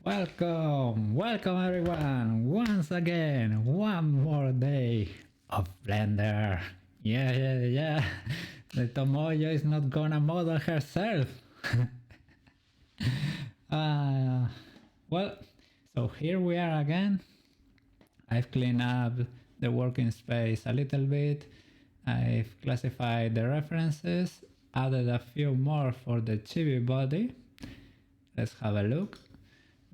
Welcome everyone, once again, one more day of Blender. Yeah. The Tomoyo is not gonna model herself. uh, well, so here we are again. I've cleaned up the working space a little bit. I've classified the references, added a few more for the chibi body. Let's have a look.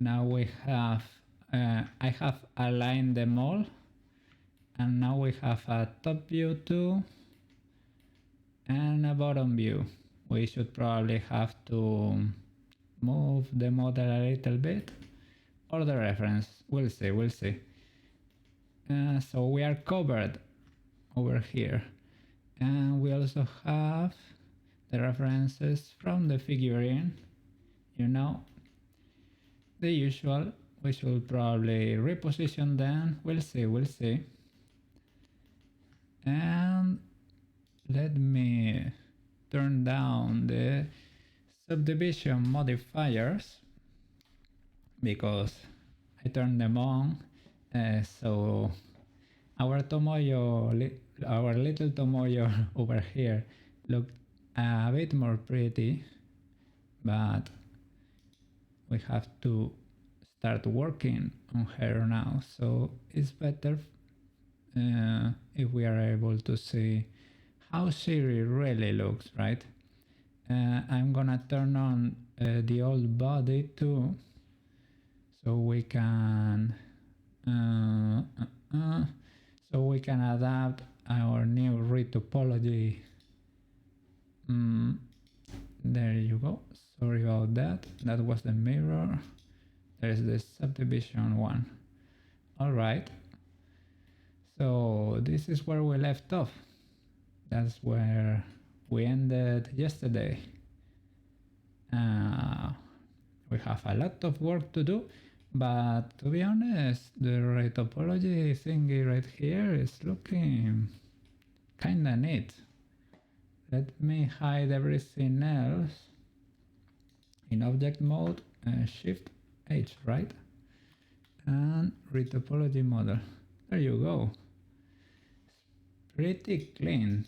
Now we have, I have aligned them all, and now we have a top view too, and a bottom view. We should probably have to move the model a little bit, or the reference, we'll see. So we are covered over here, and we also have the references from the figurine, you know, the usual. We should probably reposition them, we'll see. And let me turn down the subdivision modifiers because I turned them on, so our little Tomoyo over here looked a bit more pretty, but we have to start working on her now, so it's better if we are able to see how she really looks, right? I'm gonna turn on the old body too, so we can adapt our new retopology. There you go. Sorry about that. That was the mirror. There's the subdivision one. All right. So this is where we left off. That's where we ended yesterday. We have a lot of work to do, but to be honest, the retopology thingy right here is looking kinda neat. Let me hide everything else. In object mode, Shift H, right? And retopology model. There you go. Pretty clean,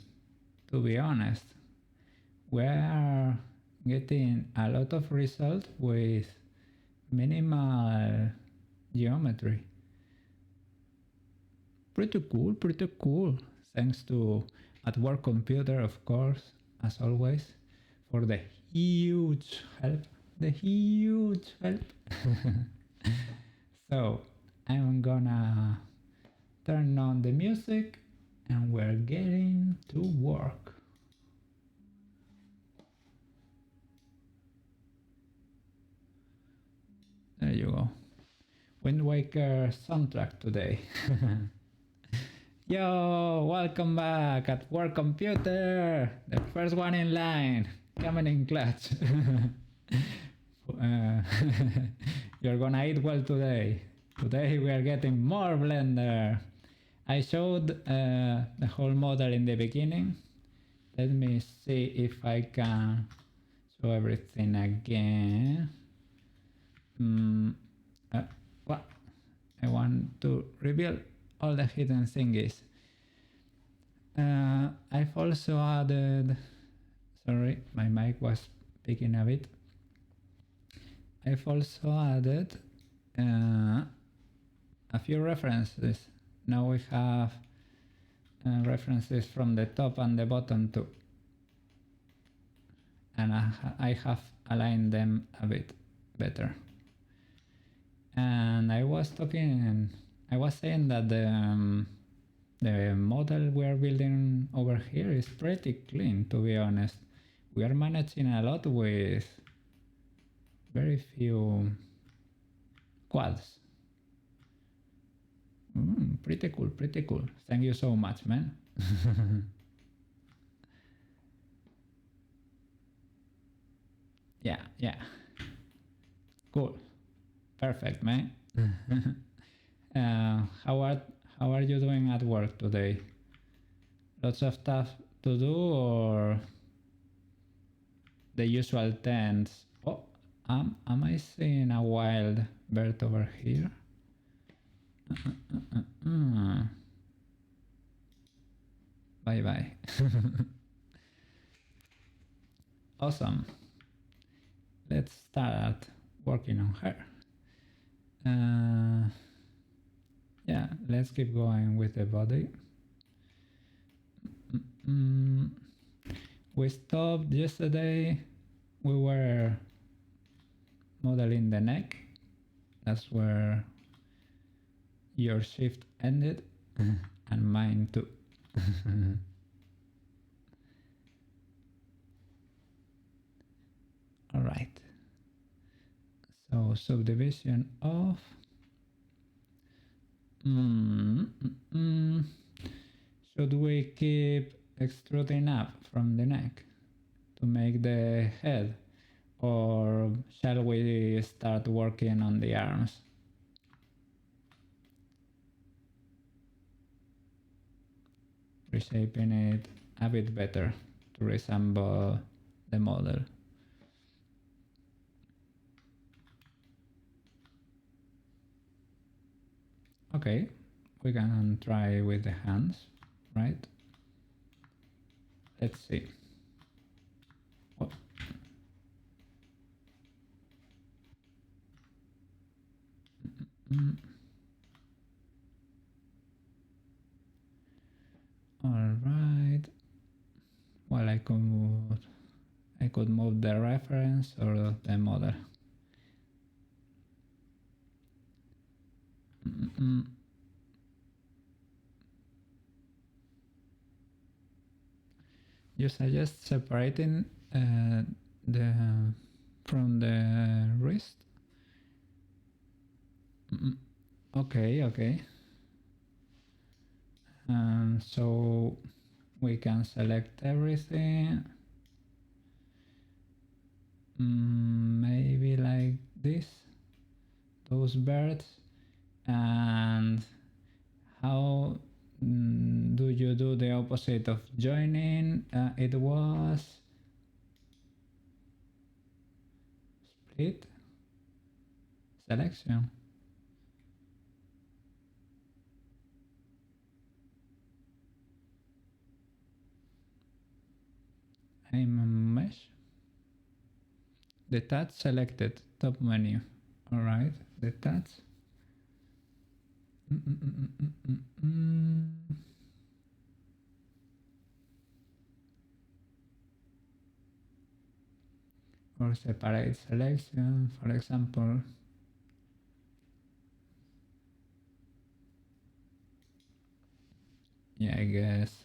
to be honest. We're getting a lot of result with minimal geometry. Pretty cool. Thanks to At Work Computer, of course, as always, for the huge help. So I'm gonna turn on the music and we're getting to work. There you go. Wind Waker soundtrack today. Yo, welcome back at Work Computer, the first one in line, coming in clutch. You're gonna eat well today. Today we are getting more Blender. I showed the whole model in the beginning. Let me see if I can show everything again. What? I want to reveal all the hidden thingies. I've also added, sorry, my mic was picking a bit. I've also added a few references. Now we have references from the top and the bottom too. And I have aligned them a bit better. And I was saying that the model we are building over here is pretty clean, to be honest. We are managing a lot with very few quads. Pretty cool. Thank you so much, man. Yeah. Cool. Perfect, man. How are you doing at work today? Lots of stuff to do, or the usual tents? Oh, am I seeing a wild bird over here? Bye bye. Awesome. Let's start working on her. Yeah, let's keep going with the body. We stopped yesterday. We were modeling the neck. That's where your shift ended, and mine too. All right. So subdivision of should we keep extruding up from the neck to make the head, or shall we start working on the arms? Reshaping it a bit better to resemble the model. Okay, we can try with the hands, right? Let's see. Oh. All right. Well, I could move the reference or the model. You suggest separating the from the wrist? Okay, okay. So we can select everything. Maybe like this, those birds. And how do you do the opposite of joining? It was split selection. I'm a mesh. The touch selected, top menu. All right, the touch. Or separate selection, for example. Yeah, I guess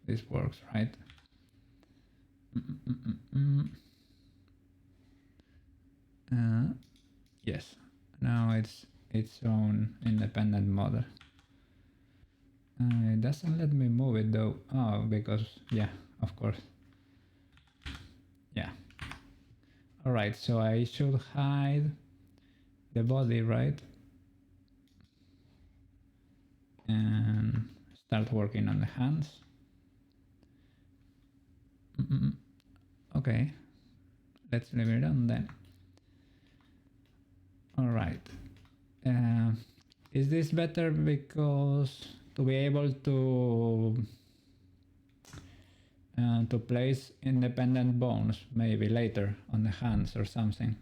this works, right? Yes, now it's its own independent model. It doesn't let me move it though. Oh, because, yeah, of course. Yeah. All right, so I should hide the body, right? And start working on the hands. Okay, let's leave it on then. All right. Is this better because to be able to place independent bones maybe later on the hands or something?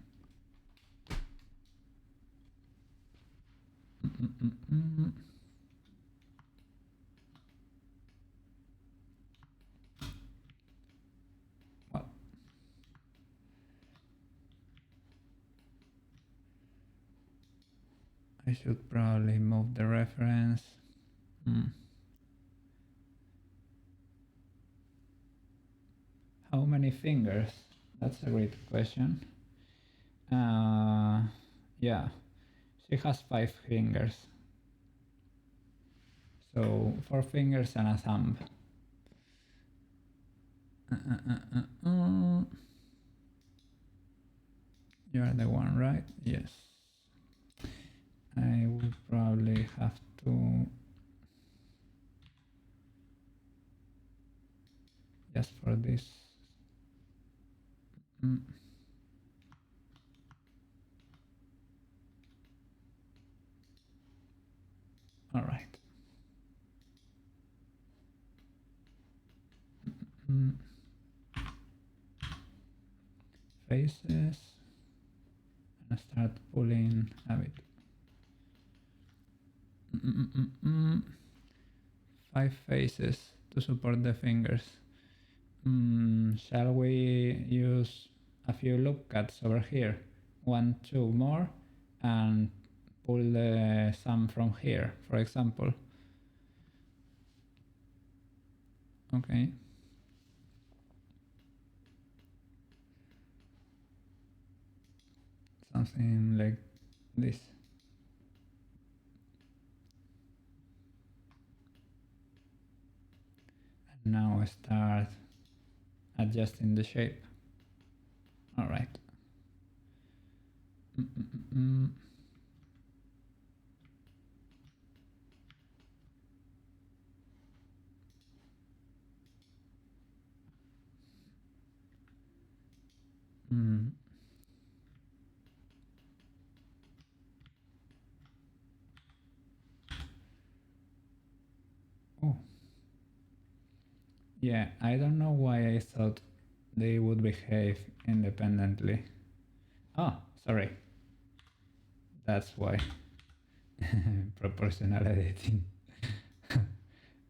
Well, I should probably move the reference. How many fingers? That's a great question. Yeah, she has 5 fingers. So 4 fingers and a thumb. You are the one, right? Yes. I would probably have to just for this. All right. Mm. Faces. And start pulling a bit. 5 faces to support the fingers. Shall we use a few loop cuts over here? 1, 2 more, and pull some from here, for example. Okay. Something like this. And now start adjusting the shape. All right. Oh. Yeah, I don't know why I thought they would behave independently. Oh, sorry. That's why. Proportional editing.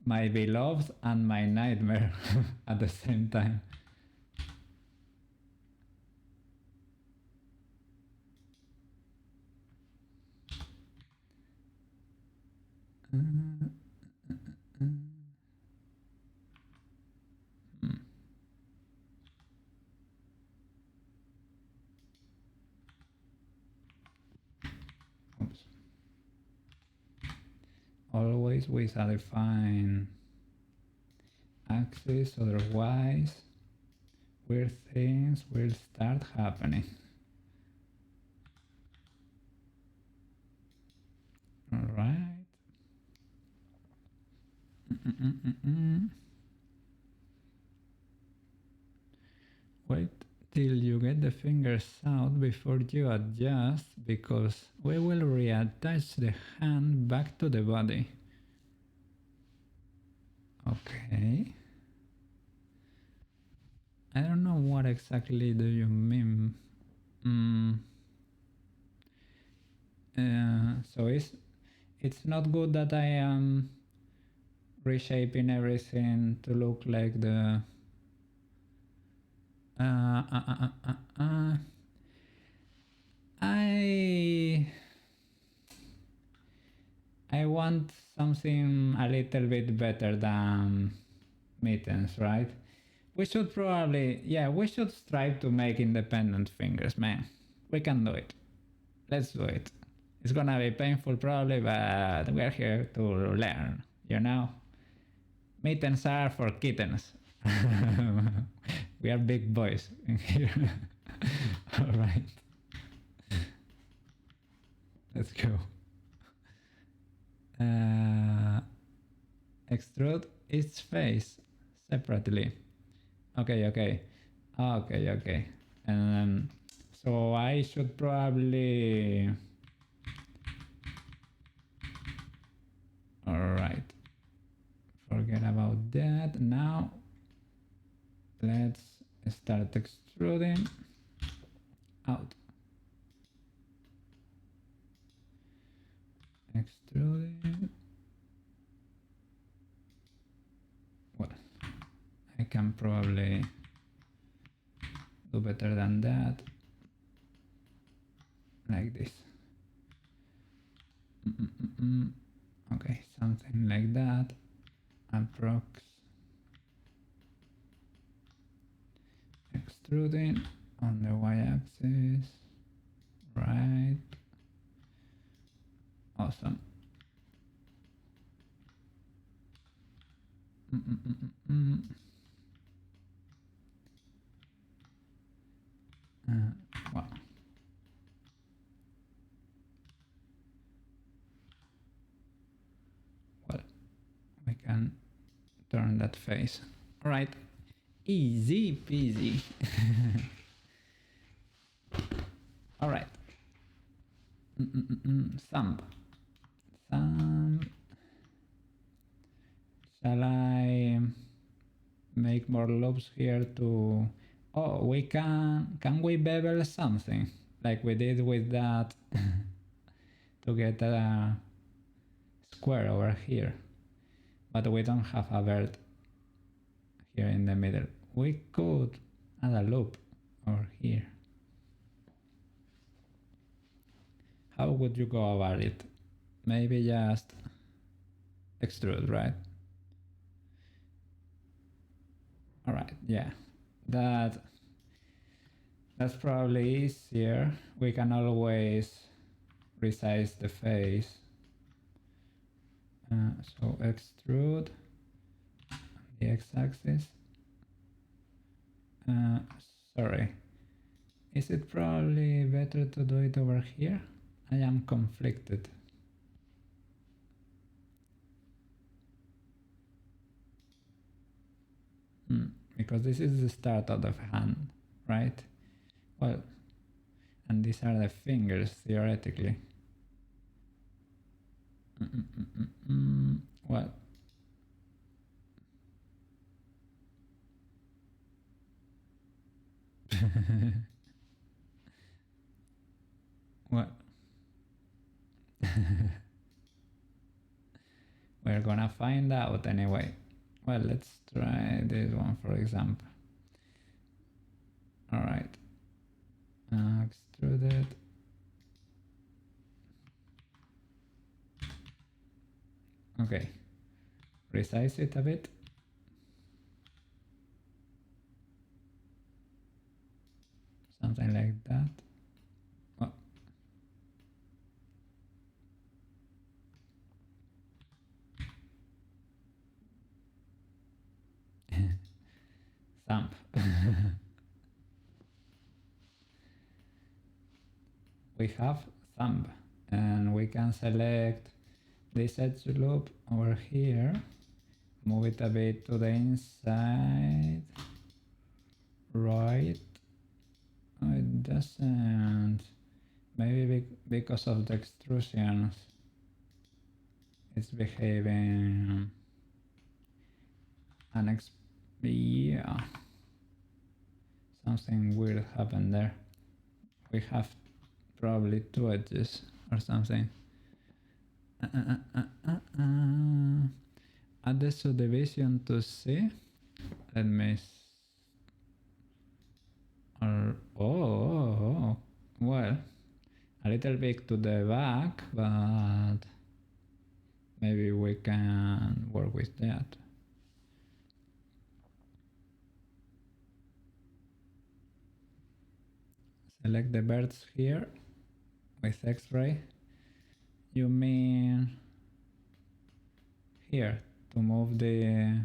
My beloved and my nightmare at the same time. Oops. Always with a defined axis, otherwise weird things will start happening. All right. Wait till you get the fingers out before you adjust, because we will reattach the hand back to the body. Okay. I don't know what exactly do you mean. So it's not good that I am reshaping everything to look like the I want something a little bit better than mittens, right? We should probably, yeah, we should strive to make independent fingers, man. We can do it. Let's do it. It's gonna be painful probably, but we're here to learn, you know? Mittens are for kittens. We are big boys in here. All right. Let's go. Extrude each face separately. Okay. So I should probably... Alright. Forget about that. Now, let's start extruding out. Extruding. Well, I can probably do better than that. Like this. Okay, something like that. Approx. Extruding on the y-axis. Right. Awesome. Wow. Well, we can turn that face. All right, easy peasy. All right. Thumb. Shall I make more loops here to... Oh, we can we bevel something like we did with that to get a square over here, but we don't have a bird here in the middle. We could add a loop over here. How would you go about it? Maybe just extrude, right? All right, yeah, that's probably easier. We can always resize the face. So extrude the x-axis. Sorry, is it probably better to do it over here? I am conflicted. Because this is the start of the hand, right? Well, and these are the fingers theoretically. Well, what? We're gonna find out anyway. Well, let's try this one for example. All right, extrude it. Okay, resize it a bit. Something like that. Oh. Thumb. We have thumb, and we can select this edge loop over here, move it a bit to the inside, right. Oh, it doesn't, maybe because of the extrusions it's behaving yeah, something weird happened there. We have probably two edges or something. Add the subdivision to C. Let me oh, well, a little bit to the back, but maybe we can work with that. Select the birds here with X-ray. You mean here to move the...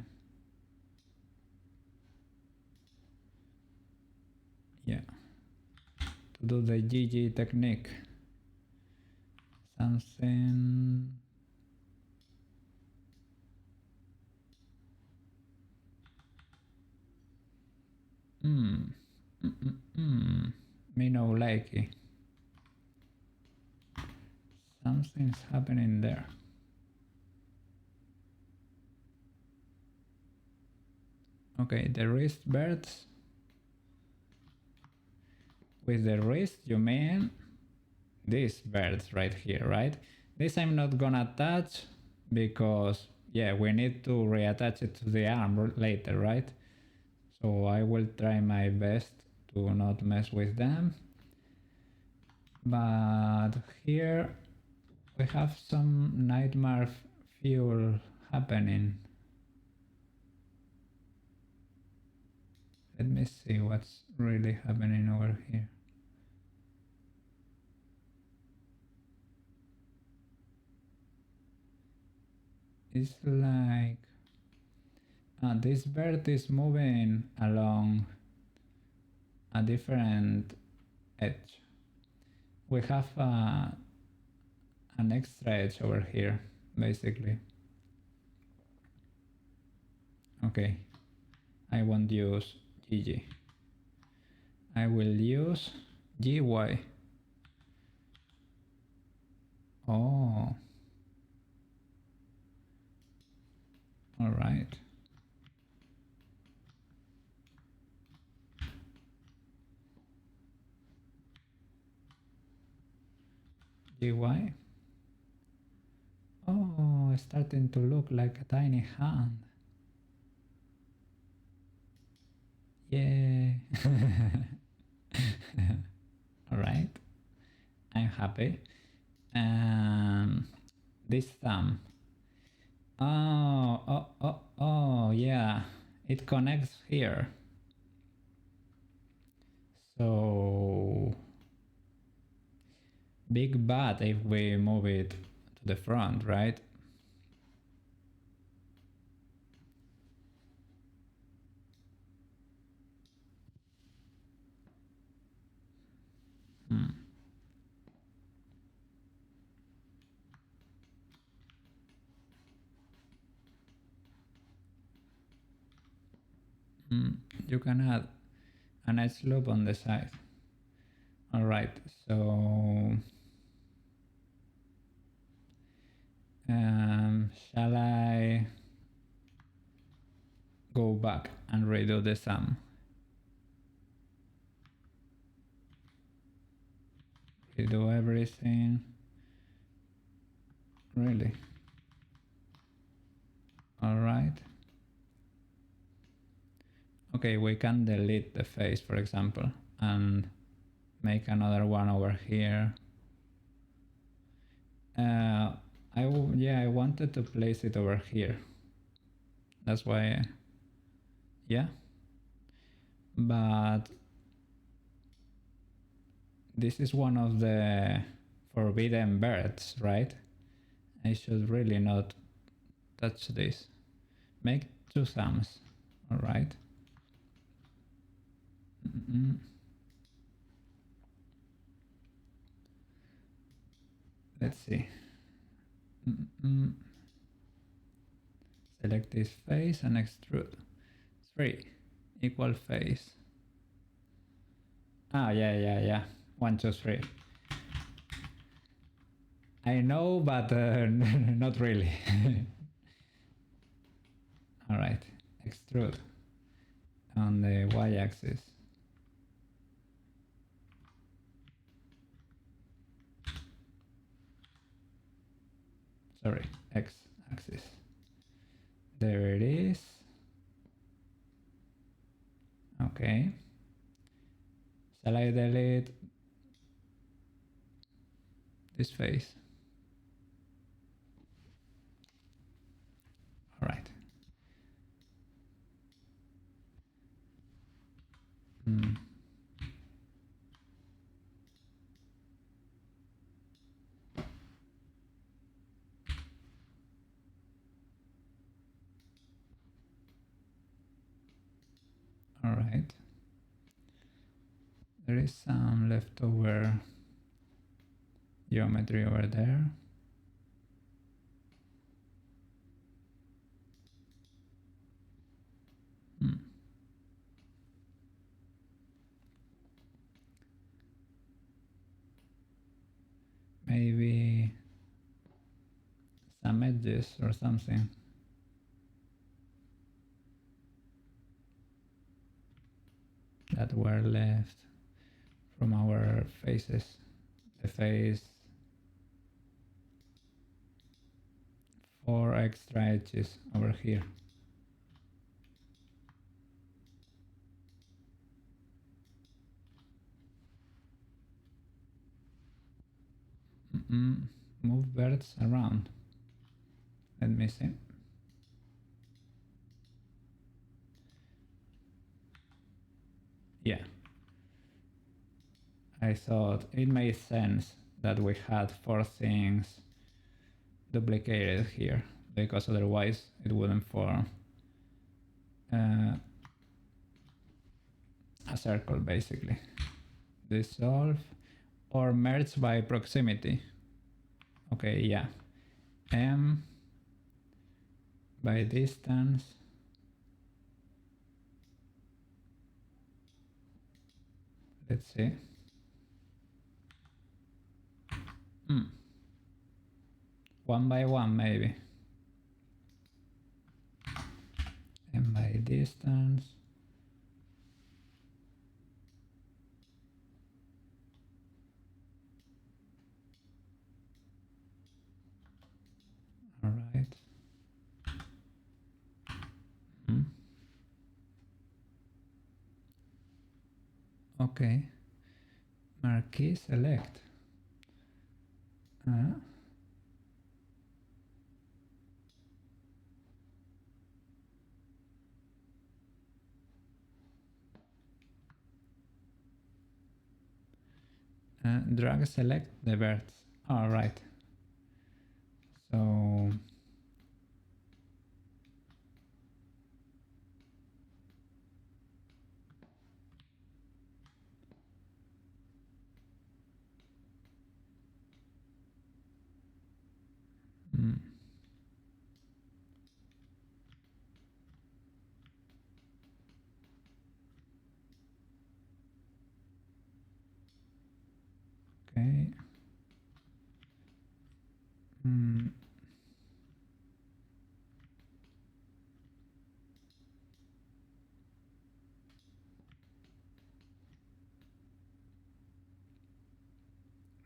yeah, to do the GG technique. Something... me no likey. Something's happening there. Okay, the wrist birds. With the wrist, you mean these birds right here, right? This I'm not gonna touch because, yeah, we need to reattach it to the arm later, right? So I will try my best to not mess with them. But here we have some nightmare fuel happening. Let me see what's really happening over here. It's like this bird is moving along a different edge. We have an extra edge over here, basically. Okay, I won't use GG. I will use GY. Oh. All right. GY. Oh, it's starting to look like a tiny hand. Yeah. All right. I'm happy. This thumb. Oh, yeah. It connects here. So big bad if we move it to the front, right? You can add a nice loop on the side. All right, so shall I go back and redo the sum? Redo everything. Really? All right. Okay, we can delete the face, for example, and make another one over here. I wanted to place it over here. That's why, yeah. But this is one of the forbidden birds, right? I should really not touch this. Make two thumbs, all right? Let's see. Select this face and extrude. 3 equal face. Ah, yeah. 1, 2, 3. I know, but not really. All right, extrude on the y-axis. Sorry, x-axis. There it is. Okay. Shall I delete this face? All right. All right. There is some leftover geometry over there. Maybe some edges or something. That were left from our faces. The face, 4 extra edges over here. Move birds around. Let me see. Yeah. I thought it made sense that we had 4 things duplicated here, because otherwise it wouldn't form a circle, basically. Dissolve or merge by proximity. Okay, yeah. M by distance. Let's see. One by one, maybe. distance. All right. Okay. Marquee select. Drag select the birds. All right. So okay.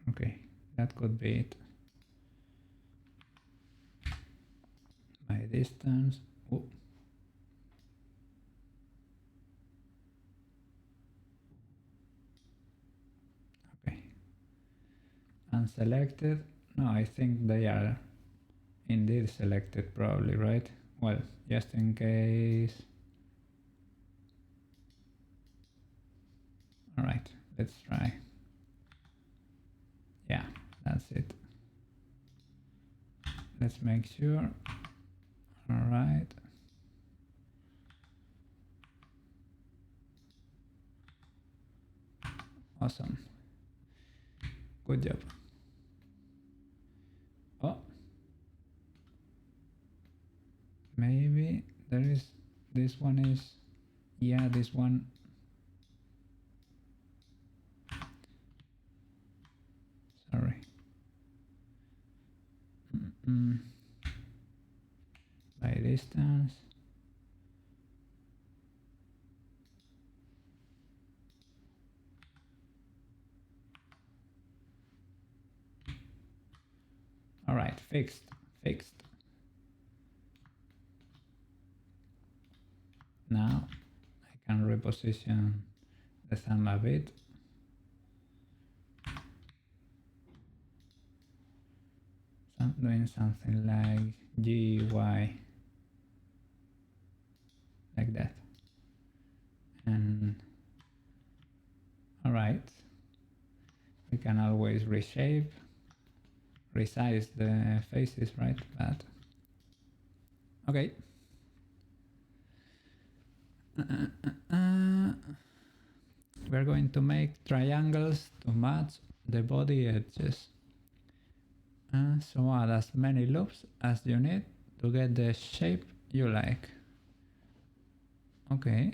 Okay, that could be it. My distance. Oh. Okay. Unselected. No, I think they are indeed selected probably, right? Well, just in case. All right, let's try. Yeah, that's it. Let's make sure. All right. Awesome. Good job. Oh, maybe there is, this one is, yeah, this one. Sorry. By distance. All right, fixed. Now I can reposition the thumb a bit. So I'm doing something like GY, like that. And all right, we can always reshape, resize the faces, right? But okay. We're going to make triangles to match the body edges. So add as many loops as you need to get the shape you like. Okay.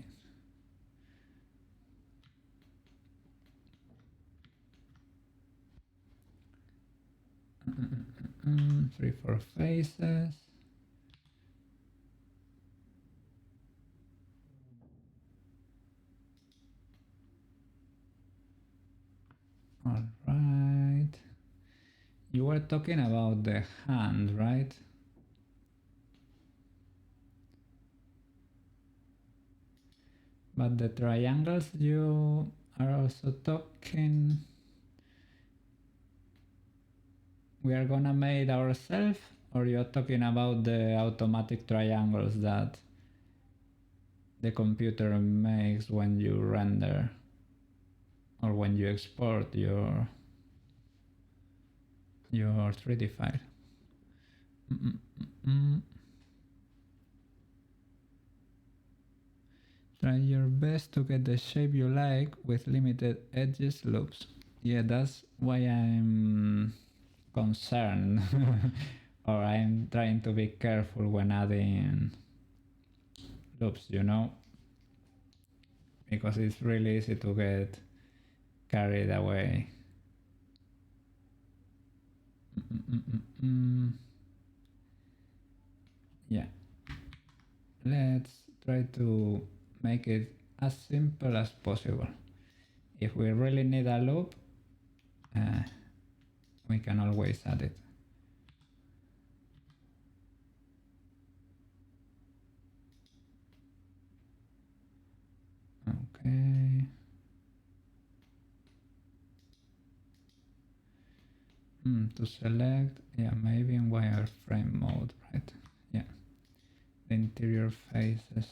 Three, four faces. All right. You were talking about the hand, right? But the triangles you are also talking, we are gonna make ourselves, or you're talking about the automatic triangles that the computer makes when you render or when you export your 3D file? Try your best to get the shape you like with limited edges loops. Yeah, that's why I'm concerned or I'm trying to be careful when adding loops, you know, because it's really easy to get carried away. Yeah, let's try to make it as simple as possible. If we really need a loop, we can always add it. Okay. To select, yeah, maybe in wireframe mode, right? Yeah, the interior faces.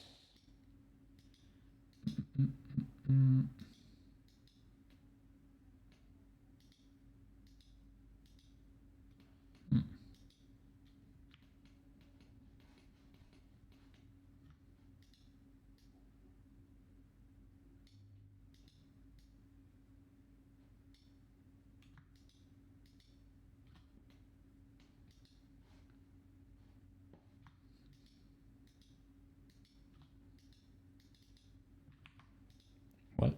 Well,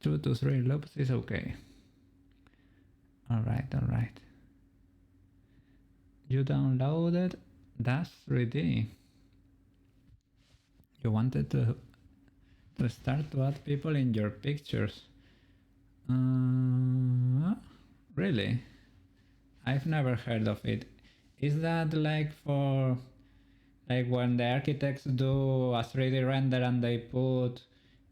2 to 3 loops is okay. Alright, alright. You downloaded Dash 3D. You wanted to start to add people in your pictures. Really? I've never heard of it. Is that like for like when the architects do a 3D render and they put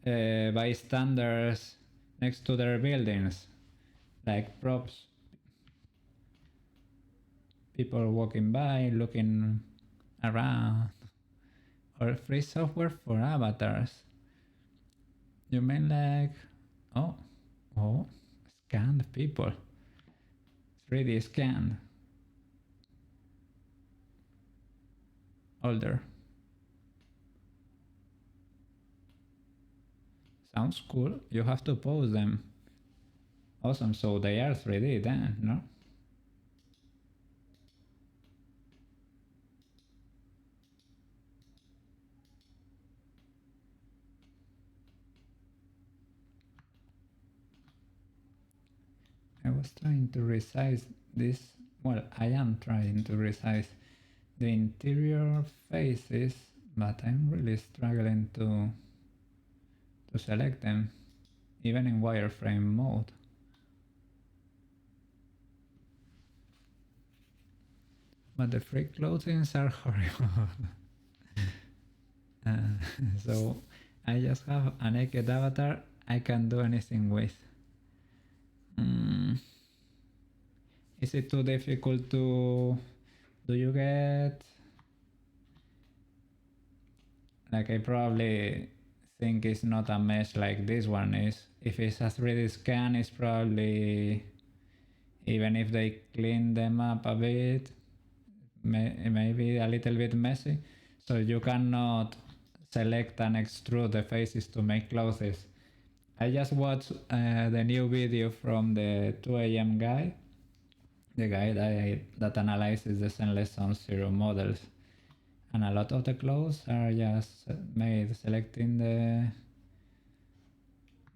bystanders next to their buildings, like props, people walking by, looking around, or free software for avatars? You mean like, oh, scanned people, 3D scanned, older. Sounds cool. You have to pose them. Awesome, so they are 3D then, no? I was trying to resize this, well, I am trying to resize the interior faces, but I'm really struggling to select them, even in wireframe mode. But the free clothings are horrible. So I just have a naked avatar I can do anything with. Is it too difficult to... Do you get... Like, I probably think it's not a mesh like this one is. If it's a 3D scan, it's probably... Even if they clean them up a bit, maybe a little bit messy. So you cannot select and extrude the faces to make clothes. I just watched the new video from the 2 AM guy, the guy that analyzes the Zenless on Zero models. And a lot of the clothes are just made selecting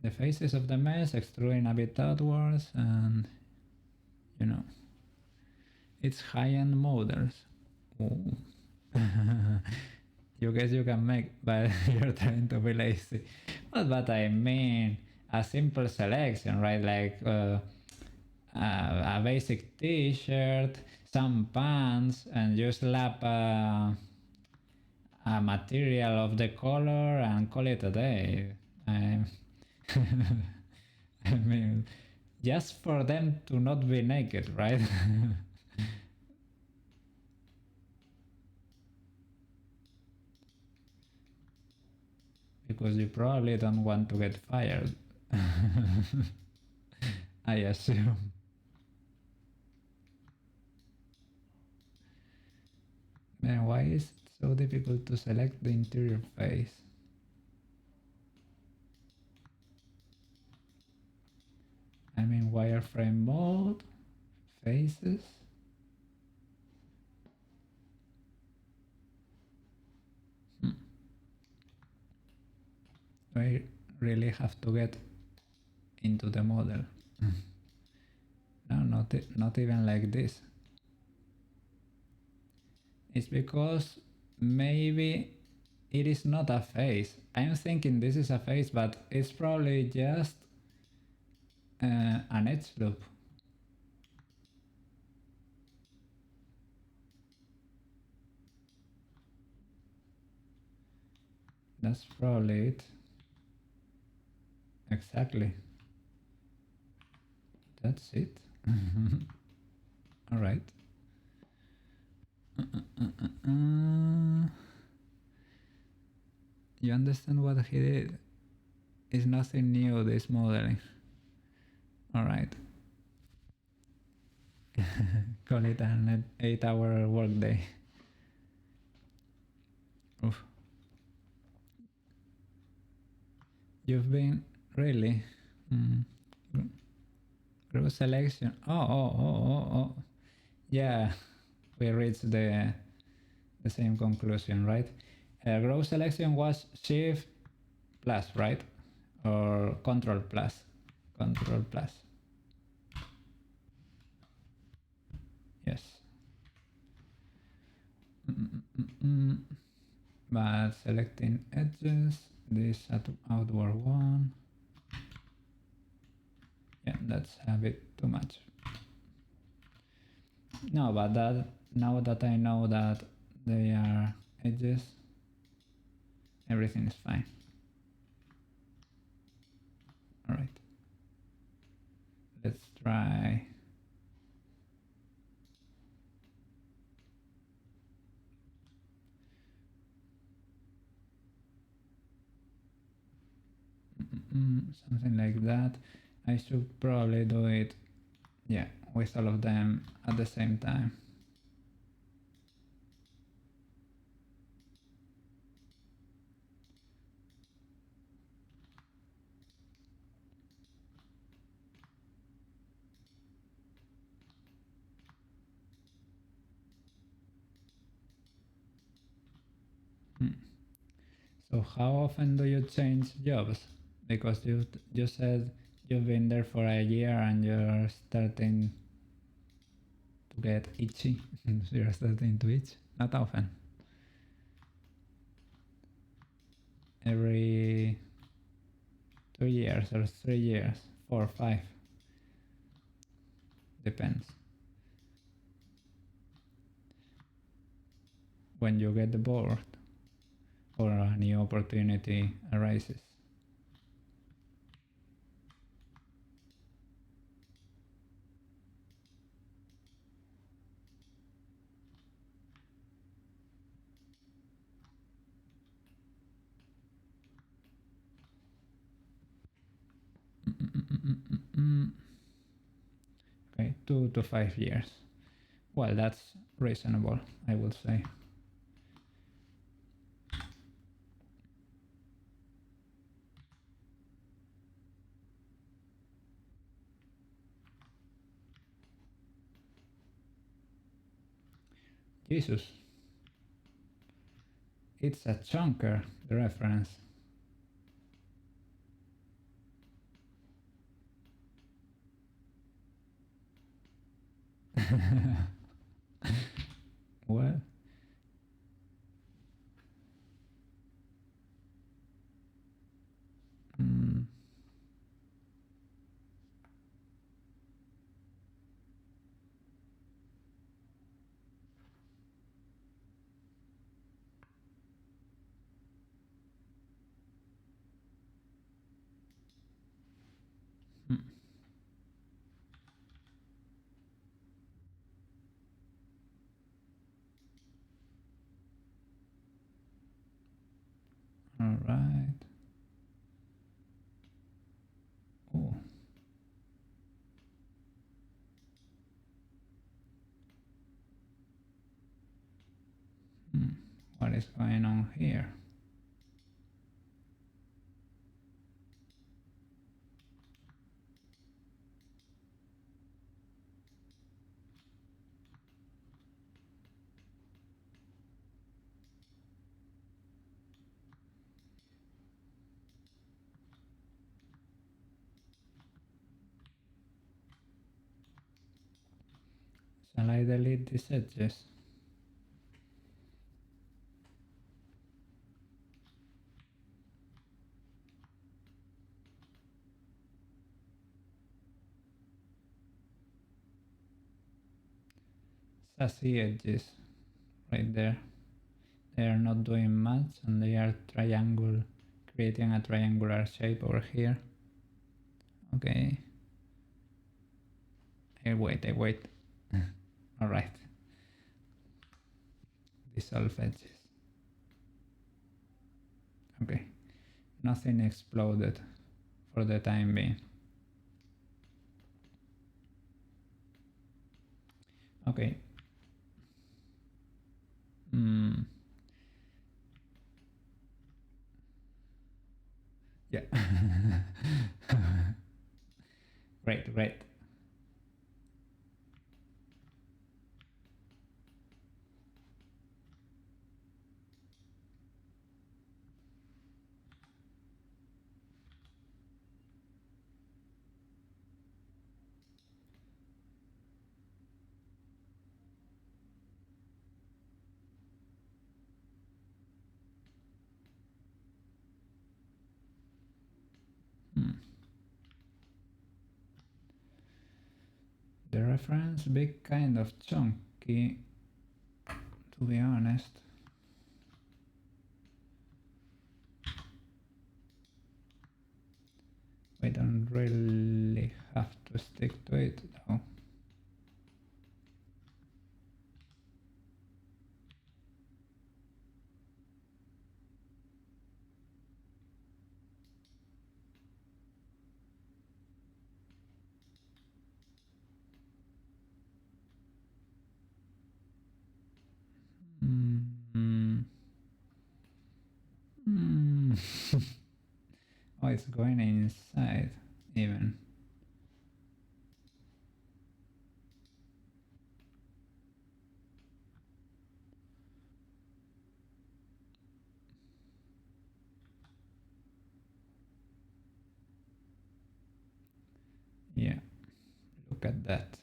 the faces of the mesh, extruding a bit outwards, and you know, it's high-end models. You guess you can make, but you're trying to be lazy. But I mean, a simple selection, right? Like a basic t-shirt, some pants, and you slap a material of the color and call it a day. I mean, just for them to not be naked, right? Because you probably don't want to get fired. I assume. Man, why is it so difficult to select the interior face? I mean, wireframe mode, faces. I really have to get into the model. No, not even like this. is because maybe it is not a face. I'm thinking this is a face, but it's probably just an edge loop. That's probably it. Exactly. That's it. All right. You understand what he did? It's nothing new, this modeling. All right. Call it an 8-hour workday. Oof. You've been really group selection. Oh. Yeah, we reached the same conclusion, right? Group selection was shift plus, right? Or control plus. Control plus. Yes. But selecting edges, this outward one. Yeah, that's a bit too much. No, but that now that I know that they are edges, everything is fine. All right. Let's try. Something like that. I should probably do it, yeah, with all of them at the same time. So how often do you change jobs? Because you said you've been there for a year and you're starting to get itchy. You're starting to itch. Not often. Every 2 years or 3 years, 4 or 5. Depends. When you get bored or a new opportunity arises. Okay, 2 to 5 years. Well, that's reasonable, I would say. Jesus. It's a chunker, the reference. Well, all right. Oh. What is going on here? Shall I delete these edges? sassy edges right there. They are not doing much and they are creating a triangular shape over here. Okay. I wait. Alright. Dissolve edges. Okay. Nothing exploded for the time being. Okay. Yeah. Great. The reference big kind of chunky, to be honest. We don't really have to stick to it though. Oh, it's going inside even. Yeah, look at that.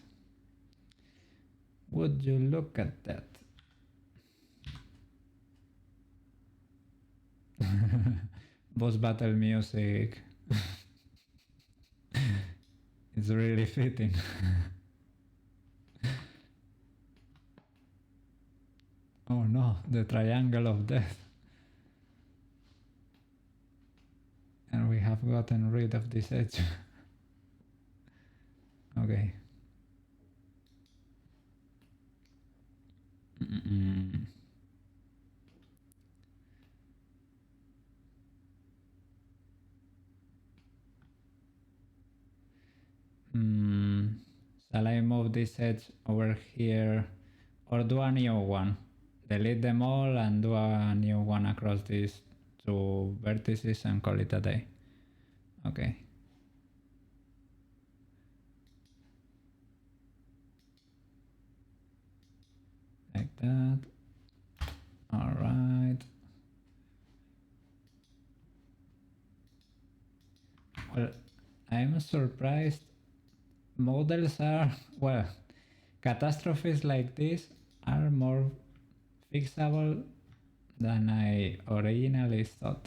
Would you look at that? Boss battle music. It's really fitting. Oh no, the triangle of death. And we have gotten rid of this edge. Okay. Shall I move this edge over here or do a new one? Delete them all and do a new one across these two vertices and call it a day. Okay. Like that. Alright. Well, I'm surprised models are, well, catastrophes like this are more fixable than I originally thought.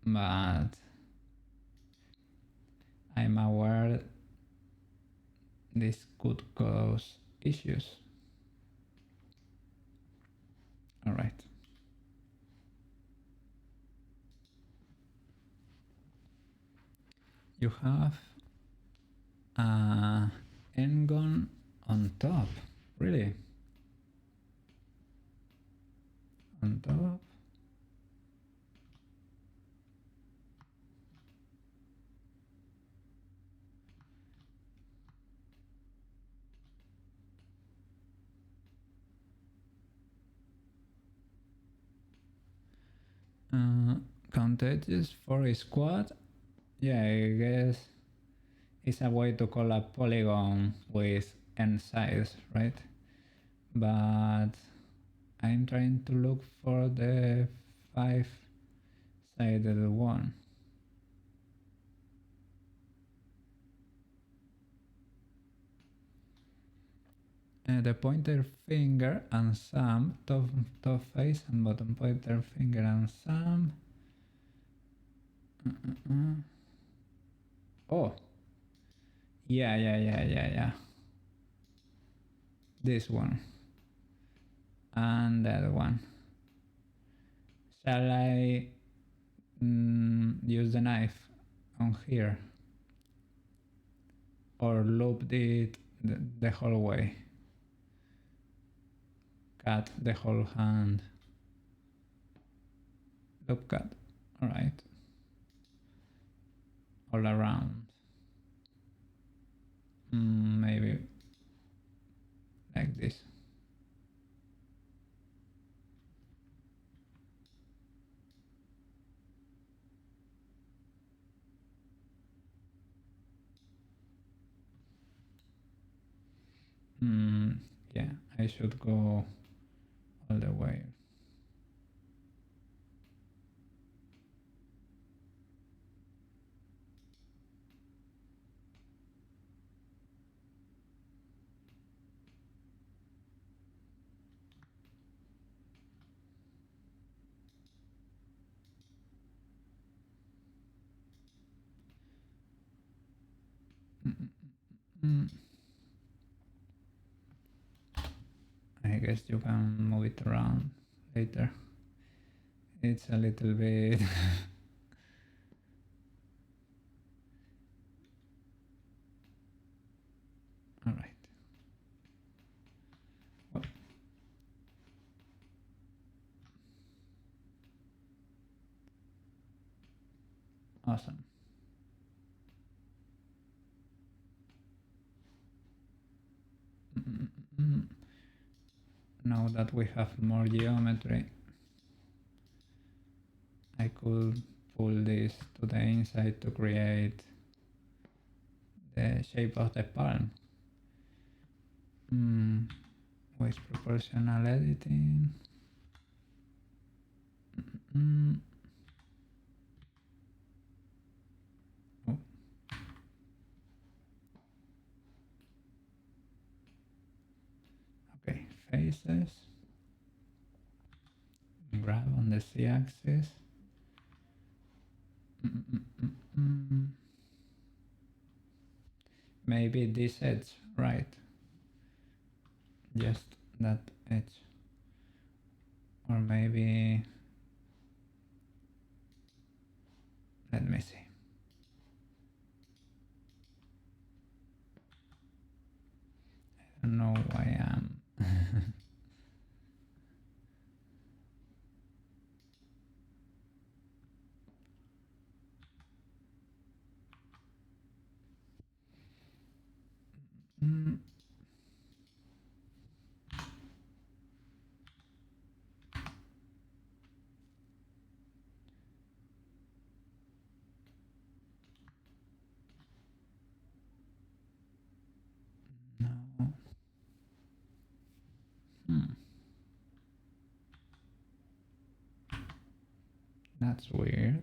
But I'm aware this could cause issues. Alright. You have a N-gun on top, really? On top? Count edges for a squad? Yeah, I guess it's a way to call a polygon with n sides, right? But I'm trying to look for the 5-sided one. The pointer finger and thumb, top face and bottom pointer finger and thumb. Oh, yeah. this one and that one. Shall I use the knife on here or loop it the whole way? Cut the whole hand. Loop cut. Alright. All around. Maybe like this. Yeah, I should go all the way. I guess you can move it around later. It's a little bit all right. Well, awesome. Now that we have more geometry, I could pull this to the inside to create the shape of the palm. With proportional editing. Oh. Okay, faces. Grab on the z-axis. Maybe this edge, right? Just that edge. Or maybe... let me see. I don't know why I'm... No. That's weird.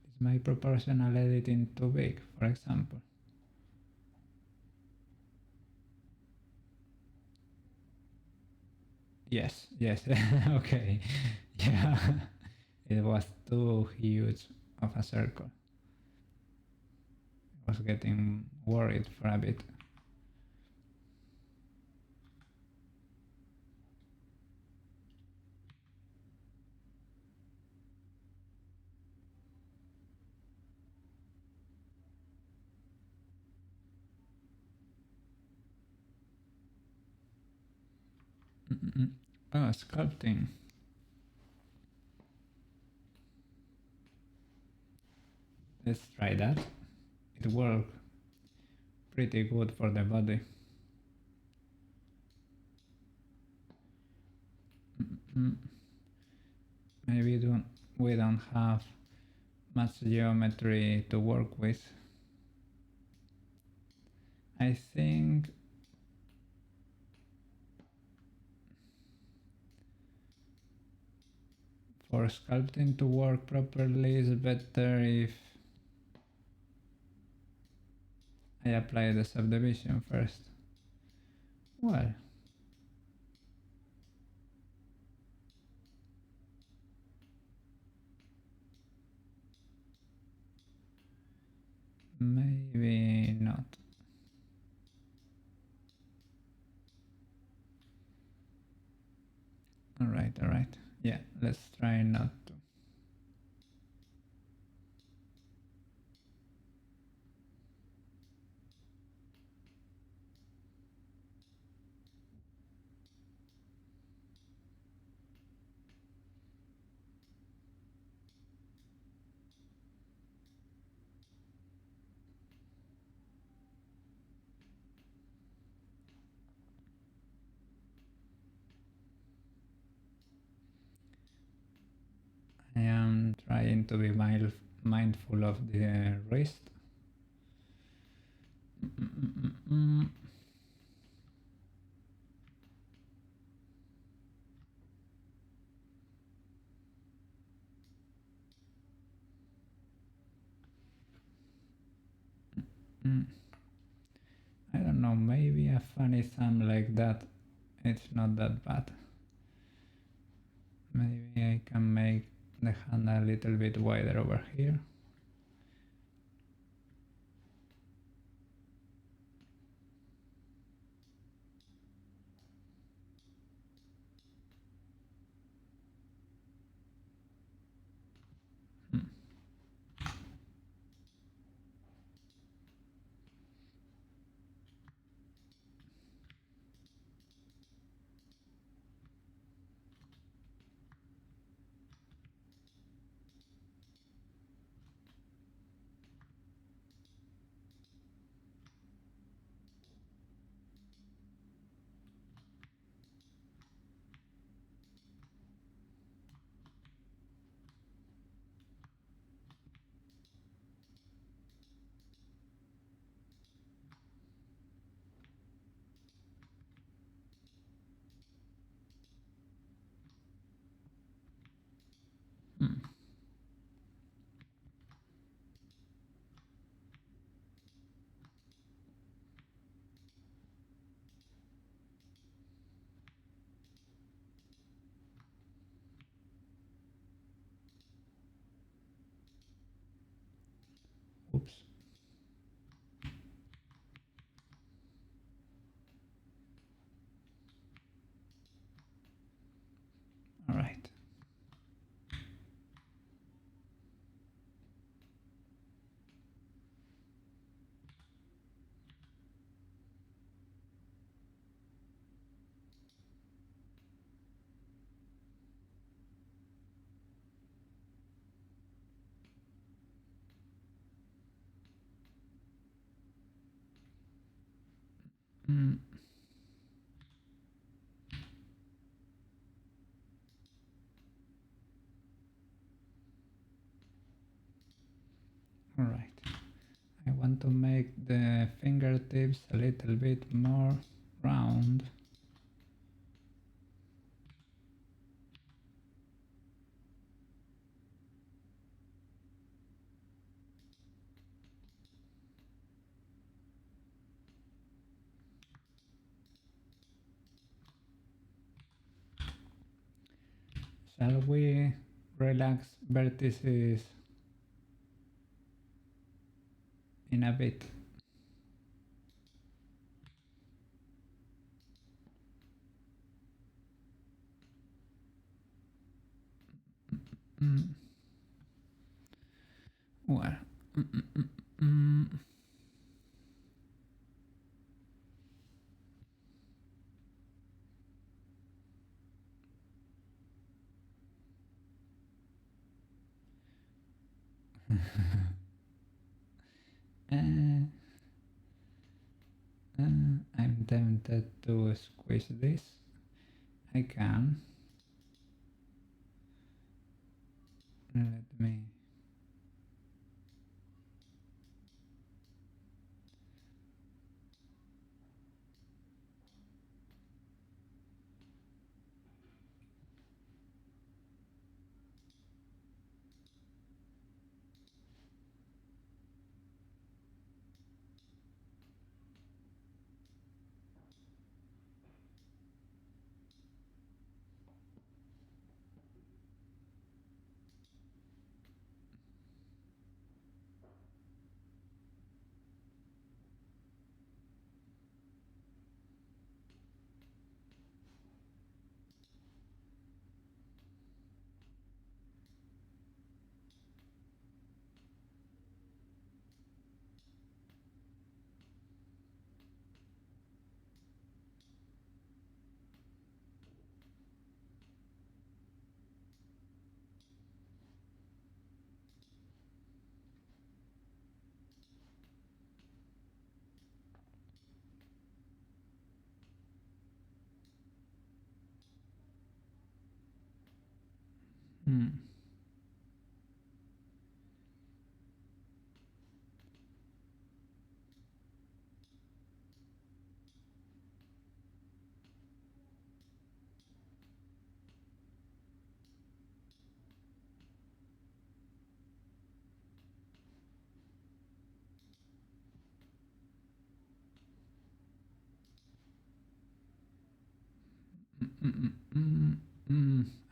Is my proportional editing too big, for example? Yes, okay. Yeah, it was too huge of a circle. I was getting worried for a bit. Oh, sculpting. Let's try that. It worked pretty good for the body. Maybe we don't have much geometry to work with. I think for sculpting to work properly it's better if I apply the subdivision first. Well, maybe not. All right. Yeah, let's try not to. I am trying to be mindful of the wrist. Mm. I don't know, maybe a funny sound like that, it's not that bad. Maybe I can make the hand a little bit wider over here. Oops. All right. Mm. All right. I want to make the fingertips a little bit more round. Shall we relax vertices in a bit? Mm. Well, mm. uh, I'm tempted to squeeze this. I can. Let me.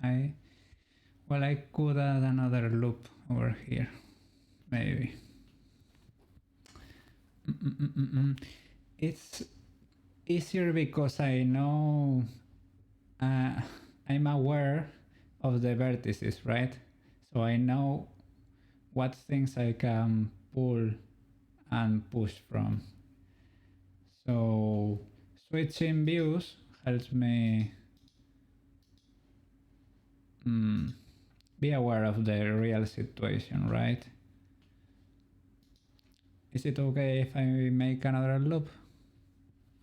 I well, I could add another loop over here, maybe. It's easier because I know I'm aware of the vertices, right? So I know what things I can pull and push from. So switching views helps me be aware of the real situation, right? Is it okay if I make another loop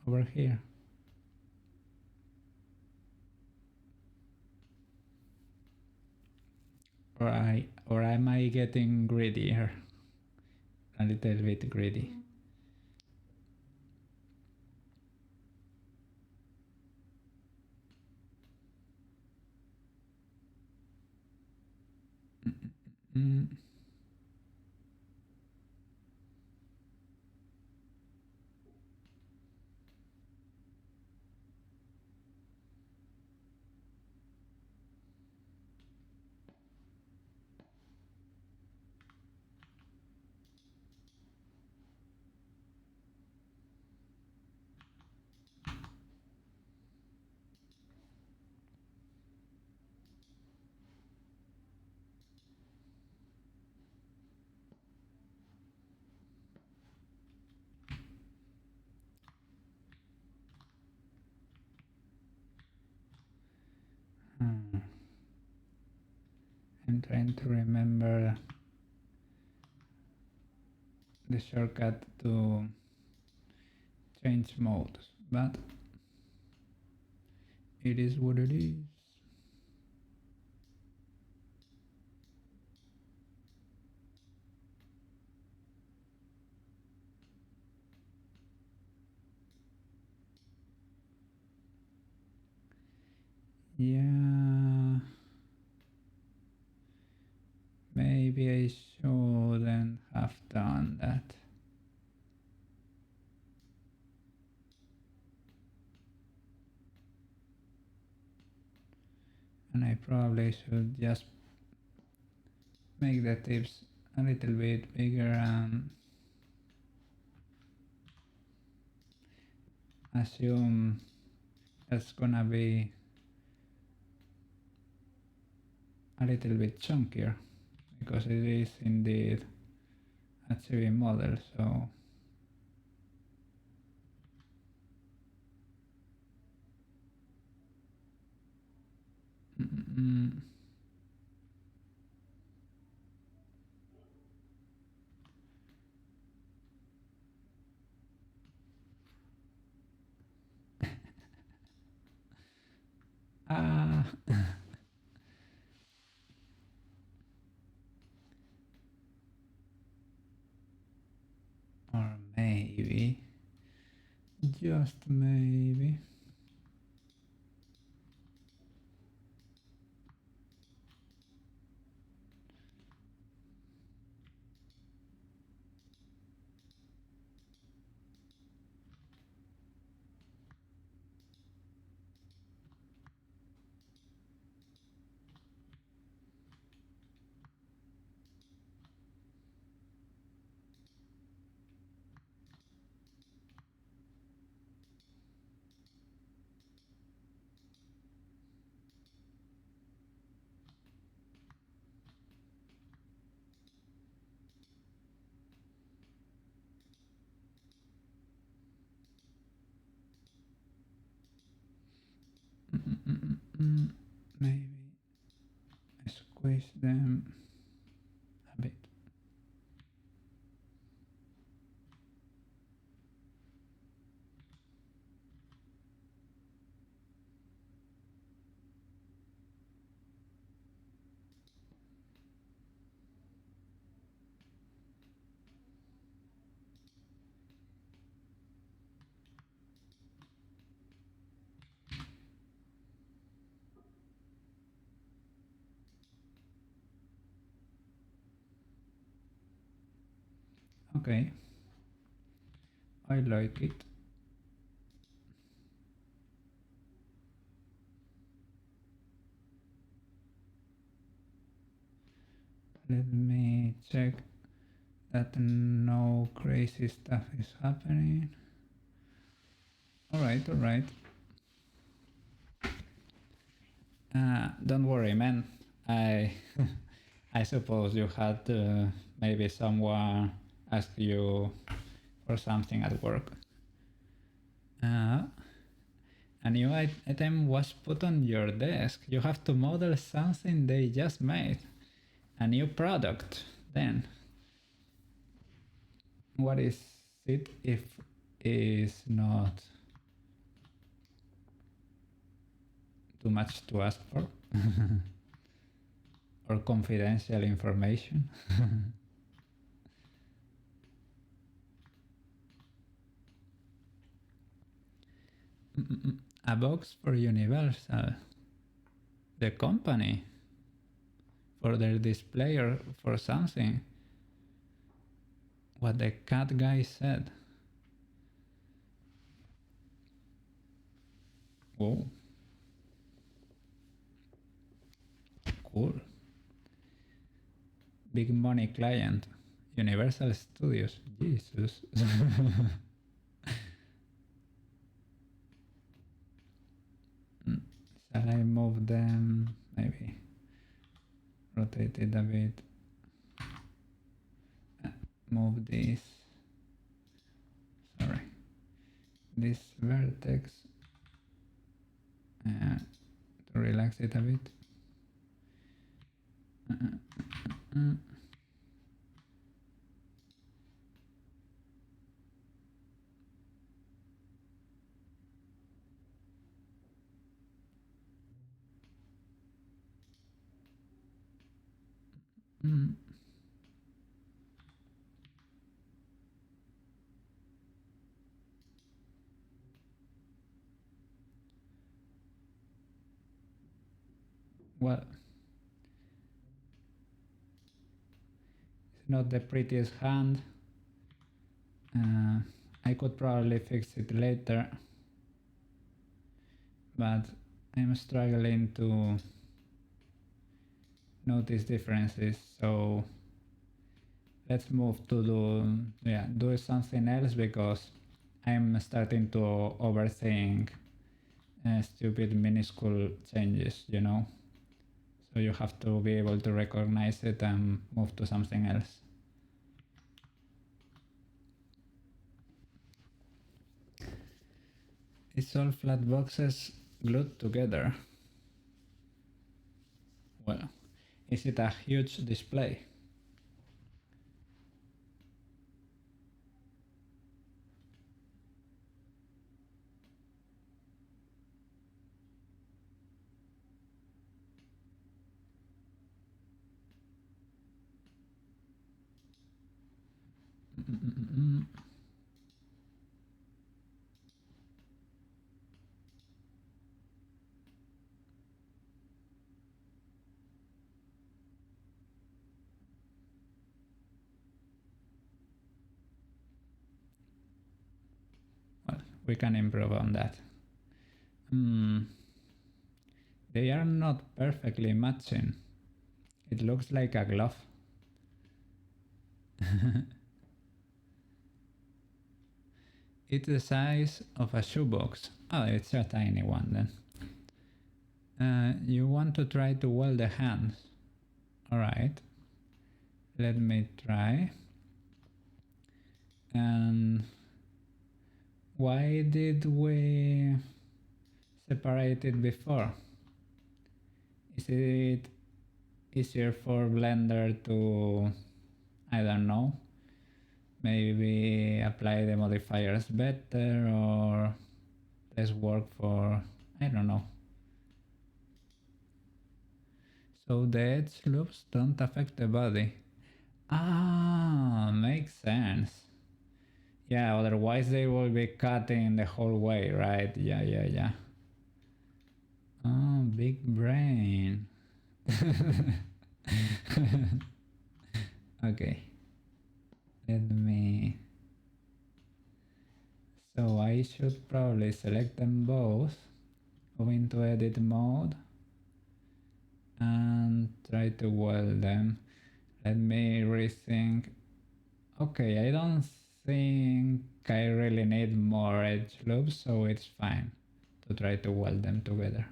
over here? Or am I getting greedy here? A little bit greedy. Mm. I'm trying to remember the shortcut to change modes, but it is what it is. Yeah, maybe I shouldn't have done that. And I probably should just make the tips a little bit bigger and assume that's gonna be a little bit chunkier because it is indeed a chibi model, so ah. Or maybe, just maybe. Maybe I squeeze them a bit. Okay, I like it. Let me check that no crazy stuff is happening. Alright, alright. Don't worry, man. I I suppose you had maybe someone ask you for something at work. A new item was put on your desk. You have to model something they just made. A new product. Then, what is it if it's not too much to ask for? Or confidential information? A box for Universal. The company. For their display or for something. What the cat guy said. Oh. Cool. Big money client. Universal Studios. Jesus. Shall I move them? Maybe. Rotate it a bit. Move this. Sorry. This vertex. To relax it a bit. Well, it's not the prettiest hand. I could probably fix it later, but I'm struggling to notice differences, so let's move to do something else, because I'm starting to overthink stupid minuscule changes, you know? So you have to be able to recognize it and move to something else. It's all flat boxes glued together. Well, is it a huge display? Well, we can improve on that. They are not perfectly matching. It looks like a glove. It's the size of a shoebox. Oh, it's a tiny one then. You want to try to weld the hands. Alright. Let me try. And why did we separate it before? Is it easier for Blender to, I don't know, maybe apply the modifiers better, or less work for, I don't know. So the edge loops don't affect the body. Ah, makes sense. Yeah, otherwise they will be cutting the whole way, right? Yeah. Oh, big brain. Okay. let me, so I should probably select them both, go into edit mode and try to weld them. Let me rethink. Okay, I don't think I really need more edge loops, so it's fine to try to weld them together.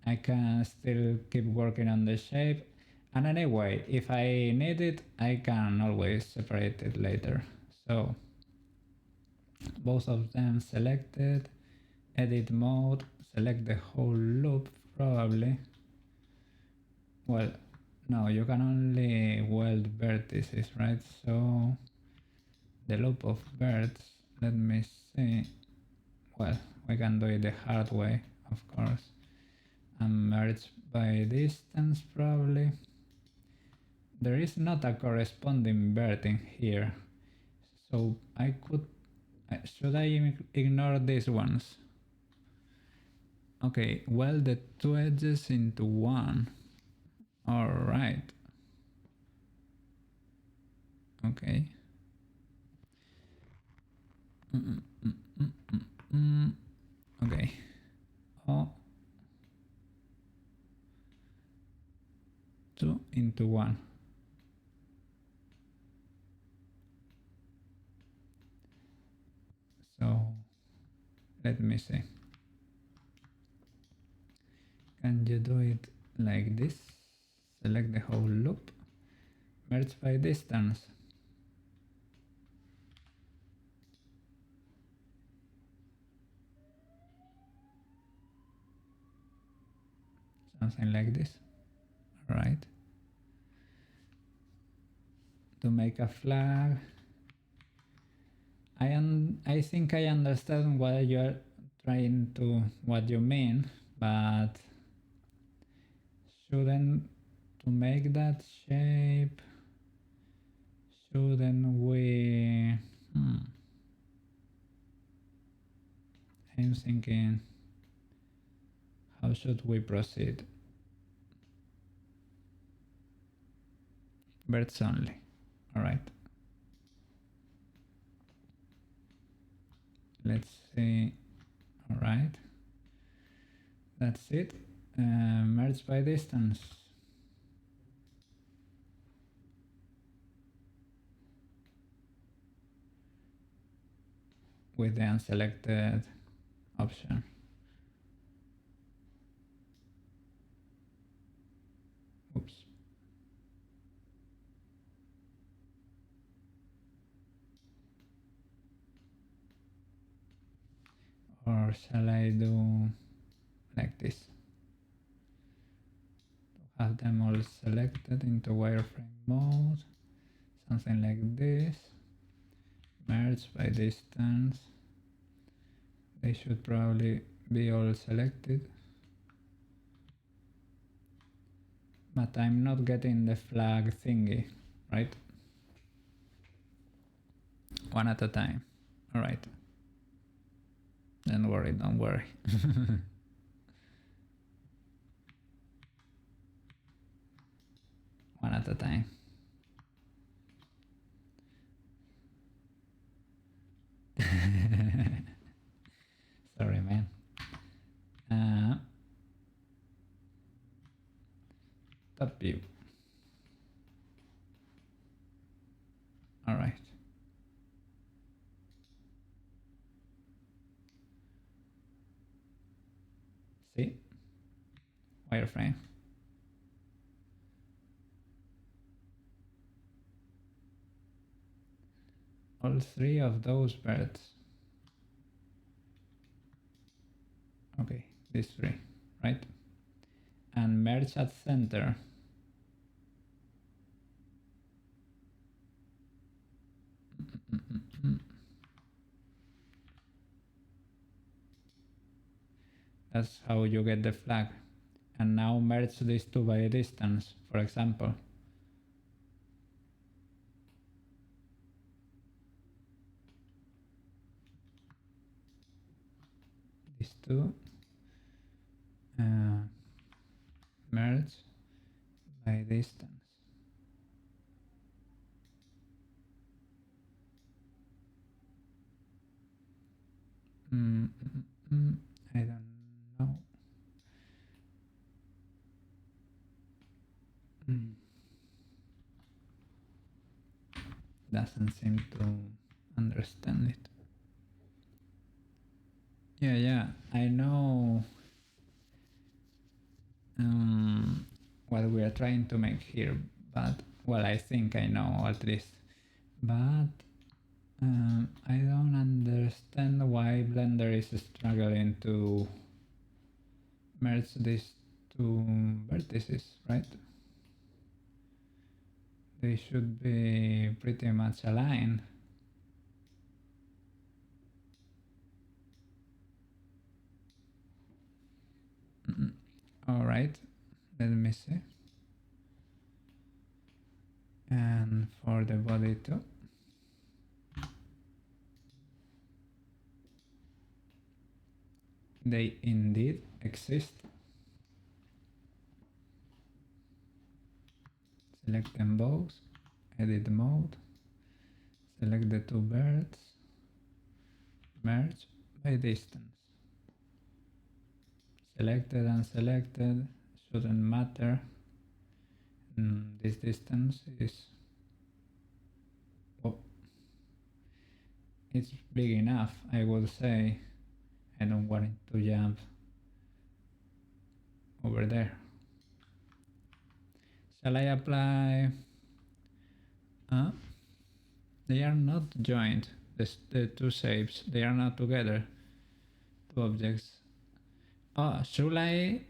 I can still keep working on the shape, and anyway, if I need it, I can always separate it later. So both of them selected, edit mode, select the whole loop probably. Well, no, you can only weld vertices, right? So the loop of verts, let me see. Well, we can do it the hard way, of course. And merge by distance probably. There is not a corresponding vert in here, so I could, should I ignore these ones? Okay, weld the two edges into one. Alright. Okay. Okay. Oh. Two into one. So let me see. Can you do it like this? Select the whole loop. Merge by distance. Something like this. Alright. To make a flag. I think I understand what you're trying to, what you mean, but shouldn't, to make that shape, shouldn't we, I'm thinking, how should we proceed? Birds only, alright. Let's see, alright. That's it, merge by distance. With the unselected option. Oops. Or shall I do like this? To have them all selected into wireframe mode, something like this. Merge by distance. They should probably be all selected. But I'm not getting the flag thingy, right? One at a time. Alright. Don't worry, don't worry. One at a time. Sorry, man. Top view. Alright. See? Wireframe. All three of those birds. Okay, these three, right? And merge at center. That's how you get the flag. And now merge these two by distance, for example. These two. Merge by distance. I don't know. Doesn't seem to understand it. Yeah, I know what we are trying to make here, but well, I think I know at least, but I don't understand why Blender is struggling to merge these two vertices, right? They should be pretty much aligned. All right, let me see. And for the body too. They indeed exist. Select them both, edit mode, select the two birds, merge by distance. Selected and selected, shouldn't matter. This distance is, oh, it's big enough, I would say. I don't want it to jump over there. Shall I apply? They are not joined, the two shapes, they are not together, two objects. Oh, should I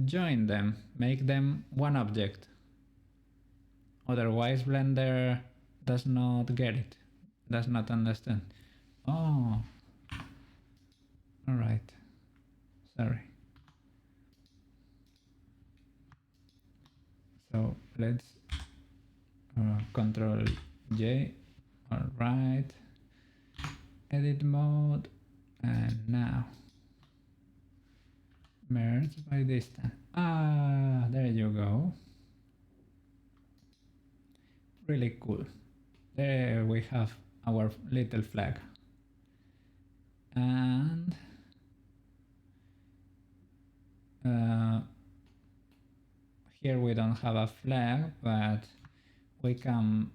join them, make them one object? Otherwise Blender does not get it, does not understand. Oh, all right, sorry. So let's Control J, all right, edit mode, and now merge by distance. Ah, there you go. Really cool. There we have our little flag. And here we don't have a flag, but we can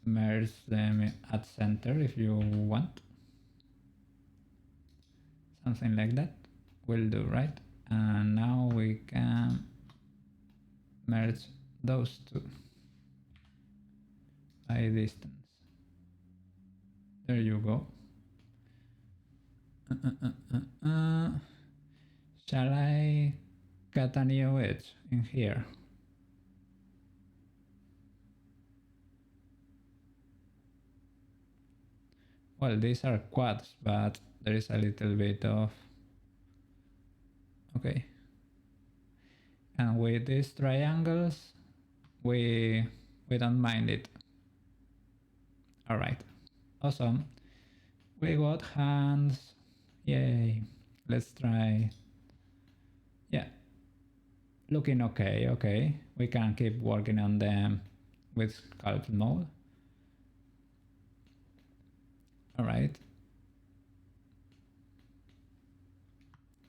merge them at center if you want. Something like that will do, right? And now we can merge those two by distance. There you go. Shall I cut a new edge in here? Well, these are quads, but there is a little bit of... Okay. And with these triangles, we don't mind it. All right, awesome. We got hands, yay. Let's try. Yeah, looking okay, okay. We can keep working on them with sculpt mode. All right.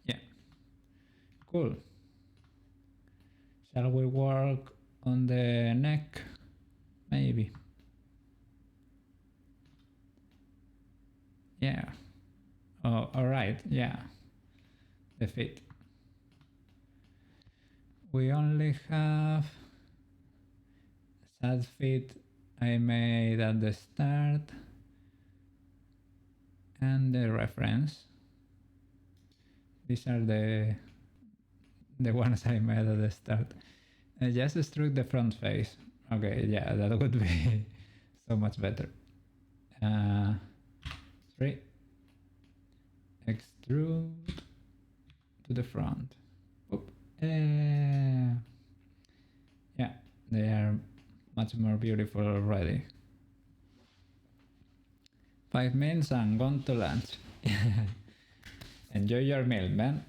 Yeah, cool. Shall we work on the neck? Maybe. Yeah. Oh, all right, yeah. The feet. We only have sad feet I made at the start and the reference. These are the ones I made at the start. I just extrude the front face. Okay, yeah, that would be so much better. 3. Extrude to the front. Oop. Yeah, they are much more beautiful already. 5 minutes and gone to lunch. Enjoy your meal, man.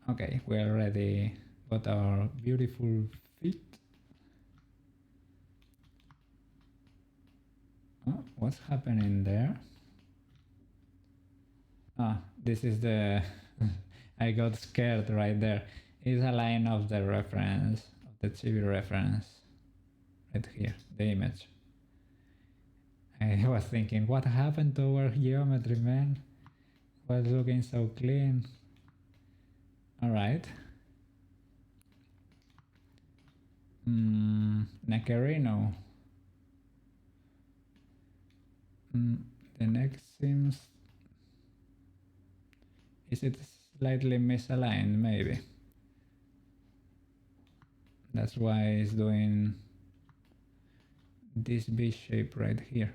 Okay, we already got our beautiful feet. Oh, what's happening there? Ah, this is the... I got scared right there. It's a line of the reference, of the chibi reference. Right here, the image. I was thinking, what happened to our geometry, man? It was looking so clean. Alright. Neckerino. The neck seems... Is it slightly misaligned, maybe? That's why it's doing this V shape right here.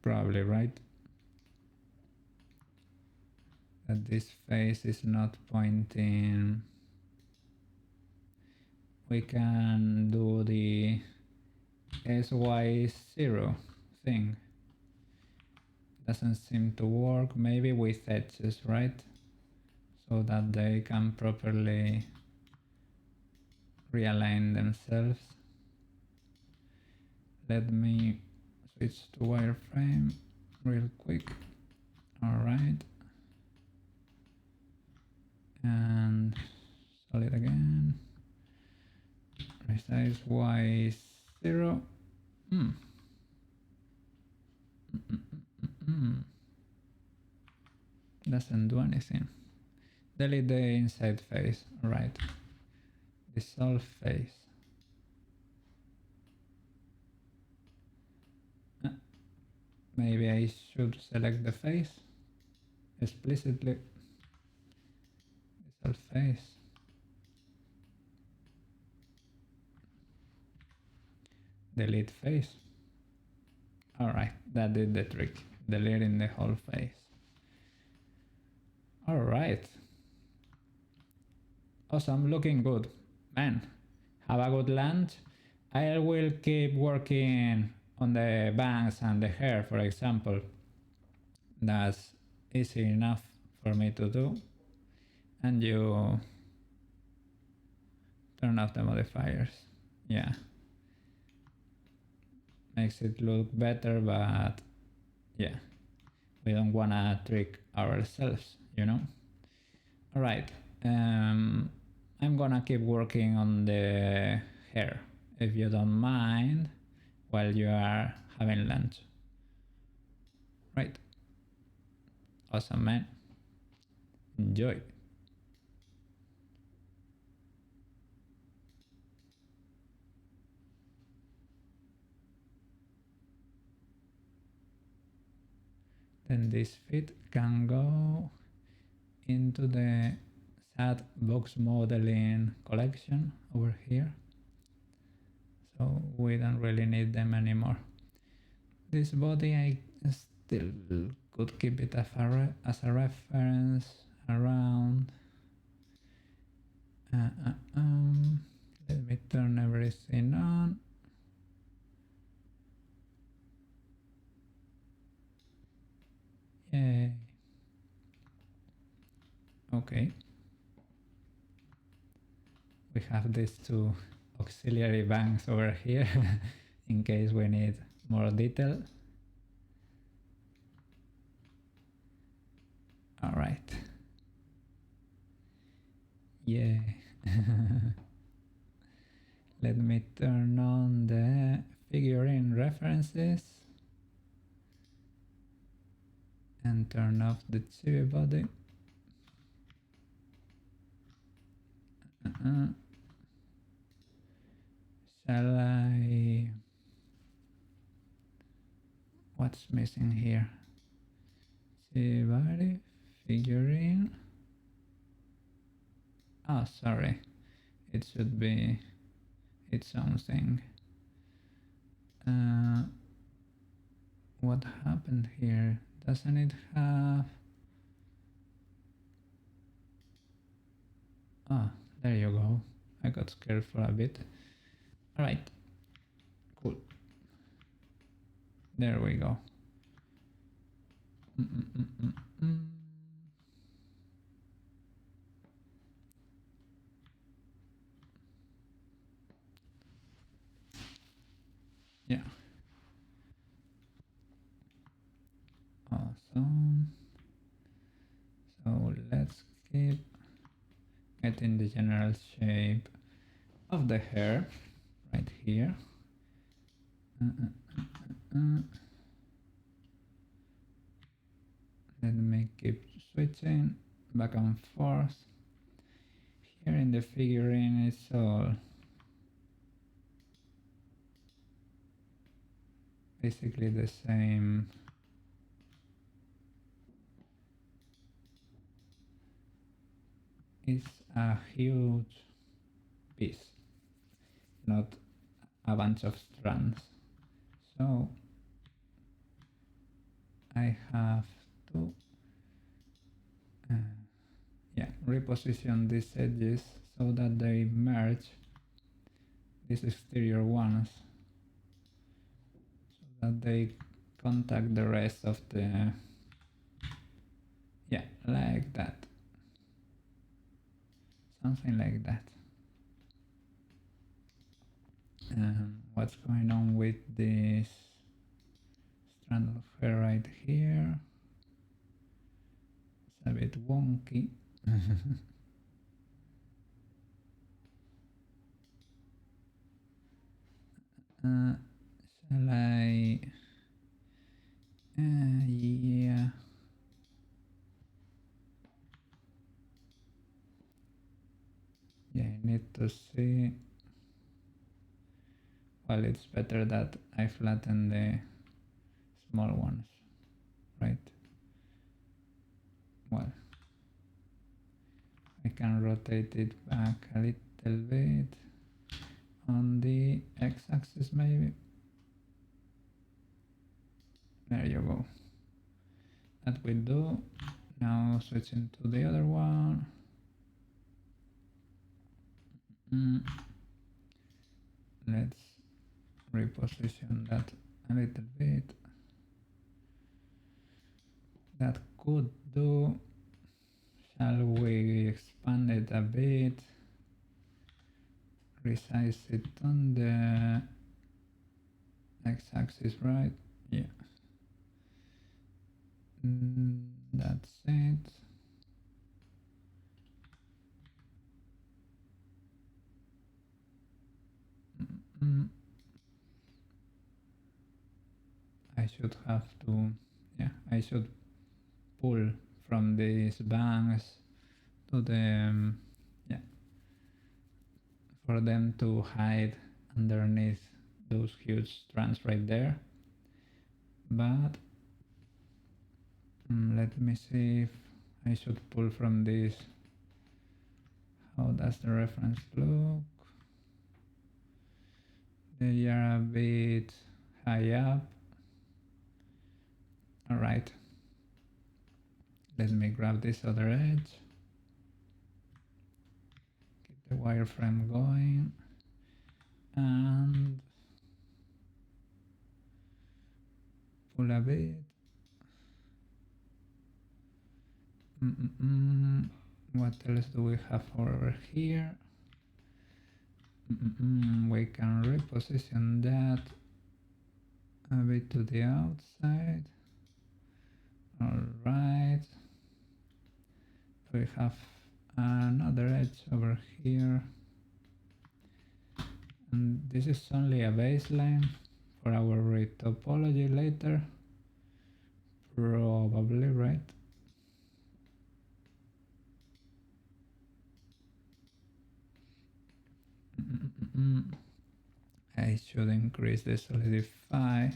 Probably, right? That this face is not pointing. We can do the SY0 thing. Doesn't seem to work. Maybe with edges, right? So that they can properly realign themselves. Let me switch to wireframe real quick. Alright. And solid again. Resize Y0. Doesn't do anything. Delete the inside face. Alright. Dissolve face. Maybe I should select the face explicitly. Dissolve face. Delete face. Alright, that did the trick. Deleting the whole face. Alright. Awesome, looking good. Man, have a good lunch. I will keep working on the bangs and the hair, for example. That's easy enough for me to do. And you turn off the modifiers. Yeah. Makes it look better, but yeah, we don't wanna trick ourselves, you know? Alright, I'm gonna keep working on the hair, if you don't mind, while you are having lunch. Right. Awesome, man. Enjoy. Then this fit can go into the SAT box modeling collection over here. So we don't really need them anymore. This body I still could keep it as a reference around. Let me turn everything on. Yay. Okay. We have these two auxiliary banks over here in case we need more detail. All right. Yeah. Let me turn on the figurine references and turn off the chibi body. Shall I... What's missing here? Chibi body, figurine. Oh, sorry. It should be its own thing. What happened here? Doesn't it have... Ah, there you go. I got scared for a bit. Alright. Cool. There we go. Yeah. stone. So let's keep getting the general shape of the hair right here. Let me keep switching back and forth. Here in the figurine it's all basically the same. It's a huge piece, not a bunch of strands. So I have to reposition these edges so that they merge these exterior ones, so that they contact the rest of the, like that, something like that. What's going on with this strand of hair right here? It's a bit wonky. Shall I? Yeah. Yeah, I need to see. Well, it's better that I flatten the small ones, right? Well, I can rotate it back a little bit on the x-axis maybe. There you go. That will do. Now switching to the other one. Let's reposition that a little bit. That could do. Shall we expand it a bit? Resize it on the x-axis, right? Yeah. That's it. I should have to, I should pull from these bangs to the, for them to hide underneath those huge strands right there. But let me see if I should pull from this. How does the reference look? They are a bit high up. All right. Let me grab this other edge. Keep the wireframe going. And pull a bit. What else do we have over here? We can reposition that a bit to the outside. All right. We have another edge over here. And this is only a baseline for our retopology later. Probably, right? I should increase the solidify,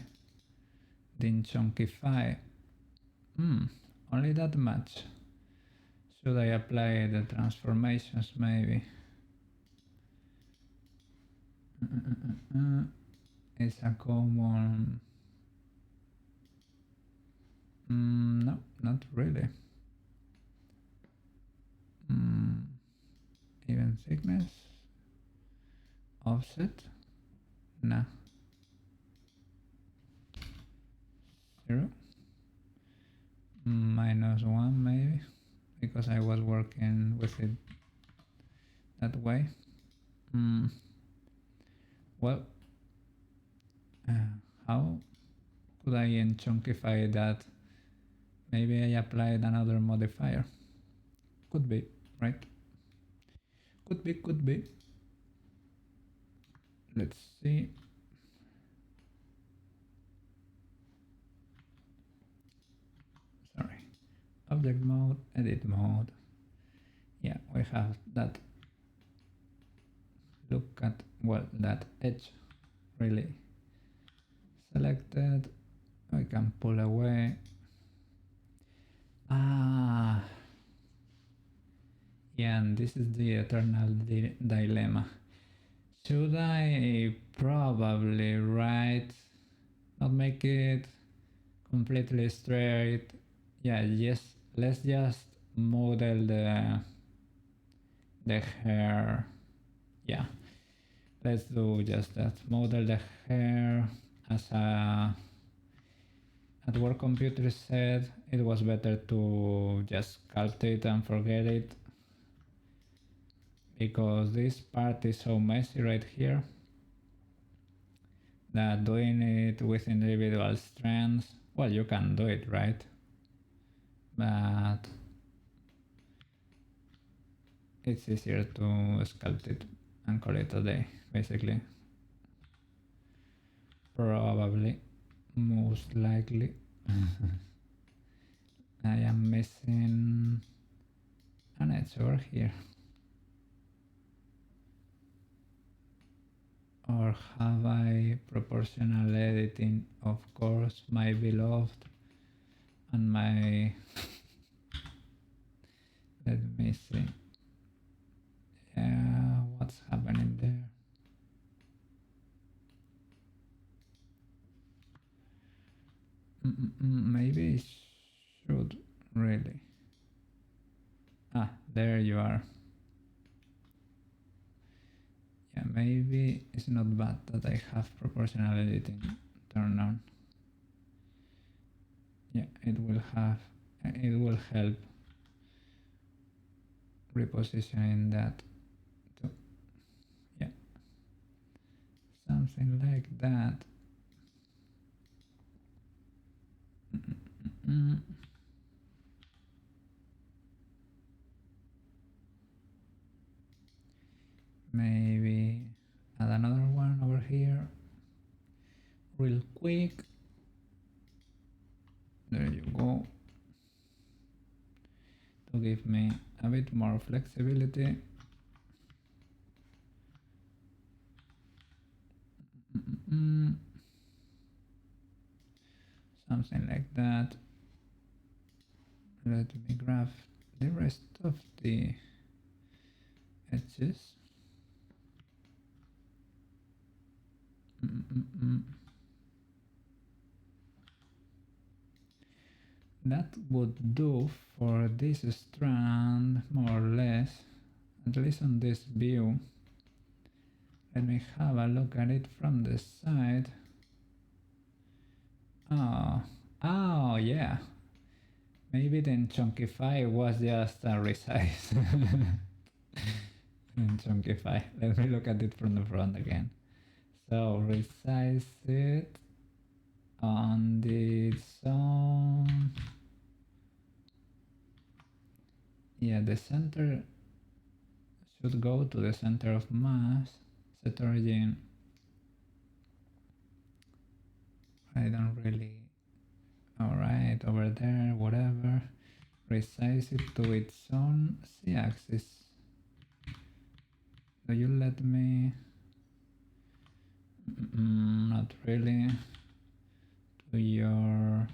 then chunkify. Only that much. Should I apply the transformations maybe? It's a common... no, not really. Even thickness? Offset? Nah. 0. -1 maybe, because I was working with it that way. Well, how could I chunkify that? Maybe I applied another modifier. Could be, right? Could be. Let's see. Sorry. Object mode, edit mode. Yeah, we have that. Look at, well, that edge really selected. We can pull away. Ah, yeah, and this is the eternal dilemma. Should I probably write, not make it completely straight? Yeah, yes, let's just model the hair. Yeah, let's do just that. Model the hair as a, at work computer said it was better to just sculpt it and forget it, because this part is so messy right here that doing it with individual strands, well, you can do it, right? But it's easier to sculpt it and call it a day, basically. Probably, most likely. I am missing an edge over here. Or have I proportional editing? Of course, my beloved and my... Let me see. Yeah, what's happening there? Maybe it should really. Ah, there you are. Yeah, maybe it's not bad that I have proportional editing turned on. Yeah, it will help repositioning that too. Yeah, something like that. Maybe add another one over here real quick. There you go, to give me a bit more flexibility. Something like that. Let me grab the rest of the edges. That would do for this strand, more or less, at least on this view. Let me have a look at it from the side. Oh yeah. Maybe the Chunkify was just a resize. Chunkify. Let me look at it from the front again. So resize it on the zone. Yeah, the center should go to the center of mass. Set origin. I don't really. Alright, over there, whatever. Resize it to its own z-axis. Do you let me? Not really. To your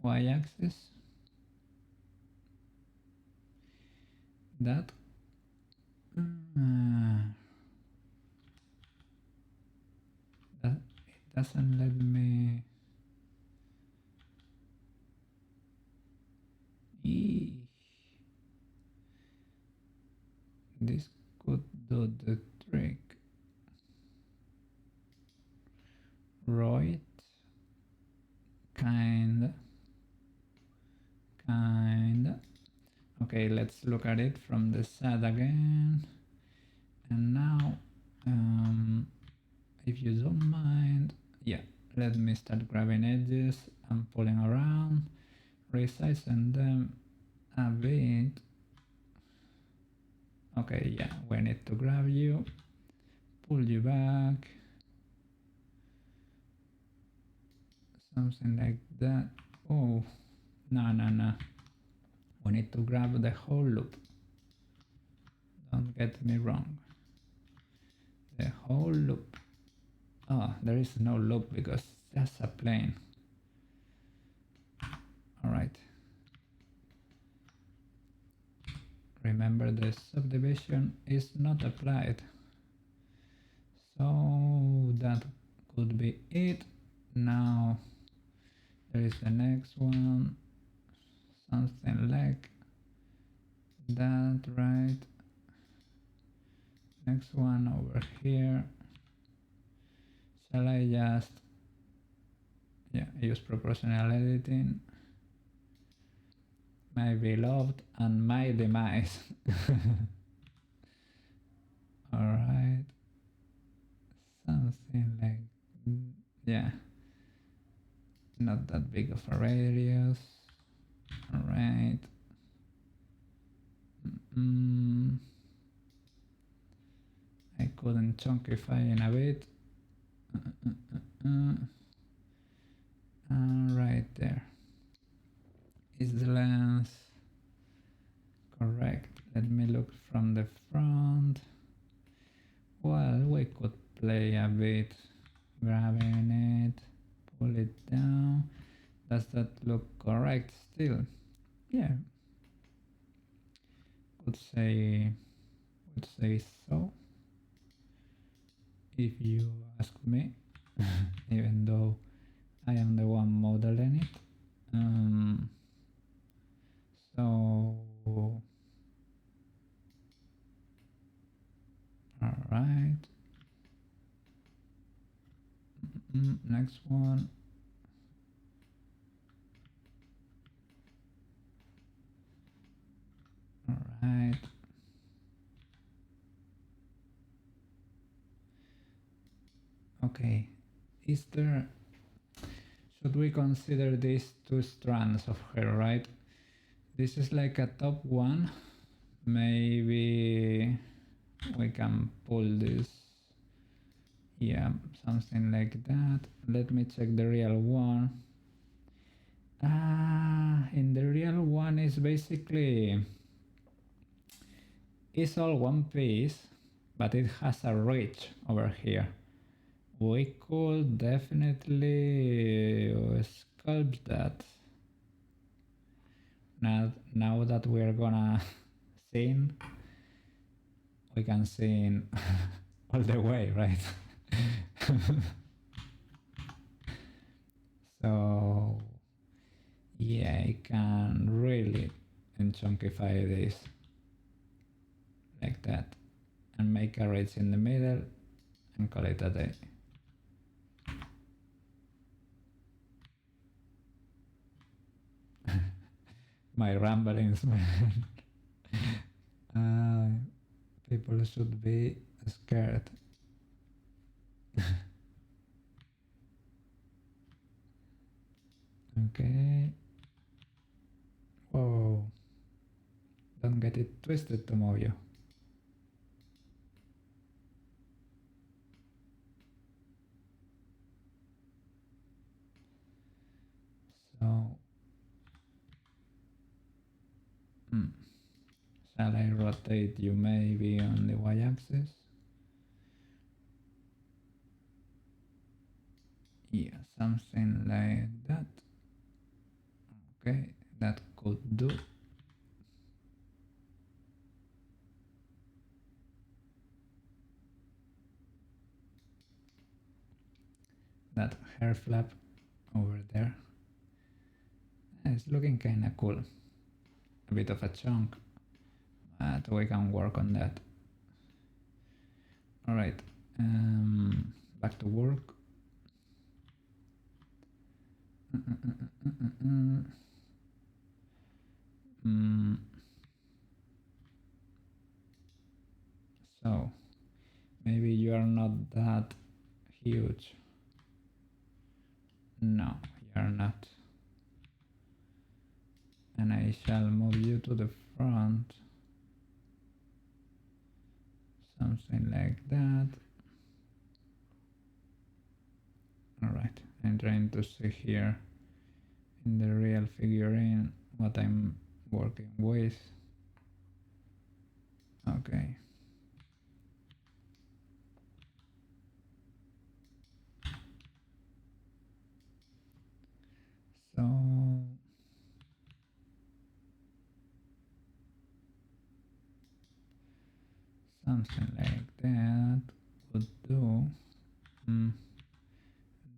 y-axis. That it doesn't let me. This could do the trick. Right, kinda. Okay, let's look at it from the side again. And now, if you don't mind, yeah, Let me start grabbing edges and pulling around, resizing them a bit. Okay, yeah, we need to grab you, pull you back, something like that. Oh, no. We need to grab the whole loop. Don't get me wrong. The whole loop. Oh, there is no loop because that's a plane. Alright. Remember, the subdivision is not applied. So that could be it. Now there is the next one. Something like that, right? Next one over here. Shall I just use proportional editing? My beloved and my demise. Alright. Something like, yeah. Not that big of a radius. Alright. I couldn't chunkify in a bit. Right there. Is the lens correct? Let me look from the front. Well, we could play a bit, grabbing it, pull it down. Does that look correct still? Yeah. Would say so, if you ask me, even though I am the one modeling it. So, alright. Next one. Alright. Okay. Should we consider these two strands of hair, right? This is like a top one. Maybe we can pull this. Yeah, something like that. Let me check the real one. In the real one is basically, it's all one piece, but it has a ridge over here. We could definitely sculpt that. Now that we're gonna sing, we can sing all the way, right? So yeah, I can really chunkify this like that and make a ridge in the middle and call it a day. My ramblings, man. People should be scared. Okay. Whoa. Don't get it twisted, Tomoyo. So, shall I rotate you maybe on the y-axis? Yeah, something like that. Okay, that could do. That hair flap over there. It's looking kinda cool. A bit of a chunk, but we can work on that. Alright, back to work. So, maybe you are not that huge. and I shall move you to the front, something like that. Alright, I'm trying to see here in the real figurine what I'm working with. Okay. So something like that would do.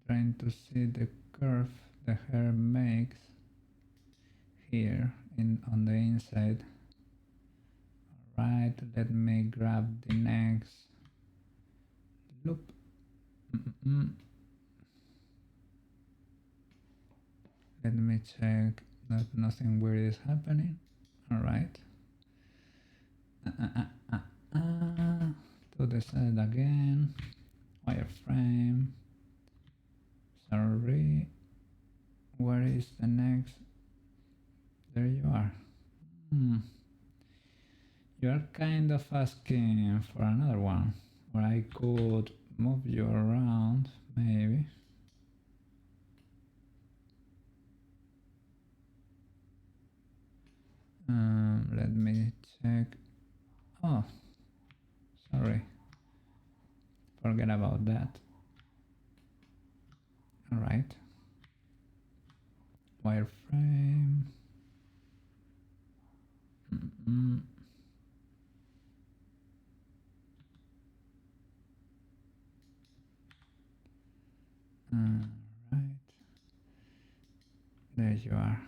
Trying to see the curve the hair makes here on the inside. Alright, let me grab the next loop. Let me check that nothing weird is happening. Alright. To the side again. Wireframe. Sorry. Where is the next? There you are. You are kind of asking for another one, or I could move you around, maybe. Let me check. Oh, sorry. Forget about that. Alright. Wireframe. Right. There you are.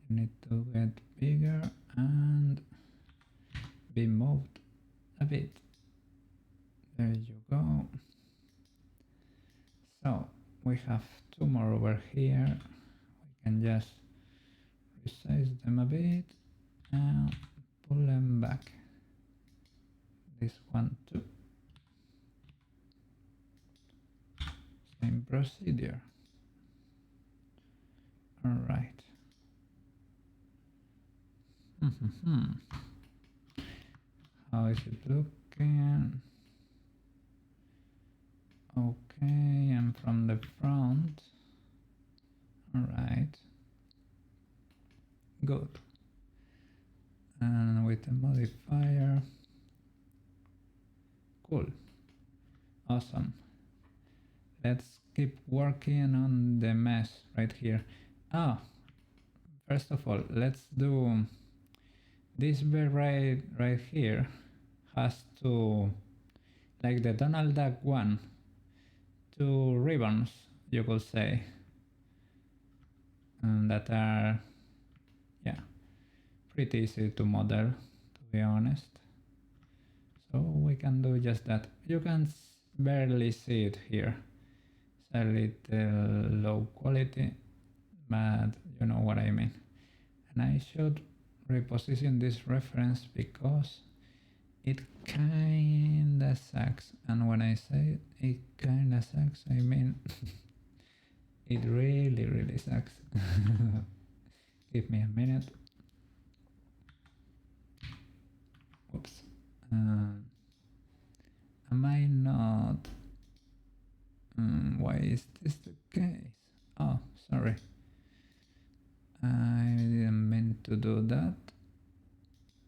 You need to get bigger and be moved a bit. There you go. So we have two more over here. We can just resize them a bit and pull them back. This one too. Same procedure. All right. How is it looking? Okay, and from the front. All right. Good. And with the modifier. Cool. Awesome. Let's keep working on the mesh right here. First of all, let's do this beret right here has to, like the Donald Duck one, two ribbons, you could say, and that are, yeah, pretty easy to model, to be honest. So we can do just that. You can barely see it here. It's a little low quality, but you know what I mean. And I should reposition this reference because it kinda sucks. And when I say it kinda sucks, I mean it really sucks. Give me a minute. Whoops. Am I not? Why is this the case? Oh, sorry. I didn't mean to do that.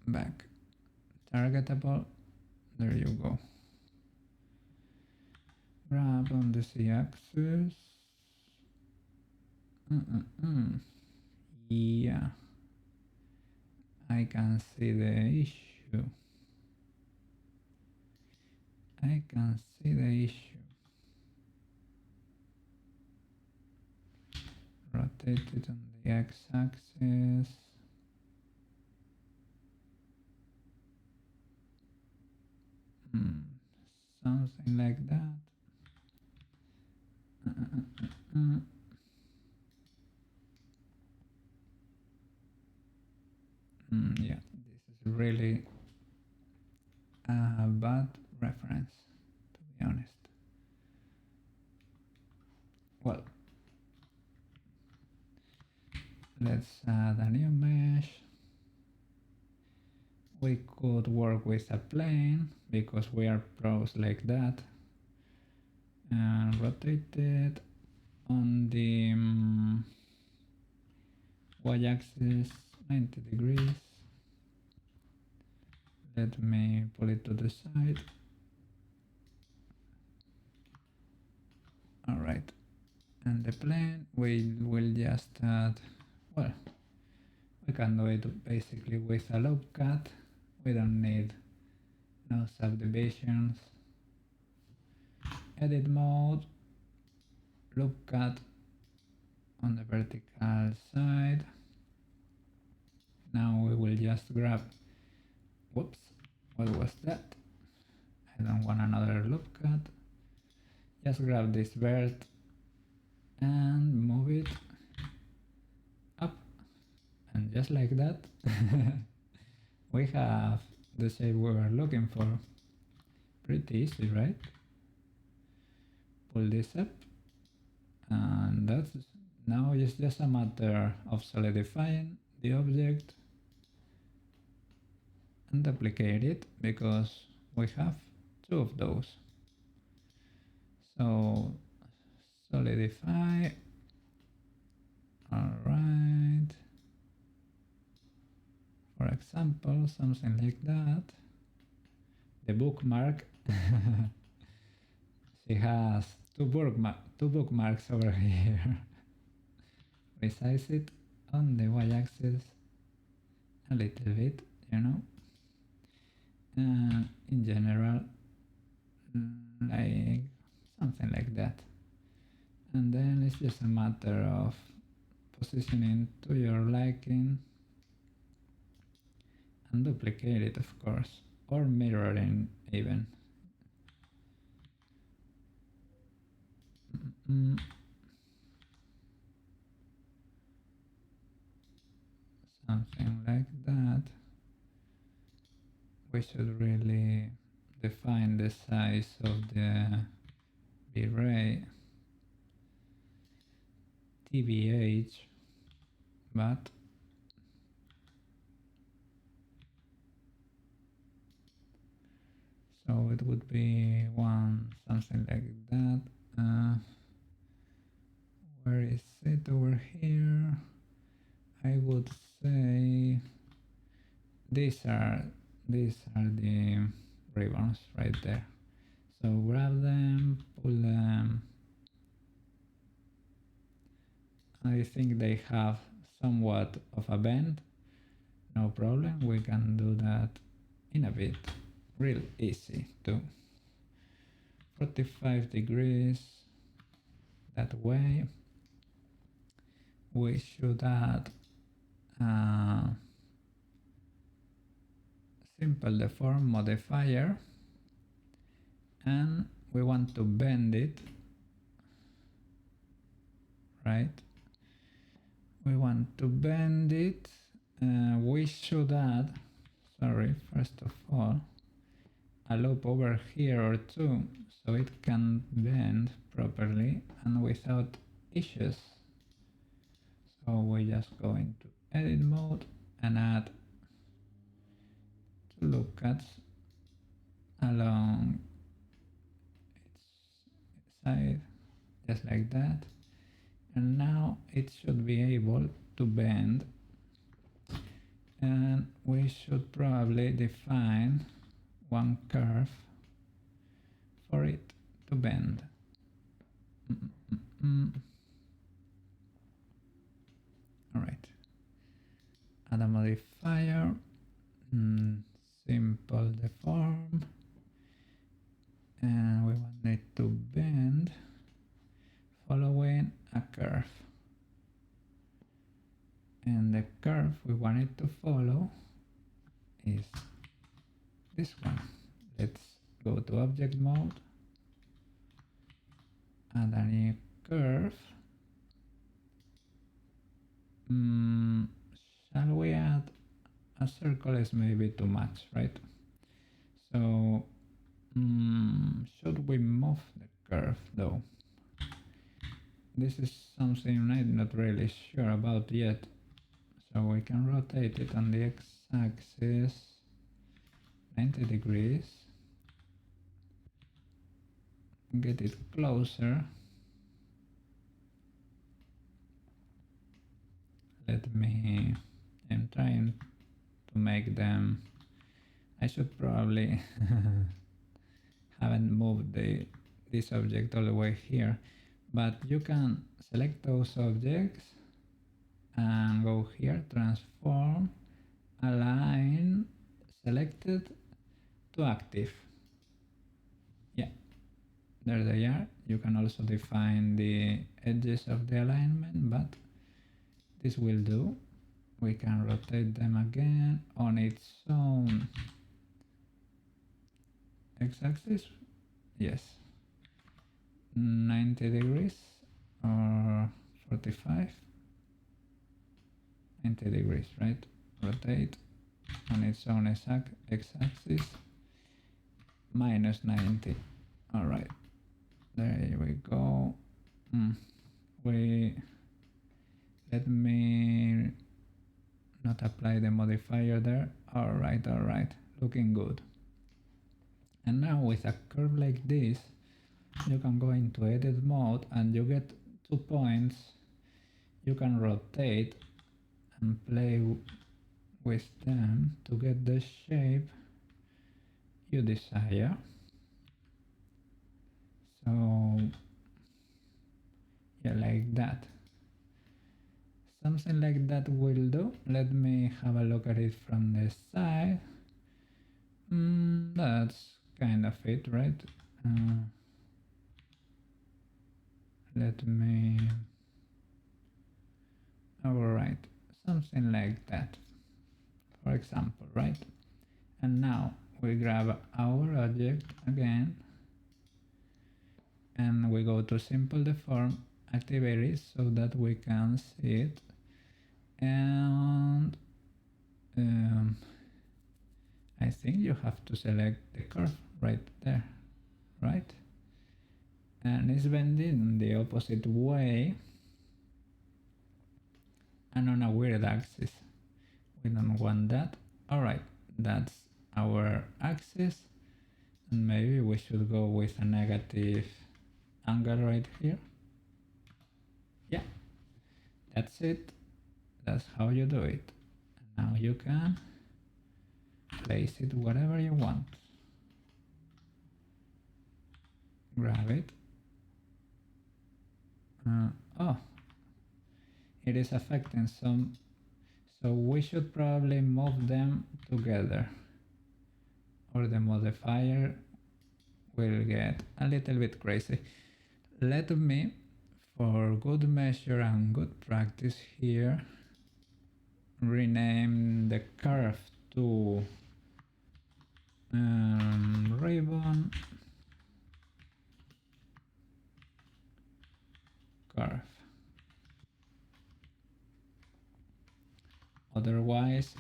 Back. Targetable. There you go. Grab on the Z-axis. Yeah. I can see the issue. I can see the issue. Rotate it on the x-axis. Something like that. Yeah, this is really a bad reference, to be honest. Well, Let's add a new mesh. We could work with a plane because we are pros like that, and rotate it on the y-axis 90 degrees. Let me pull it to the side. All right, and the plane we will just add, well, we can do it basically with a loop cut. We don't need no subdivisions. Edit mode, loop cut on the vertical side. Now we will just grab, whoops, what was that? I don't want another loop cut. Just grab this vert and move it up, and just like that we have the shape we were looking for. Pretty easy, right? Pull this up, and that's now it's just a matter of solidifying the object and duplicate it, because we have two of those. So solidify, all right, for example something like that. The bookmark she has two bookmarks over here. Resize it on the y-axis a little bit, you know, in general, like something like that. And then it's just a matter of positioning to your liking and duplicate it, of course, or mirroring even. Something like that. We should really define the size of the V-ray, TBH, but so it would be something like that. Where is it over here? I would say these are the ribbons right there. So grab them, pull them. I think they have somewhat of a bend. No problem, we can do that in a bit. Real easy too. 45 degrees that way. We should add a simple deform modifier, and we want to bend it, right? We want to bend it. We should add, first of all, a loop over here or two, so it can bend properly and without issues. So we just go into edit mode and add two loop cuts along its side, just like that. And now it should be able to bend, and we should probably define one curve for it to bend. All right, add a modifier, simple deform, and we want it to bend following a curve, and the curve we want it to follow is this one. Let's go to object mode, add a new curve. Shall we add a circle? Is maybe too much, right? So should we move the curve though? This is something I'm not really sure about yet. So we can rotate it on the x-axis 90 degrees, get it closer. I'm trying to make them, I should probably haven't moved this object all the way here, but you can select those objects and go here, transform, align, selected to active. Yeah, there they are. You can also define the edges of the alignment, but this will do. We can rotate them again on its own x-axis. Yes, 90 degrees or 45. 90 degrees, right? Rotate on its own x-axis minus 90. All right, there we go. Let me not apply the modifier there. All right, looking good. And now with a curve like this, you can go into edit mode and you get 2 points. You can rotate and play with them to get the shape you desire. So yeah, like that. Something like that will do. Let me have a look at it from the side. That's kind of it, right? Let me... Alright, something like that, for example, right? And now we grab our object again and we go to simple deform, activate it so that we can see it, and I think you have to select the curve right there, right? And it's bending in the opposite way and on a weird axis. We don't want that. Alright, that's our axis, and maybe we should go with a negative angle right here. Yeah, that's it. That's how you do it. And now you can place it wherever you want. Grab it. Oh, it is affecting some, so we should probably move them together or the modifier will get a little bit crazy. Let me, for good measure and good practice here, rename the curve to ribbon curve. Otherwise,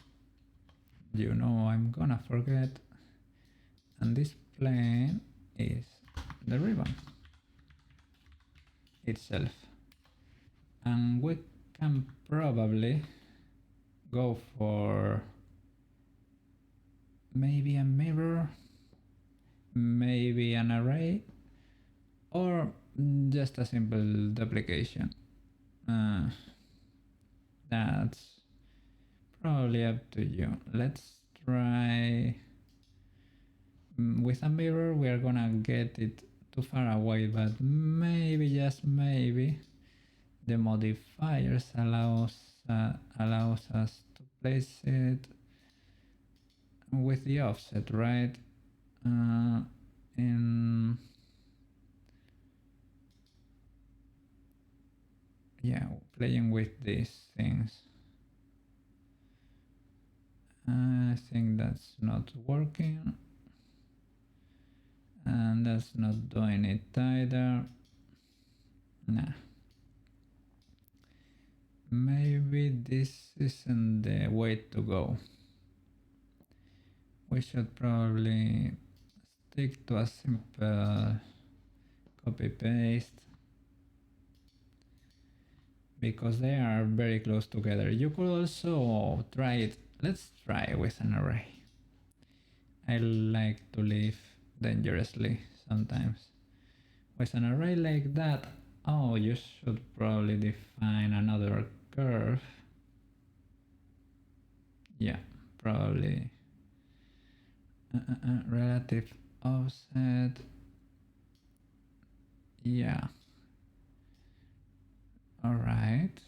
you know I'm gonna forget, and this plane is the ribbon itself. And we can probably go for maybe a mirror, maybe an array, or just a simple duplication. That's probably up to you. Let's try with a mirror. We are gonna get it too far away, but maybe, just maybe, the modifiers allows us to place it with the offset, right? In yeah, playing with these things. I think that's not working, and that's not doing it either. Nah. Maybe this isn't the way to go. We should probably stick to a simple copy paste. because they are very close together. You could also try it. Let's try with an array. I like to live dangerously sometimes. With an array like that, oh, you should probably define another curve. Yeah, probably relative offset. Yeah. All right.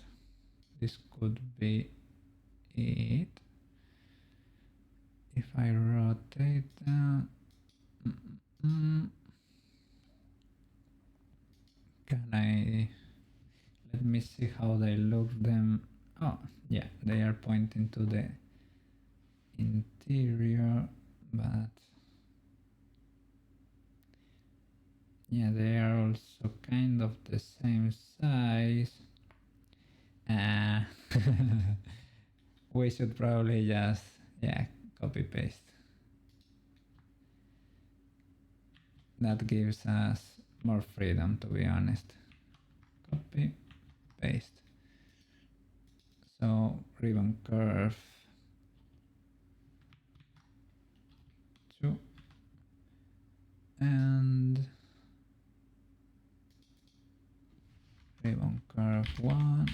This could be it. If I rotate down, can I? Let me see how they look them. Oh, yeah, they are pointing to the interior, but yeah, they are also kind of the same size. We should probably just, yeah, copy paste. That gives us more freedom, to be honest. Copy, paste. So ribbon curve 2 and ribbon curve 1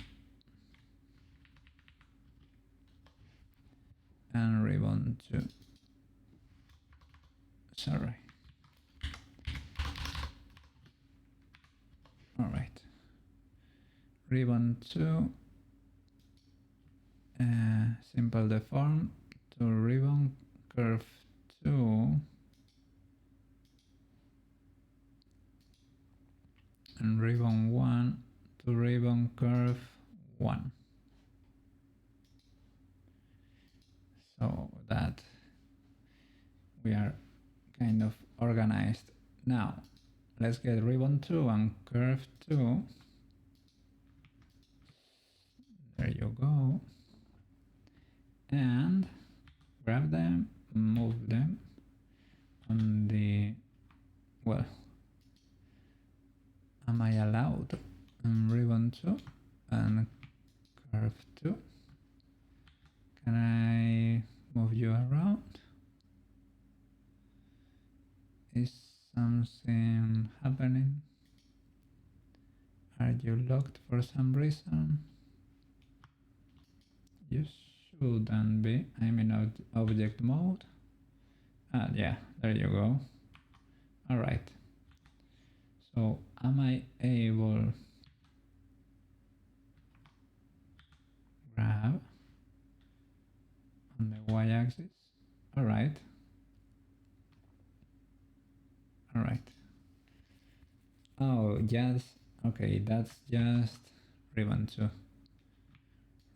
and ribbon 2. Sorry. All right. Ribbon 2, simple deform to ribbon curve 2 and ribbon 1 to ribbon curve 1. So that we are kind of organized. Now let's get ribbon 2 and curve 2. There you go. And grab them, move them on the, well, am I allowed ribbon 2 and curve 2? Can I move you around? Is something happening? Are you locked for some reason? You shouldn't be. I'm in object mode. Ah, yeah, there you go. All right. So am I able grab on the y-axis? All right. All right. Oh, yes. Okay, that's just ribbon 2.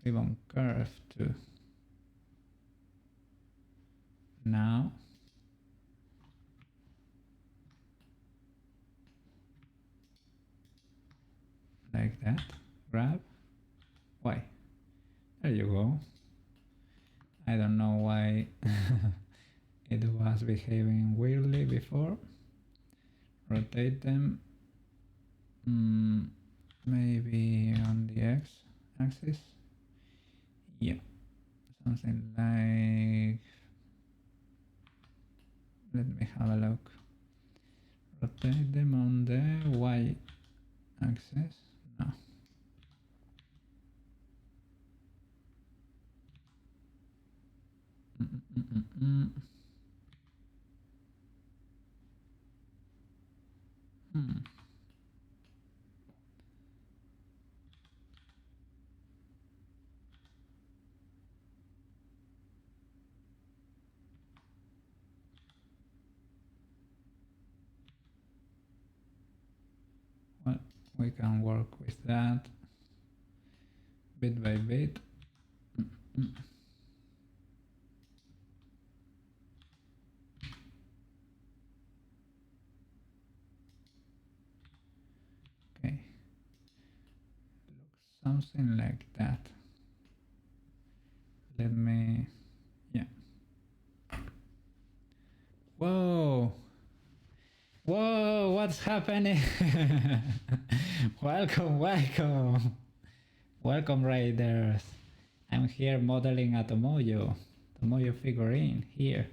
Ribbon curve 2. Now like that. Grab. Why? There you go. I don't know why it was behaving weirdly before. Rotate them. Maybe on the x-axis. Yeah, something like. Let me have a look. Rotate them on the y-axis. No. Well, we can work with that bit by bit. Okay, looks something like that. Let me, yeah. Whoa! Whoa, what's happening? Welcome, welcome. Welcome, Raiders. I'm here modeling a Tomoyo figurine here.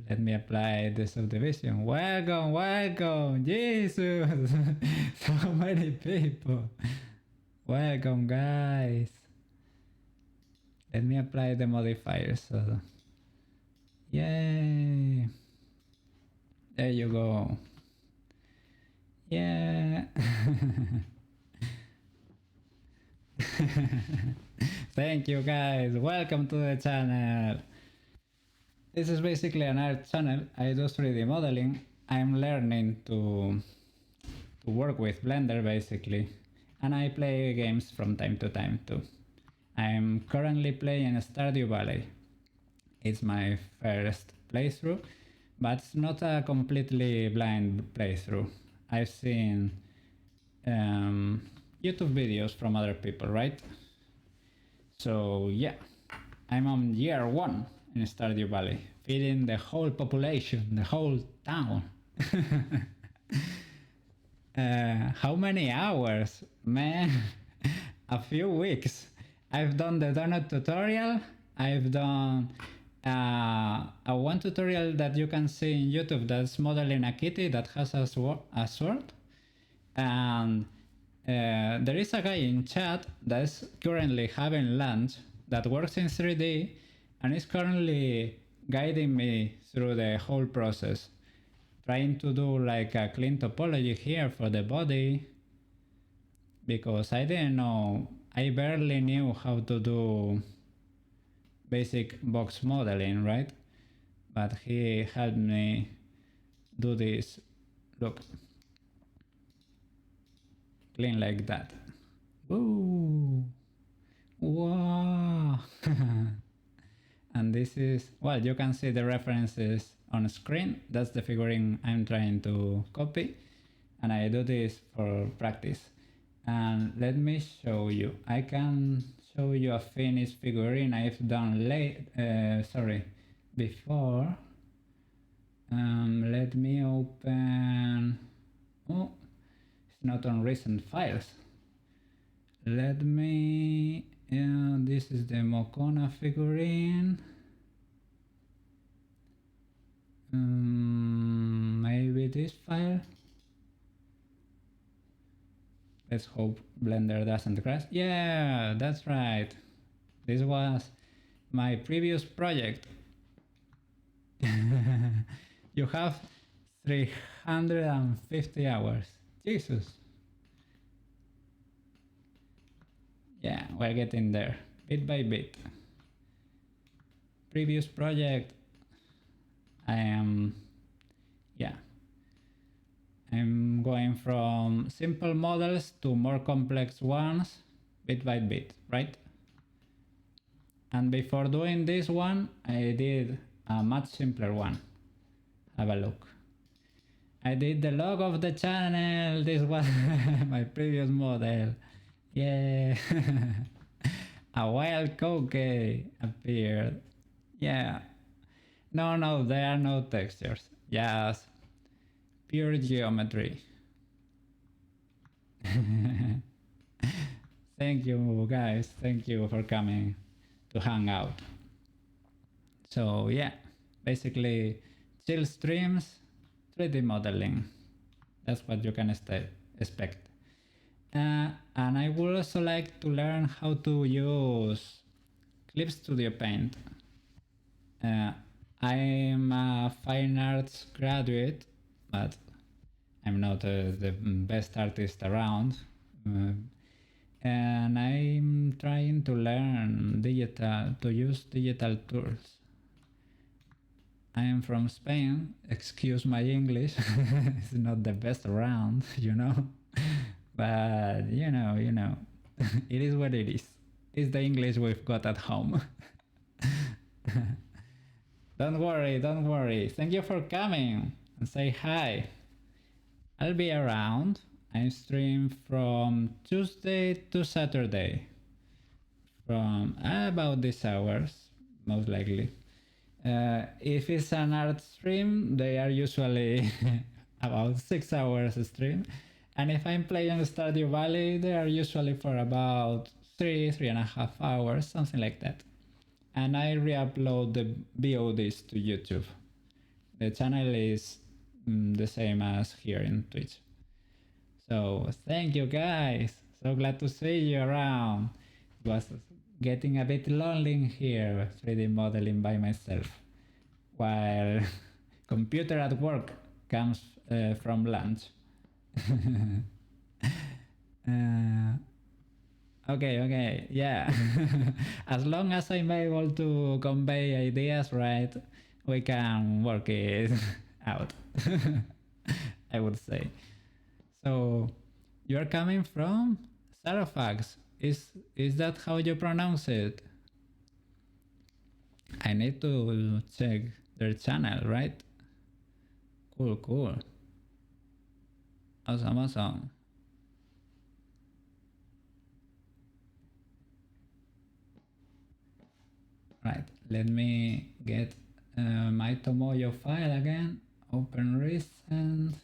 Let me apply the subdivision. Welcome, welcome, Jesus! So many people. Welcome, guys. Let me apply the modifiers. So, yay! There you go. Yeah. Thank you, guys. Welcome to the channel. This is basically an art channel. I do 3D modeling. I'm learning to work with Blender basically, and I play games from time to time too. I'm currently playing Stardew Valley. It's my first playthrough, but it's not a completely blind playthrough. I've seen YouTube videos from other people, right? So yeah, I'm on year 1 in Stardew Valley, feeding the whole population, the whole town. How many hours? Man, a few weeks. I've done the donut tutorial. I've done a one tutorial that you can see in YouTube that's modeling a kitty that has a sword. And there is a guy in chat that is currently having lunch that works in 3D and is currently guiding me through the whole process, trying to do like a clean topology here for the body, because I didn't know, I barely knew how to do basic box modeling, right? But he helped me do this. Look, clean like that. Ooh, wow. And this is, well, you can see the references on screen. That's the figurine I'm trying to copy, and I do this for practice. And let me show you. I can show you a finished figurine I've done before. Let me open. Oh, it's not on recent files. Let me. This is the Mokona figurine. Maybe this file. Let's hope Blender doesn't crash. Yeah, that's right. This was my previous project. You have 350 hours. Jesus. Yeah, we're getting there, bit by bit. Previous project, I'm going from simple models to more complex ones, bit by bit, right? And before doing this one, I did a much simpler one. Have a look. I did the logo of the channel. This was my previous model. Yeah. A wild cookie appeared. Yeah. No, there are no textures. Just pure geometry. Thank you, guys. Thank you for coming to hang out. So yeah, basically chill streams, 3D modeling. That's what you can expect. And I would also like to learn how to use Clip Studio Paint. I'm a fine arts graduate, but I'm not the best artist around. And I'm trying to learn to use digital tools. I am from Spain, excuse my English, it's not the best around, you know, but you know, it is what it is. It's the English we've got at home. Don't worry. Thank you for coming and say hi. I'll be around. I stream from Tuesday to Saturday from about these hours, most likely. If it's an art stream, they are usually about 6 hours stream. And if I'm playing Stardew Valley, they are usually for about 3.5 hours, something like that. And I re-upload the VODs to YouTube. The channel is the same as here in Twitch. So thank you guys. So glad to see you around. It was getting a bit lonely in here, 3D modeling by myself, while computer at work comes from lunch. Okay, yeah. As long as I'm able to convey ideas right, we can work it out. I would say. So, you're coming from Sarofax. Is that how you pronounce it? I need to check their channel, right? Cool. Awesome. Right, let me get my Tomoyo file again. Open recent.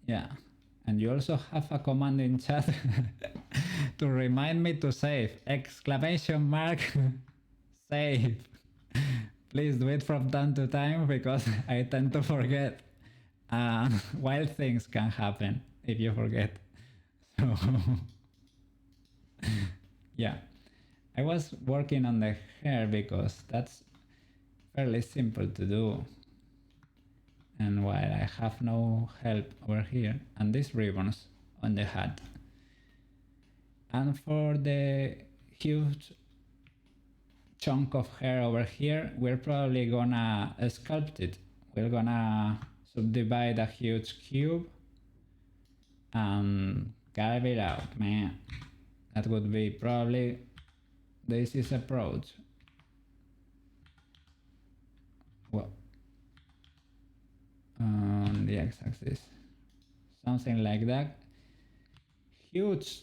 Yeah, and you also have a command in chat to remind me to save! Exclamation mark save. Please do it from time to time because I tend to forget. Wild things can happen if you forget. So yeah, I was working on the hair because that's fairly simple to do. And while I have no help over here, and these ribbons on the hat. And for the huge chunk of hair over here, we're probably gonna sculpt it. We're gonna subdivide a huge cube and carve it out, man. That would be probably the easiest approach. Well, on the x-axis, something like that. Huge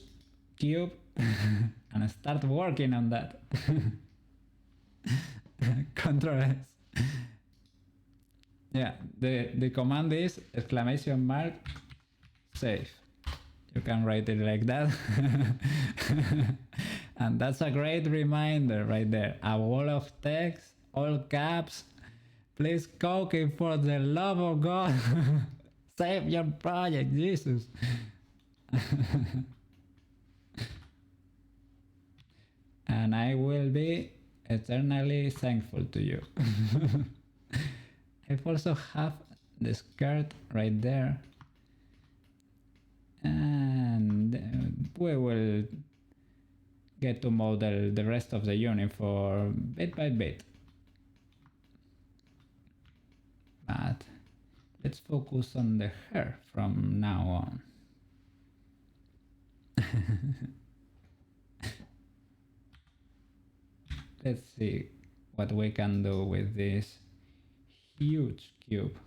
cube and start working on that. Control S. Yeah, the command is exclamation mark save. You can write it like that. And that's a great reminder right there. A wall of text, all caps. Please Koki, for the love of God, save your project, Jesus. And I will be eternally thankful to you. I also have the skirt right there. And we will get to model the rest of the uniform bit by bit. But let's focus on the hair from now on. Let's see what we can do with this huge cube.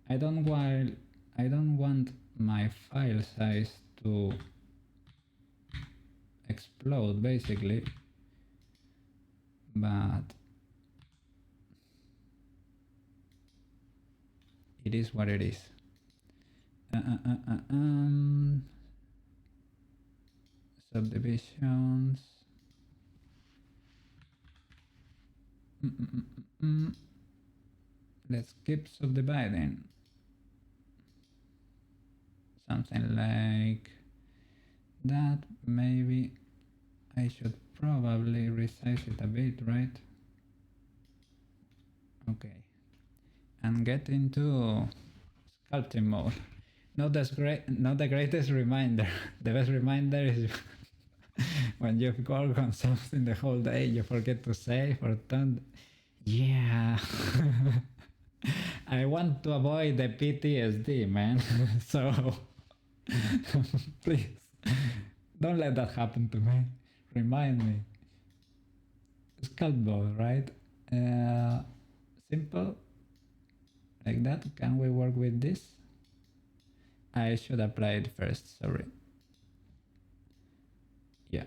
I don't want my file size to explode basically, but it is what it is. Subdivisions. Let's keep subdividing. Something like that. Maybe I should probably resize it a bit, right? Okay. And get into sculpting mode. Not the greatest reminder. The best reminder is when you've worked on something the whole day, you forget to save or turn. Yeah. I want to avoid the PTSD, man. So please don't let that happen to me. Remind me. Sculpt mode, right? Simple. Like that. Can we work with this? I should apply it first, sorry. Yeah.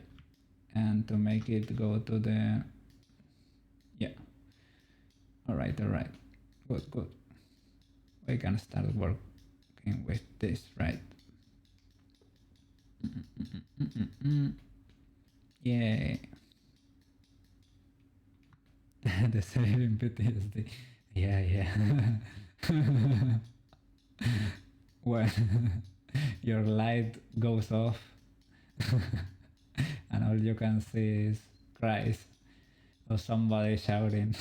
And to make it go to the... Yeah. Alright. Good. We can start work. working with this, right? Yay. The saving PTSD. Yeah. When your light goes off and all you can see is cries or somebody shouting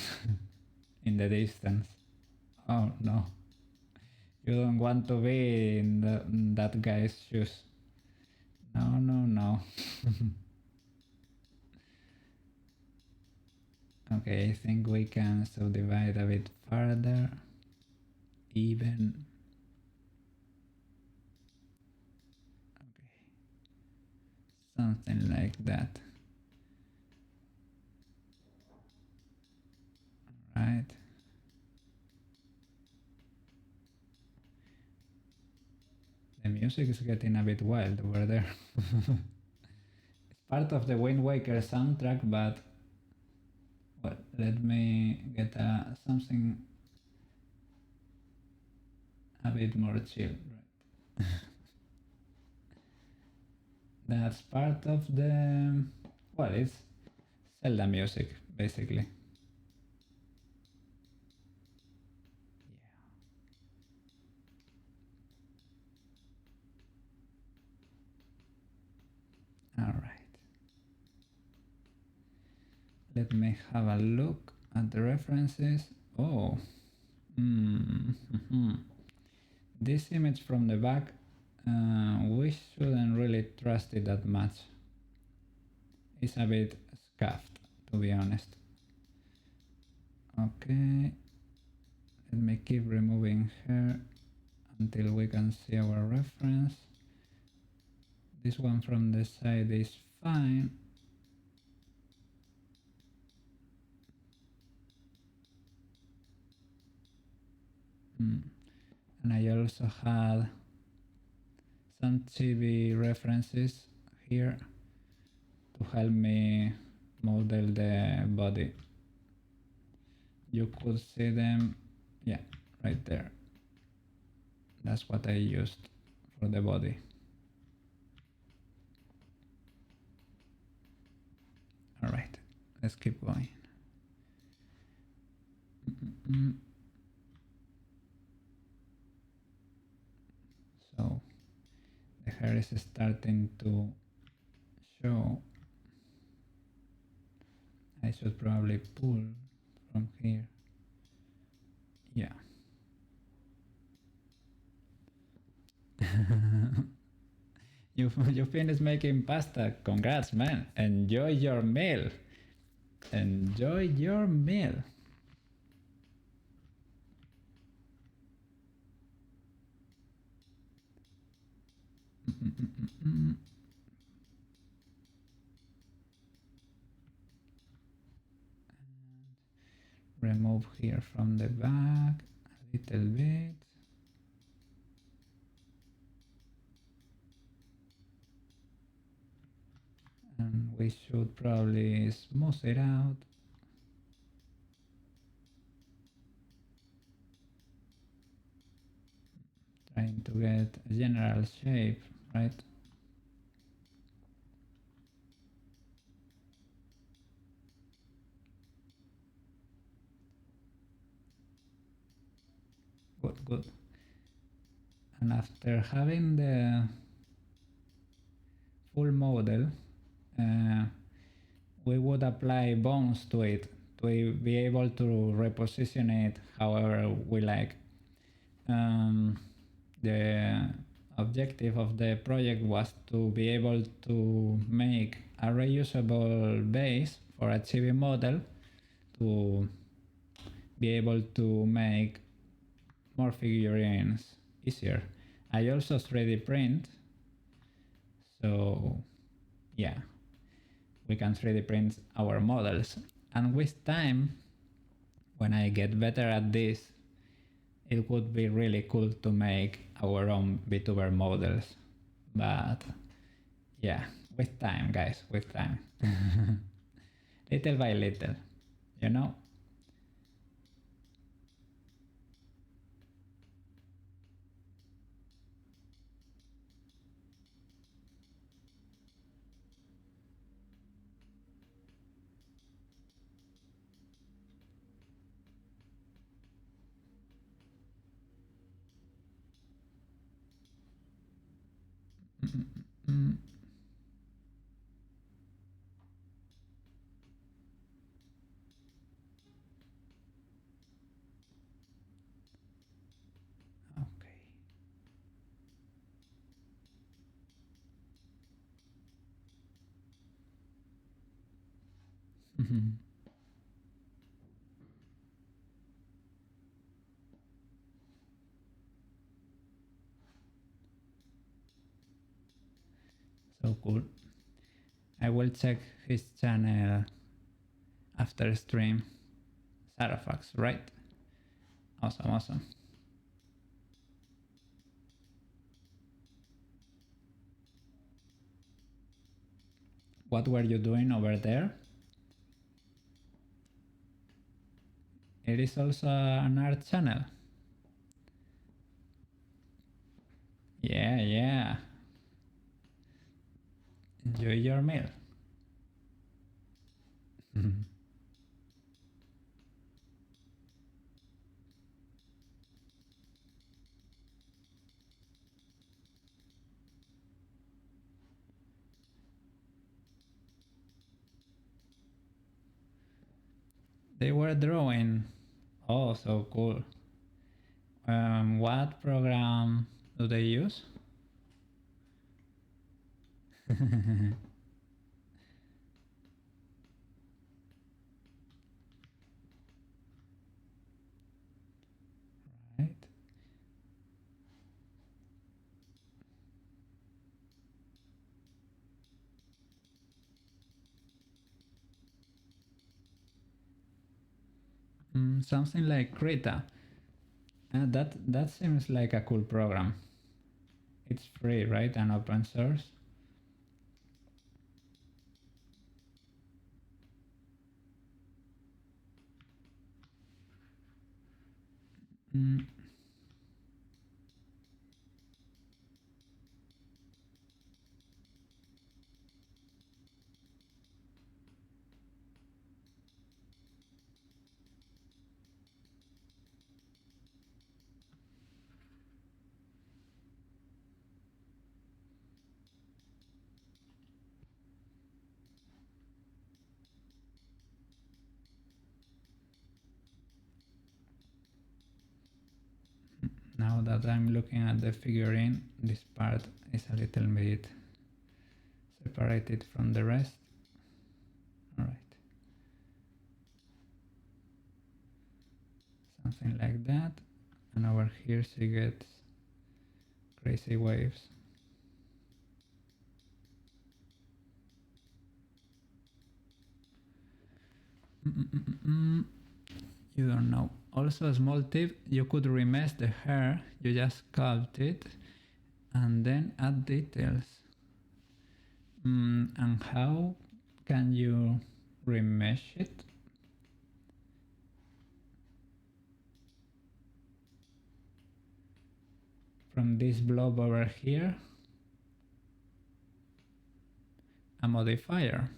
in the distance. Oh no. You don't want to be in that guy's shoes. No. Okay, I think we can subdivide a bit further. Even. Okay. Something like that. Right. The music is getting a bit wild over there. It's part of the Wind Waker soundtrack, but well, let me get something a bit more chill. Right. That's part of the, well, it's Zelda music basically. Yeah. All right. Let me have a look at the references. Oh. This image from the back, we shouldn't really trust it that much. It's a bit scuffed, to be honest. Okay, let me keep removing her until we can see our reference. This one from the side is fine. And I also had some chibi references here to help me model the body. You could see them, yeah, right there. That's what I used for the body. All right, let's keep going. So the hair is starting to show. I should probably pull from here. Yeah. You finished making pasta. Congrats, man. Enjoy your meal. Enjoy your meal. Remove here from the back a little bit. And we should probably smooth it out. Trying to get a general shape, right? Good. And after having the full model, we would apply bones to it to be able to reposition it however we like. The objective of the project was to be able to make a reusable base for a chibi model to be able to make more figurines easier. I also 3D print, so yeah, we can 3D print our models. And with time, when I get better at this, it would be really cool to make our own VTuber models. But yeah, with time, guys, with time. Little by little, you know? Mm. Okay. So cool. I will check his channel after stream. Sarafax, right? Awesome, awesome. What were you doing over there? It is also an art channel. Yeah, yeah. Enjoy your meal. They were drawing. Oh, so cool. What program do they use? Right. Something like Krita. That seems like a cool program. It's free, right, and open source. Mm, Now that I'm looking at the figurine, this part is a little bit separated from the rest. Alright. Something like that. And over here she gets crazy waves. You don't know. Also, a small tip, you could remesh the hair, you just sculpt it and then add details. And how can you remesh it? From this blob over here, a modifier.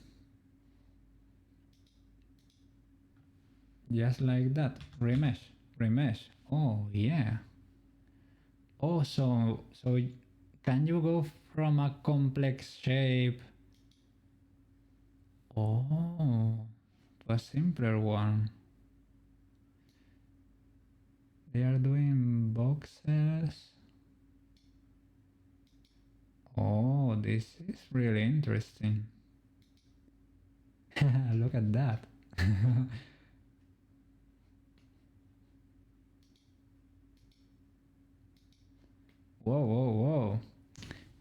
Just like that, remesh, remesh. Oh yeah. Oh, so can you go from a complex shape? Oh, to a simpler one. They are doing boxes. Oh, this is really interesting. Look at that. Whoa, whoa, whoa.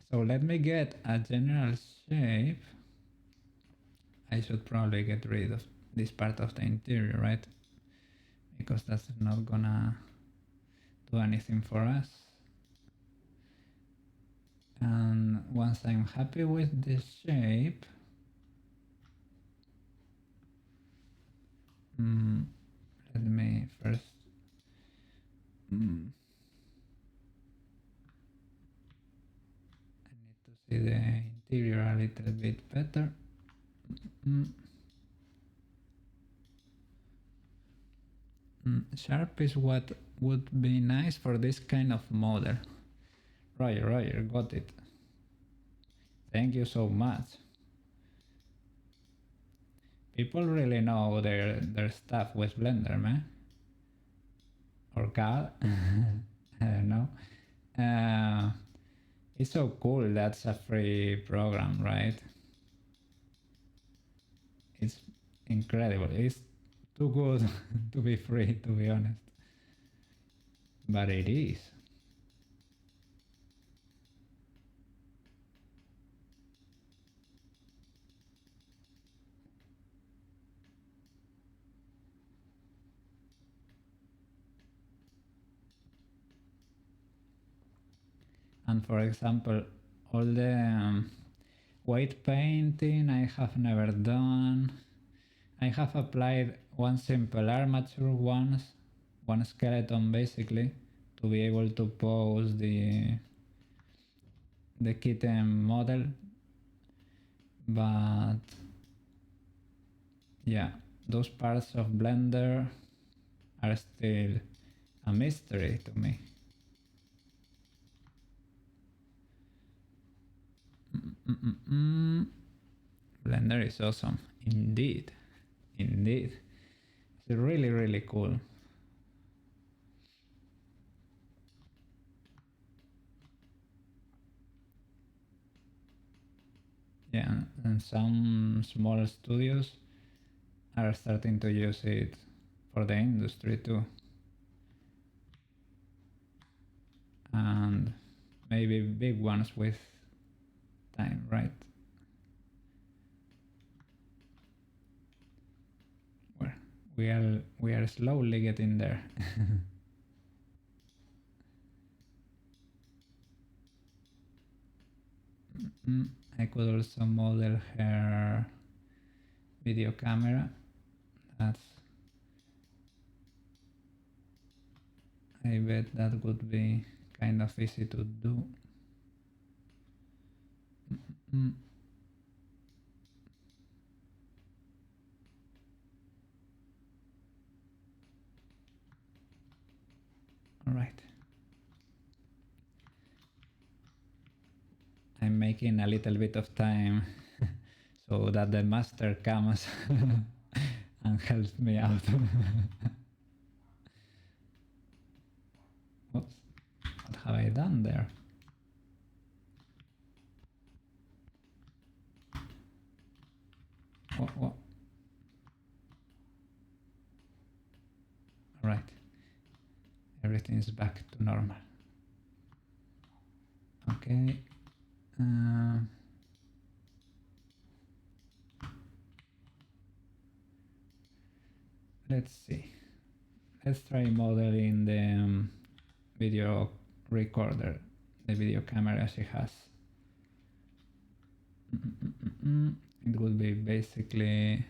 So let me get a general shape. I should probably get rid of this part of the interior, right? Because that's not gonna do anything for us. And once I'm happy with this shape, let me first I need to see the interior a little bit better. Sharp is what would be nice for this kind of model. Roger, got it. Thank you so much. People really know their stuff with Blender, man. Or gal. I don't know. It's so cool that's a free program, right? It's incredible. It's too good to be free, to be honest. But it is. And for example, all the weight painting I have never done. I have applied one simple armature once, one skeleton basically, to be able to pose the kitten model. But yeah, those parts of Blender are still a mystery to me. Blender is awesome, indeed. Indeed. It's really, really cool. Yeah, and some small studios are starting to use it for the industry too. And maybe big ones with time, right? We are slowly getting there. I could also model her video camera. That's, I bet that would be kind of easy to do. All right. I'm making a little bit of time so that the master comes and helps me out. Oops, what have I done there? What? Alright, everything is back to normal. Okay. Let's see. Let's try modeling the video recorder, the video camera she has. It would be basically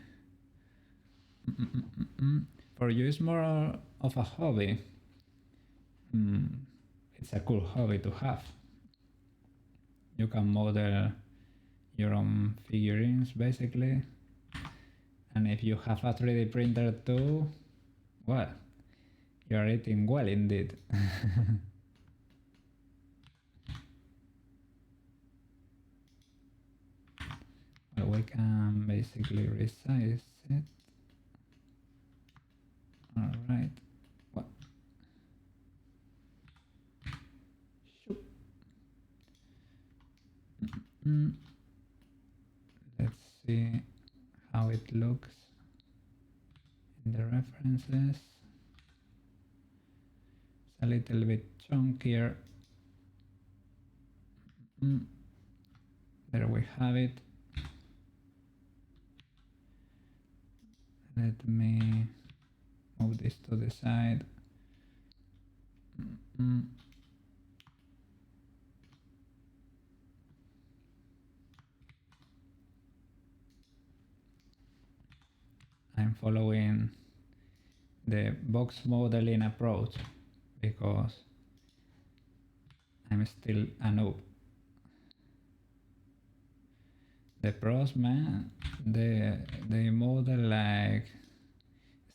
for you it's more of a hobby. It's a cool hobby to have. You can model your own figurines basically, and if you have a 3D printer too, well, you are eating well indeed. Well, we can basically resize it. Alright. What? Let's see how it looks in the references. It's a little bit chunkier. There we have it. Let me move this to the side. I'm following the box modeling approach because I'm still a noob. The pros, man, they model like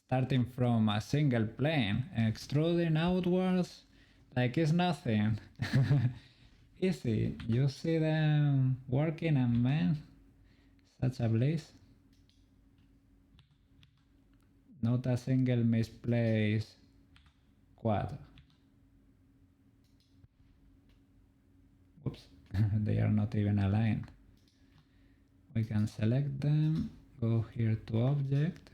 starting from a single plane, extruding outwards like it's nothing. easy. You see them working and man, such a bliss. Not a single misplaced quad. Oops, they are not even aligned. We can select them, go here to object,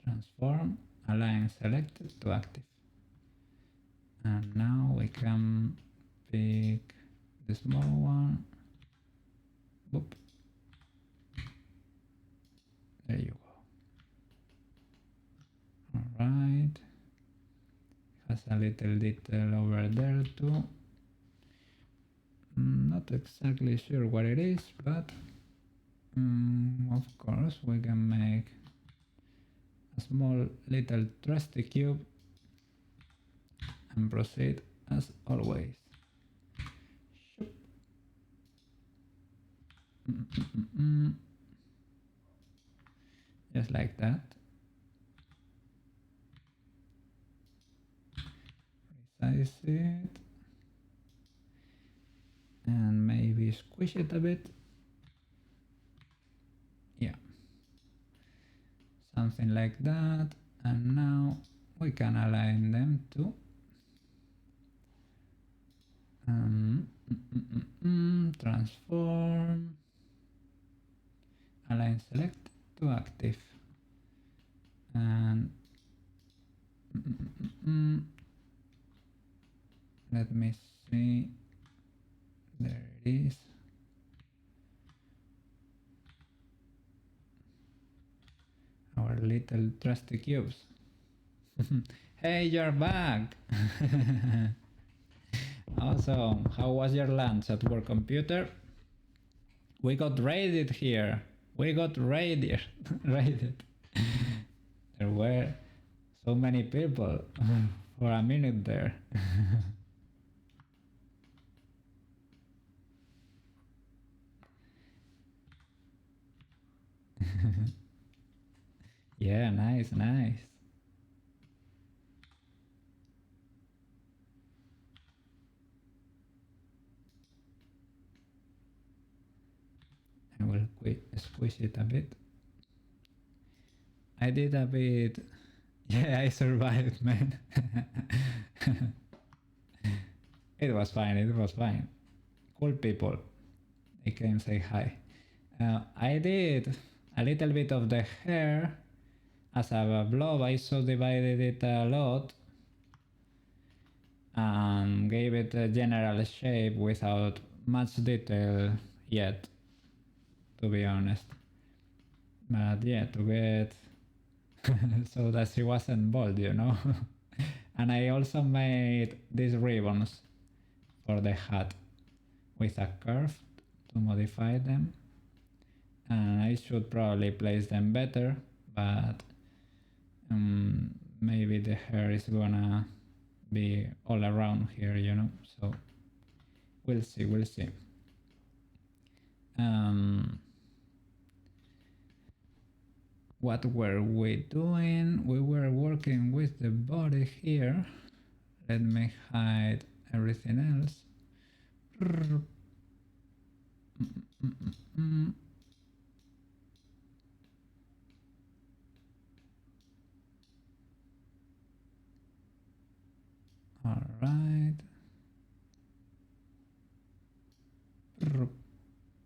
transform, align selected to active. And now we can pick the small one. Boop. There you go. Alright. Has a little detail over there too. Not exactly sure what it is, but of course we can make a small little trusty cube and proceed as always. Just like that. Resize it and maybe squish it a bit. Yeah, something like that. And now we can align them too. Transform, align select to active, and let me see, there it is. Our little trusty cubes. Hey, you're back! Awesome. How was your lunch at work, computer? We got raided here. We got raided. Raided. There were so many people for a minute there. Yeah, nice, nice. I will squish it a bit. I did a bit. Yeah, I survived, man. It was fine, it was fine. Cool people. They came say hi. I did a little bit of the hair as a blob. I subdivided it a lot and gave it a general shape without much detail yet, to be honest. But yeah, to get so that she wasn't bald, you know. And I also made these ribbons for the hat with a curve to modify them. And I should probably place them better, but maybe the hair is gonna be all around here, you know, so we'll see, we'll see. What were we doing? We were working with the body here. Let me hide everything else. All right.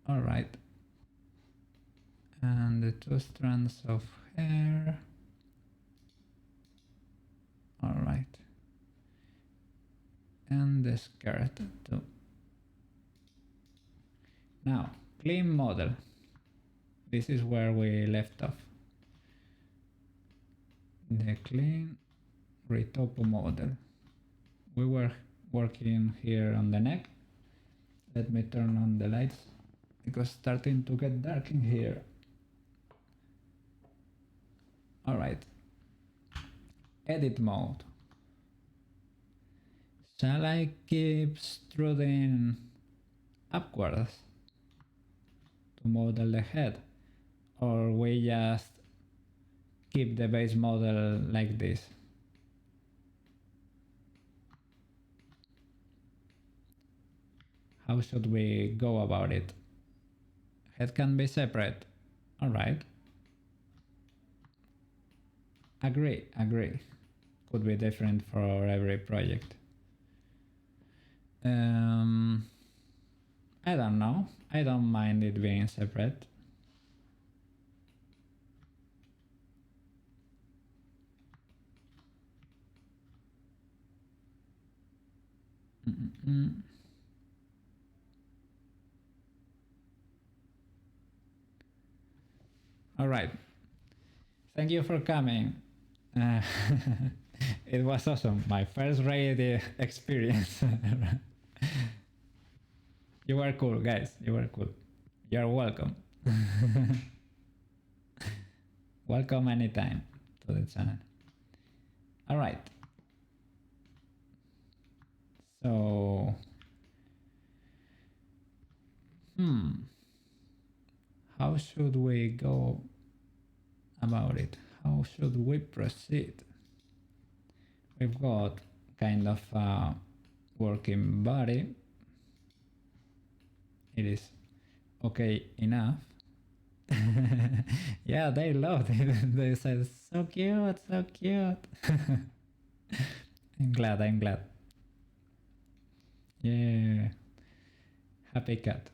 All right. And the 2 strands of hair. All right. And the skirt too. Now, clean model. This is where we left off. The clean retopo model. We were working here on the neck. Let me turn on the lights because it's starting to get dark in here. All right. Edit mode. Shall I keep extruding upwards to model the head, or we just keep the base model like this? How should we go about it? Head can be separate. All right. Agree, agree. Could be different for every project. I don't know. I don't mind it being separate. All right. Thank you for coming. Uh, it was awesome. My first raid experience. You were cool, guys. You were cool. You're welcome. Welcome anytime to the channel. All right. So, how should we go about it? How should we proceed? We've got kind of a working body. It is okay enough. Yeah, they loved it. They said, so cute, so cute. I'm glad, I'm glad. Yeah, happy cat.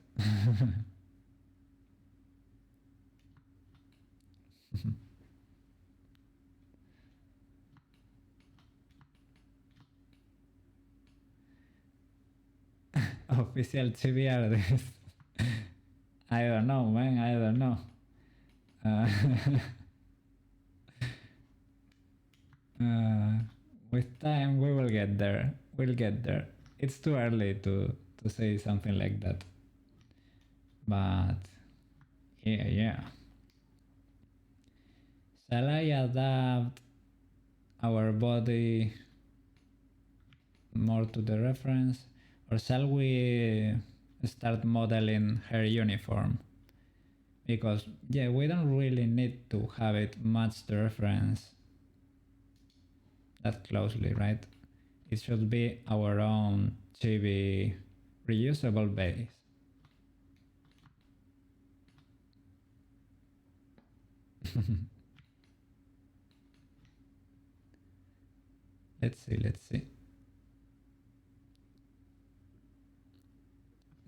Official chibi artist. I don't know, man. I don't know. With time, we will get there. We'll get there. It's too early to say something like that. But yeah, yeah. Shall I adapt our body more to the reference, or shall we start modeling her uniform? Because yeah, we don't really need to have it match the reference that closely, right? It should be our own chibi reusable base. Let's see, let's see.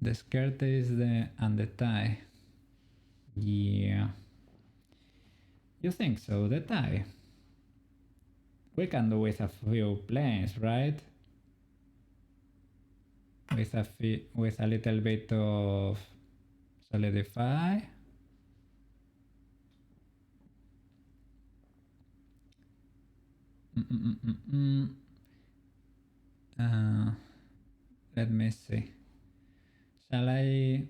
The skirt is and the tie. Yeah. You think so, the tie? We can do with a few planes, right? With a little bit of solidify. Let me see. Shall I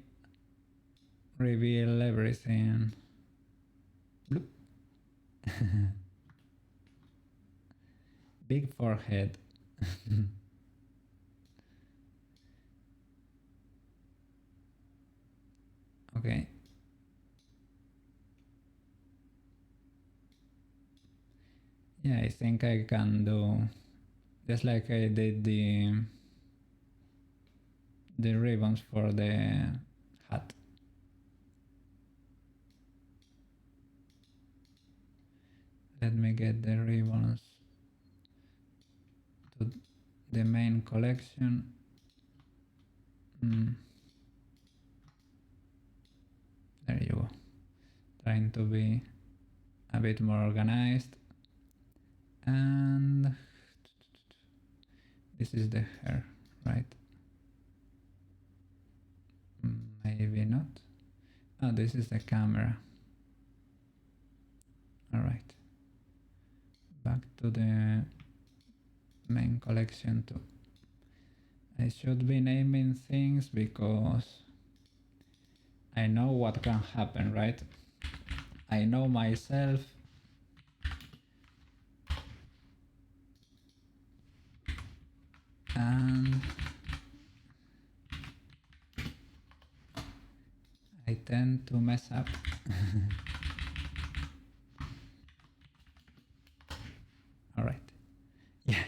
reveal everything? Bloop. Big forehead. Okay. Yeah, I think I can do just like I did the ribbons for the hat. Let me get the ribbons to the main collection. There you go. Trying to be a bit more organized. And this is the hair, right? Maybe not. Oh, this is the camera. All right. Back to the main collection too. I should be naming things because I know what can happen, right? I know myself. And I tend to mess up. All right. Yeah.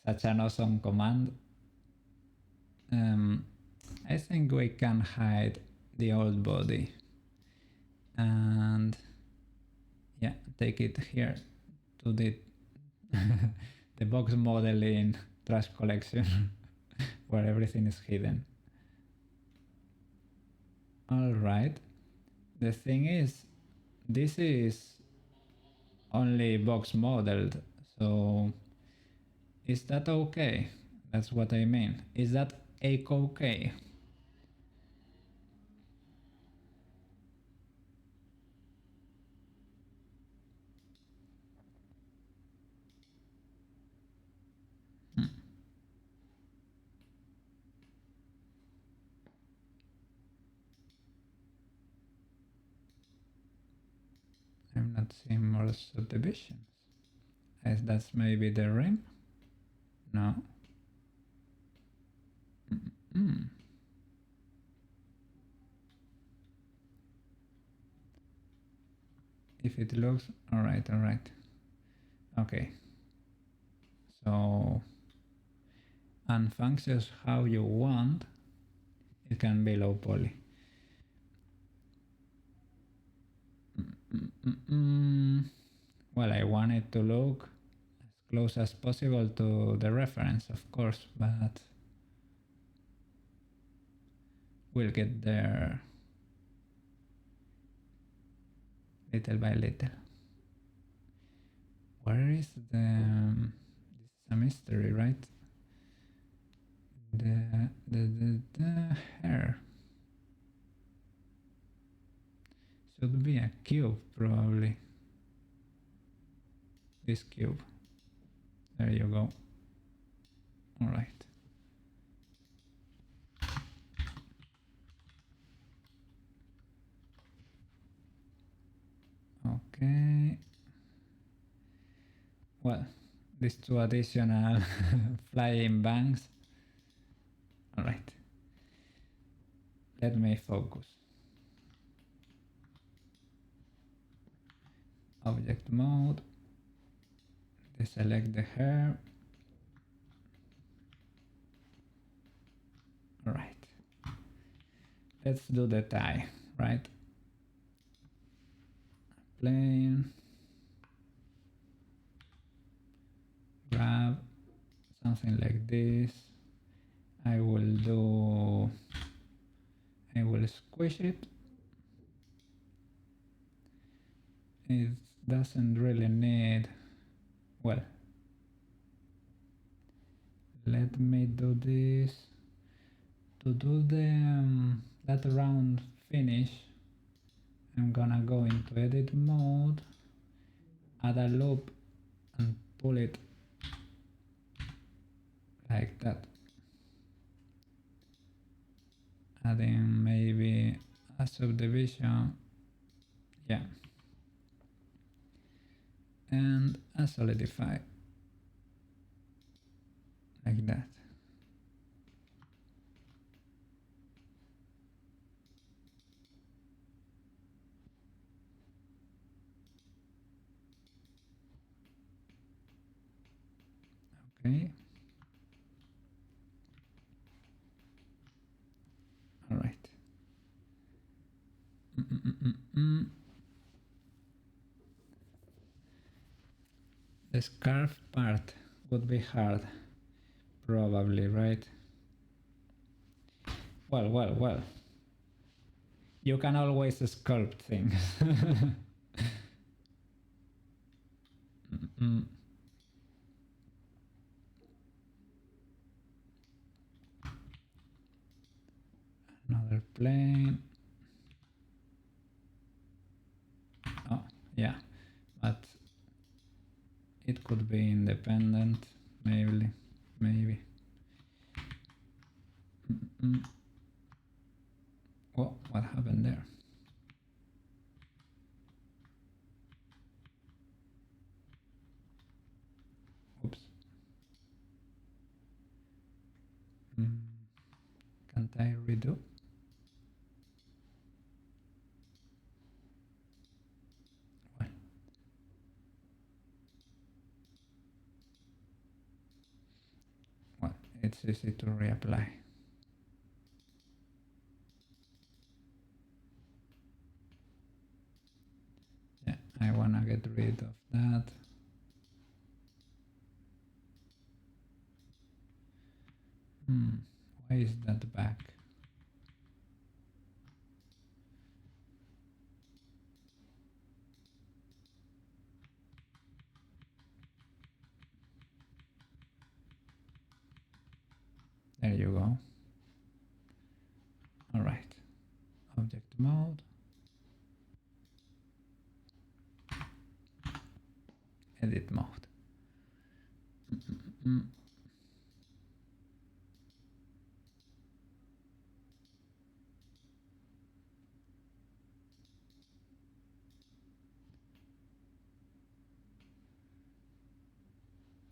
Such an awesome command. I think we can hide the old body and yeah, take it here to the the box model in trash collection where everything is hidden. Alright, the thing is, this is only box modeled, so is that okay? That's what I mean. Is that okay? I'm not seeing more subdivisions. As that's maybe the rim? No. Mm. If it looks alright. Okay. So and functions how you want, it can be low poly. Well, I want it to look as close as possible to the reference, of course, but we'll get there little by little. Where is the... this is a mystery, right? The hair should be a cube, probably. This cube. There you go. All right. Okay. Well, these two additional flying bangs. All right. Let me focus. Object mode. Deselect the hair. All right. Let's do the tie, right? Plane. Grab something like this. I will squish it. It doesn't really need, well, let me do this. To do the that round finish, I'm gonna go into edit mode, add a loop and pull it like that. Adding maybe a subdivision, yeah, and a solidify like that. Okay. All right. The scarf part would be hard, probably, right? Well. You can always sculpt things. Another plane. Oh, yeah, but it could be independent, maybe. Oh, what happened there? Oops. Can't I redo? Well. easy to reapply. Yeah, I wanna get rid of that. Why is that back? There you go. All right, object mode. Edit mode.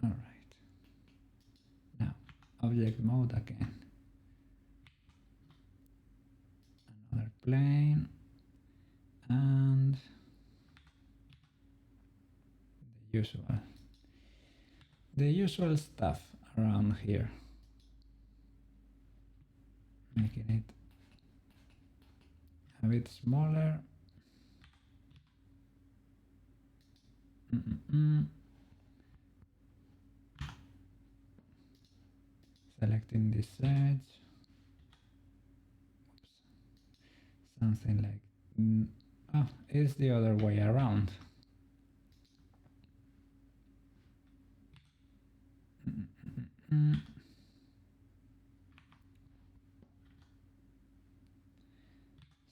All right. Now, object mode again. Another plane and the usual stuff around here. Making it a bit smaller. Selecting this edge. Oops. Something like it's the other way around.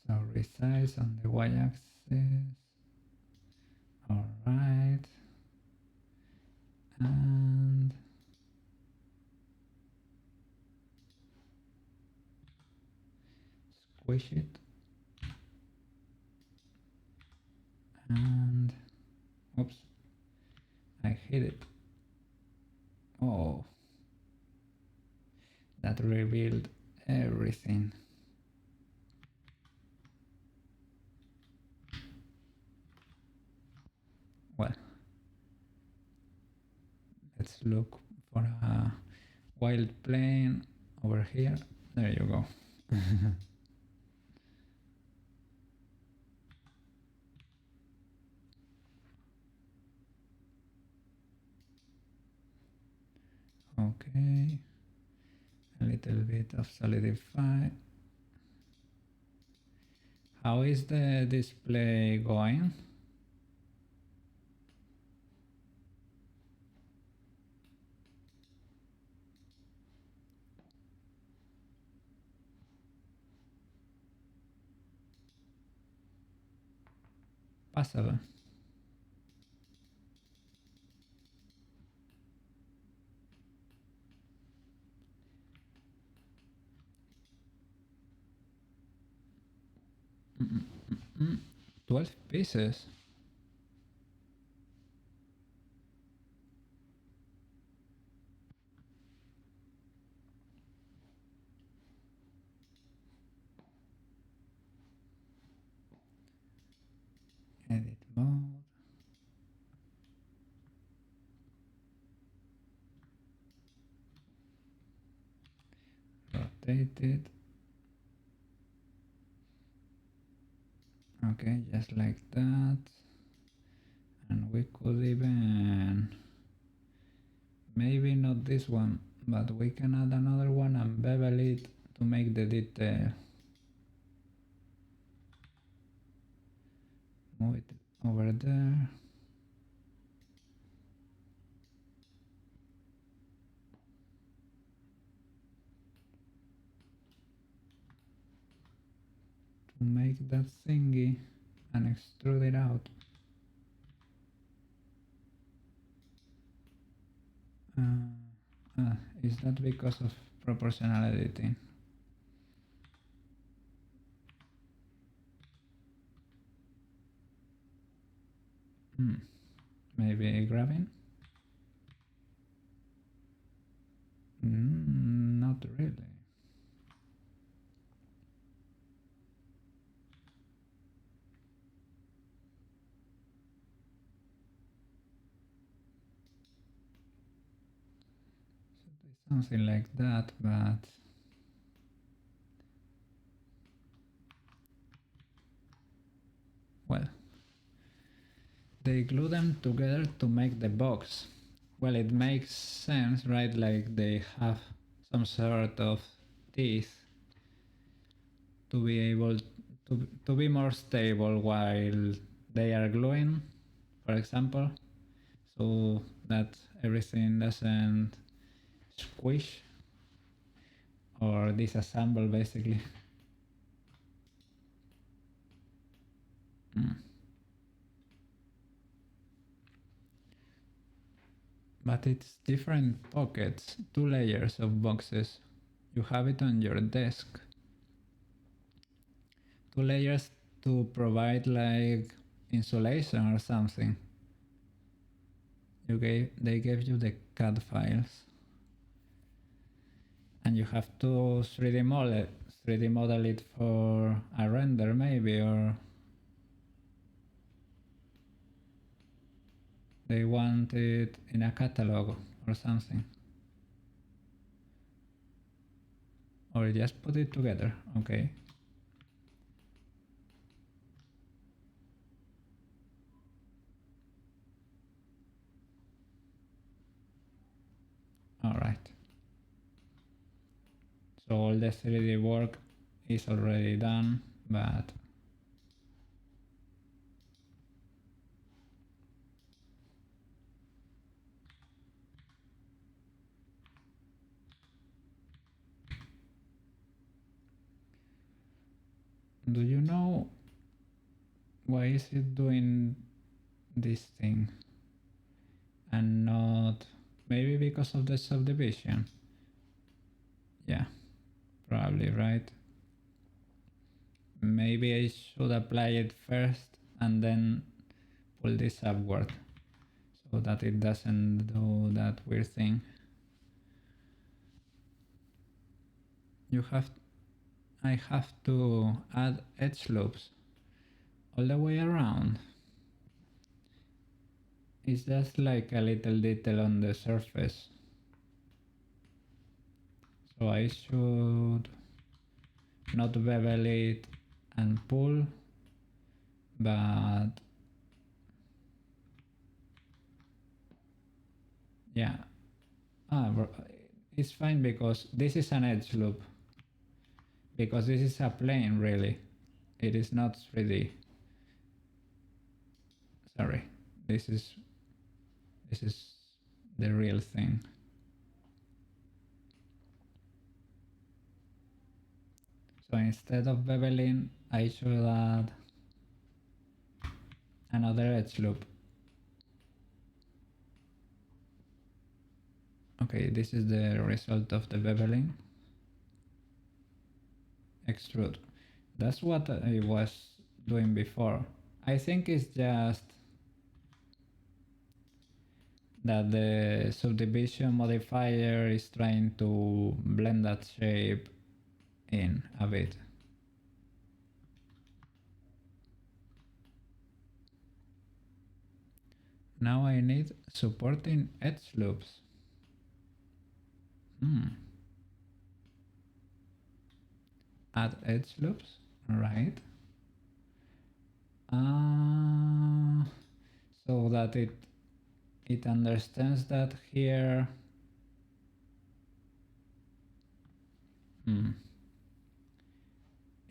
So resize on the y-axis. All right, and squish it, and oops, I hit it. Oh, that revealed everything. Well, let's look for a wild plane over here. There you go. Okay, a little bit of solidify. How is the display going? Passable. Mm -mm -mm. 12 pieces. Edit mode. Rotate it. Okay, just like that. And we could even, maybe not this one, but we can add another one and bevel it to make the detail. Move it over there. To make that thingy and extrude it out. Is that because of proportional editing? Maybe grabbing? Not really. So something like that, but well, they glue them together to make the box. Well, it makes sense, right? Like they have some sort of teeth to be able to be more stable while they are gluing, for example, so that everything doesn't squish or disassemble basically. Mm. But it's different pockets, two layers of boxes. You have it on your desk. Two layers to provide like insulation or something. They gave you the CAD files. And you have to 3D model it for a render maybe, or they want it in a catalog or something. Or just put it together, okay. Alright. So all the 3D work is already done, but do you know why is it doing this thing and not maybe because of the subdivision? Yeah, probably, right? Maybe I should apply it first and then pull this upward so that it doesn't do that weird thing. You have I have to add edge loops all the way around. It's just like a little detail on the surface. So I should not bevel it and pull, but yeah. It's fine because this is an edge loop. Because this is a plane really. It is not 3D. Sorry. This is the real thing. So instead of beveling, I should add another edge loop. Okay, this is the result of the beveling. Extrude. That's what I was doing before. I think it's just that the subdivision modifier is trying to blend that shape in a bit. Now I need supporting edge loops. Add edge loops, right? So that it understands that here.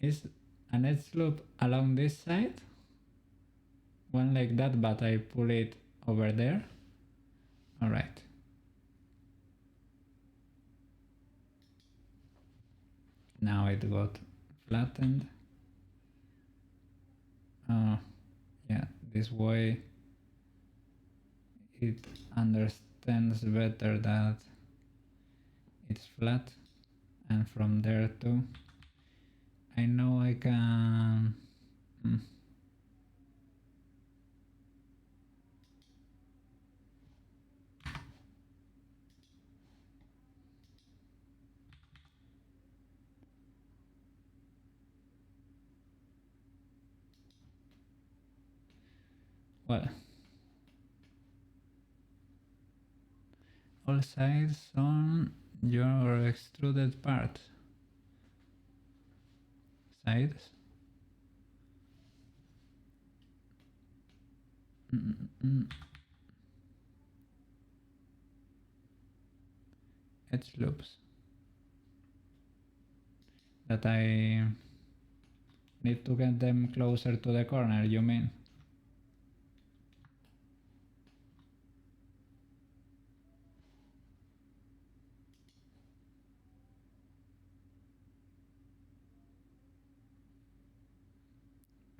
Is an edge loop along this side, one like that, but I pull it over there. All right. Now it got flattened. Yeah, this way it understands better that it's flat, and from there too I know I can well, all sides on your extruded part. Sides. Edge loops. That I need to get them closer to the corner, you mean?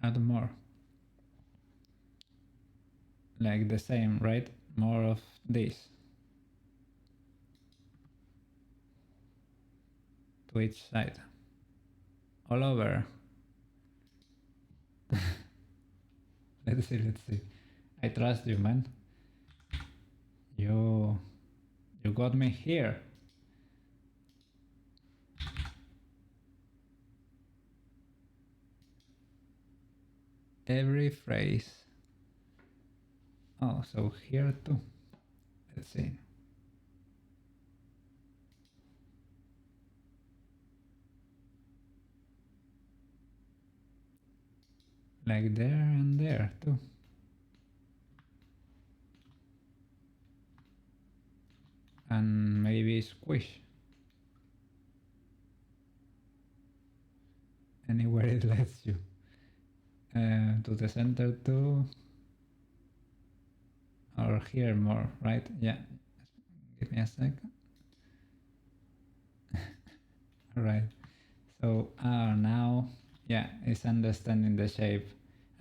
Add more. Like the same, right? More of this. To each side. All over. Let's see, let's see. I trust you, man. You got me here. Every phrase. Oh, so here too. Let's see. Like there and there too. And maybe squish. Anywhere it lets you. To the center too. Or here more, right? Yeah. Give me a second. Alright. So now, yeah, it's understanding the shape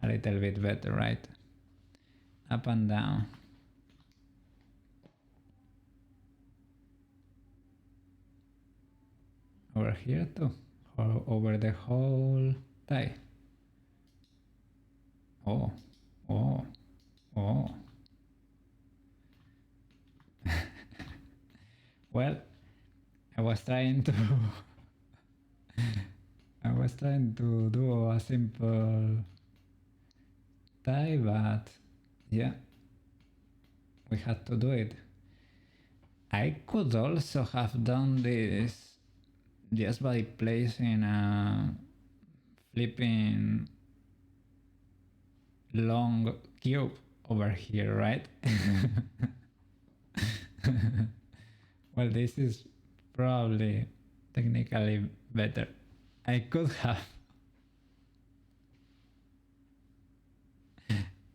a little bit better, right? Up and down. Over here too. Or over the whole tie. Oh, oh, oh. Well, I was trying to do a simple tie, but yeah, we had to do it. I could also have done this just by placing a flipping long cube over here, right? Well, this is probably technically better. I could have.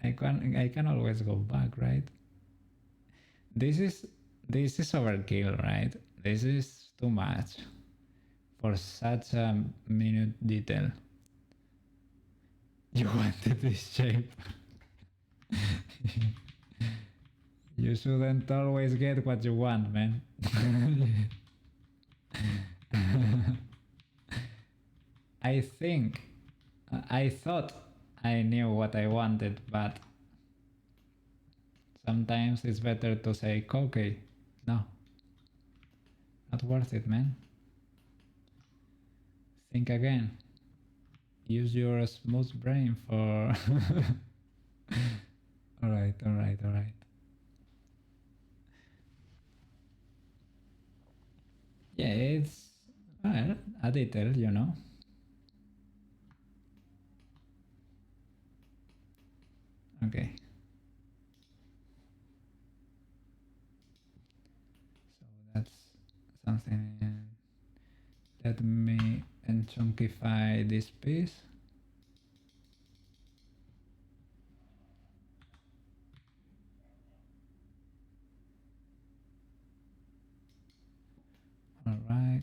I can always go back, right? This is overkill, right? This is too much for such a minute detail. You wanted this shape. You shouldn't always get what you want, man. I thought I knew what I wanted, but sometimes it's better to say, okay, no, not worth it, man. Think again. Use your smooth brain for... Alright. Yeah, it's well, a detail, you know. Okay. So that's something. Let me unchunkify this piece. Alright.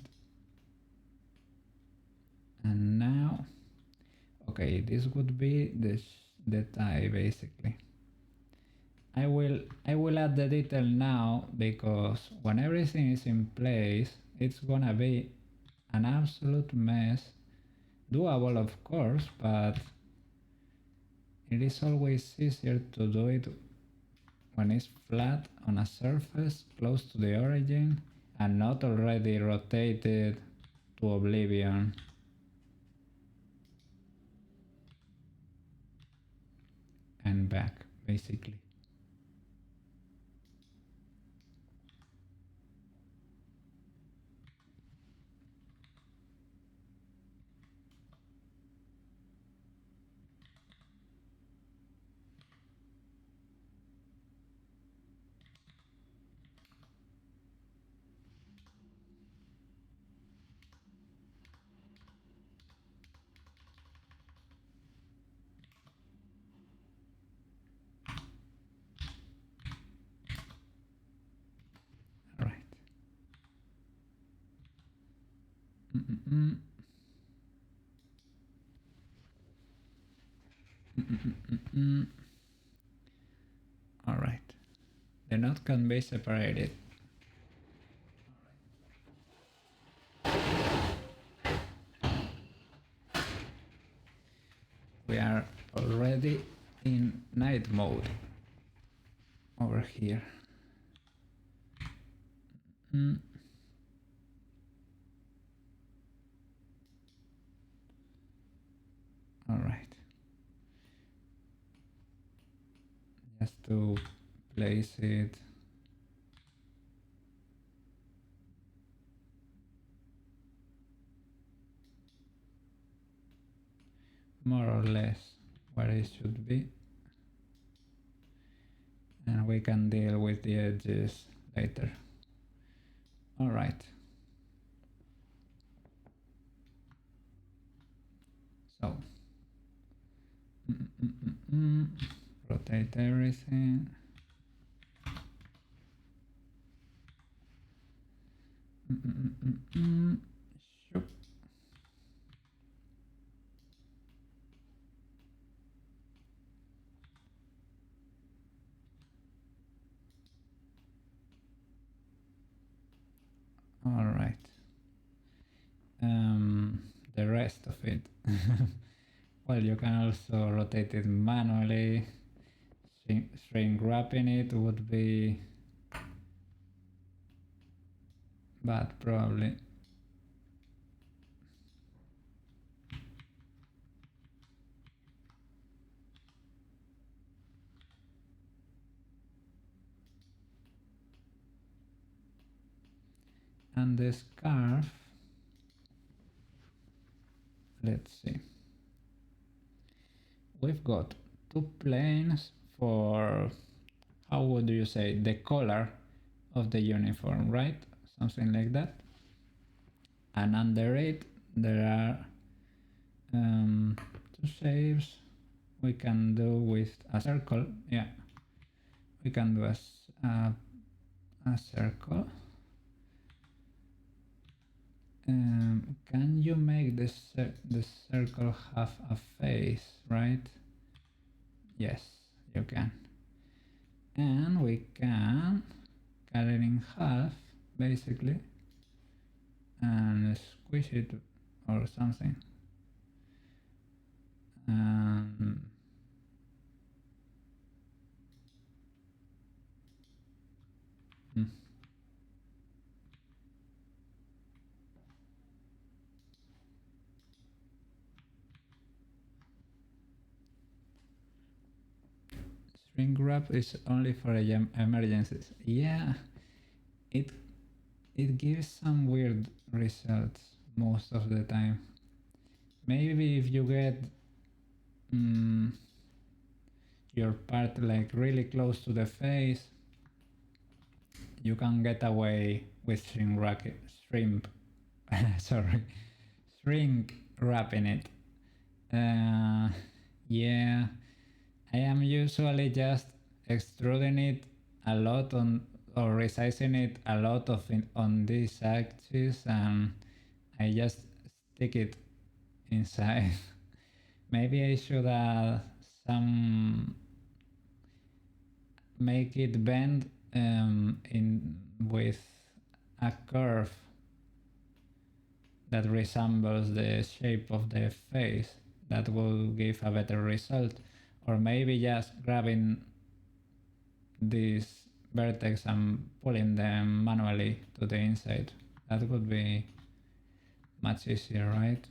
And now, okay, this would be the tie basically. I will add the detail now because when everything is in place, it's gonna be an absolute mess. Doable, of course, but it is always easier to do it when it's flat on a surface close to the origin and not already rotated to oblivion. And back, basically. Mm-mm-mm. Mm-mm-mm-mm. All right. The knot can be separated. We are already in night mode over here. Mm. All right. Just to place it more or less where it should be, and we can deal with the edges later. All right. So rotate everything. Shoop. All right. The rest of it. Well, you can also rotate it manually. Shrink wrapping it would be bad, probably. And the scarf, let's see. We've got two planes for, how would you say, the color of the uniform, right? Something like that. And under it, there are two shapes we can do with a circle. Yeah, we can do a circle. Can you make the circle have a face, right? Yes, you can. And we can cut it in half, basically, and squish it or something. Shrink wrap is only for emergencies. Yeah, it gives some weird results most of the time. Maybe if you get your part like really close to the face, you can get away with shrink wrapping it. Yeah, I am usually just extruding it a lot on, or resizing it a lot of on this axis, and I just stick it inside. Maybe I should make it bend in with a curve that resembles the shape of the face. That will give a better result. Or maybe just grabbing this vertex and pulling them manually to the inside. That would be much easier, right?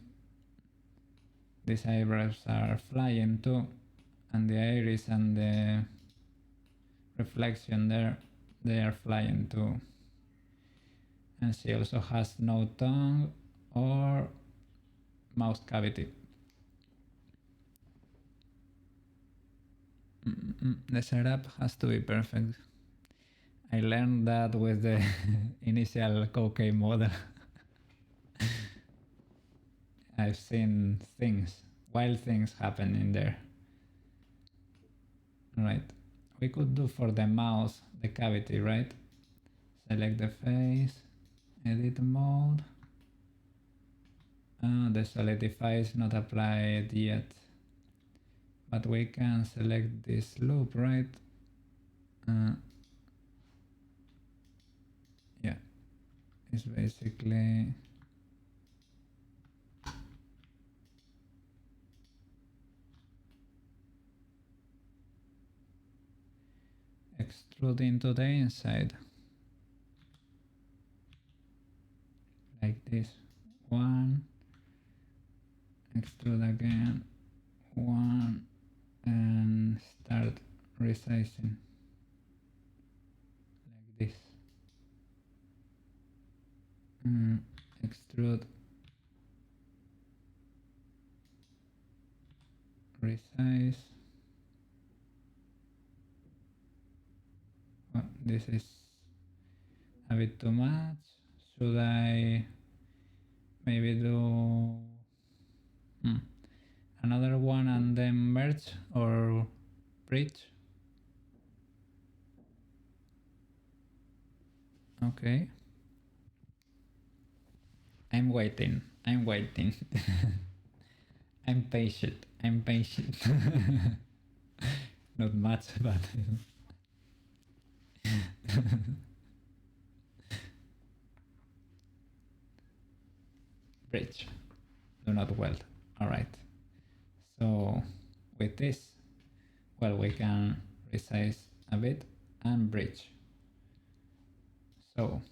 These eyebrows are flying too, and the iris and the reflection there, they are flying too. And she also has no tongue or mouth cavity. The setup has to be perfect. I learned that with the initial cocaine model. I've seen wild things happen in there. Right, we could do for the mouth the cavity, right? Select the face, edit mode, the solidify is not applied yet, but we can select this loop, right? Yeah, it's basically extrude into the inside like this. One, extrude again, one, and start resizing like this. Extrude, resize. Well, this is a bit too much. Should I maybe do another one and then merge or bridge? Okay. I'm waiting. I'm waiting. I'm patient. I'm patient. Not much, but bridge. Do not weld. Alright. So with this, well, we can resize a bit and bridge. So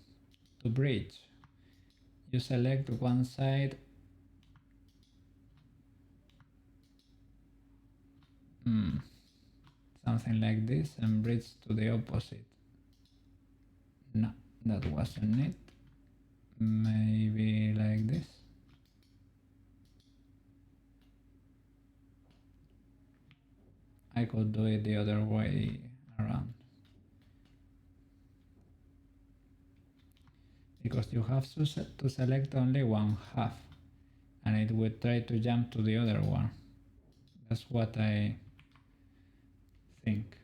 to bridge, you select one side, something like this, and bridge to the opposite. No, that wasn't it. Maybe like this. I could do it the other way around. Because you have to select only one half, and it will try to jump to the other one. That's what I think.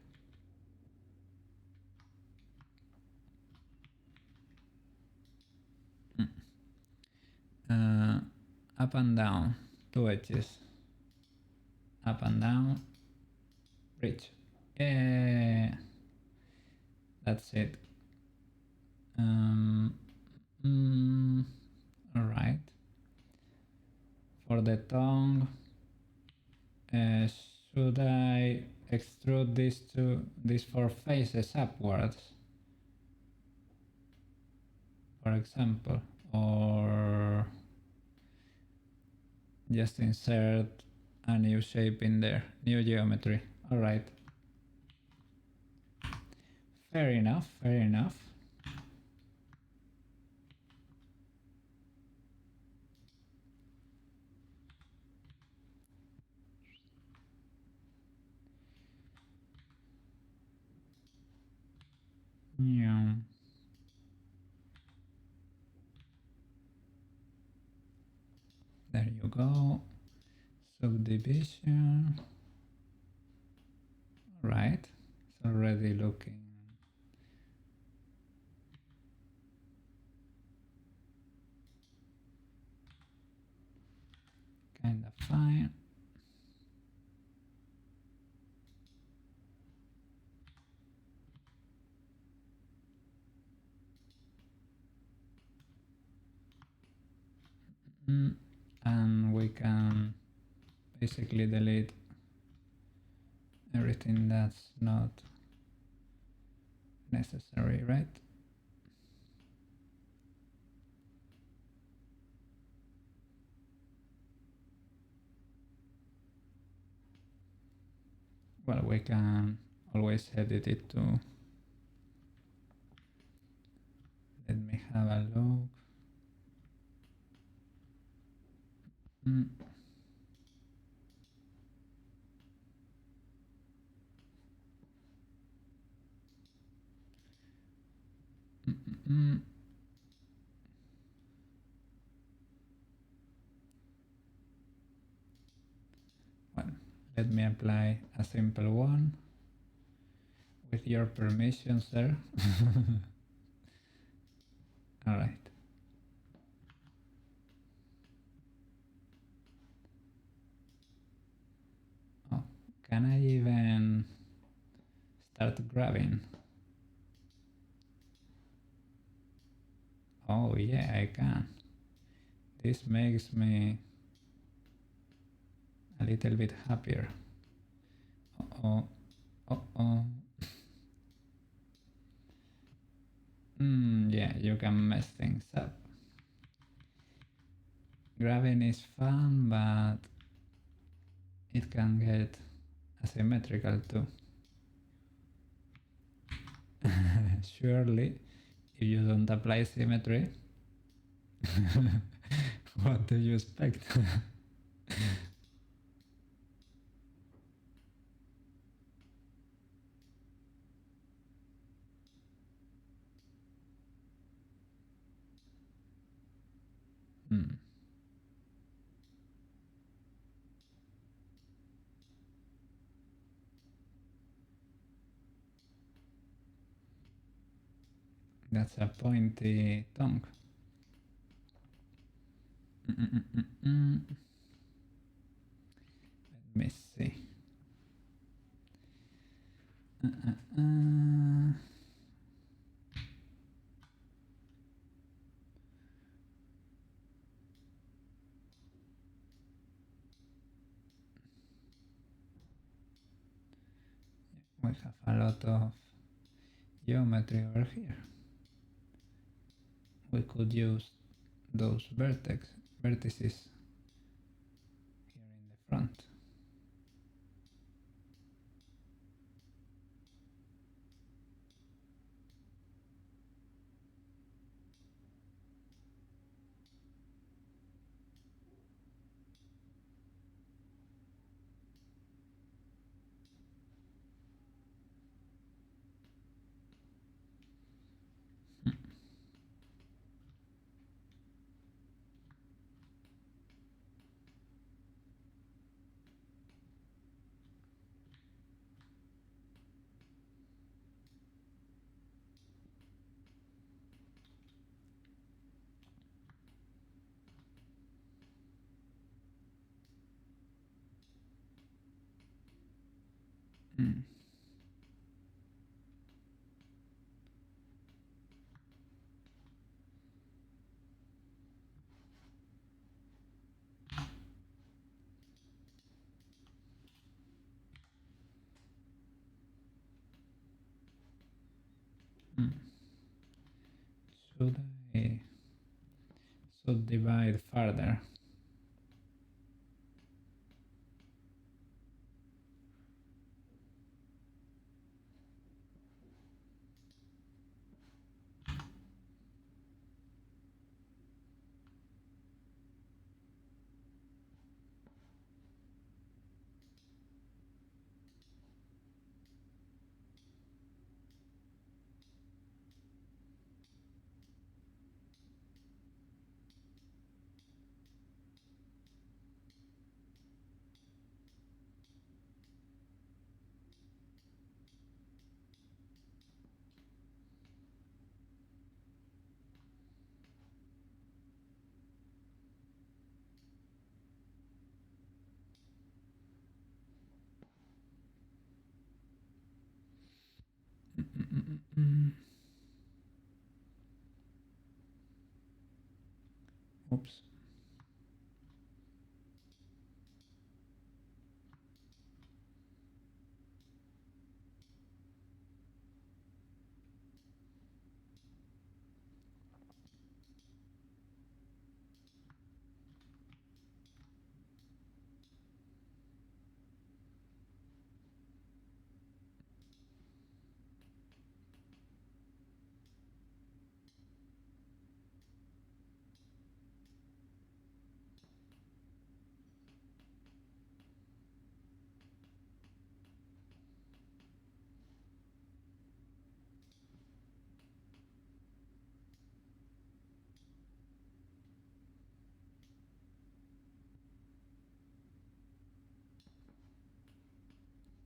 Up and down, two edges. Up and down, bridge. Yeah, that's it. All right. For the tongue, should I extrude these four faces upwards, for example, or just insert a new shape in there, new geometry? All right. Fair enough, fair enough. Yeah. There you go. Subdivision. Right. It's already looking kind of fine. And we can basically delete everything that's not necessary, right? Well, we can always edit it to. Let me have a look. Well, let me apply a simple one with your permission, sir. All right. can I even start grabbing? Oh yeah, I can. This makes me a little bit happier. Uh-oh, uh-oh. Yeah, you can mess things up. Grabbing is fun, but it can get asymmetrical too. Surely, if you don't apply symmetry, what do you expect? That's a pointy tongue. Let me see. We have a lot of geometry over here. We could use those vertices here in the front. Should I subdivide further? Oops.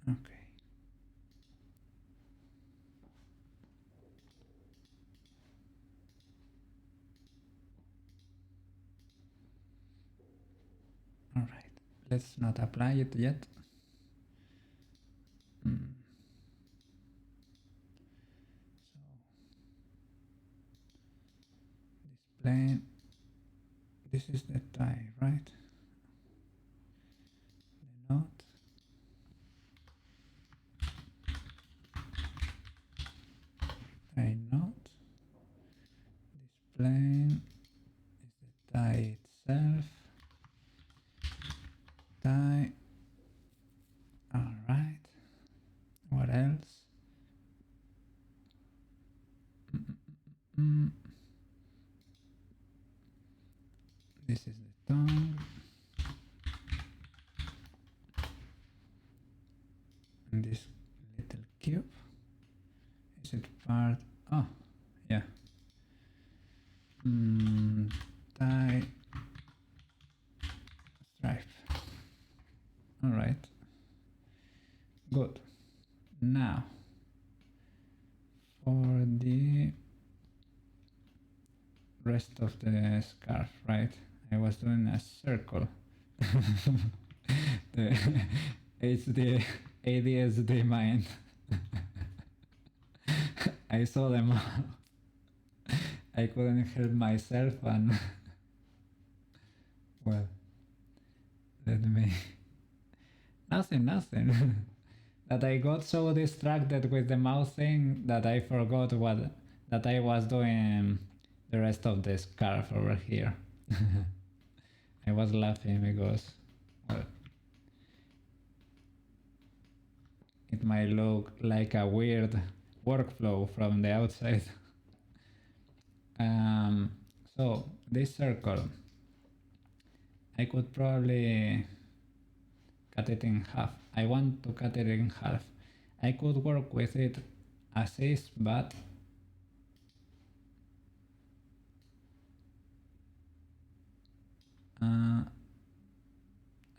Okay. All right. Let's not apply it yet. tie, right? The knot. Tie knot. This plane is the tie itself. Tie. Alright. What else? This is the tongue. And this little cube. Is it part? Oh, yeah. Tie stripe. Alright. Good. Now, for the rest of the scarf, right? I was doing a circle. The HD, ADSD mind. I saw them all. I couldn't help myself and well, let me... Nothing. That I got so distracted with the mouse thing that I forgot that I was doing the rest of the scarf over here. I was laughing because, well, it might look like a weird workflow from the outside. So this circle, I could probably cut it in half. I want to cut it in half. I could work with it as is, but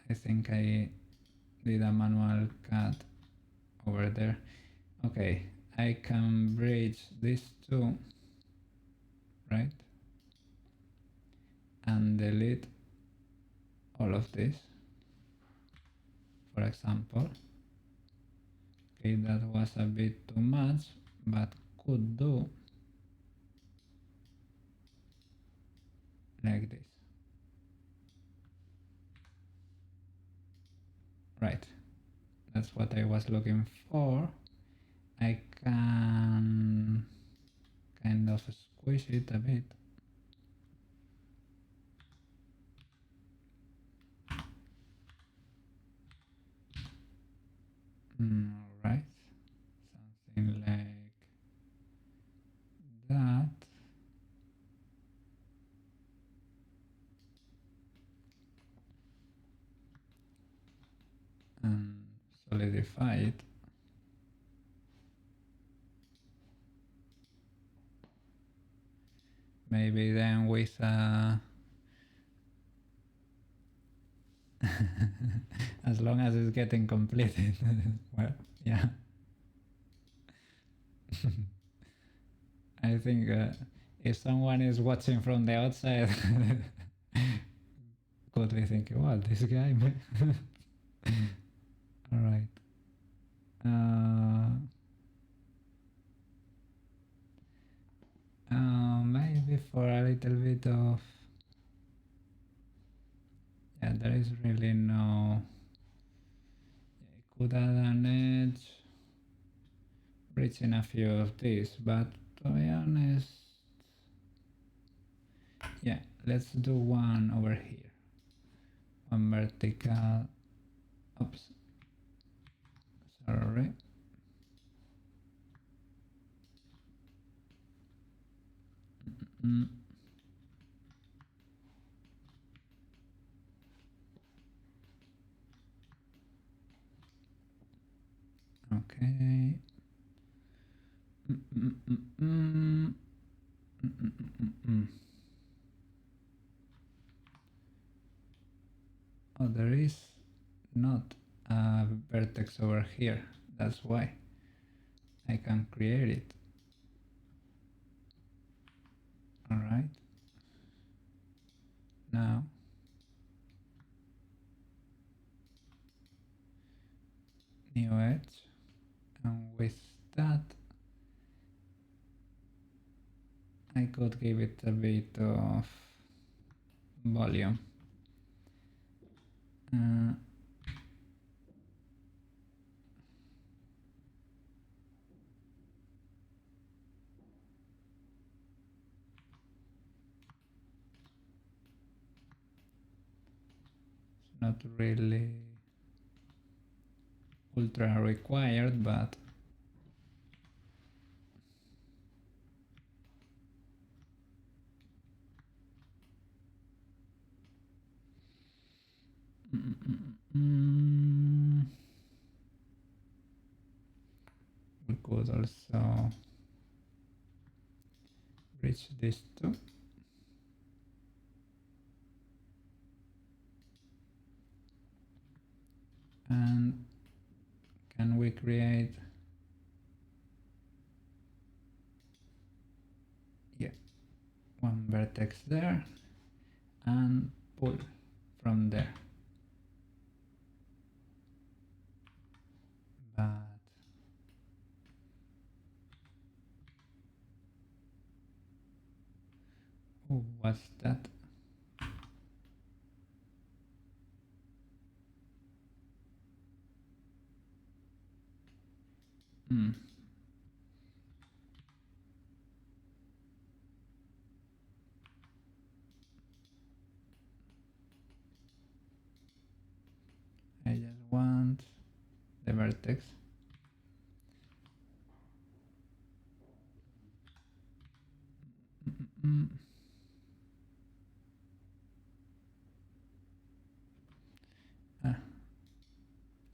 I think I did a manual cut over there. Okay, I can bridge these two, right? And delete all of this, for example. Okay, that was a bit too much, but could do like this. Right, that's what I was looking for. I can kind of squish it a bit. Alright, something like that. And solidify it. Maybe then with as long as it's getting completed. Well, yeah. I think if someone is watching from the outside, could be thinking, well, this guy. All right. Maybe for a little bit of... Yeah, there is really no... I could add an edge, bridging a few of these, but to be honest... Yeah, let's do one over here. One vertical... Oops. Sorry. Okay. Oh, there is not a vertex over here. That's why I can create it. All right. Now new edge, and with that I could give it a bit of volume. Uh, not really ultra required, but we could also reach this too. And can we create, yeah, one vertex there and pull from there? But oh, what's that? I just want the vertex.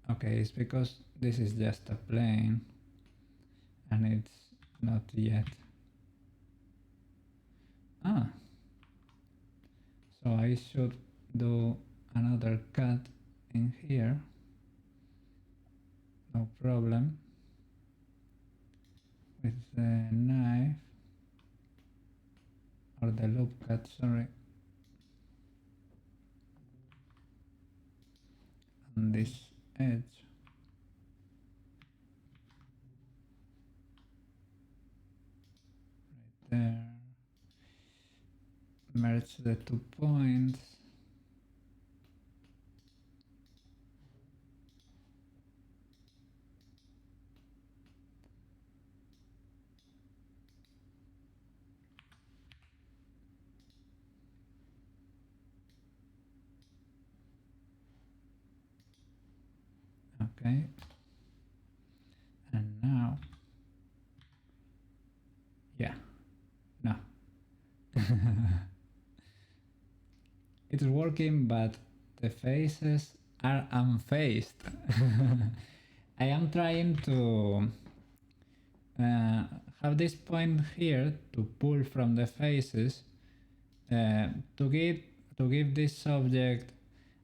Okay, it's because this is just a plane and it's not yet. So I should do another cut in here. No problem. With the knife or the loop cut, sorry. On this edge. Right there. Merge the 2 points. Okay. And now, yeah, no. It's working, but the faces are unfaced. I am trying to have this point here to pull from the faces to give this object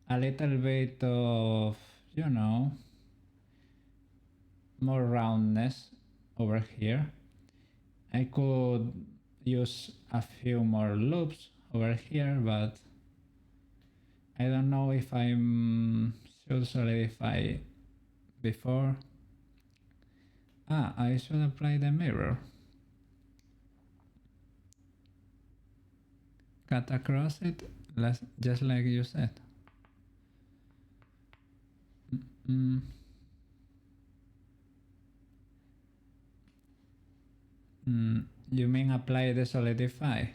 a little bit of, you know, more roundness over here. I could use a few more loops over here, but I don't know if I should solidify before. I should apply the mirror. Cut across it, just like you said. You mean apply the solidify?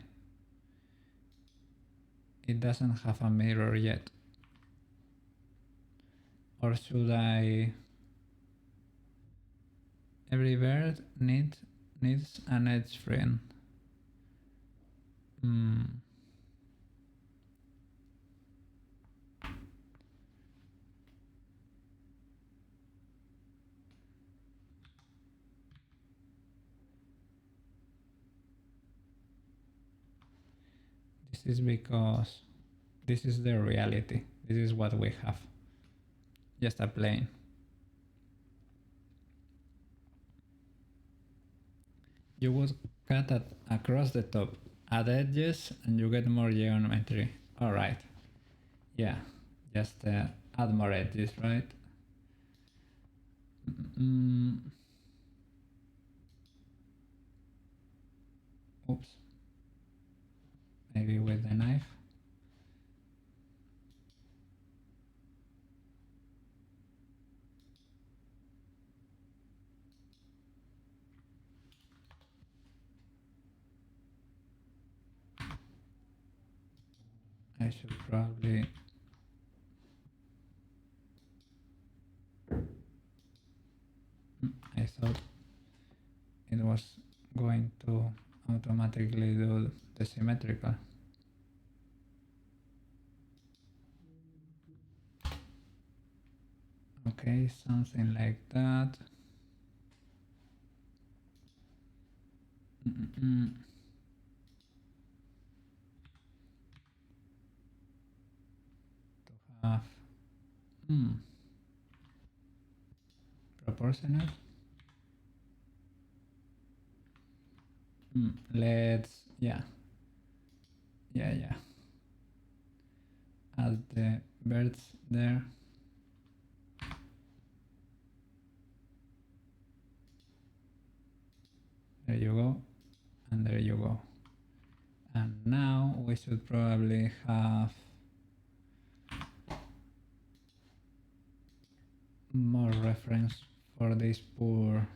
It doesn't have a mirror yet. Or should I? Every bird needs an edge friend. This is because this is the reality. This is what we have. Just a plane. You would cut it across the top at edges and you get more geometry. Alright. Yeah, just add more edges, right? Oops. Maybe with the knife. I should probably I thought it was going to automatically do the symmetrical. Okay, something like that. To have proportional. Let's yeah add the birds there. There you go, and there you go. And now we should probably have more reference for this poor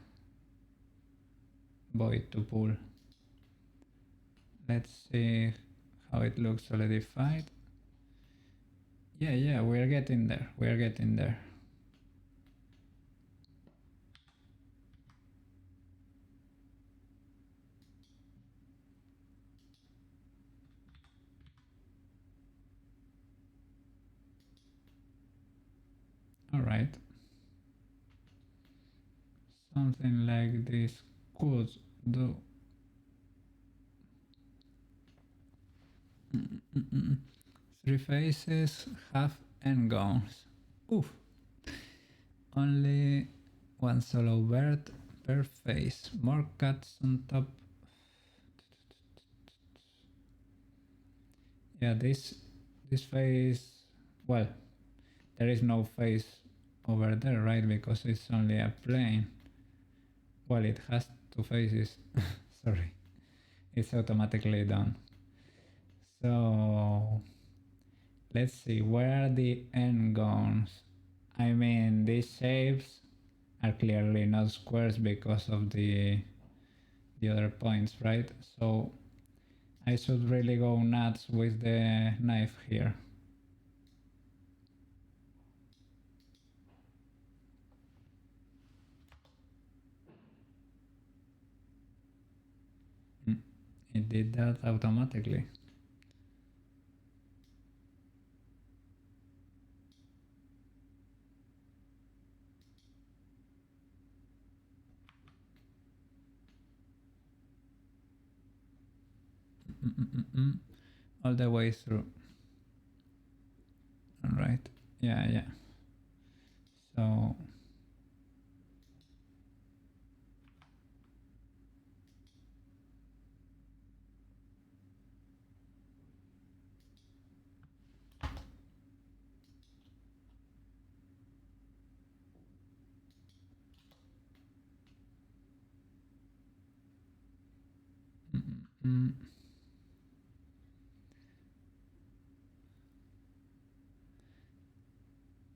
boy to pull. Let's see how it looks solidified. Yeah, we're getting there. We're getting there. All right. Something like this could do. Three faces have endgowns. Oof. Only one solo bird per face. More cats on top. Yeah, this face, well, there is no face over there, right? Because it's only a plane. Well, it has two faces. Sorry, it's automatically done. So let's see, where are the endgowns? I mean, these shapes are clearly not squares because of the other points, right? So I should really go nuts with the knife here. It did that automatically. All the way through. All right. Yeah. So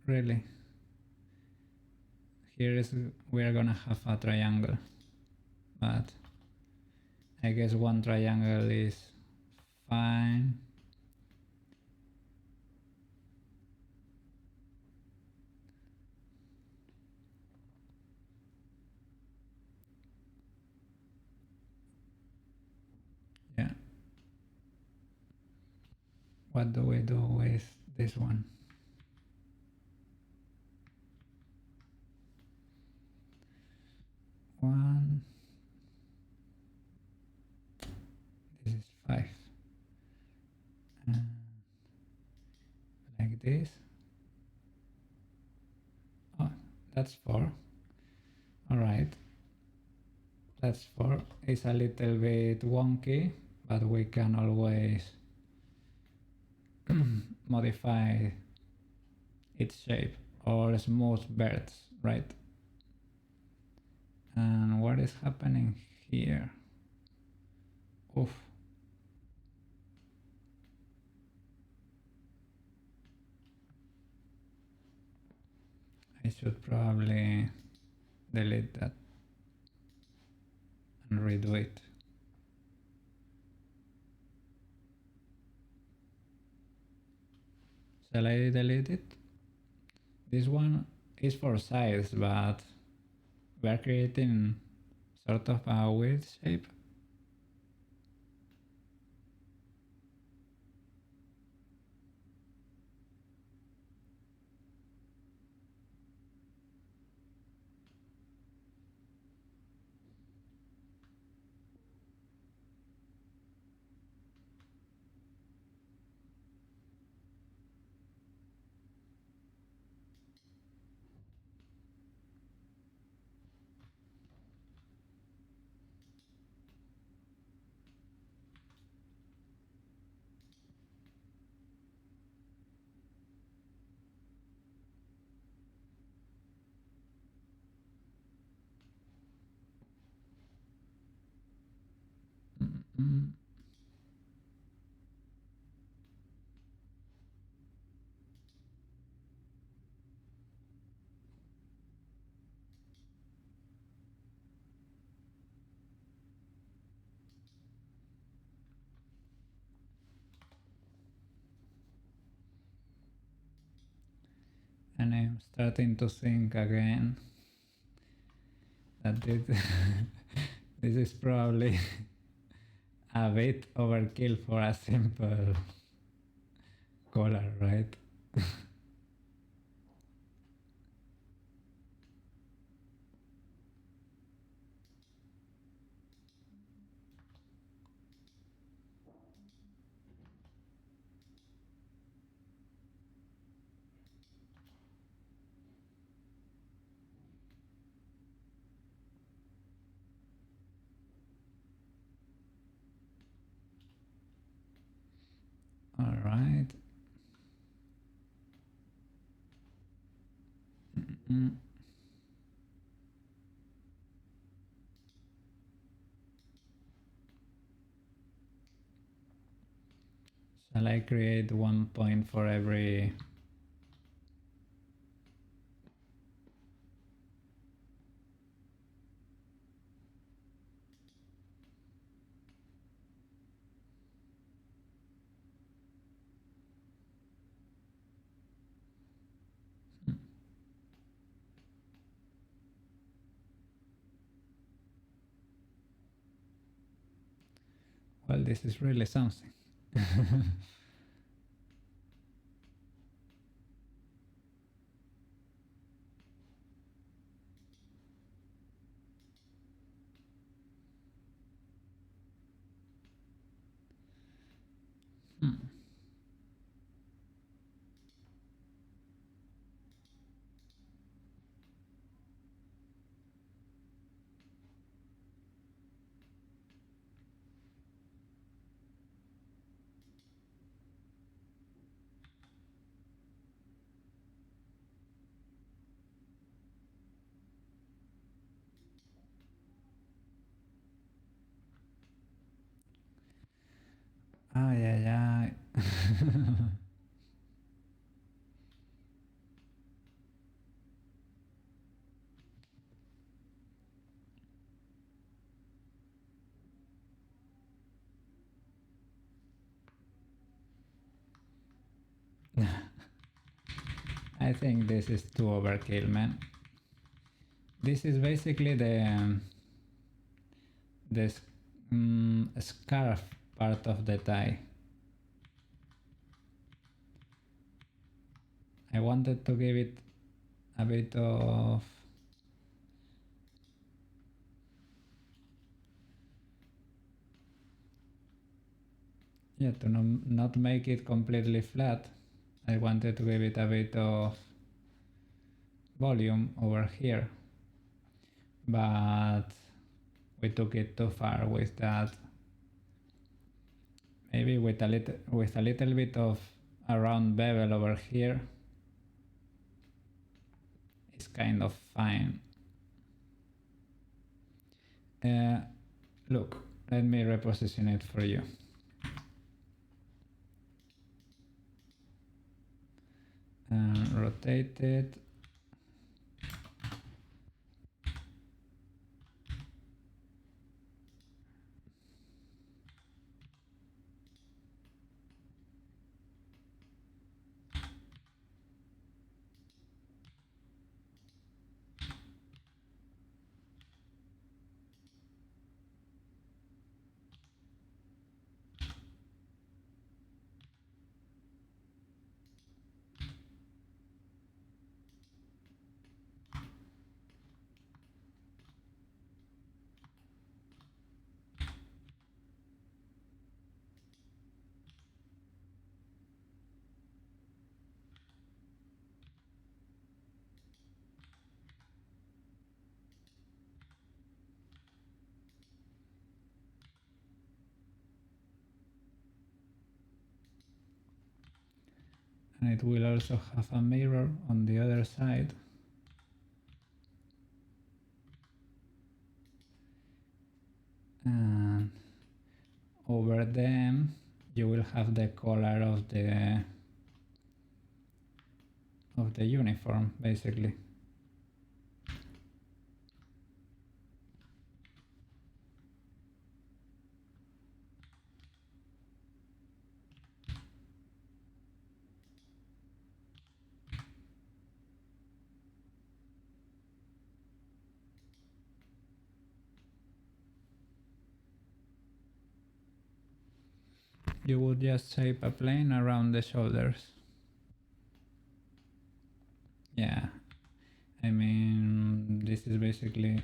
really, here is we are gonna have a triangle, but I guess one triangle is fine. Yeah. What do we do with this one? One. This is 5. And like this. Oh, that's 4. All right. That's 4. It's a little bit wonky, but we can always modify its shape or smooth birds, right? And what is happening here? Oof. I should probably delete that and redo it. Shall I delete it? This one is for size, but we're creating sort of a weird shape. Mm. And I'm starting to think again that this is probably a bit overkill for a simple collar, right? All right. Mm. Shall I create 1 point for every? Well, this is really something. Hmm. Ay, ay, ay. I think this is too overkill, man. This is basically the scarf part of the tie. I wanted to give it a bit of to not make it completely flat. I wanted to give it a bit of volume over here, but we took it too far with that. Maybe with a little bit of a round bevel over here is kind of fine. Look, let me reposition it for you. Rotate it. and it will also have a mirror on the other side. And over them you will have the color of the uniform, basically. You would just shape a plane around the shoulders. Yeah, I mean, this is basically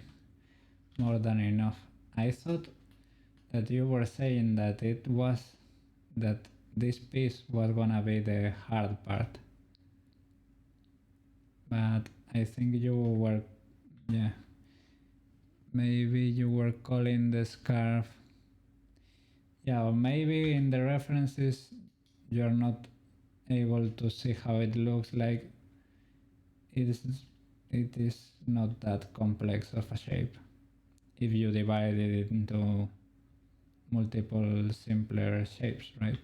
more than enough. I thought that you were saying that this piece was gonna be the hard part, but I think you were, yeah, maybe you were calling the scarf. Yeah, or maybe in the references you're not able to see how it looks like. It is not that complex of a shape if you divide it into multiple simpler shapes, right?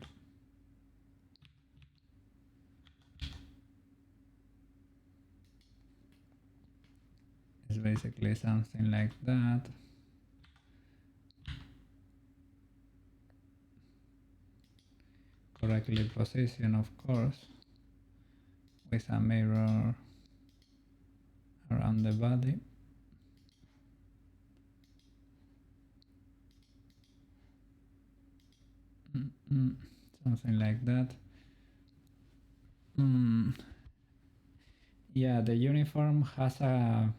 It's basically something like that. Correctly positioned, of course, with a mirror around the body. Something like that. Yeah, the uniform has a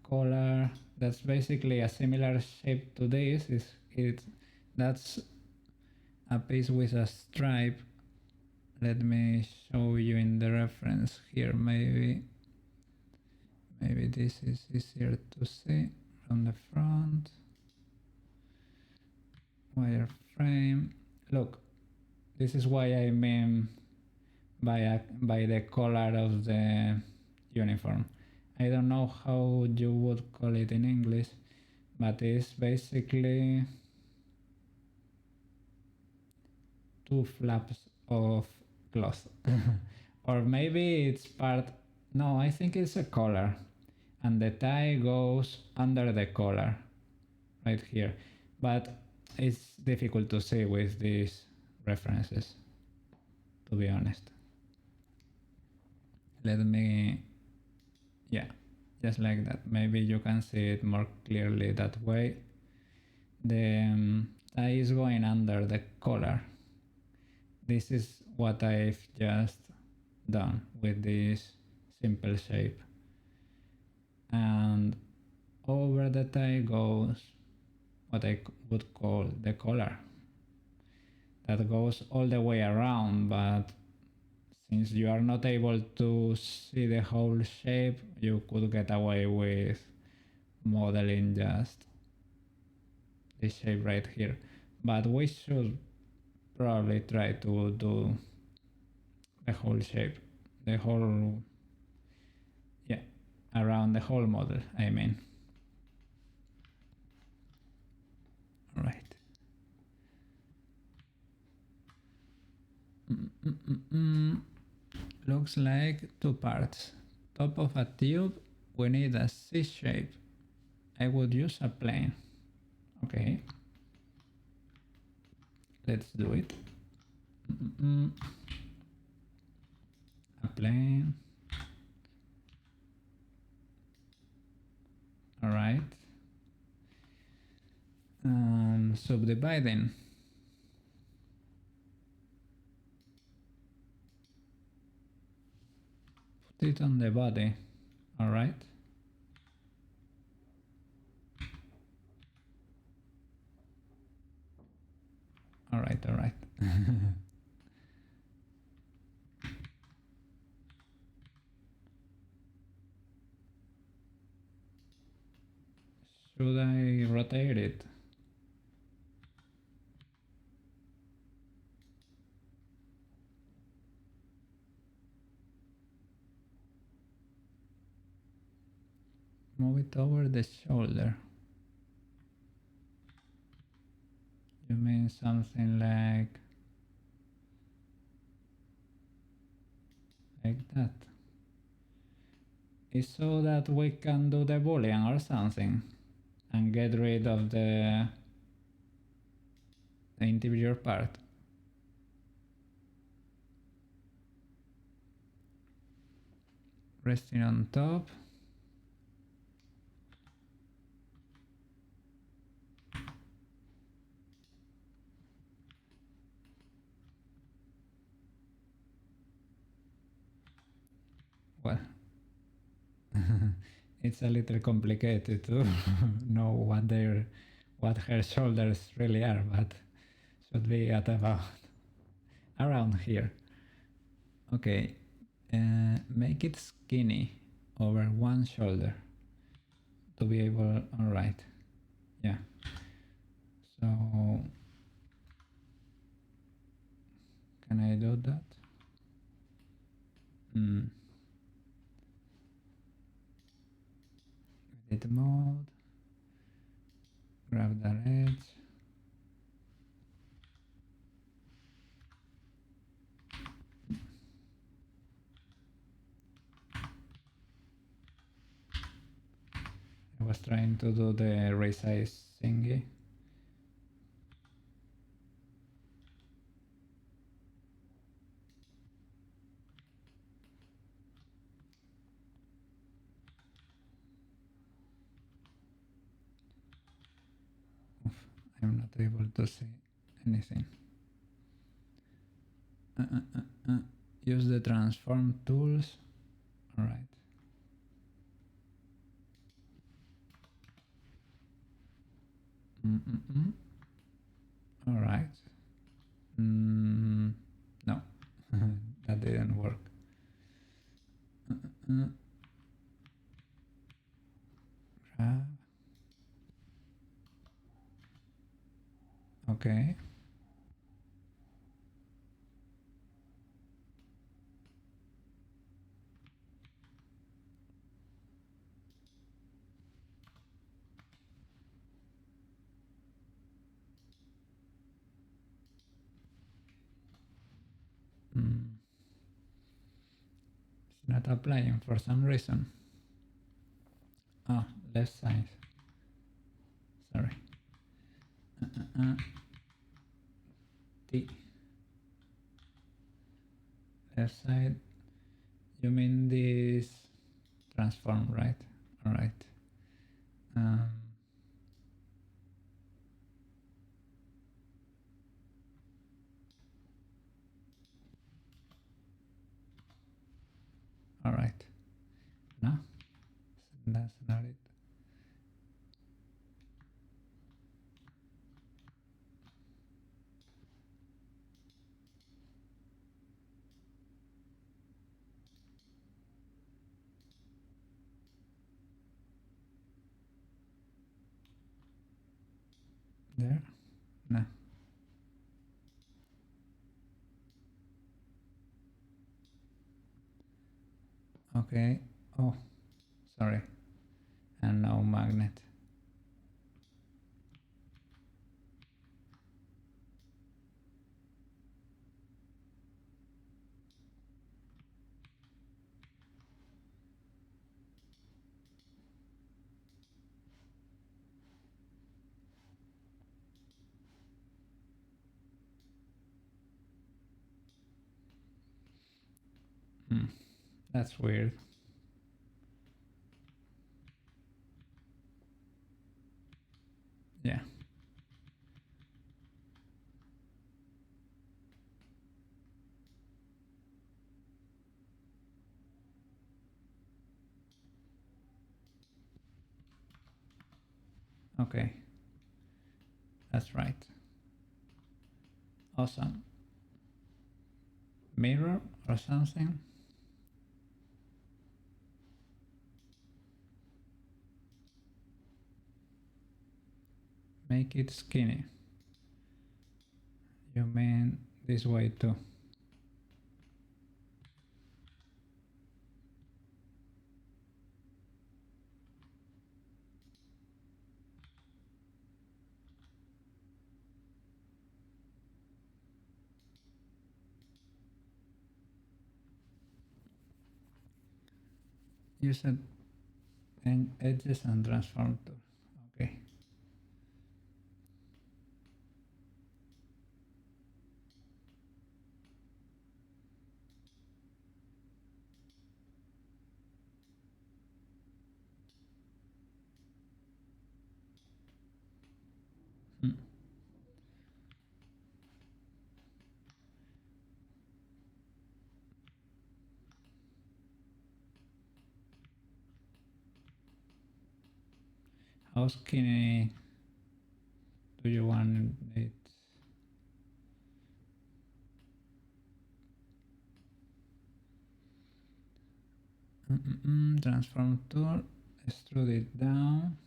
collar that's basically a similar shape to this. That's a piece with a stripe. Let me show you in the reference here. Maybe this is easier to see from the front. Wireframe. Look, this is why I mean by the color of the uniform. I don't know how you would call it in English, but it's basically two flaps of cloth. Or maybe it's part, no, I think it's a collar, and the tie goes under the collar right here, but it's difficult to see with these references, to be honest. Let me, yeah, just like that. Maybe you can see it more clearly that way. The tie is going under the collar. This is what I've just done with this simple shape. And over the tie goes what I would call the collar. That goes all the way around, but since you are not able to see the whole shape, you could get away with modeling just this shape right here. But we should probably try to do the whole shape, the whole, yeah, around the whole model, I mean. All right. Looks like two parts. Top of a tube, we need a C shape. I would use a plane. Okay. Let's do it. A plane. All right. Subdividing. Put it on the body. All right. All right. All right. Should I rotate it? Move it over the shoulder. You mean something like that? It's so that we can do the boolean or something and get rid of the integer part. Resting on top. Well, it's a little complicated to know what her shoulders really are, but should be at about around here. Okay, make it skinny over one shoulder to be able. All right, yeah. So can I do that? Edit mode. Grab that edge. I was trying to do the resize thingy. Oof, I'm not able to see anything. Use the transform tools. All right. All right. No, that didn't work. Grab. Okay. It's not applying for some reason. Oh, left side. Sorry. T. Left side. You mean this transform, right? All right. All right. No, that's not it. There? No. Okay. Oh, sorry. And no magnet. That's weird. Yeah. Okay. That's right. Awesome. Mirror or something? Make it skinny. You mean this way too? use it and edges and transform tool. Okay. Hmm. How skinny do you want it? Transform tool, extrude it down.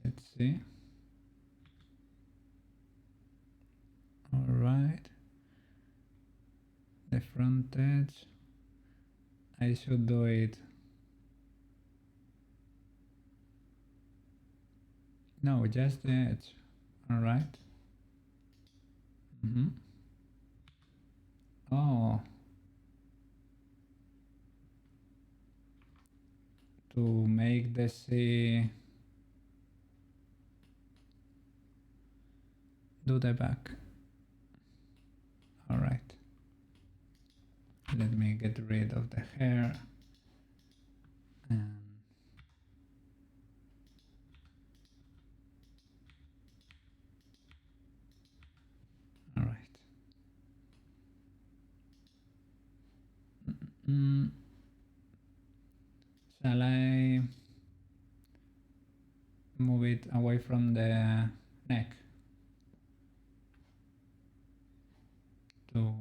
Let's see. All right. The front edge. I should do it. No, just the edge. All right. Oh, to make the sea do the back. All right. Let me get rid of the hair. And all right. Shall I move it away from the neck to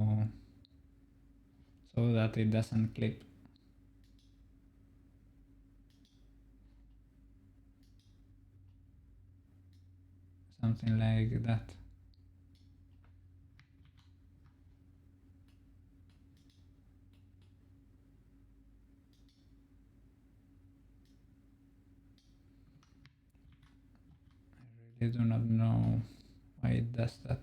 so that it doesn't clip? Something like that. I really do not know why it does that.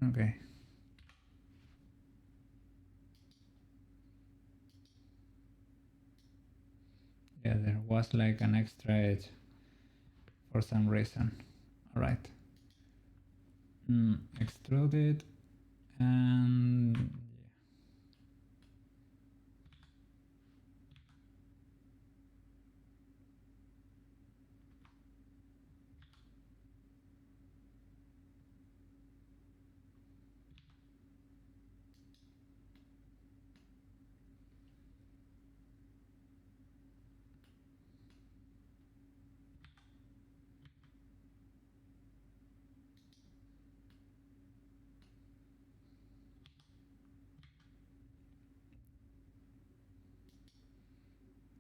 Okay. Yeah, there was like an extra edge for some reason. All right. Extrude it and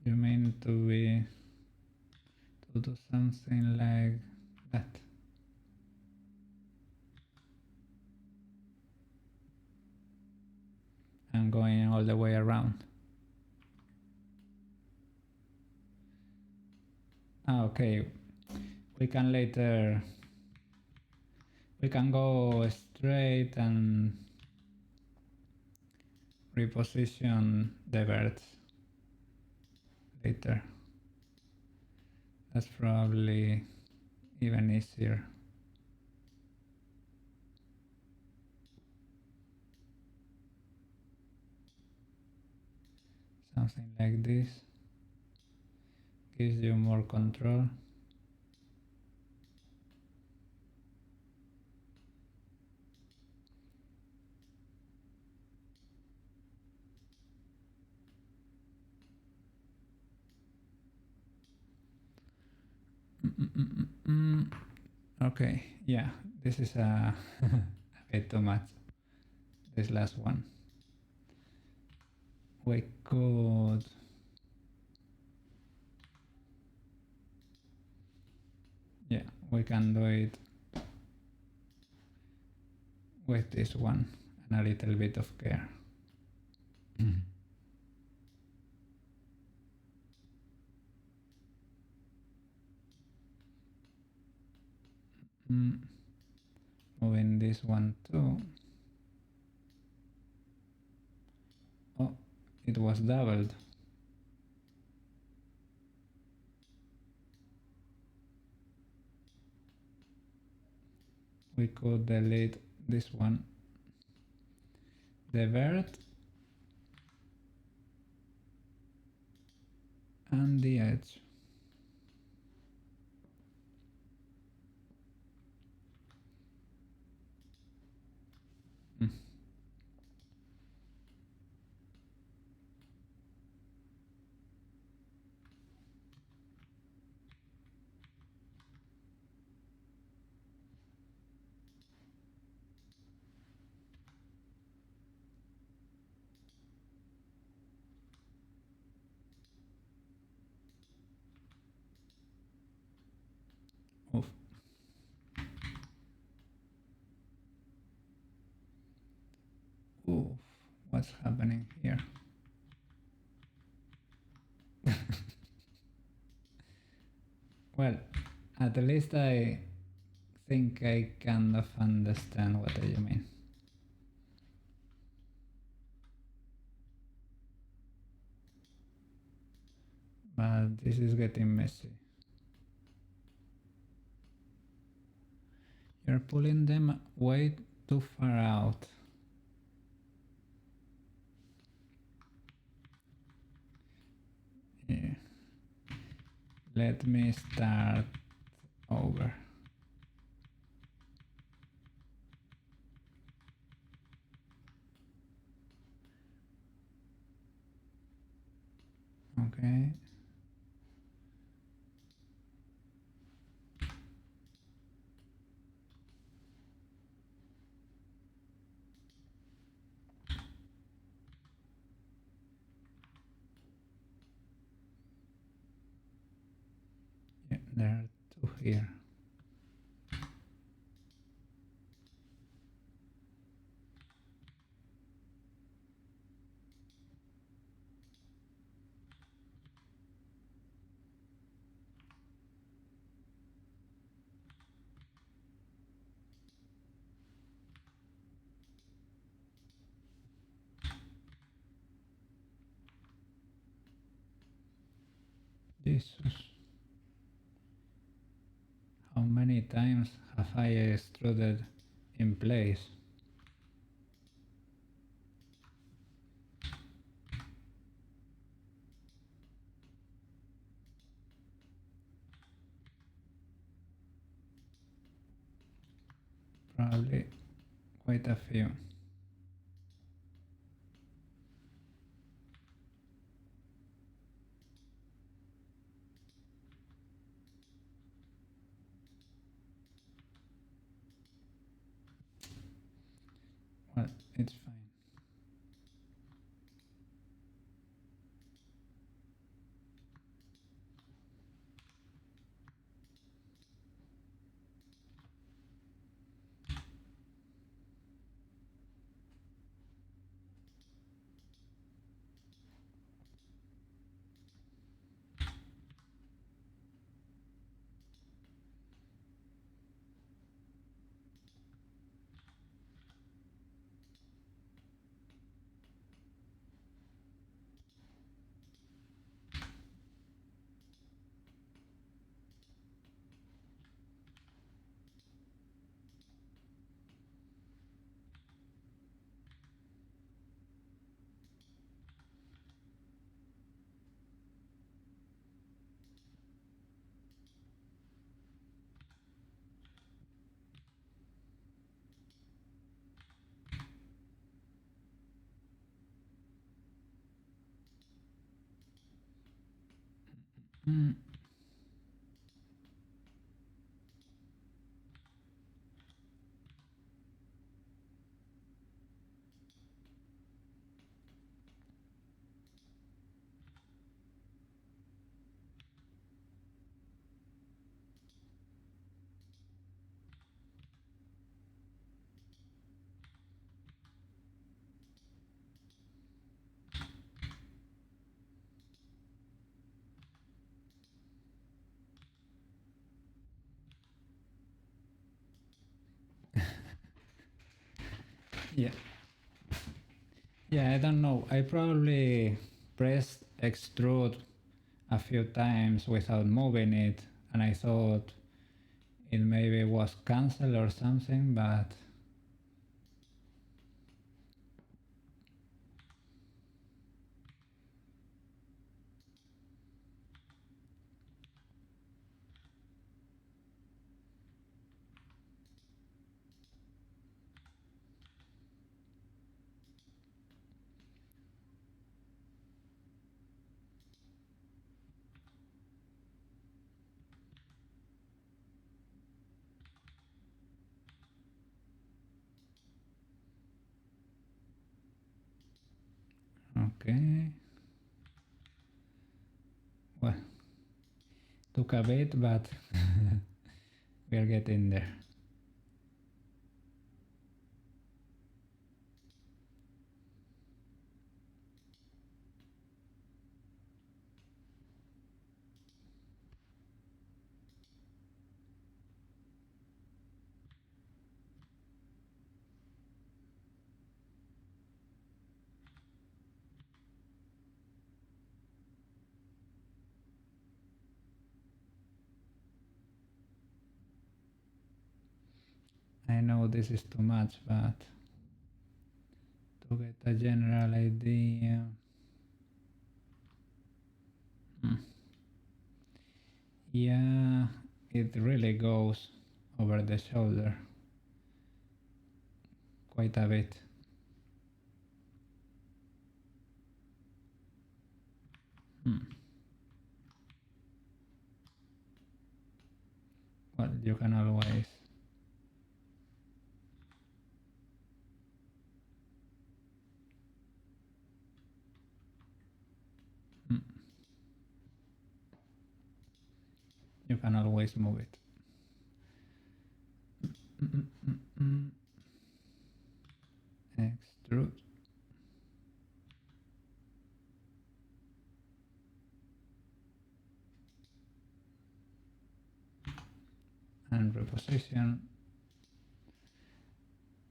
you mean to do something like that? And going all the way around. Okay, we can later, we can go straight and reposition the birds later. That's probably even easier. Something like this gives you more control. Okay, yeah, this is a bit too much. This last one. We could yeah, we can do it with this one and a little bit of care. Mm, moving this one too. Oh, it was doubled. We could delete this one, the vert and the edge. Mm. Oof. Oof. What's happening here? Well, at least I think I kind of understand what you mean. But this is getting messy. You're pulling them way too far out. Yeah. Let me start over. Okay. Yeah, there are two here. Jesus. How many times have I extruded in place? Probably quite a few. Well, it's fine. Mm. Yeah, yeah, I don't know. I probably pressed extrude a few times without moving it, and I thought it maybe was cancelled or something, but okay. Well, took a bit, but we are getting there. I know this is too much, but to get a general idea. Hmm. Yeah, it really goes over the shoulder quite a bit. Hmm. Well, you can always. Hmm. You can always move it. Extrude. And reposition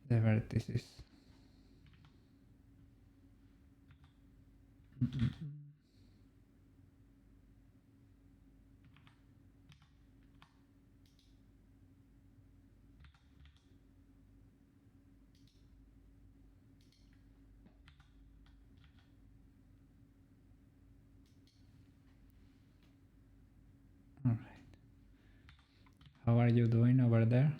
the vertices. All right. How are you doing over there?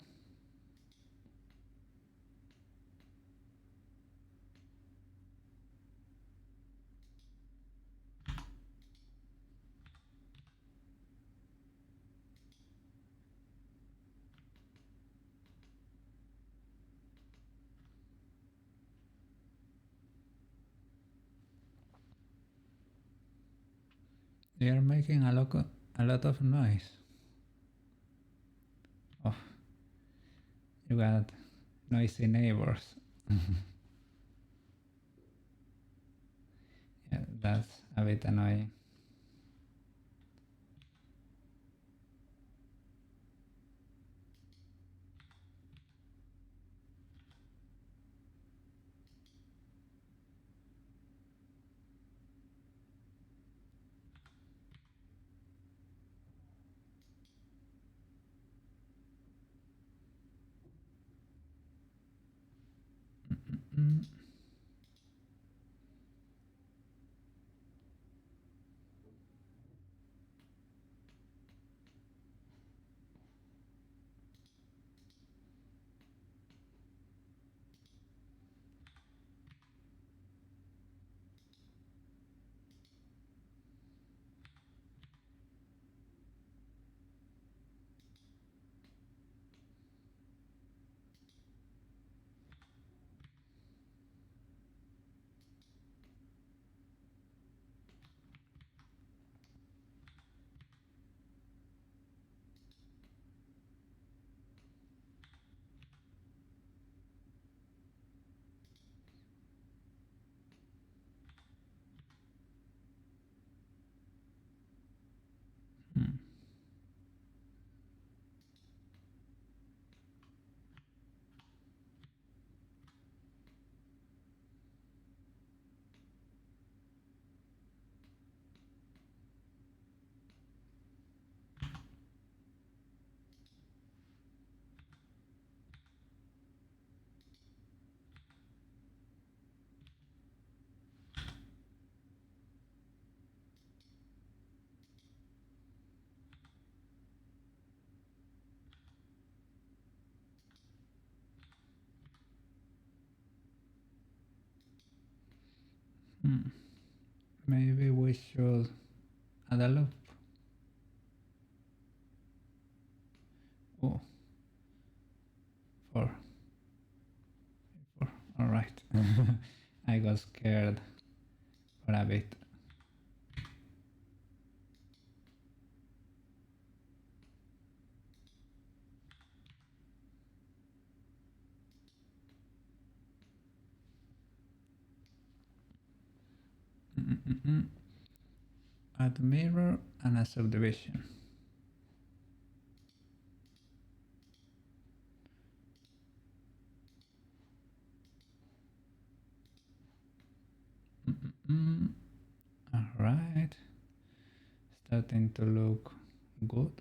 They are making a lot of noise. Oh, you got noisy neighbors. Yeah, that's a bit annoying. Mm. Maybe we should add a loop. Oh, four. All right. I got scared for a bit. Add mirror and a subdivision. All right, starting to look good.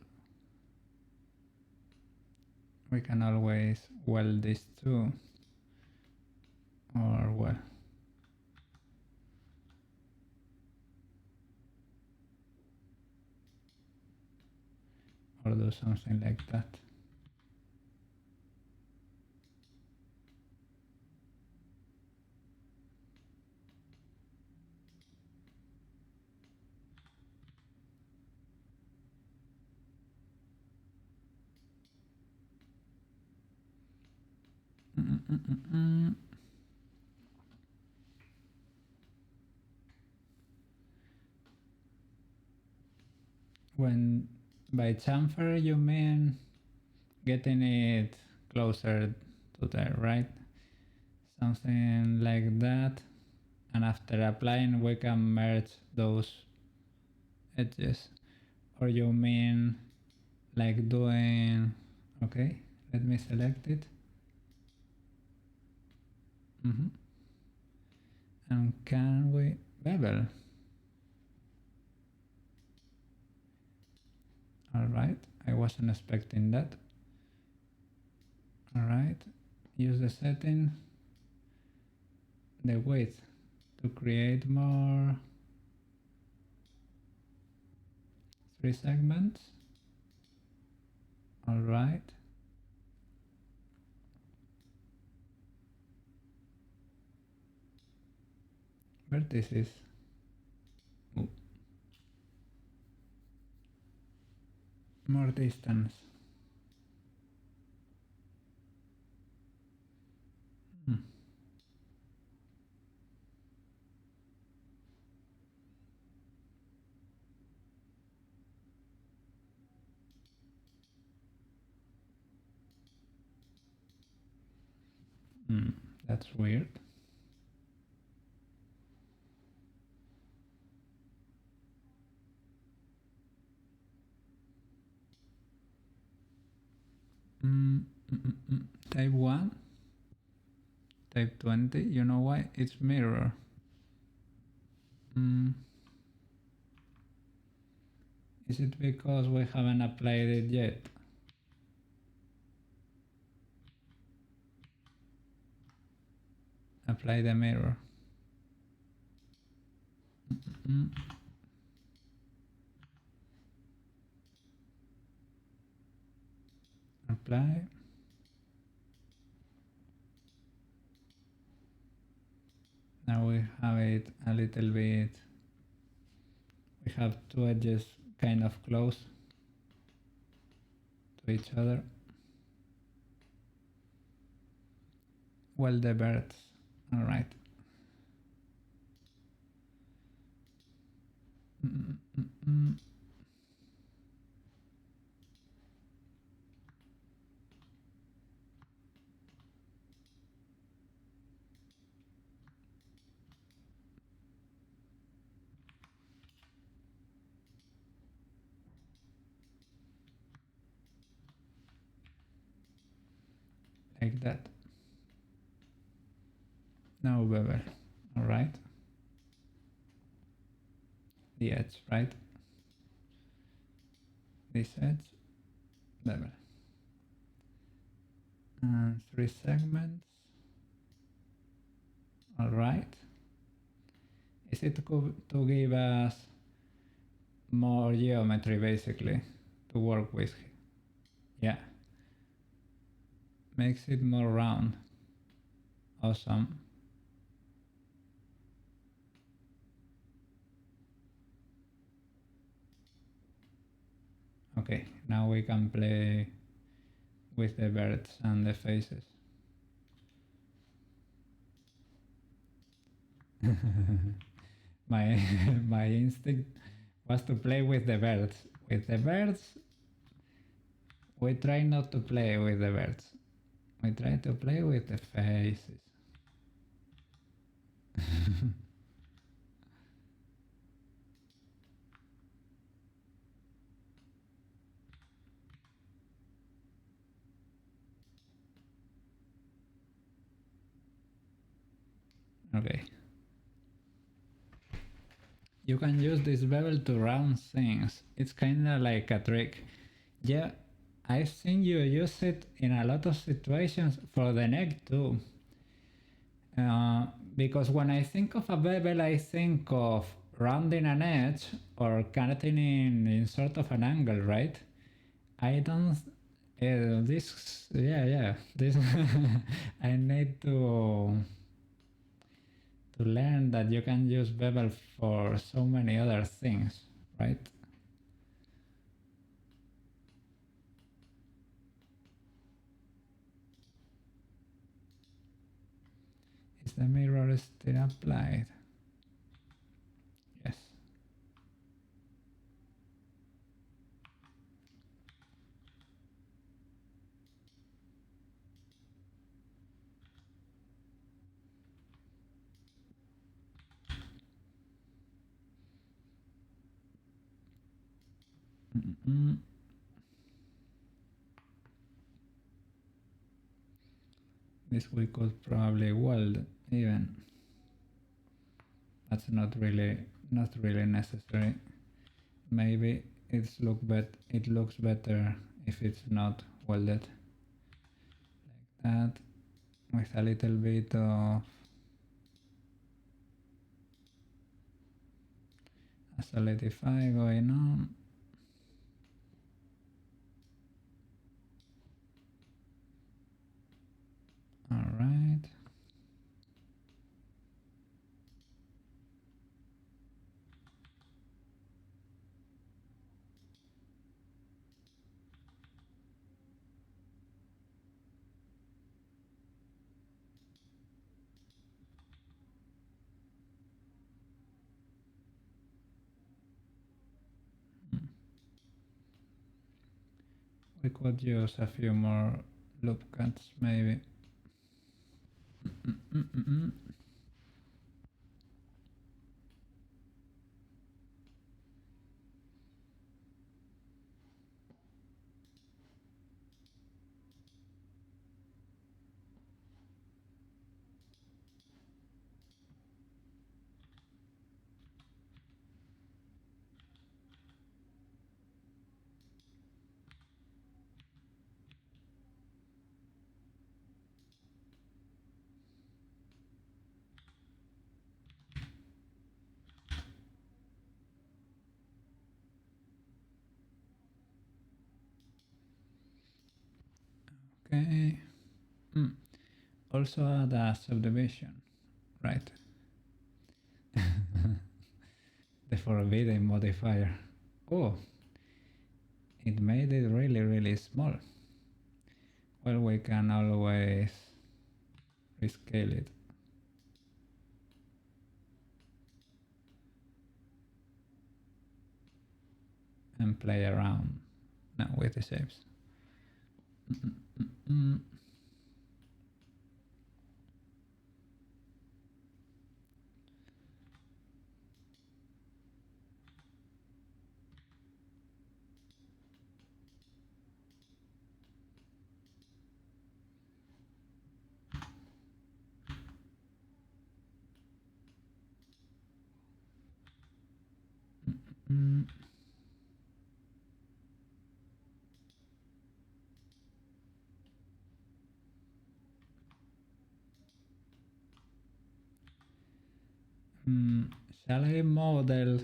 We can always weld these two, or well, or do something like that. When by chamfer you mean getting it closer to there, right? Something like that. And after applying, we can merge those edges. Or you mean like doing, okay, let me select it. And can we bevel? All right, I wasn't expecting that. All right, use the setting, the width to create more 3 segments. All right. Vertices. Ooh. More distance. That's weird. Type 1, type 20, you know why? It's mirror. Is it because we haven't applied it yet? Apply the mirror. Apply. Now we have it a little bit. We have 2 edges kind of close to each other. Well, the birds. All right. Like that. Now bevel. All right. The edge, right? This edge, bevel. And 3 segments. All right. Is it to give us more geometry basically to work with? Yeah. Makes it more round. Awesome. Okay, now we can play with the birds and the faces. my my instinct was to play with the birds. With the birds, we try not to play with the birds. We try to play with the faces. Okay. You can use this bevel to round things. It's kinda like a trick. Yeah, I've seen you use it in a lot of situations for the neck too. Because when I think of a bevel, I think of rounding an edge or cutting in sort of an angle, right? I don't. This, yeah, this. I need to learn that you can use bevel for so many other things, right? Is the mirror still applied? Yes. Mm-mm. This we could probably weld even. That's not really necessary. Maybe it looks better if it's not welded like that, with a little bit of a solidify going on. All right. We could use a few more loop cuts maybe. Mm-mm-mm. Okay. Mm. Also add a subdivision, right? The forbidden modifier. Oh, it made it really small. Well, we can always rescale it and play around now with the shapes. Mm-mm-mm. Mm. Mm. Shall I model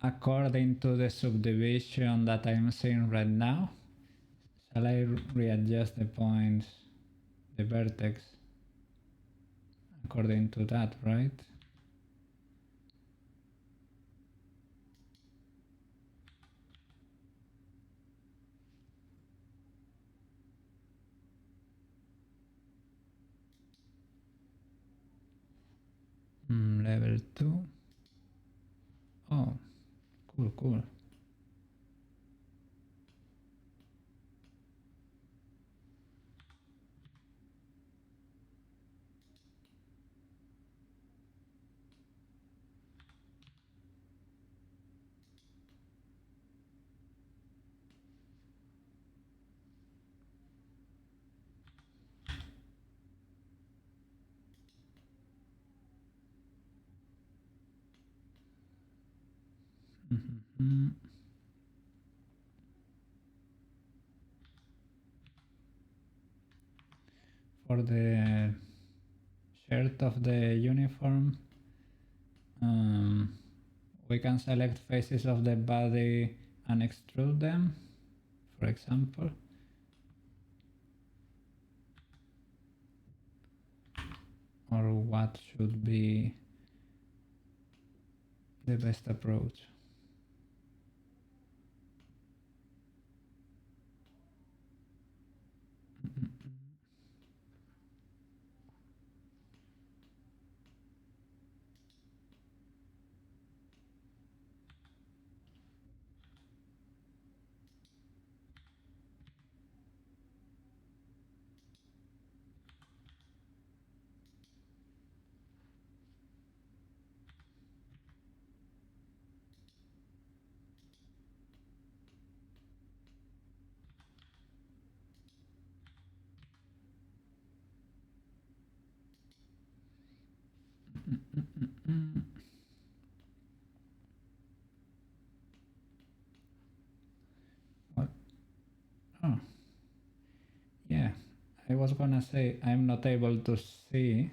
according to the subdivision that I'm seeing right now? Shall I readjust the points, the vertex, according to that, right? level 2. Oh, cool. Mm-hmm. For the shirt of the uniform, we can select faces of the body and extrude them, for example. Or what should be the best approach? What? Oh, yeah. I was gonna say I'm not able to see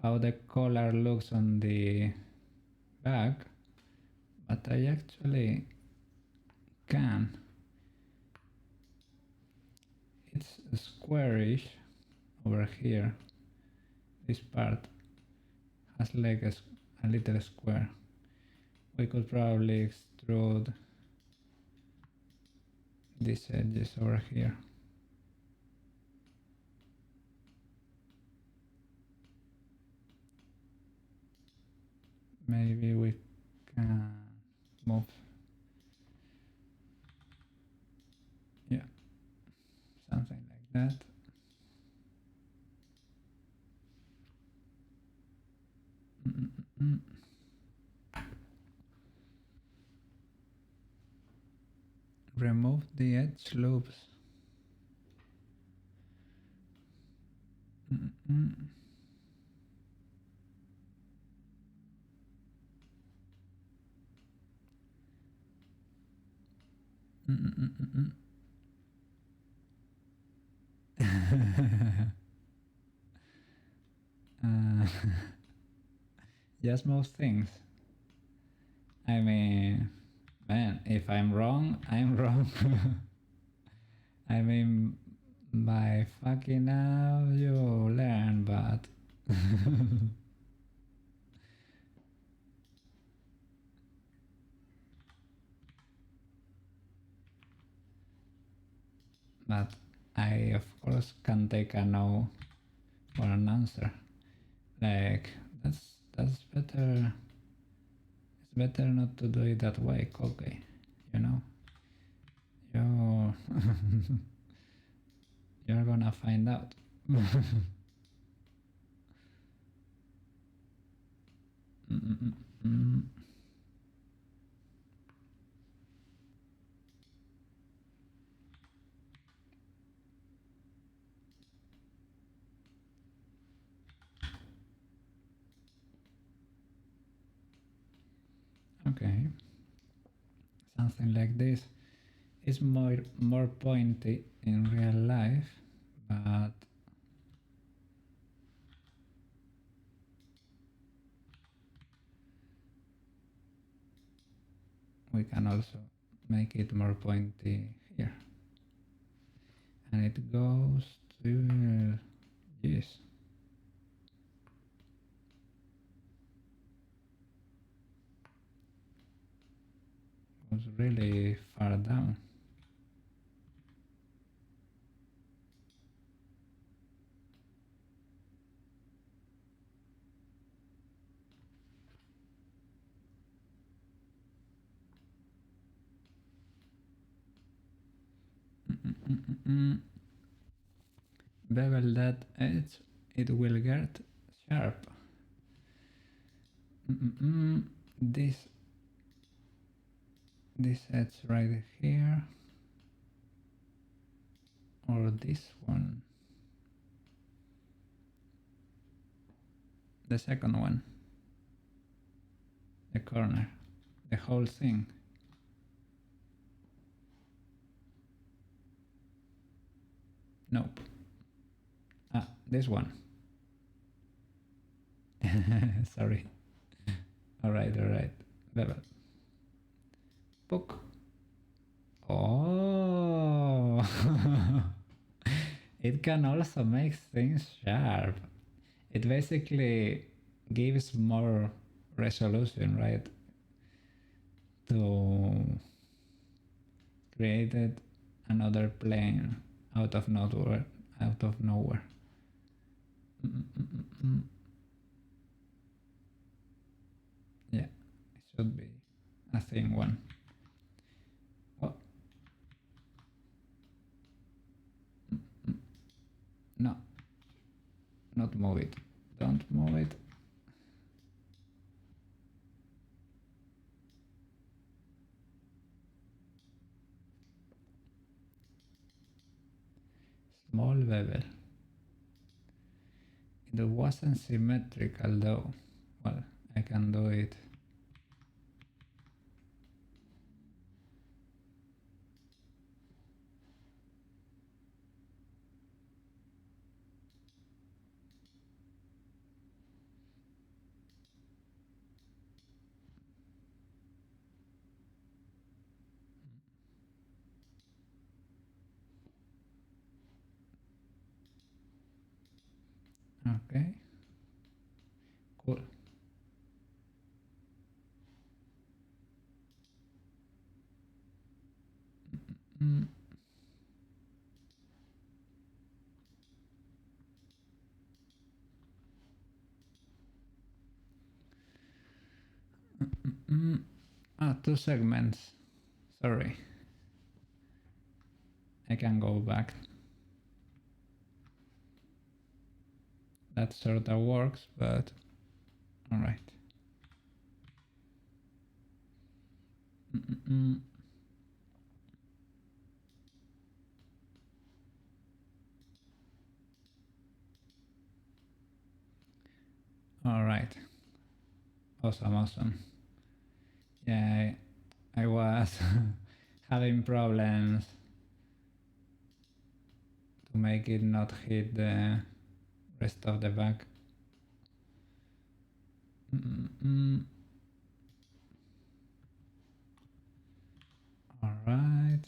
how the collar looks on the back, but I actually can. It's squarish over here. This part has like a little square. We could probably extrude these edges over here. Maybe we can move, yeah, something like that. Remove the edge loops. Just most things. I mean, man, if I'm wrong, I'm wrong. I mean, by fucking up, you learn, but. But I, of course, can take a no for an answer. Like, that's better. It's better not to do it that way, okay? You know? You you're gonna find out. Okay, something like this is more pointy in real life, but we can also make it more pointy here, and it goes to this. Goes really far down. Bevel that edge, it will get sharp. This edge right here, or this one, the second one, the corner, the whole thing. Nope. Ah, this one. Sorry. Alright. Bevel. Book. Oh. It can also make things sharp. It basically gives more resolution, right? To create another plane out of nowhere. Yeah, it should be a thin one. Oh. No, not move it. Don't move it. Small bevel. It wasn't symmetrical though. Well, I can do it. Okay. Cool. Two segments. Sorry. I can go back. That sort of works, but alright. Alright. Awesome. Yeah, I was having problems to make it not hit the rest of the back. Alright.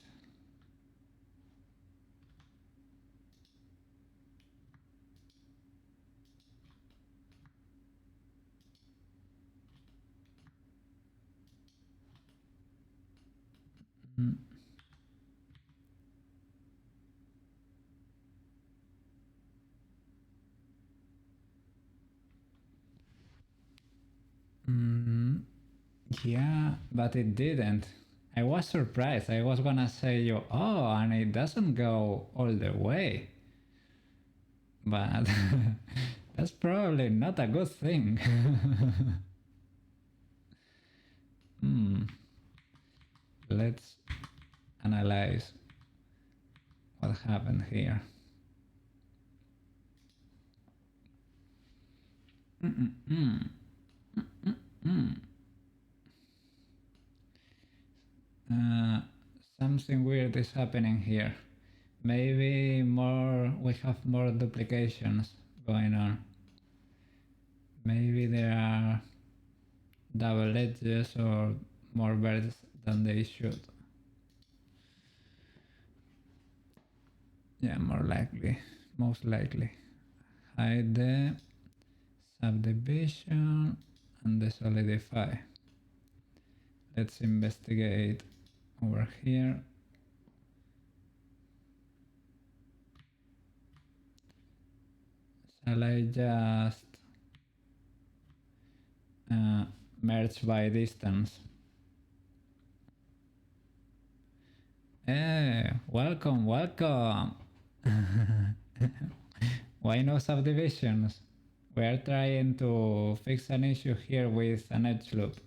Yeah, but it didn't. I was surprised. I was gonna say you, oh, and it doesn't go all the way. But that's probably not a good thing. Let's analyze what happened here. Something weird is happening here. Maybe we have more duplications going on. Maybe there are double edges or more birds than they should. Yeah, most likely. Hide the subdivision and the solidify. Let's investigate over here. Shall I just merge by distance? Welcome, welcome. Why no subdivisions? We are trying to fix an issue here with an edge loop.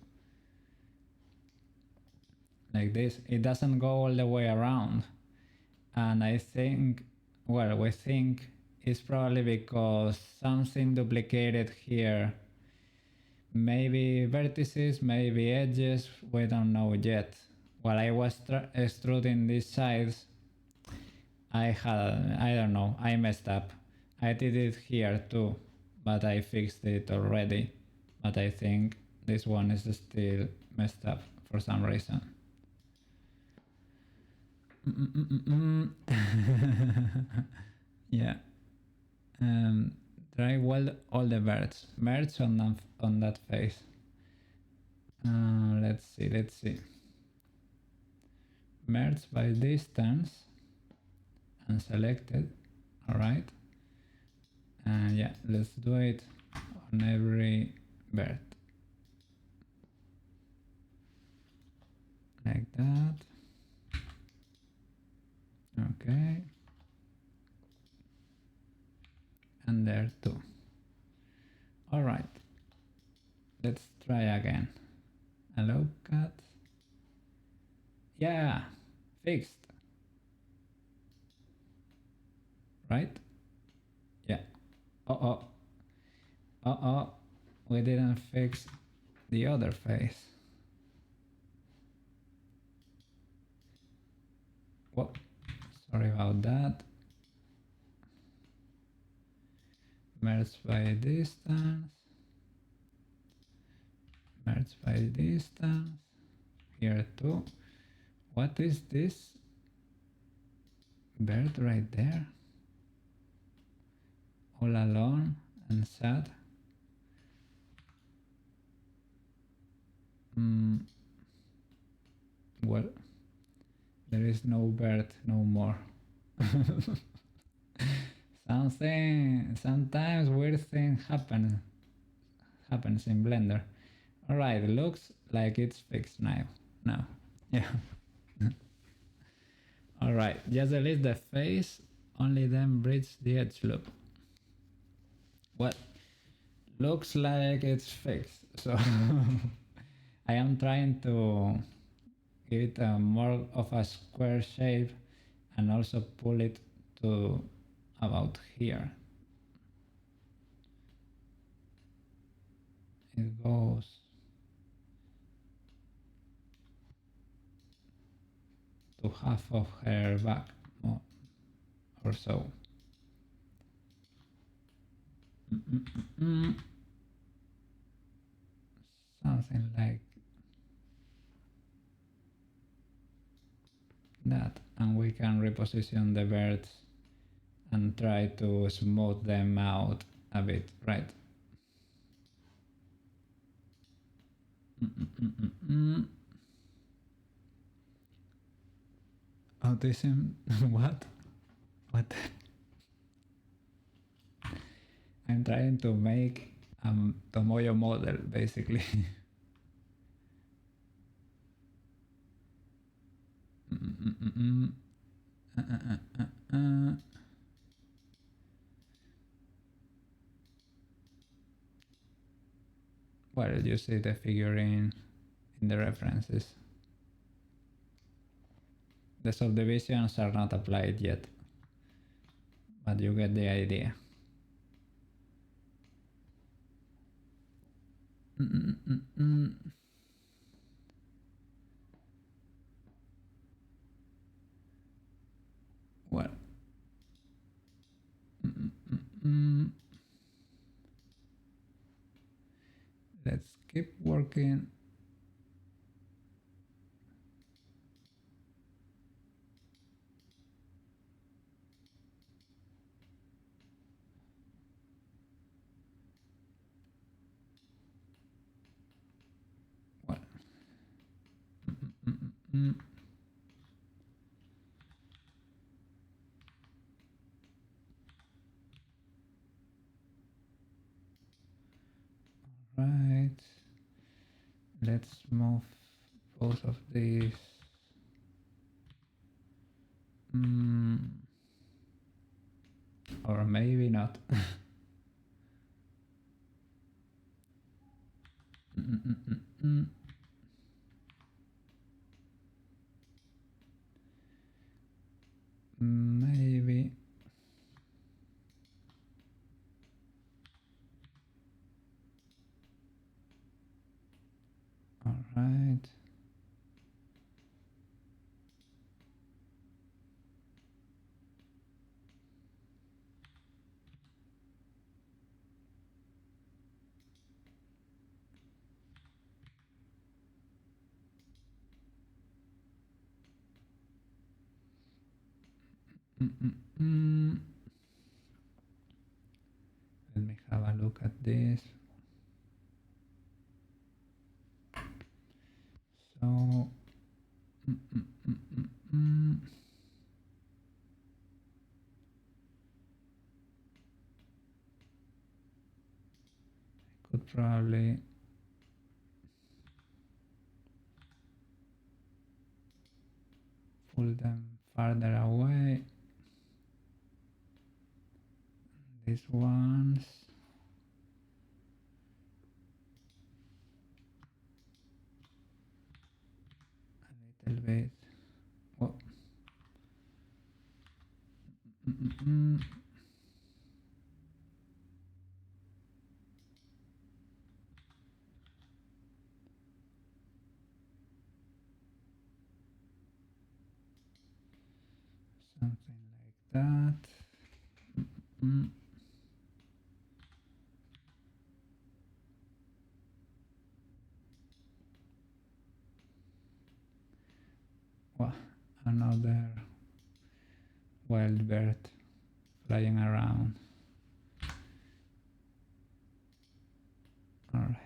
Like this, it doesn't go all the way around. And I think, well, we think it's probably because something duplicated here. Maybe vertices, maybe edges, we don't know yet. While I was extruding these sides, I don't know, I messed up. I did it here too, but I fixed it already. But I think this one is still messed up for some reason. Yeah. Try weld all the birds. Merge on that face. Let's see. Merge by distance and selected. Alright. And yeah, let's do it on every bird. Like that. Okay. And there too. Alright. Let's try again. Hello, cat. Yeah, fixed. Right? Yeah. Uh-oh. Uh-oh. We didn't fix the other face. Whoa. Sorry about that. Merge by distance. Merge by distance. Here too. What is this bird right there? All alone and sad. Well, there is no bird no more. Sometimes weird thing happens in Blender. Alright, looks like it's fixed now. Yeah. Alright, just delete the face, only then bridge the edge loop. Well, looks like it's fixed, so I am trying to give it a more of a square shape and also pull it to about here. It goes to half of her back or so. Something like that, and we can reposition the birds and try to smooth them out a bit, right? Autism? What? I'm trying to make a Tomoyo model, basically. Well, you see the figurine in the references. The subdivisions are not applied yet, but you get the idea. Well, let's keep working. Well, right. Let's move both of these Or maybe not. Maybe. All right. Let me have a look at this. So, could probably pull them farther away. These ones. A little bit. Oh. Something like that. Well, another wild bird flying around. All right.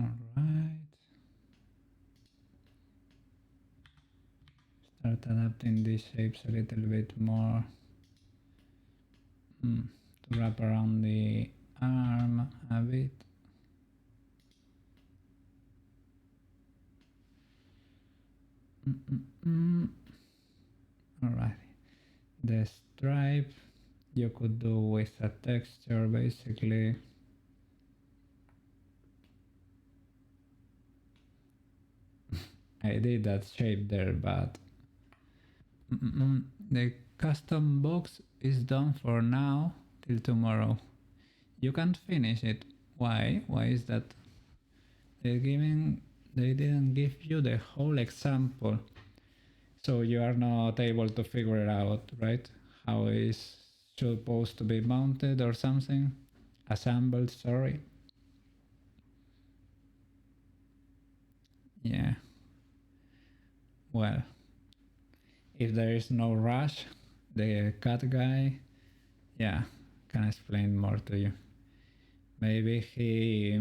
All right. Start adapting these shapes a little bit more to wrap around the arm a bit. Alright, the stripe you could do with a texture basically. I did that shape there, but the custom box is done for now till tomorrow. You can't finish it. Why? Why is that? They didn't give you the whole example, so you are not able to figure it out, right? How it's supposed to be mounted or something. Assembled, sorry. Yeah. Well, if there is no rush, the cat guy, yeah, can explain more to you. Maybe he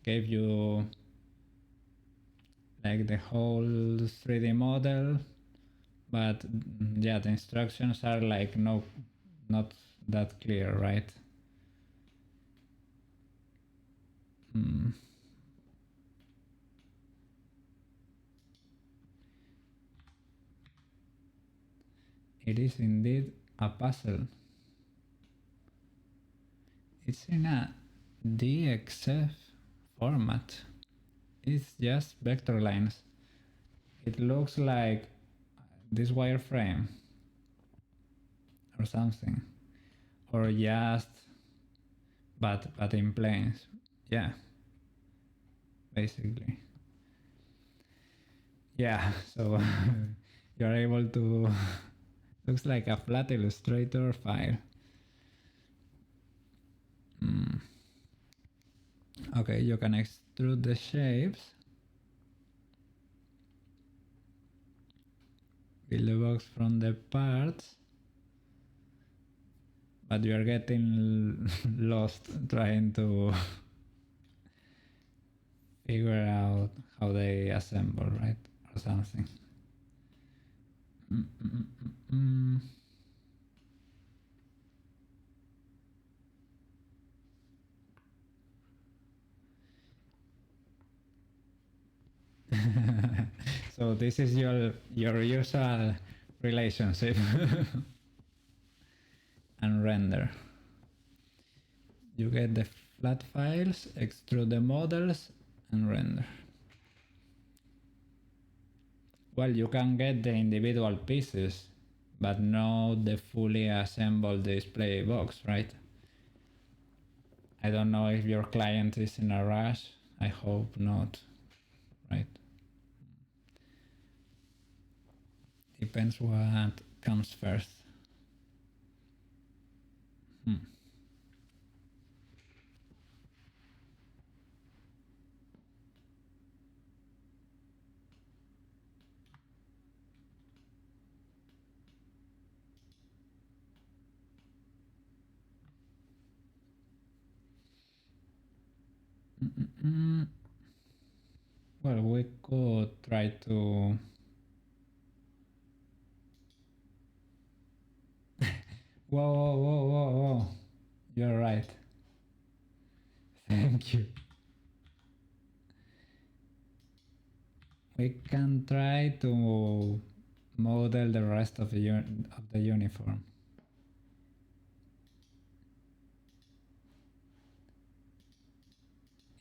gave you like the whole 3D model, but yeah, the instructions are like not that clear, right? It is indeed a puzzle. It's in a DXF format. It's just vector lines. It looks like this wireframe or something, or just but in planes. Yeah, basically. Yeah, so you're able to looks like a flat Illustrator file. Okay, you can extrude the shapes, build the box from the parts, but you are getting lost trying to figure out how they assemble, right? Or something. So this is your usual relationship and render. You get the flat files, extrude the models, and render. Well, you can get the individual pieces, but not the fully assembled display box, right? I don't know if your client is in a rush. I hope not, right? Depends what comes first. Well, we could try to... Whoa, whoa, whoa, whoa, whoa. You're right. Thank you. We can try to model the rest of the uniform.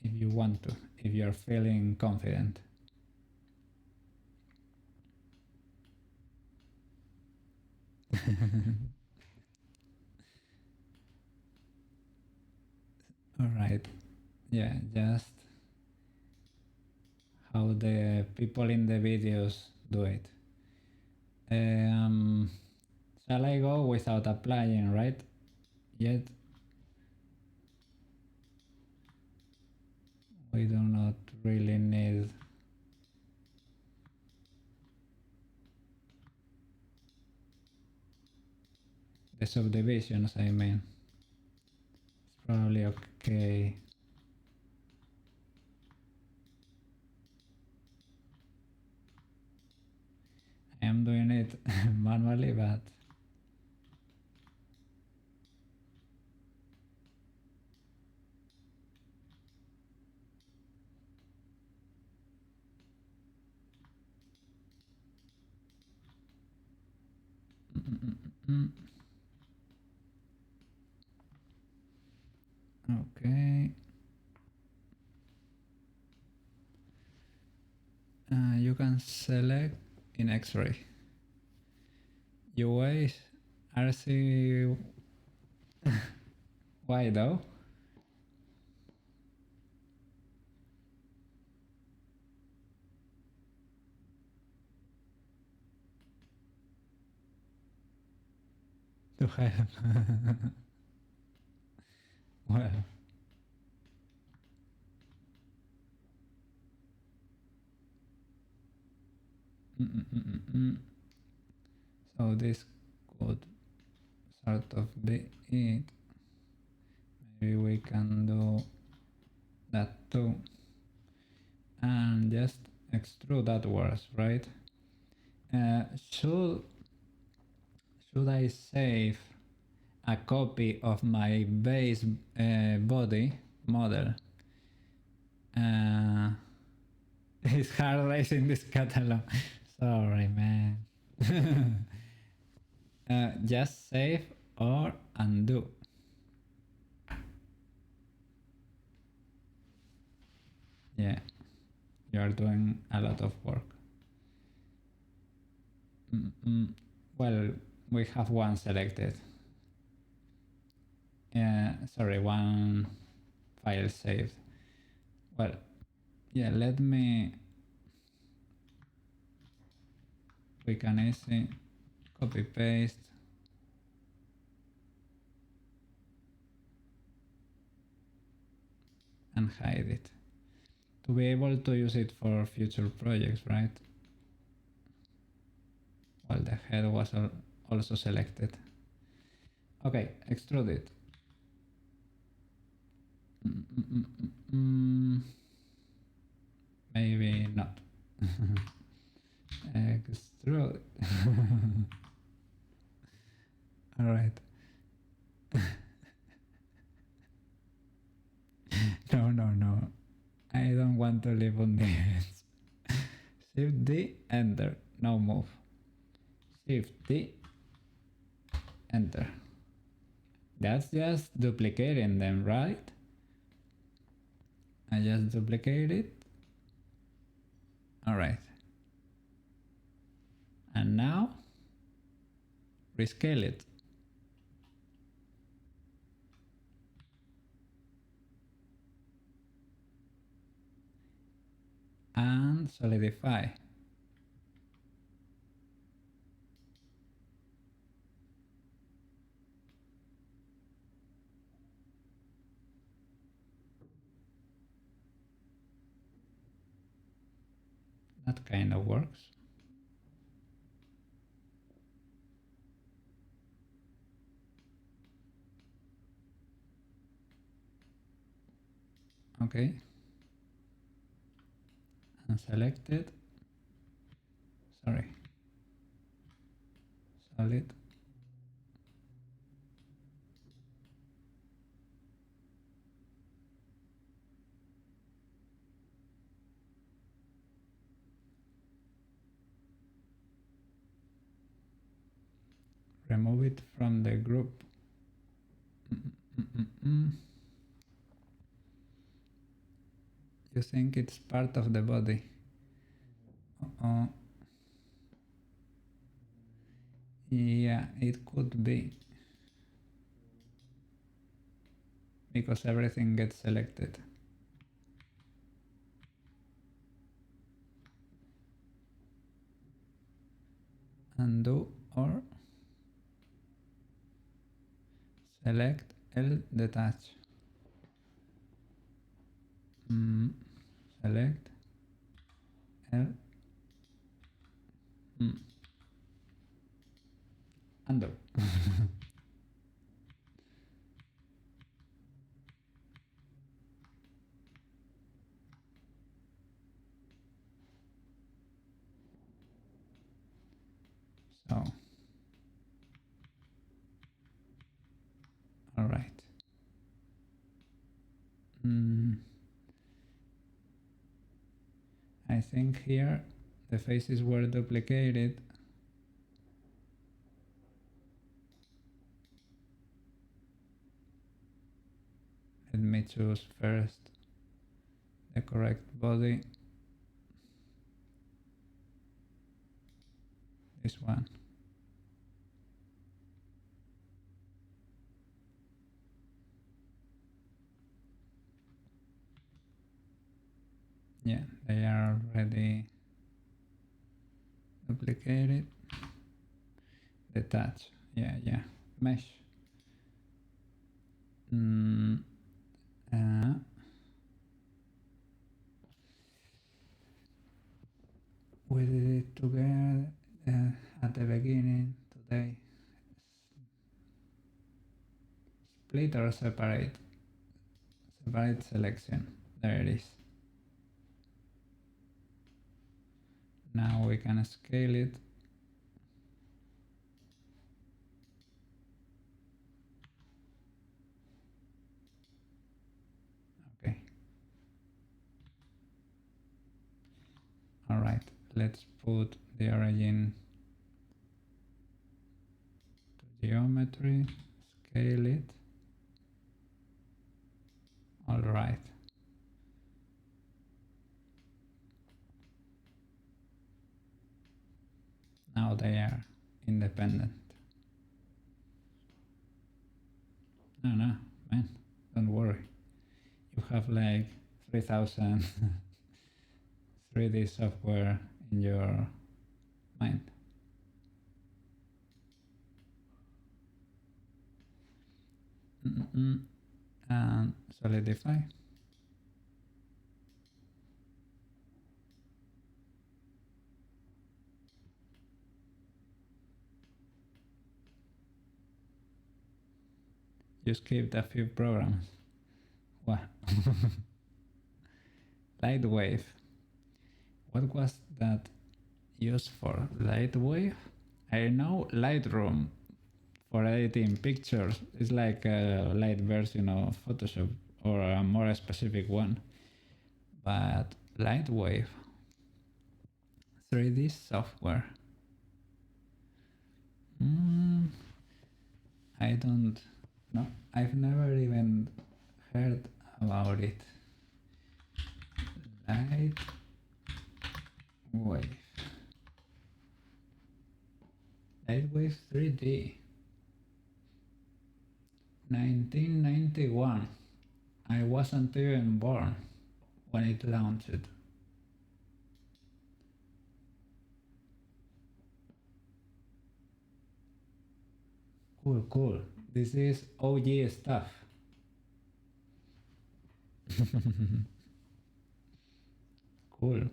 If you want to, if you're feeling confident. Alright, yeah, just how the people in the videos do it. Shall I go without applying, right? Yet we do not really need the subdivisions, I mean. It's probably okay. I am doing it manually, but okay. You can select in X-ray. UAs, RC. Why though? To help. Well. So this could sort of be it. Maybe we can do that too. And just extrude outwards, right? Should I save a copy of my base body model? It's hard raising this catalog. Sorry, man. Just save or undo. Yeah, you are doing a lot of work. Well, we have one selected. Sorry, one file saved. Well, yeah, let me... We can easy copy paste. and hide it to be able to use it for future projects, right? Well, the head was also selected. Okay, extrude it. Maybe not. Extrude. All right. No. I don't want to live on the edge. Shift D, enter. No move. Shift D, enter. That's just duplicating them, right? I just duplicate it. All right. And now rescale it. And solidify. That kind of works. Okay. And select it. Sorry. Solid. Remove it from the group. You think it's part of the body. Yeah, it could be. Because everything gets selected. Undo or select L detach. Select L. Undo. So, all right. I think here the faces were duplicated. Let me choose first the correct body. This one. Yeah, they are already duplicated. Detach. Yeah. Mesh. We did it together at the beginning today. Split or separate? Separate selection. There it is. Now we can scale it. Okay. All right. Let's put the origin to geometry. Scale it. All right. Now they are independent. No, man, don't worry. You have like 3,000 3D software in your mind. And solidify. You skipped a few programs. What? Lightwave. What was that used for? Lightwave? I know Lightroom for editing pictures. It's like a light version of Photoshop or a more specific one. But Lightwave, 3D software. I don't know. I've never even heard about it. Lightwave. 3D. 1991. I wasn't even born when it launched. Cool. This is OG stuff. Cool.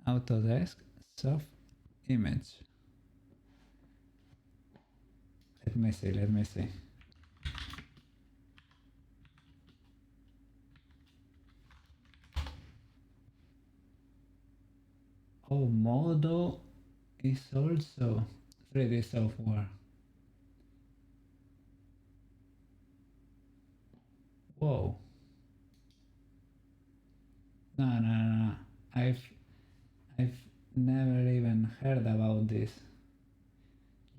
Autodesk soft image. Let me see. Oh, Modo is also 3D software. Whoa. No. I've never even heard about this.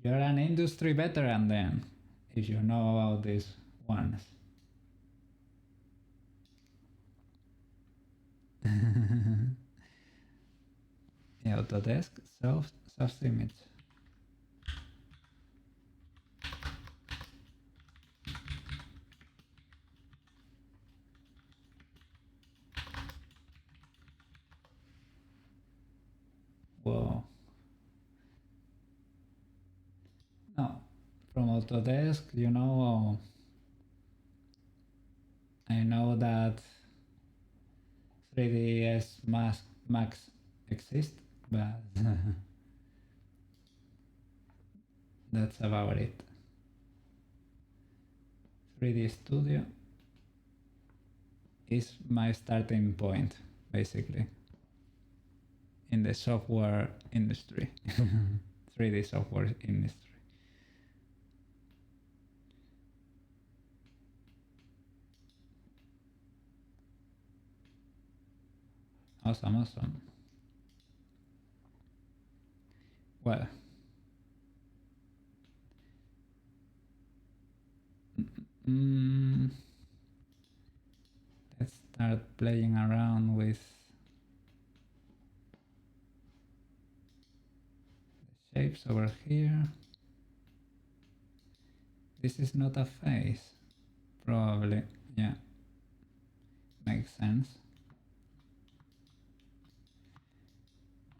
You're an industry veteran then, if you know about these ones. Autodesk soft image. Whoa. No, from Autodesk, you know, I know that 3ds Max exists, but that's about it. 3D Studio is my starting point, basically, in the software industry. 3D software industry. Awesome. Well, let's start playing around with the shapes over here. This is not a face, probably. Yeah, makes sense.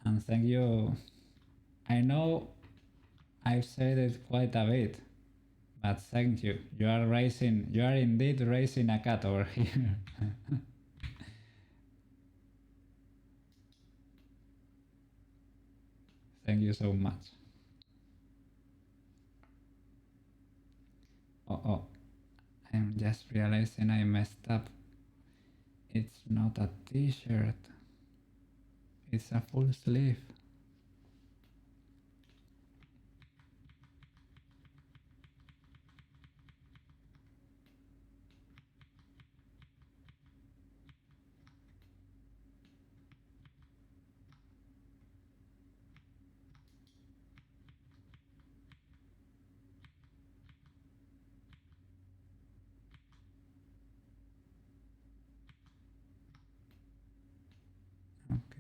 And thank you. I know I've said it quite a bit, but thank you. You are indeed raising a cat over here. Thank you so much. Oh, I'm just realizing I messed up. It's not a t-shirt. It's a full sleeve.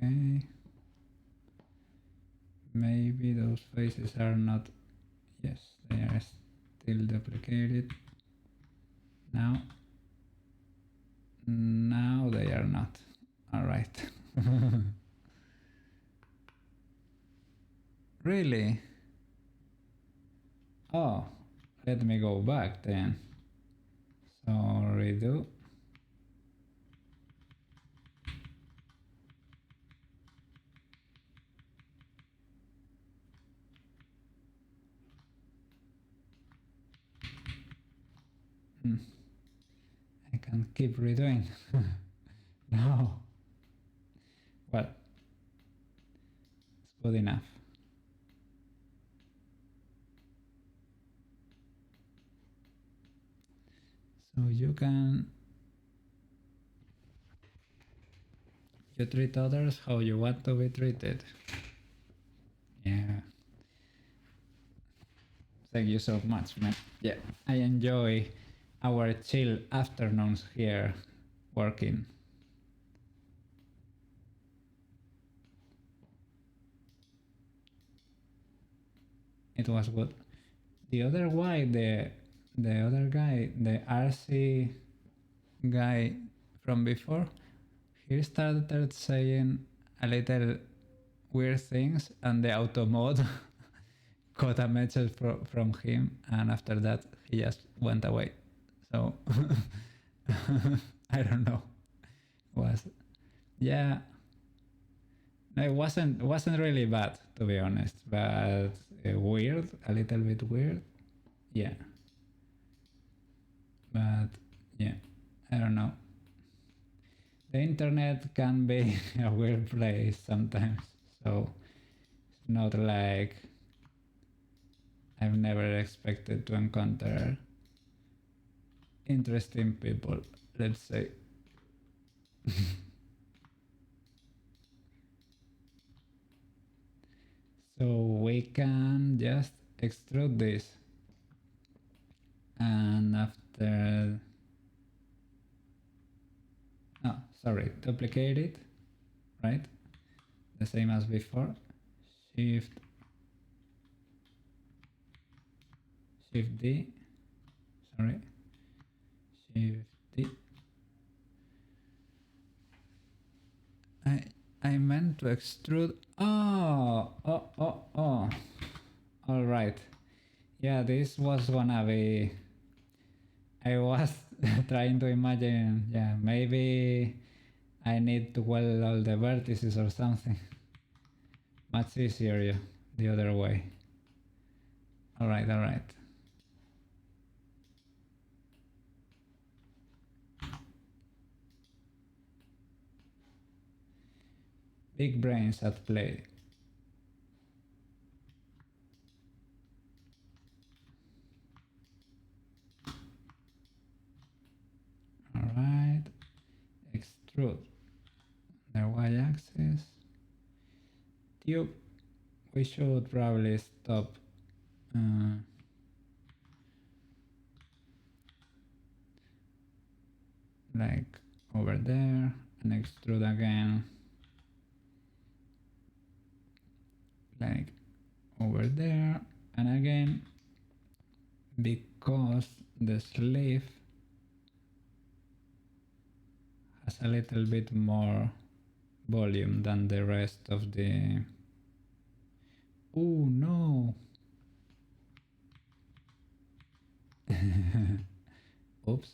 Okay. Maybe those faces are not. Yes, they are still duplicated. Now they are not. All right. Really? Oh, let me go back then. So redo. I can keep redoing. No. Well, it's good enough. So you treat others how you want to be treated. Yeah. Thank you so much, man. Yeah, I enjoy our chill afternoons here working. It was good. The other guy, the other guy, the RC guy from before, he started saying a little weird things, and the auto mode got a message from him, and after that he just went away. So I don't know. Was yeah. No, it wasn't really bad, to be honest, but weird, a little bit weird. Yeah. But yeah, I don't know. The internet can be a weird place sometimes, so it's not like I've never expected to encounter interesting people, let's say. So we can just extrude this, and after, oh sorry, duplicate it, right? The same as before. Shift D, sorry, Shift D. I meant to extrude. Oh. All right. Yeah, this was gonna be. I was trying to imagine. Yeah, maybe I need to weld all the vertices or something. Much easier, yeah, the other way. All right. Big brains at play. All right. Extrude the y-axis. Tube. We should probably stop. Like over there, and extrude again, like over there, and again, because the sleeve has a little bit more volume than the rest of the. Oh no. Oops.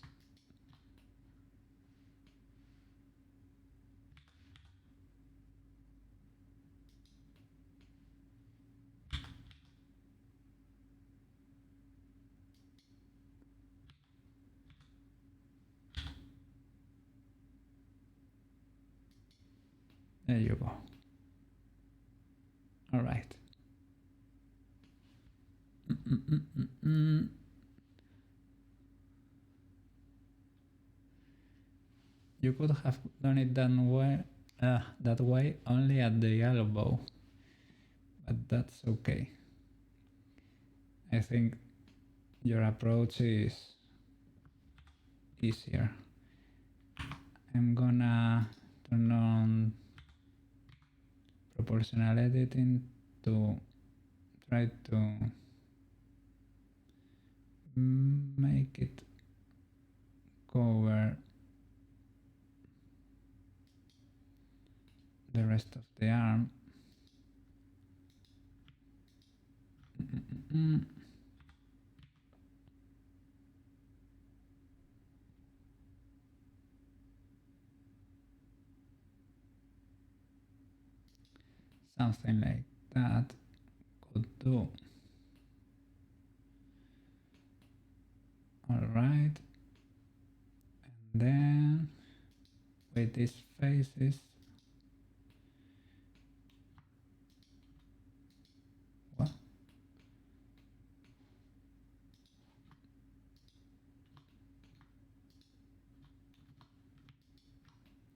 There you go. All right. You could have done it that way only at the elbow, but that's okay. I think your approach is easier. I'm gonna turn on proportional editing to try to make it cover the rest of the arm. Something like that could do. All right. Then with these faces, what?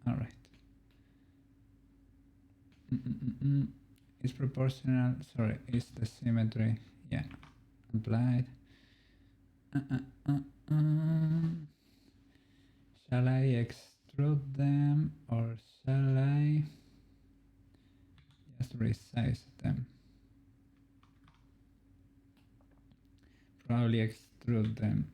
All right. It's proportional. Sorry, it's the symmetry. Yeah, applied. Shall I extrude them or shall I just resize them? Probably extrude them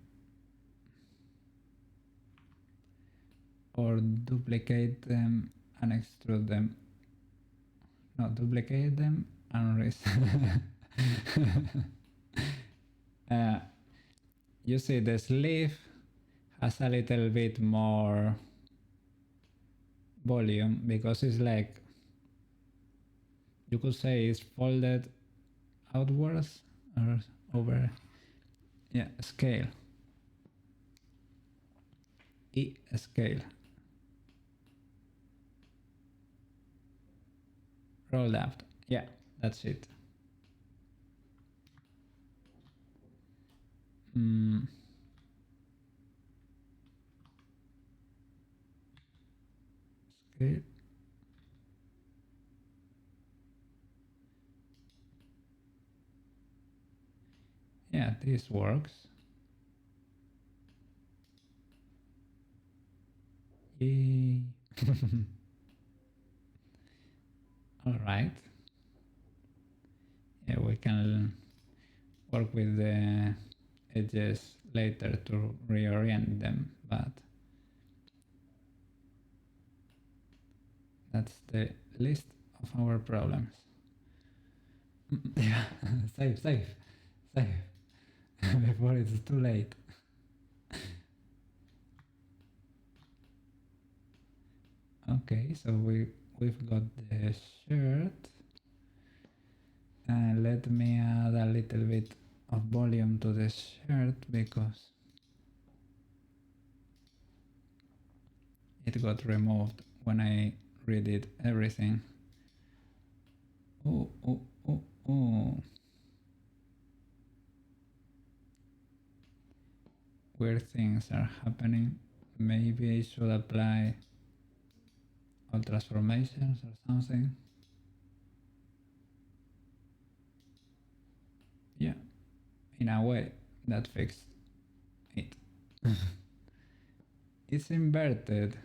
or duplicate them and extrude them. No, duplicate them and resize. You see the sleeve has a little bit more volume because it's like, you could say it's folded outwards or over. Yeah, scale. Scale. Roll out. Yeah, that's it. Scale. Yeah, this works. Yay. All right. Yeah, we can work with the edges later to reorient them, but that's the list of our problems. Yeah, save before it's too late. Okay, so we've got the shirt. Let me add a little bit of volume to the shirt because it got removed when I redid everything. Oh. Weird things are happening. Maybe I should apply all transformations or something. Yeah, in a way that fixed it. It's inverted.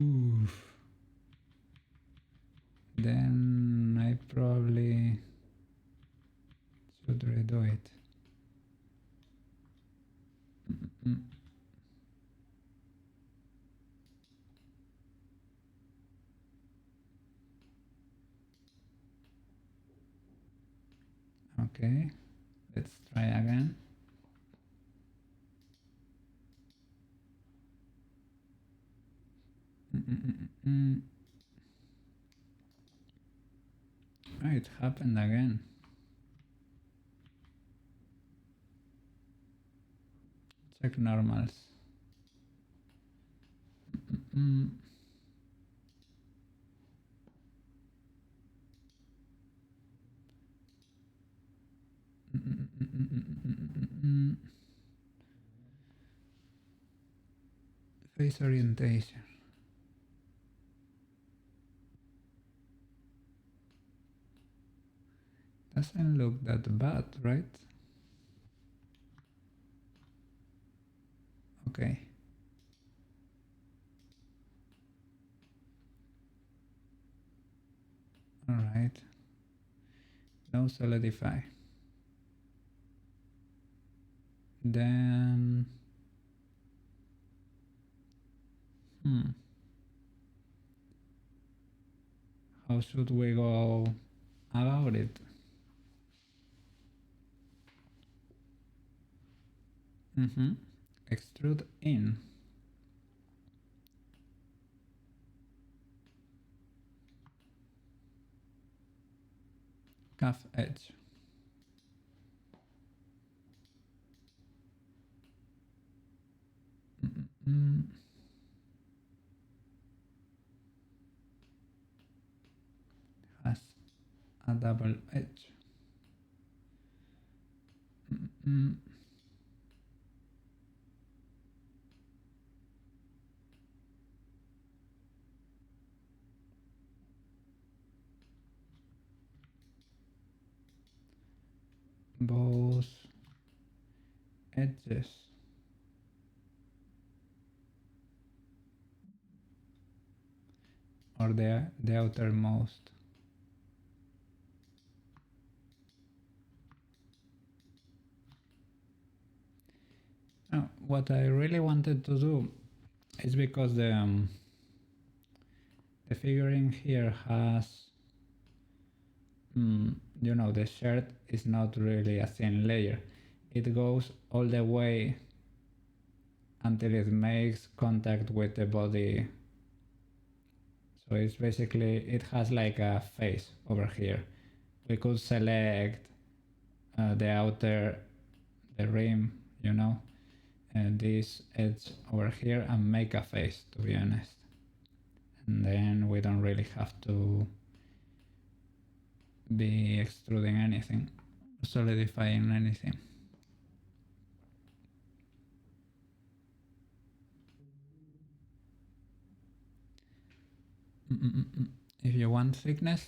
Oof. Then I probably should redo it. Okay, let's try again. Oh, it happened again. Check normals. Face orientation. Doesn't look that bad, right? Okay. All right. Now solidify. Then how should we go about it? Extrude in. Cuff edge. Has a double edge. Mm, both edges. Or the outermost. Now, what I really wanted to do is because the figurine here has, you know, the shirt is not really a thin layer. It goes all the way until it makes contact with the body. So it's basically, it has like a face over here. We could select the outer, the rim, you know, and this edge over here and make a face, to be honest. And then we don't really have to be extruding anything, solidifying anything. If you want thickness,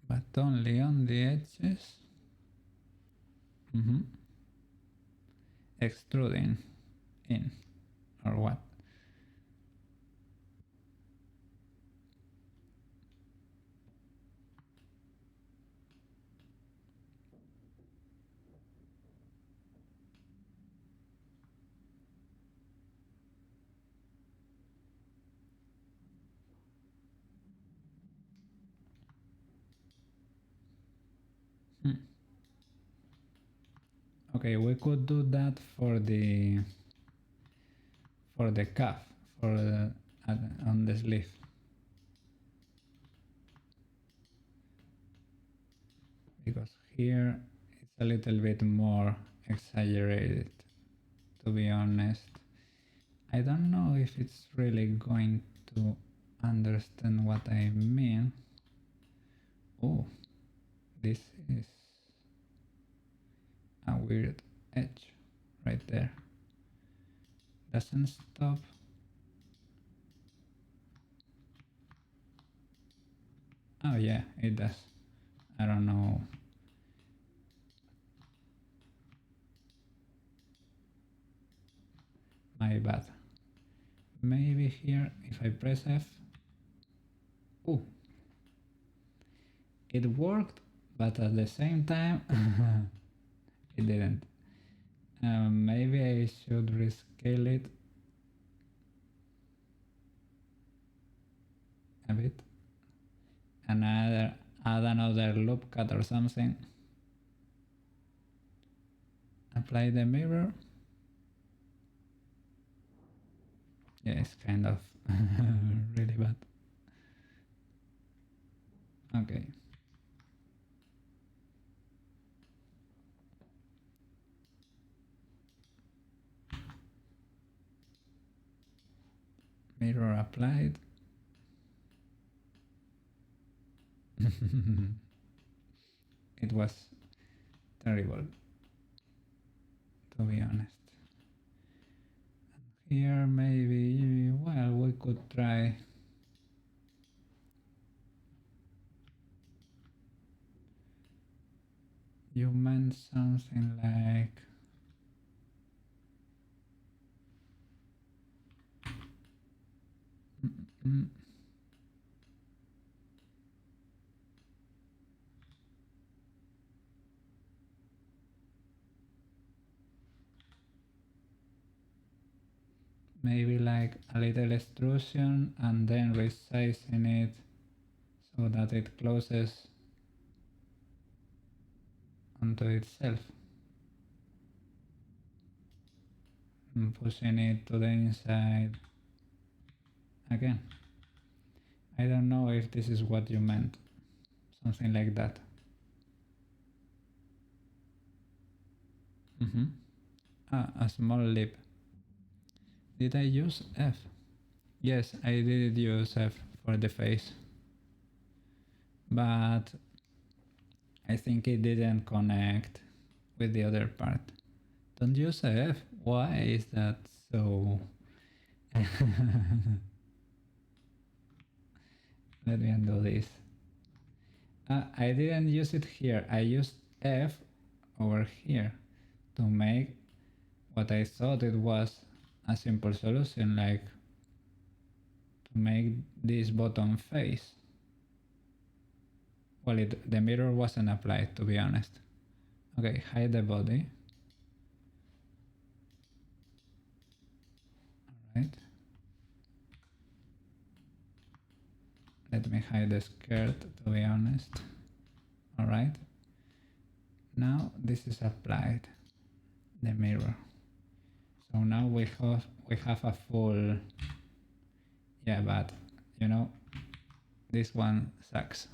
but only on the edges. Extruding in, or what? Okay, we could do that for the cuff, for on the sleeve. Because here it's a little bit more exaggerated, to be honest. I don't know if it's really going to understand what I mean. Oh, this is a weird edge right there. Doesn't stop. Oh yeah, it does. I don't know. My bad. Maybe here, if I press F. Oh, it worked, but at the same time, it didn't. Maybe I should rescale it a bit. Add another loop cut or something. Apply the mirror. Yeah, it's kind of really bad. Okay. Mirror applied. It was terrible, to be honest. Here maybe, well, we could try you meant something like maybe like a little extrusion and then resizing it so that it closes onto itself and pushing it to the inside again. I don't know if this is what you meant, something like that. A small lip. Did I use F? Yes, I did use F for the face. But I think it didn't connect with the other part. Don't use F. Why is that so? Let me undo this. I didn't use it here. I used F over here to make what I thought it was a simple solution, like to make this bottom face. Well, the mirror wasn't applied, to be honest. Okay, hide the body. Alright. Let me hide the skirt, to be honest. Alright. Now this is applied, the mirror. So now we have a full, yeah, but you know, this one sucks.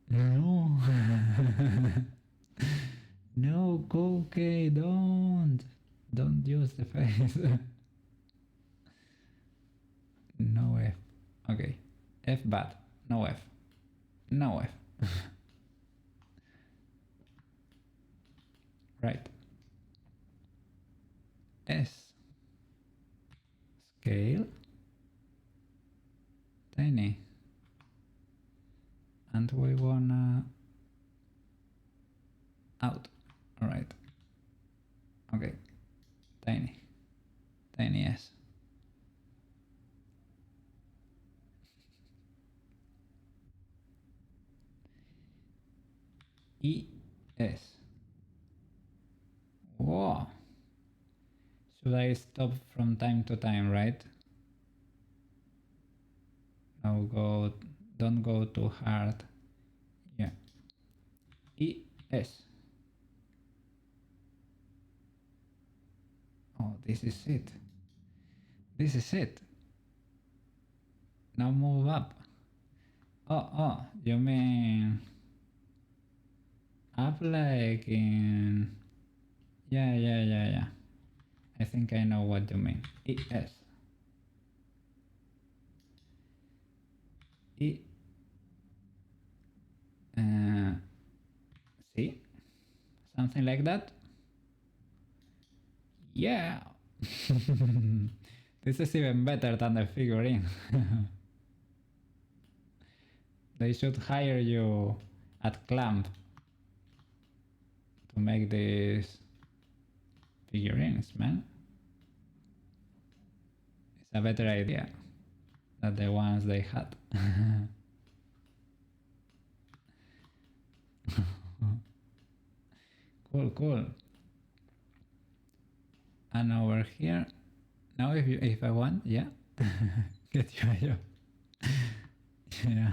No. No, okay, don't use the face. No F. Okay, F bad. No F. No F. Right. S. Scale. Tiny. And we wanna out. Alright. Okay. Tiny. Tiny S. ES. Whoa. Should I stop from time to time, right? No, don't go too hard. Yeah. ES. Oh, this is it. This is it. Now move up. Oh, you mean up like in... Yeah. I think I know what you mean. ES. See? Something like that? Yeah! This is even better than the figurine. They should hire you at Clamp to make these figurines, man. It's a better idea than the ones they had. Cool. And over here, now if I want, yeah, get you a job. Yeah,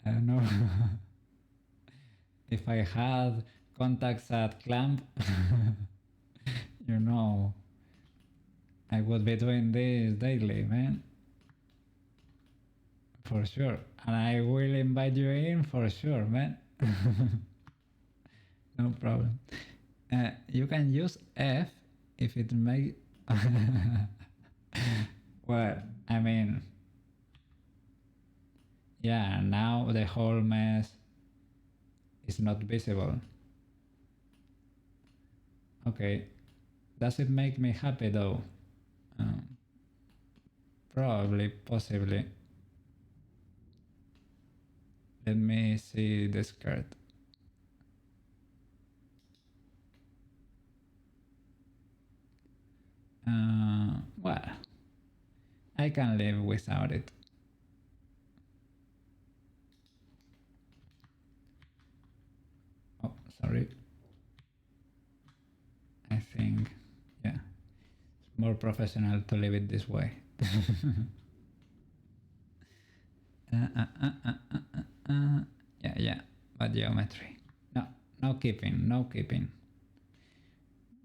I don't know. If I had contacts at Clamp, you know, I would be doing this daily, man. For sure. And I will invite you in for sure, man. No problem. You can use F if it make... Well, I mean... Yeah, now the whole mess is not visible. Okay. Does it make me happy though? Probably, possibly. Let me see the skirt. Well, I can live without it. Oh, sorry. I think, yeah, it's more professional to leave it this way. Yeah, but geometry. No keeping.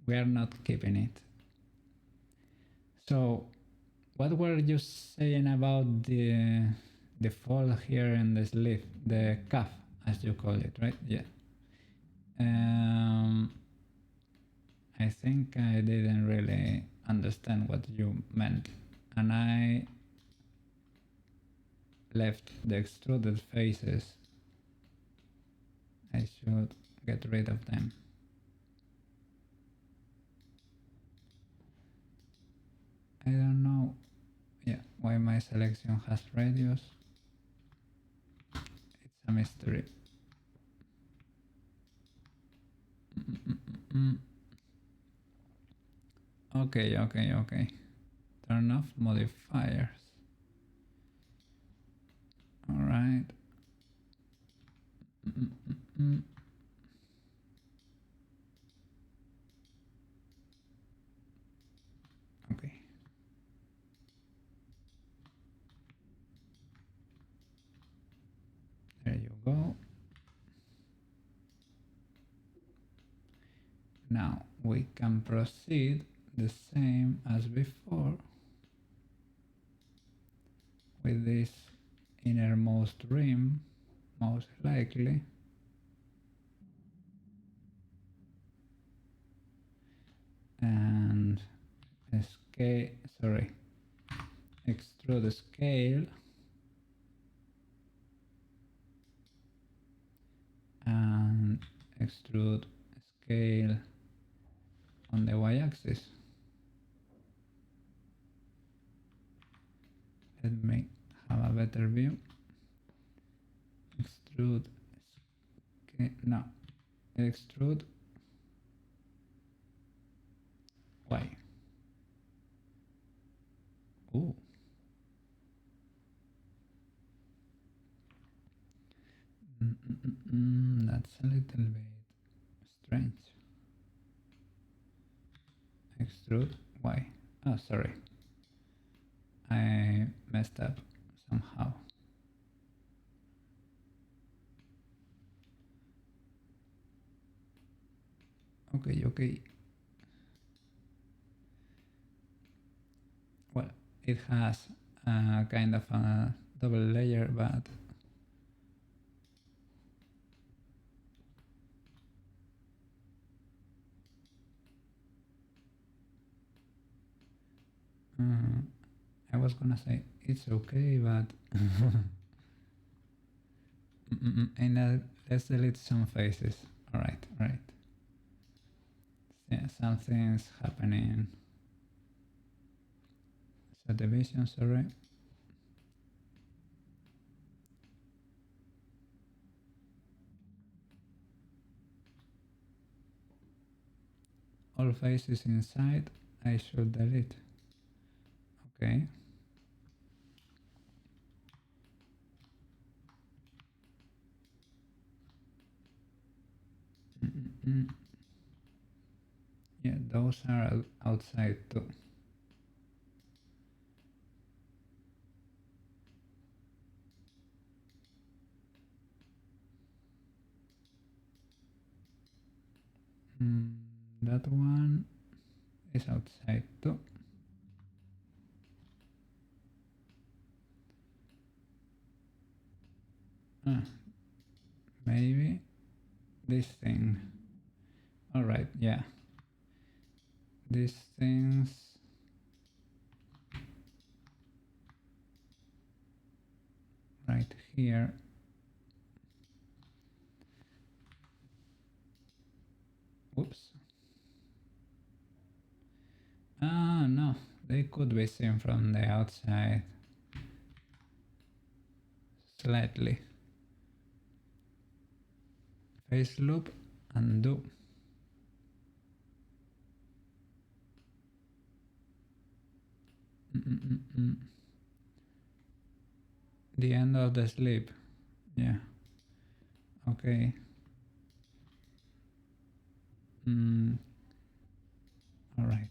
We are not keeping it. So, what were you saying about the fold here in the sleeve, the cuff, as you call it, right? Yeah. Um, I think I didn't really understand what you meant, and I left the extruded faces. I should get rid of them. I don't know, yeah, why my selection has radius. It's a mystery. Okay. Turn off modifiers. All right. Okay. There you go. Now we can proceed the same as before with this innermost rim, most likely. And extrude scale and extrude scale on the y-axis. Let me have a better view. Extrude scale, no, extrude y. Ooh. That's a little bit strange. Extrude y. Oh, sorry. I messed up somehow. Okay. Well, it has a kind of a double layer, but I was gonna say it's okay, but and let's delete some faces. All right. Yeah, something's happening. Subdivision, sorry. All faces inside, I should delete. Okay. Yeah, those are outside too. That one is outside too. Maybe this thing. All right, yeah. These things right here. Oops. Ah, no, they could be seen from the outside. Slightly. Face loop, undo. The end of the sleep. Yeah. Okay. All right.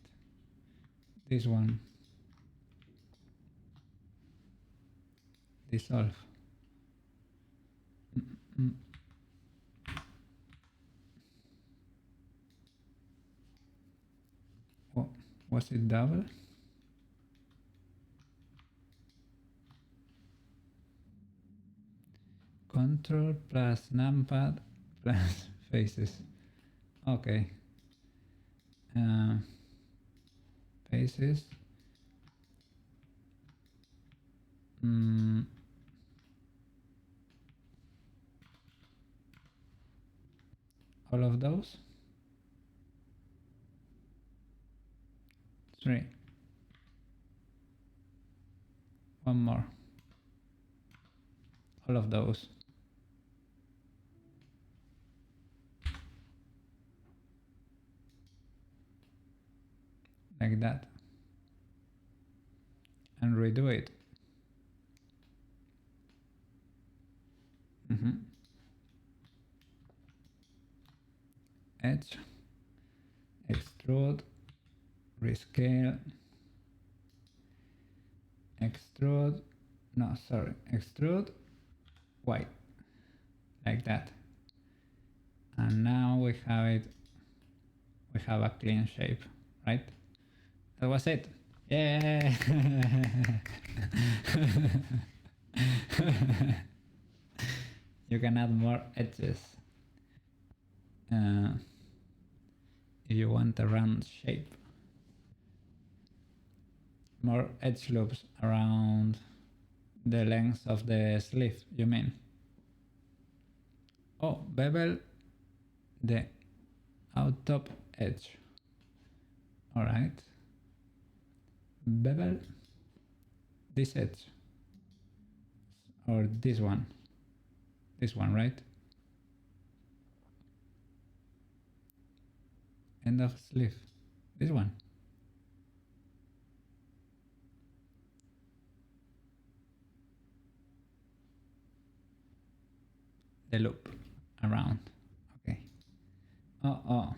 This one. Dissolve. Oh, was it double? Control plus numpad plus faces. Okay. Uh, Faces. Mm, all of those. 3. One more. All of those. Like that. And redo it. Edge. Extrude. Rescale. Extrude. No, sorry. Extrude. White. Like that. And now we have it. We have a clean shape, right? That was it. Yeah. You can add more edges if you want a round shape. More edge loops around the length of the sleeve, you mean? Oh, bevel the out top edge. Alright. Bevel this edge. Or this one. This one, right? End of sleeve. This one. The loop around. Okay. Oh.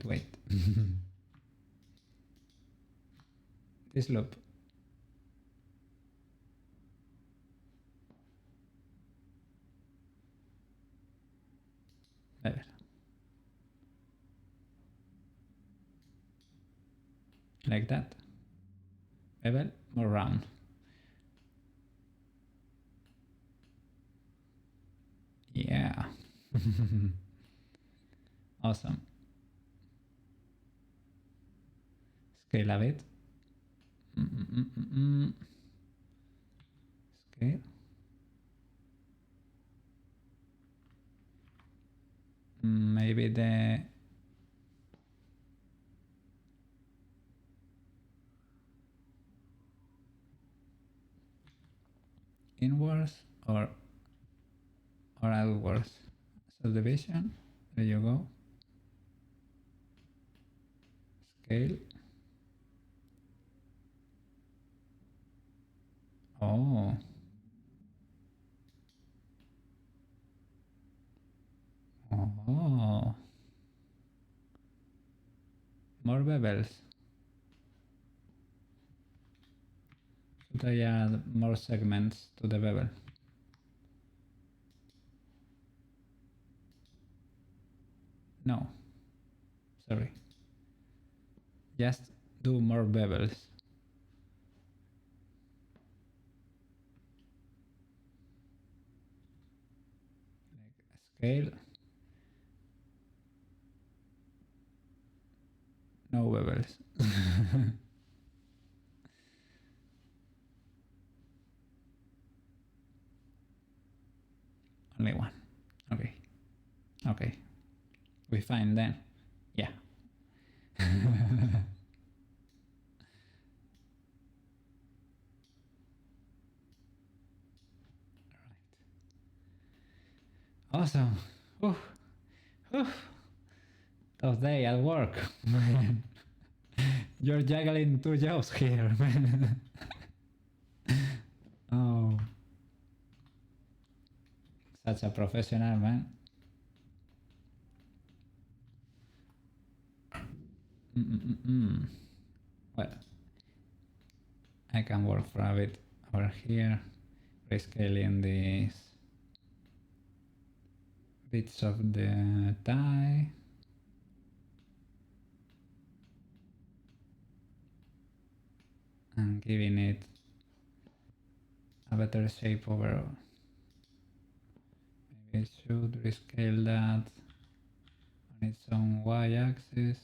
Wait. This loop. Bevel. Like that. Bevel more round. Yeah. Awesome. Scale a bit. Scale. Maybe the inwards or outwards. Subdivision. There you go. Scale. Oh. Oh. More bevels. Should I add more segments to the bevel? No. Sorry. Just do more bevels. Like scale. No bevels. Only one. Okay. We find then. Yeah. Awesome. Oof. Tough day at work. You're juggling 2 jobs here, man. Oh. Such a professional, man. Well, I can work for a bit over here, rescaling these bits of the tie. And giving it a better shape overall. Maybe I should rescale that on its own y-axis.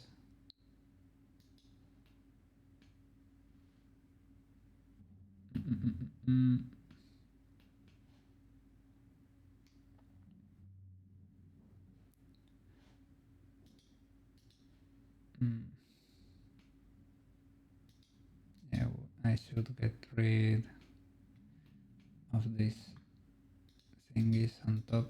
Yeah, I should get rid of these thingies on top.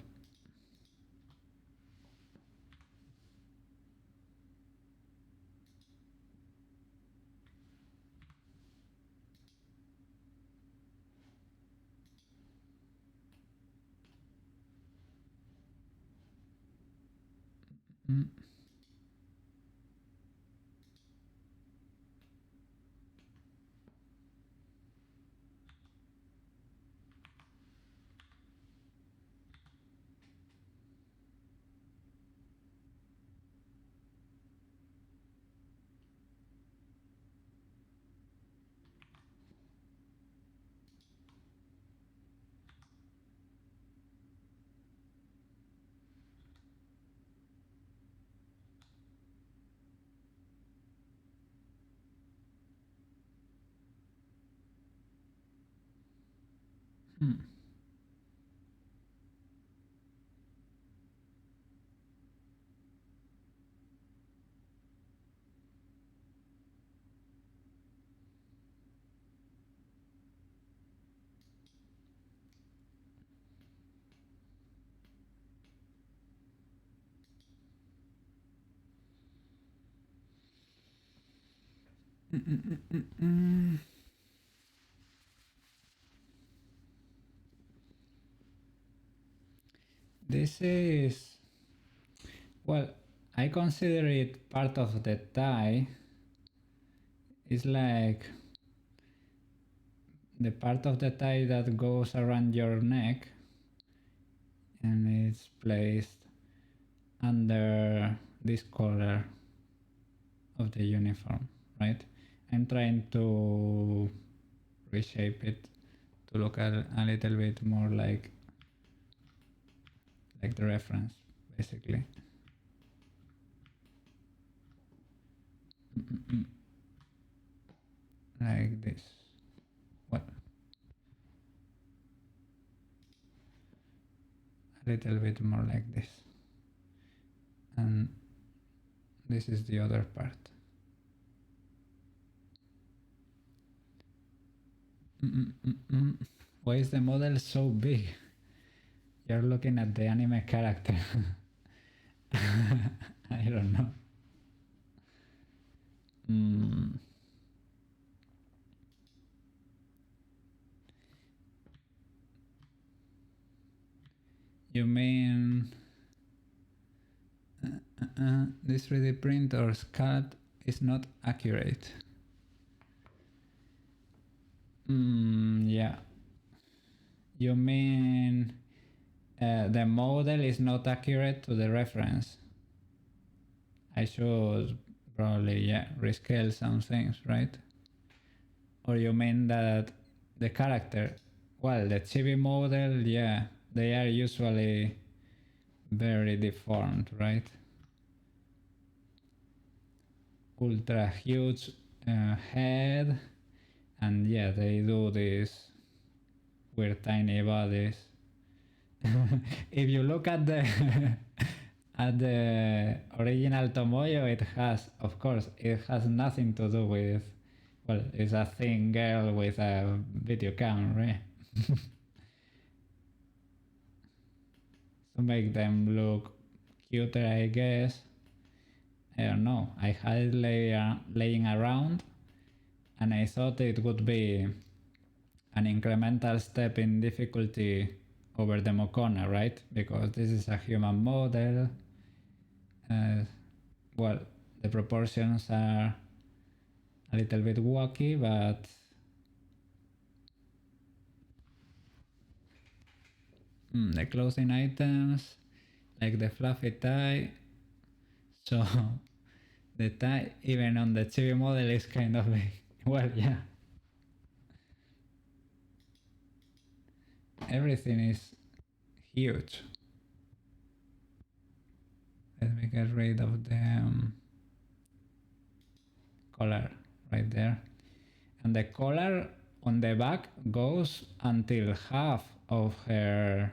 This is, well, I consider it part of the tie. It's like the part of the tie that goes around your neck and it's placed under this collar of the uniform, right? I'm trying to reshape it to look a little bit more like the reference, basically. Like this. What? A little bit more like this. And this is the other part. Why is the model so big? You're looking at the anime character. I don't know. You mean this 3D print or sculpt is not accurate? Yeah. You mean the model is not accurate to the reference? I should probably, yeah, rescale some things, right? Or you mean that the character, well, the chibi model, yeah, they are usually very deformed, right? Ultra huge head, and yeah, they do these weird tiny bodies. If you look at the at the original Tomoyo, it has, of course, it has nothing to do with, well, it's a thin girl with a video camera, right? To make them look cuter, I guess. I don't know. I had it laying around, and I thought it would be an incremental step in difficulty over the Mokona, right? Because this is a human model. Well, the proportions are a little bit wacky, but the clothing items, like the fluffy tie, so the tie even on the chibi model is kind of big. Well, yeah. Everything is huge. Let me get rid of the collar right there. And the collar on the back goes until half of her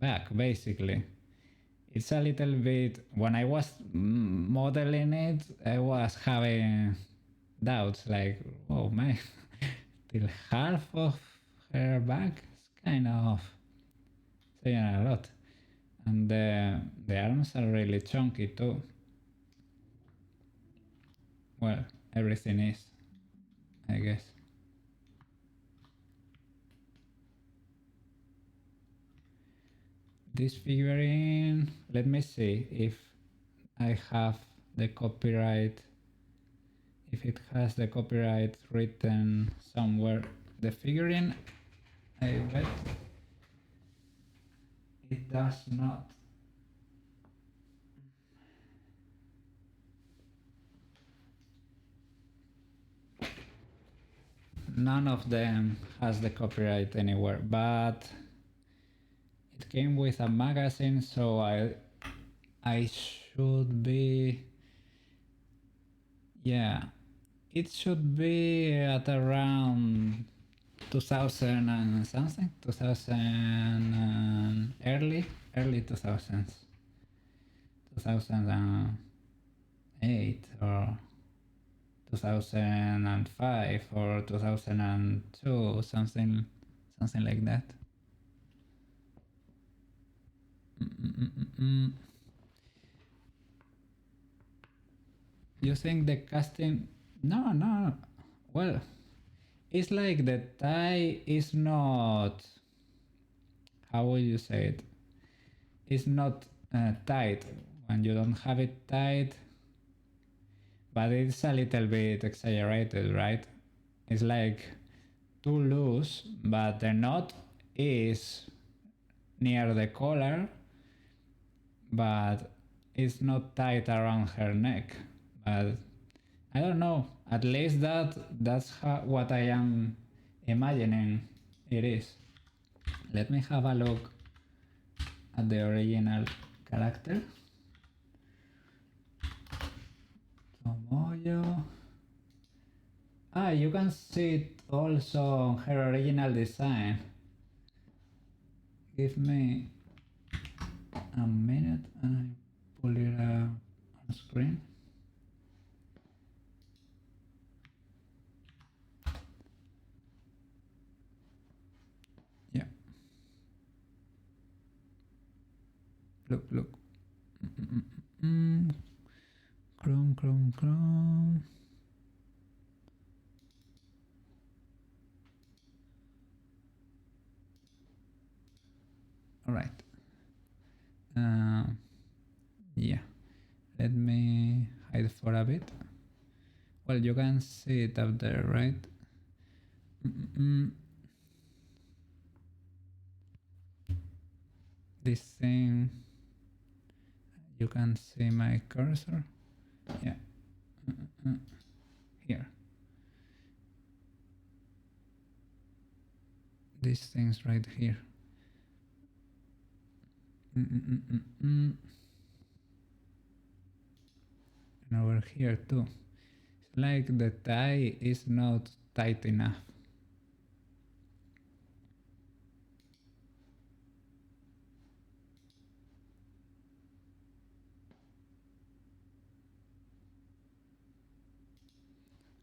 back, basically. It's a little bit, when I was modeling it, I was having doubts like, oh man, till half of her back is kind of saying a lot. And the arms are really chunky too. Well, everything is, I guess. This figurine, let me see if I have the copyright, if it has the copyright written somewhere. The figurine, I bet it does not. None of them has the copyright anywhere, but it came with a magazine, so I should be, yeah, it should be at around 2000 and something, 2000 and early 2000s, 2008 or 2005 or 2002, something like that. You think the casting? No. Well, it's like the tie is not. How would you say it? It's not tight when you don't have it tight, but it's a little bit exaggerated, right? It's like too loose, but the knot is near the collar, but it's not tight around her neck. But I don't know. At least that's what I am imagining it is. Let me have a look at the original character. Tomoyo. Ah, you can see it also on her original design. Give me a minute and I pull it up on screen. Yeah. Look. Chrome. All right. Yeah. Let me hide for a bit. Well, you can see it up there, right? This thing, you can see my cursor. Yeah. Here. These things right here. And over here too. It's like the tie is not tight enough.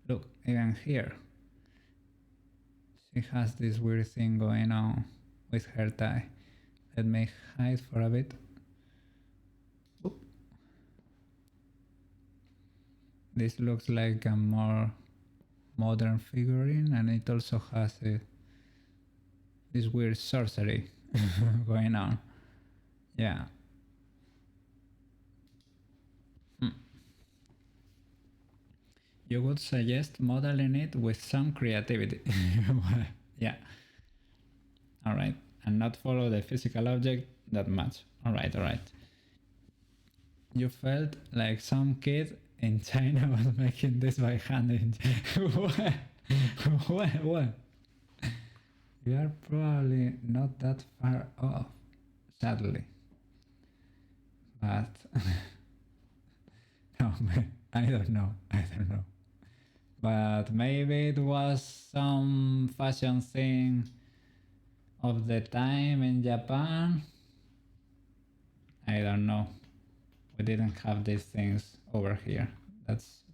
Look, even here. She has this weird thing going on with her tie. Let me hide for a bit. Oop. This looks like a more modern figurine, and it also has this weird sorcery going on. Yeah. You would suggest modeling it with some creativity. Yeah. All right. And not follow the physical object that much. All right. You felt like some kid in China was making this by hand. What? You are probably not that far off, sadly. but no, I don't know. I don't know. But maybe it was some fashion thing of the time in Japan. I don't know. We didn't have these things over here. That's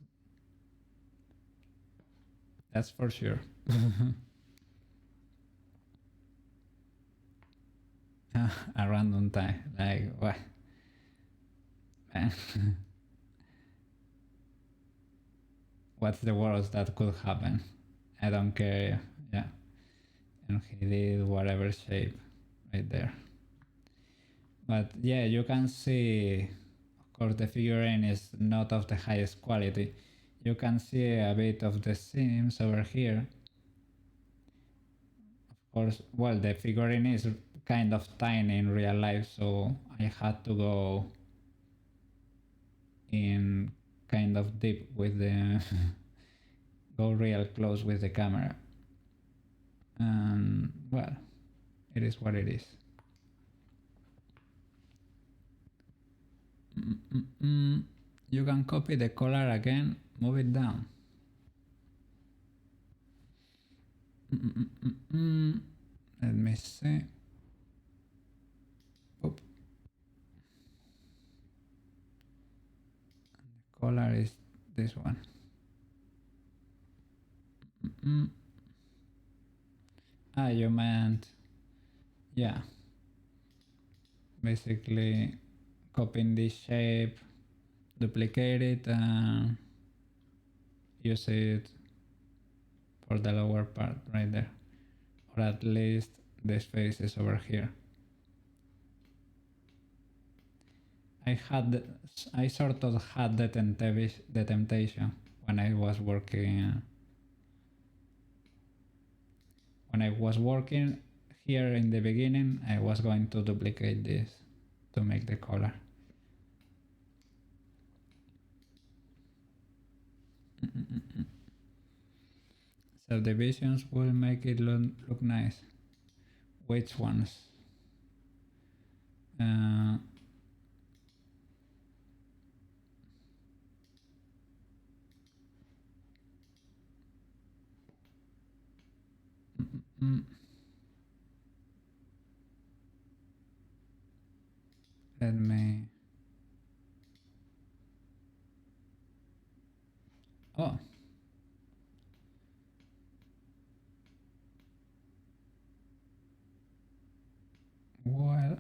for sure. A random time, like what? Man. What's the worst that could happen? I don't care. Yeah, and he did whatever shape right there. But yeah, you can see, of course, the figurine is not of the highest quality. You can see a bit of the seams over here. Of course, well, the figurine is kind of tiny in real life, so I had to go in kind of deep with the go real close with the camera, and well, it is what it is. You can copy the color again, move it down. Let me see. Oop. The color is this one. Ah, you meant, yeah, basically copying this shape, duplicate it, and use it for the lower part right there, or at least the spaces over here. I sort of had the temptation when I was working. When I was working here in the beginning, I was going to duplicate this to make the color. Subdivisions will make it look nice. Which ones? Uh, Let me. Oh. Well,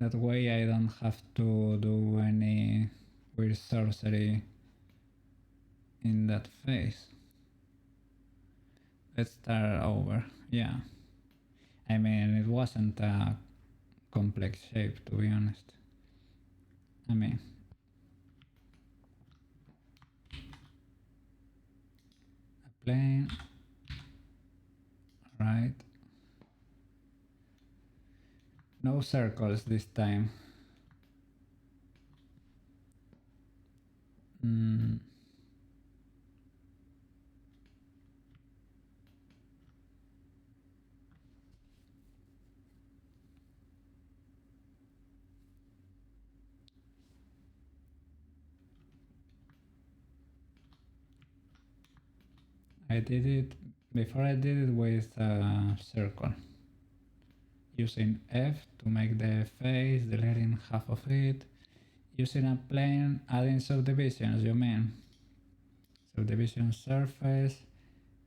that way I don't have to do any weird sorcery in that face. Let's start over. Yeah. I mean, it wasn't a complex shape, to be honest. I mean, a plane, right? No circles this time. I did it before. I did it with a circle, using F to make the face, deleting half of it, using a plane, adding subdivisions, you mean? Subdivision surface,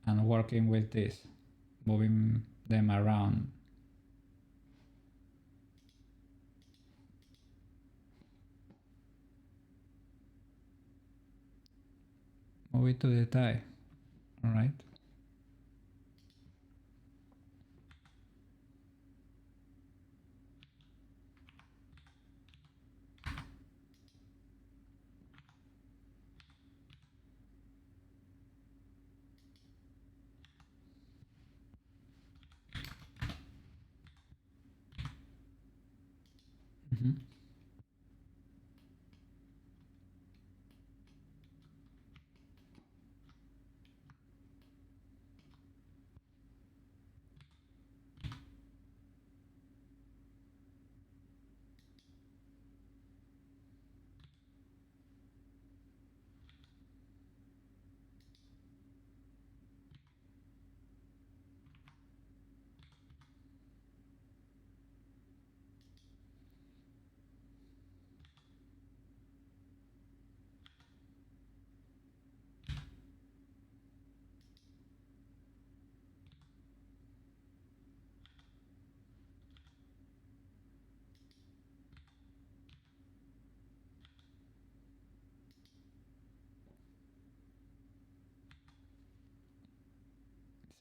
and working with this, moving them around. Move it to the tie, alright?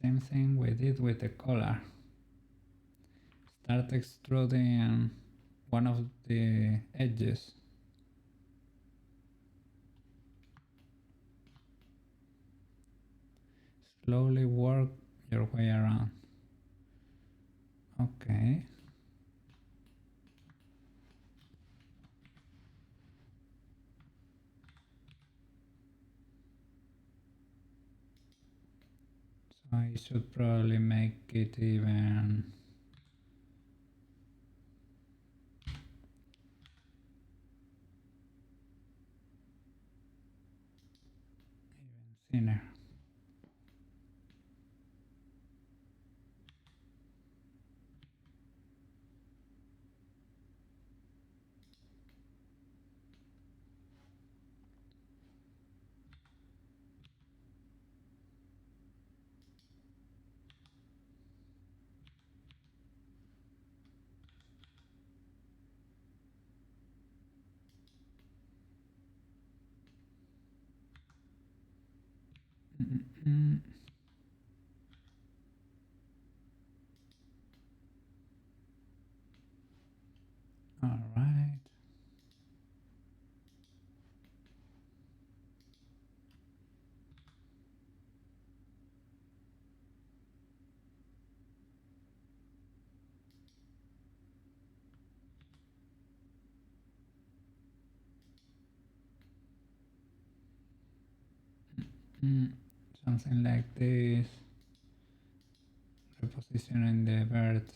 Same thing we did with the collar. Start extruding one of the edges. Slowly work your way around. Okay. So I should probably make it even thinner. Mm-mm. All right. Mm. Something like this. Repositioning the birds.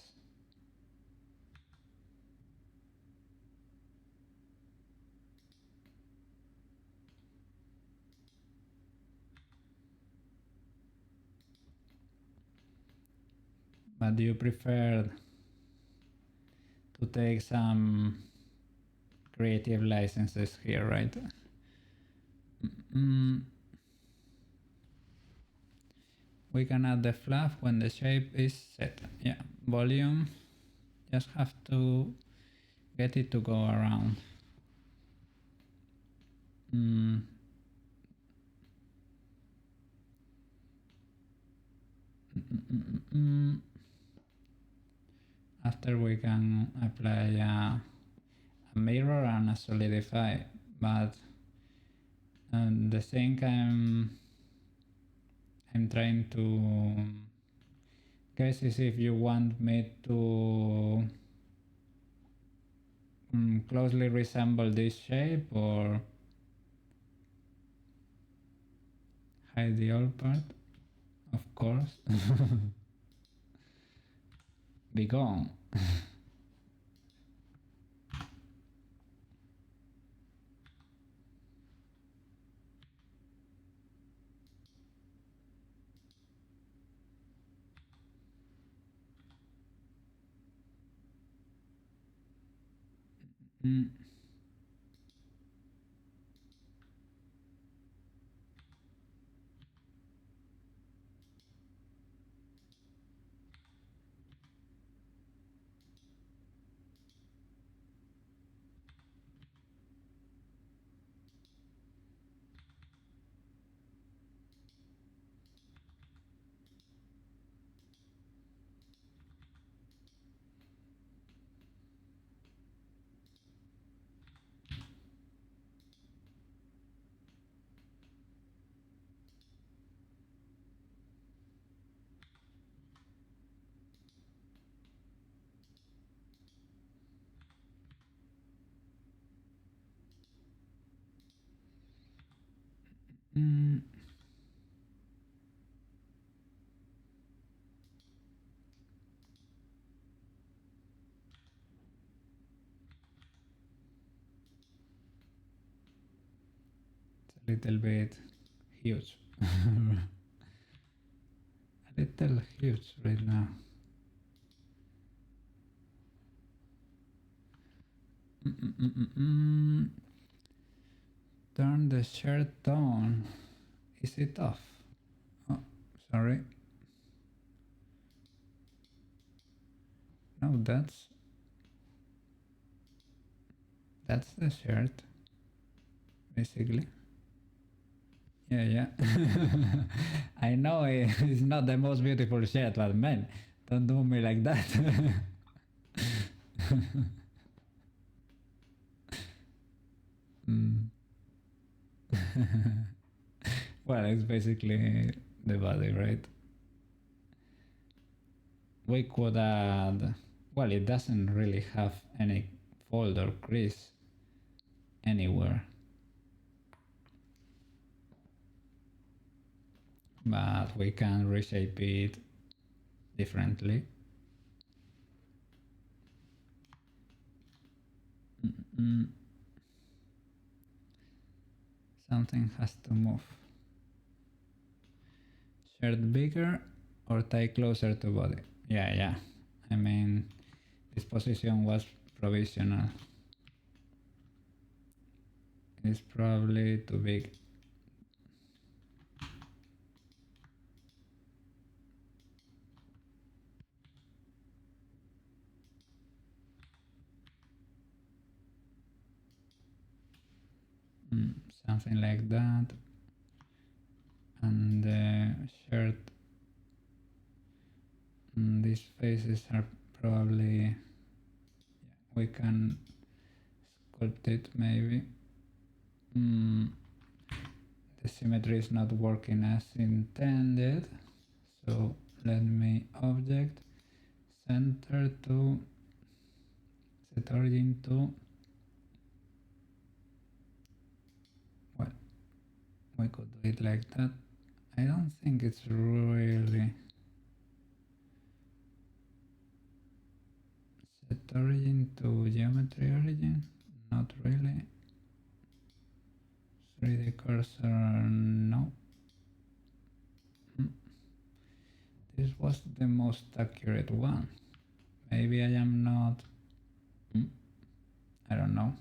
But you prefer to take some creative licenses here, right? Mm. We can add the fluff when the shape is set. Yeah, volume. Just have to get it to go around. Mm. Mm. After we can apply a mirror and a solidify, but the thing I'm trying to guess is if you want me to closely resemble this shape or hide the old part, of course. Be gone. Mm. Mm. It's a little bit huge. A little huge right now. Mm. Turn the shirt on. Is it off? Oh, sorry. No, that's the shirt, basically. Yeah, yeah. I know it's not the most beautiful shirt, but man, don't do me like that. Mm. Well, it's basically the body, right? We could add. Well, it doesn't really have any fold or crease anywhere, but we can reshape it differently. Mm, something has to move. Shirt bigger or tie closer to body? Yeah, yeah. I mean, this position was provisional. It's probably too big. Mm, something like that. And the shirt, these faces are probably, we can sculpt it maybe. Mm, the symmetry is not working as intended, so let me object center to set origin to, well, we could do it like that. I don't think it's really set origin to geometry origin, not really. 3D cursor, no. This was the most accurate one. Maybe I am not. I don't know.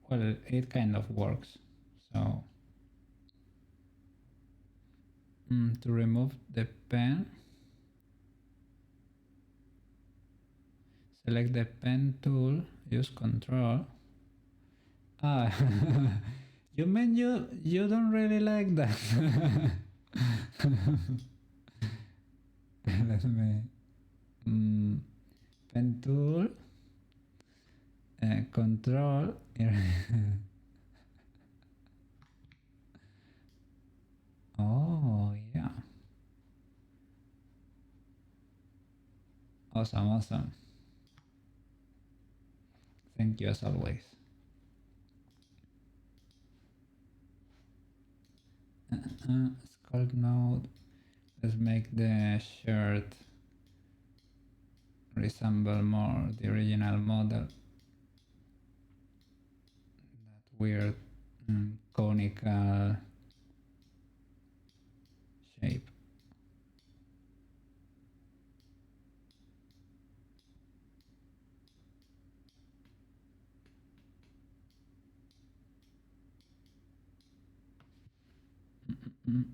Well, it kind of works. So, to remove the pen, select the pen tool, use control. Ah, you mean you don't really like that? Let me. Pen tool, control. Oh, yeah. Awesome, awesome. Thank you as always. Sculpt node. Let's make the shirt resemble more the original model. That weird conical shape. Mm.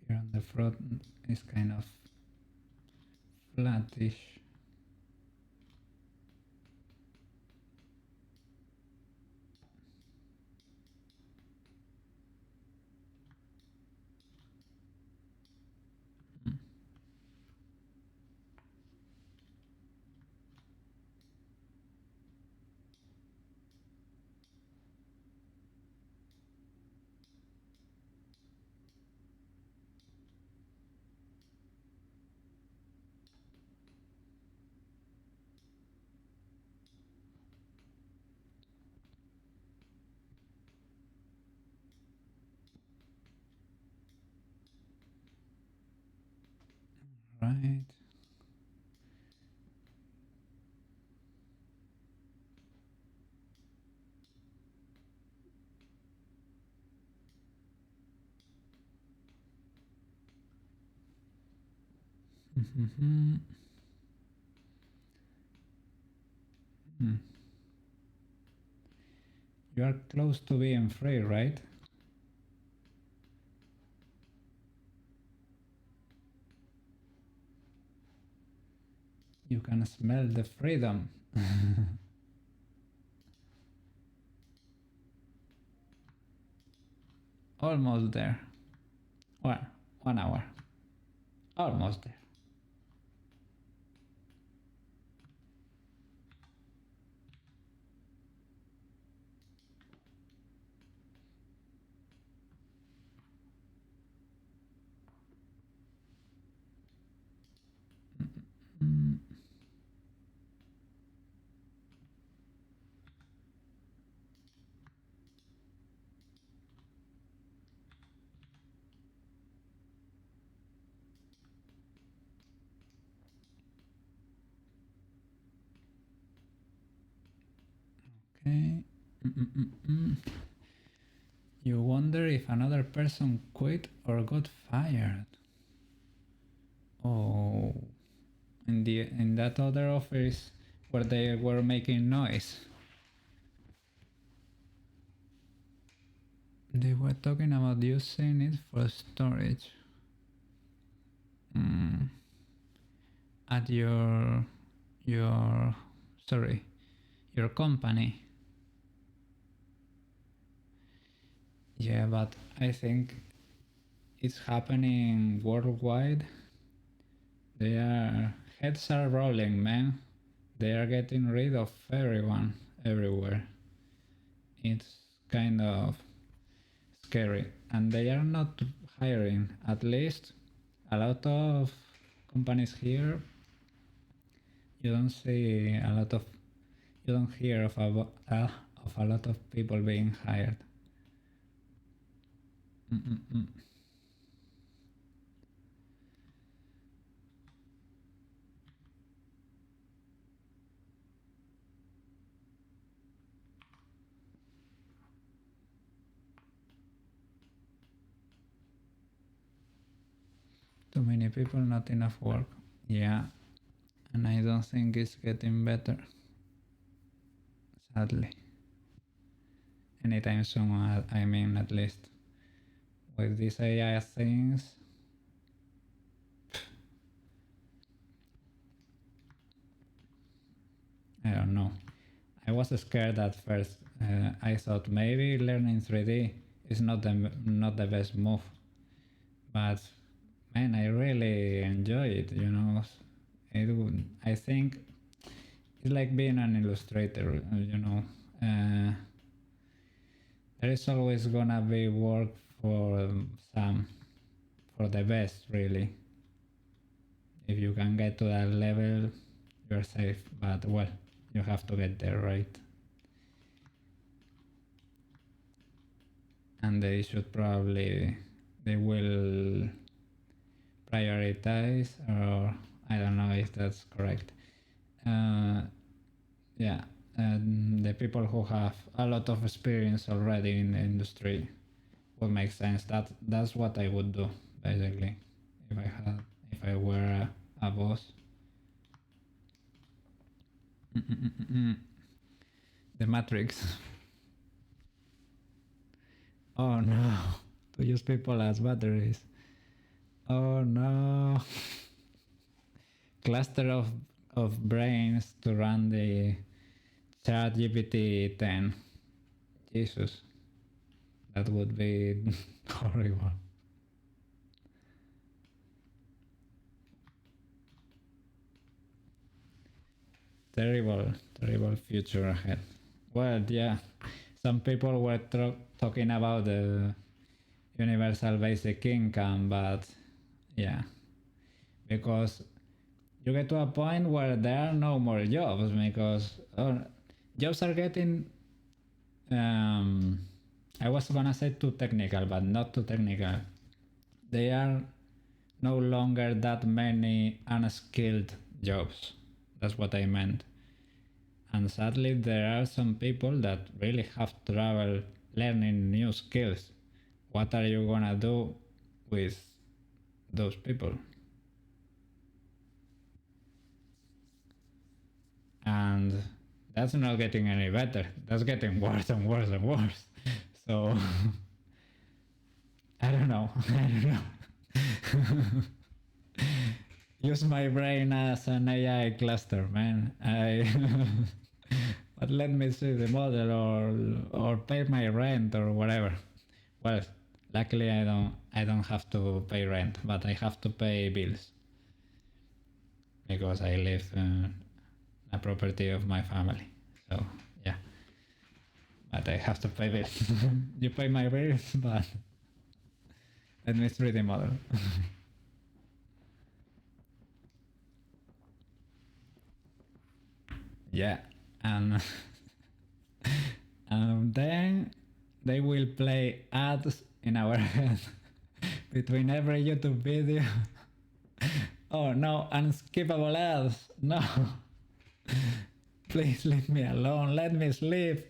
Here on the front is kind of flattish. Right. You You are close to being free, right? You can smell the freedom. Almost there. Well, 1 hour. Almost there. Mm, okay. Mm-mm-mm-mm. You wonder if another person quit or got fired. Oh, in that other office where they were making noise. They were talking about using it for storage. Mm. At your sorry, your company. Yeah, but I think it's happening worldwide. Their heads are rolling, man. They are getting rid of everyone everywhere. It's kind of scary, and they are not hiring. At least a lot of companies here, you don't see a lot of, you don't hear of a lot of people being hired. Mm-mm-mm. Too many people, not enough work. Yeah, and I don't think it's getting better, sadly. Anytime soon, I mean, at least. With these AI things, I don't know. I was scared at first. I thought maybe learning 3D is not the best move, but man, I really enjoy it. You know, I think it's like being an illustrator. You know, uh, there is always gonna be work for some, for the best, really. If you can get to that level, you're safe. But well, you have to get there, right? And they should probably, they will prioritize, or I don't know if that's correct. Uh, yeah, and the people who have a lot of experience already in the industry would make sense. That's what I would do basically if I were a boss. The Matrix. Oh no, to use people as batteries. Oh no. Cluster of brains to run the chat GPT 10. Jesus, that would be horrible. Terrible, terrible future ahead. Well, yeah, some people were talking about the universal basic income, but yeah, because you get to a point where there are no more jobs because jobs are getting um, I was gonna say too technical, but not too technical. They are no longer that many unskilled jobs. That's what I meant. And sadly, there are some people that really have trouble learning new skills. What are you gonna do with those people? And that's not getting any better. That's getting worse and worse and worse. So I don't know. I don't know. Use my brain as an AI cluster, man. But let me see the model or pay my rent or whatever. Well, luckily I don't have to pay rent, but I have to pay bills because I live in a property of my family. So yeah, but I have to pay bills. You pay my bills, but let me see the model. Yeah, and then they will play ads in our head between every YouTube video. Oh no, unskippable ads. No. Please leave me alone. Let me sleep.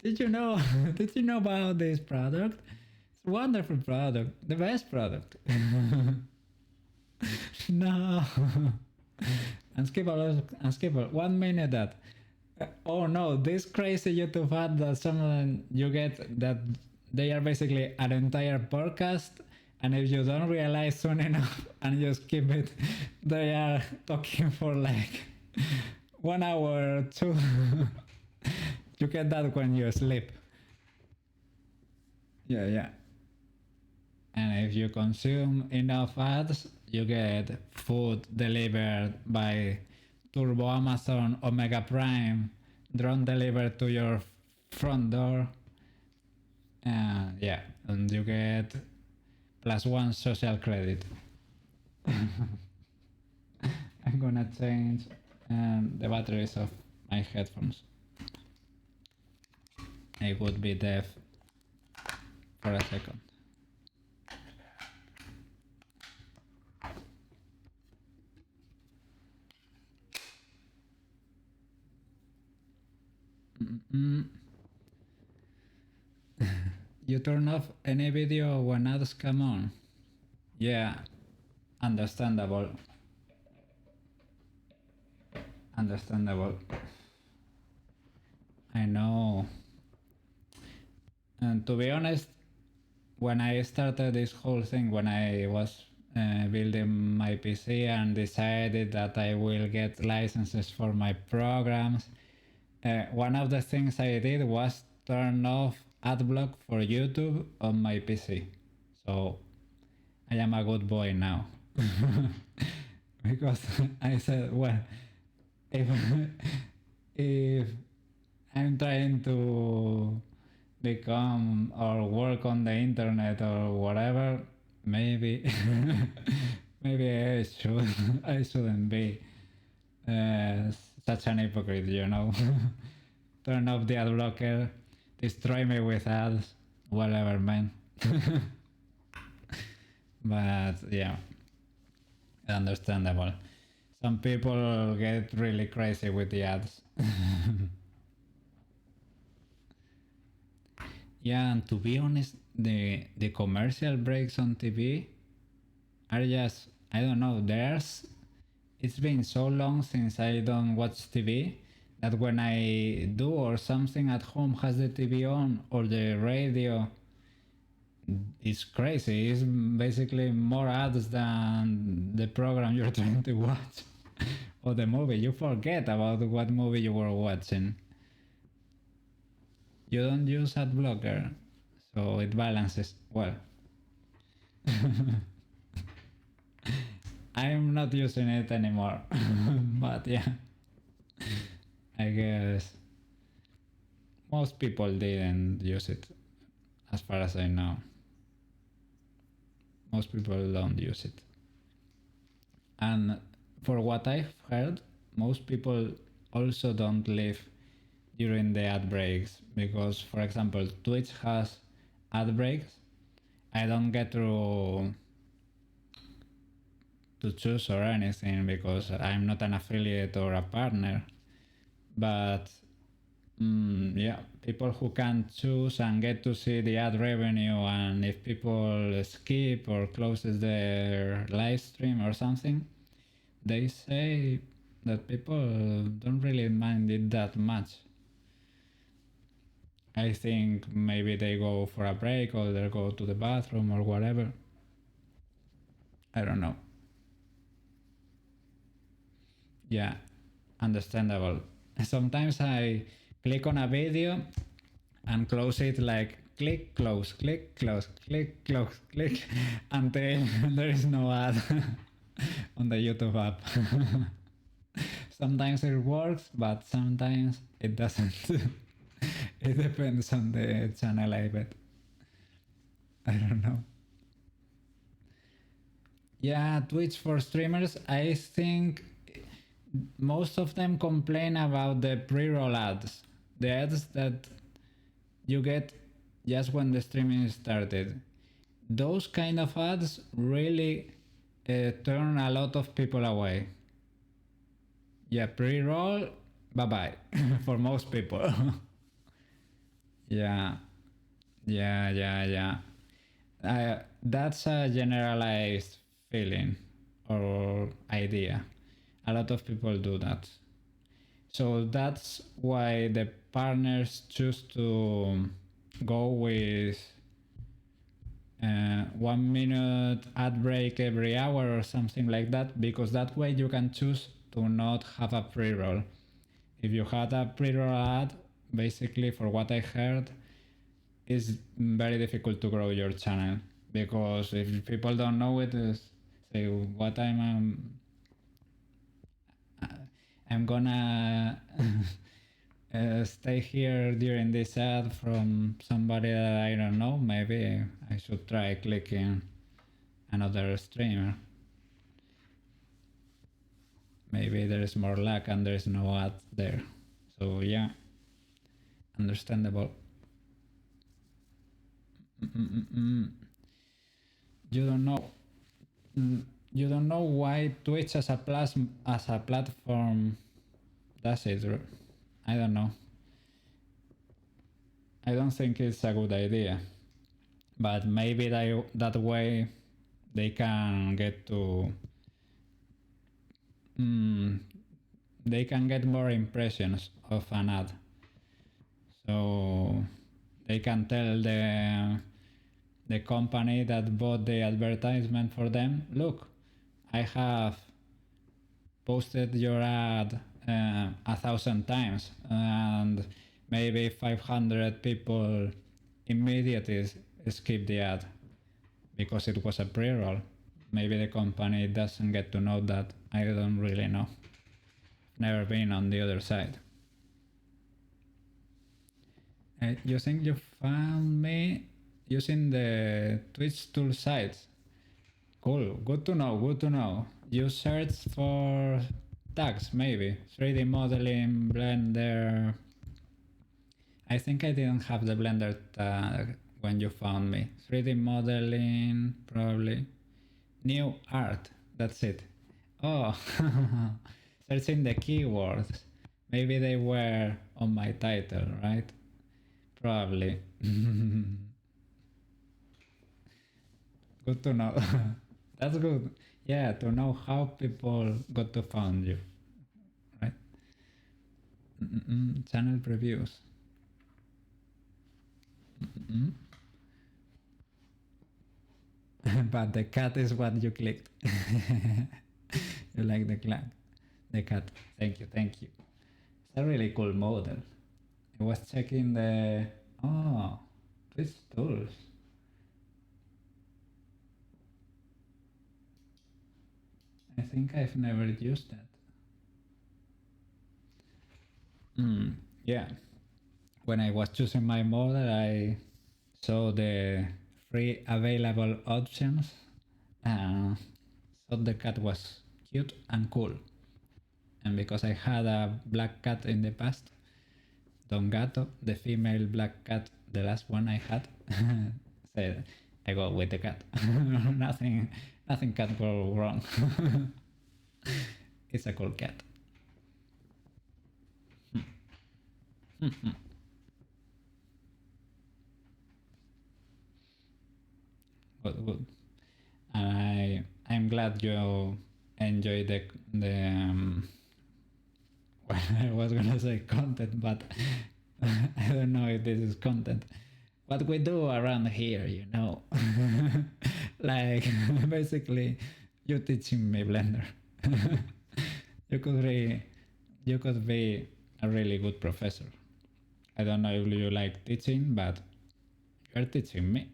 Did you know? Did you know about this product? It's a wonderful product. The best product. No. Unskippable. 1 minute that. Oh no, this crazy YouTube ad that someone you get that they are basically an entire podcast, and if you don't realize soon enough and you skip it, they are talking for like 1 hour or 2. You get that when you sleep. Yeah. And if you consume enough ads, you get food delivered by Turbo Amazon Omega Prime, drone delivered to your front door. Yeah, and you get +1 social credit. I'm gonna change the batteries of my headphones. I would be deaf for a second. You turn off any video when ads come on. Yeah, understandable. I know. And to be honest, when I started this whole thing, when I was building my PC and decided that I will get licenses for my programs, one of the things I did was turn off adblock for YouTube on my PC. So I am a good boy now. Because I said, well, if I'm trying to become or work on the internet or whatever, maybe I shouldn't be such an hypocrite, you know. Turn off the ad blocker, destroy me with ads, whatever, man. But yeah, understandable. Some people get really crazy with the ads. Yeah, and to be honest, the commercial breaks on TV are just, I don't know, it's been so long since I don't watch TV that when I do or something at home has the TV on or the radio, it's crazy. It's basically more ads than the program you're trying to watch or the movie. You forget about what movie you were watching. You don't use ad blocker, so it balances well. I'm not using it anymore, but yeah, I guess most people didn't use it, as far as I know. Most people don't use it. And for what I've heard, most people also don't leave during the ad breaks because, for example, Twitch has ad breaks. I don't get to choose or anything because I'm not an affiliate or a partner. But yeah, people who can choose and get to see the ad revenue, and if people skip or closes their live stream or something, they say that people don't really mind it that much. I think maybe they go for a break or they go to the bathroom or whatever. I don't know. Yeah, understandable. Sometimes I click on a video and close it like click, close, click, close, click, close, click until there is no ad on the YouTube app. Sometimes it works, but sometimes it doesn't. It depends on the channel, I bet. I don't know. Yeah, Twitch for streamers, I think most of them complain about the pre-roll ads. The ads that you get just when the streaming started. Those kind of ads really turn a lot of people away. Yeah, pre-roll, bye-bye for most people. Yeah, yeah. That's a generalized feeling or idea. A lot of people do that. So that's why the partners choose to go with 1 minute ad break every hour or something like that, because that way you can choose to not have a pre-roll. If you had a pre-roll ad, basically, for what I heard, it's very difficult to grow your channel, because if people don't know it, say what I'm gonna stay here during this ad from somebody that I don't know, maybe I should try clicking another streamer. Maybe there's more luck and there's no ad there. So yeah, understandable. You don't know. You don't know why Twitch as a platform does it. I don't know. I don't think it's a good idea. But maybe that way they can get to they can get more impressions of an ad, so they can tell the company that bought the advertisement for them, look, I have posted your ad 1,000 times and maybe 500 people immediately skip the ad because it was a pre-roll. Maybe the company doesn't get to know that. I don't really know. Never been on the other side. You think you found me using the Twitch tool sites? Cool, good to know. You search for tags, maybe 3D modeling, Blender. I think I didn't have the Blender tag when you found me. 3D modeling, probably. New art, that's it. Oh, searching the keywords. Maybe they were on my title, right? Probably. Good to know. That's good. Yeah, to know how people got to find you, right? Channel previews. But the cat is what you clicked. You like the cat. Thank you. It's a really cool model. I was checking the Twitch tools. I think I've never used that. Yeah. When I was choosing my model, I saw the free available options. Thought the cat was cute and cool. And because I had a black cat in the past, Don Gato, the female black cat, the last one I had, said I go with the cat. nothing can go wrong. It's a cool cat. Good. And I'm glad you enjoy the I was gonna say content, but I don't know if this is content. What we do around here, you know. Like, basically, you teaching me Blender. you could be, you could be a really good professor. I don't know if you like teaching, but you're teaching me.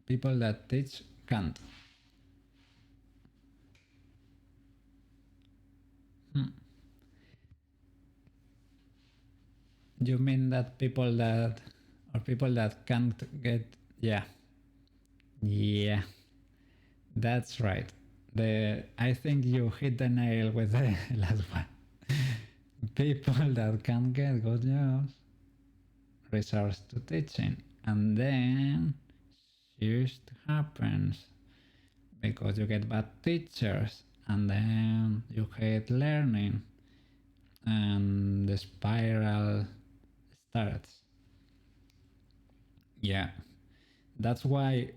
People that teach can't. You mean that people that can't get, yeah, yeah, that's right. I think you hit the nail with the last one. People that can't get good jobs resort to teaching, and then shift happens because you get bad teachers, and then you hate learning, and the spiral starts. Yeah, that's why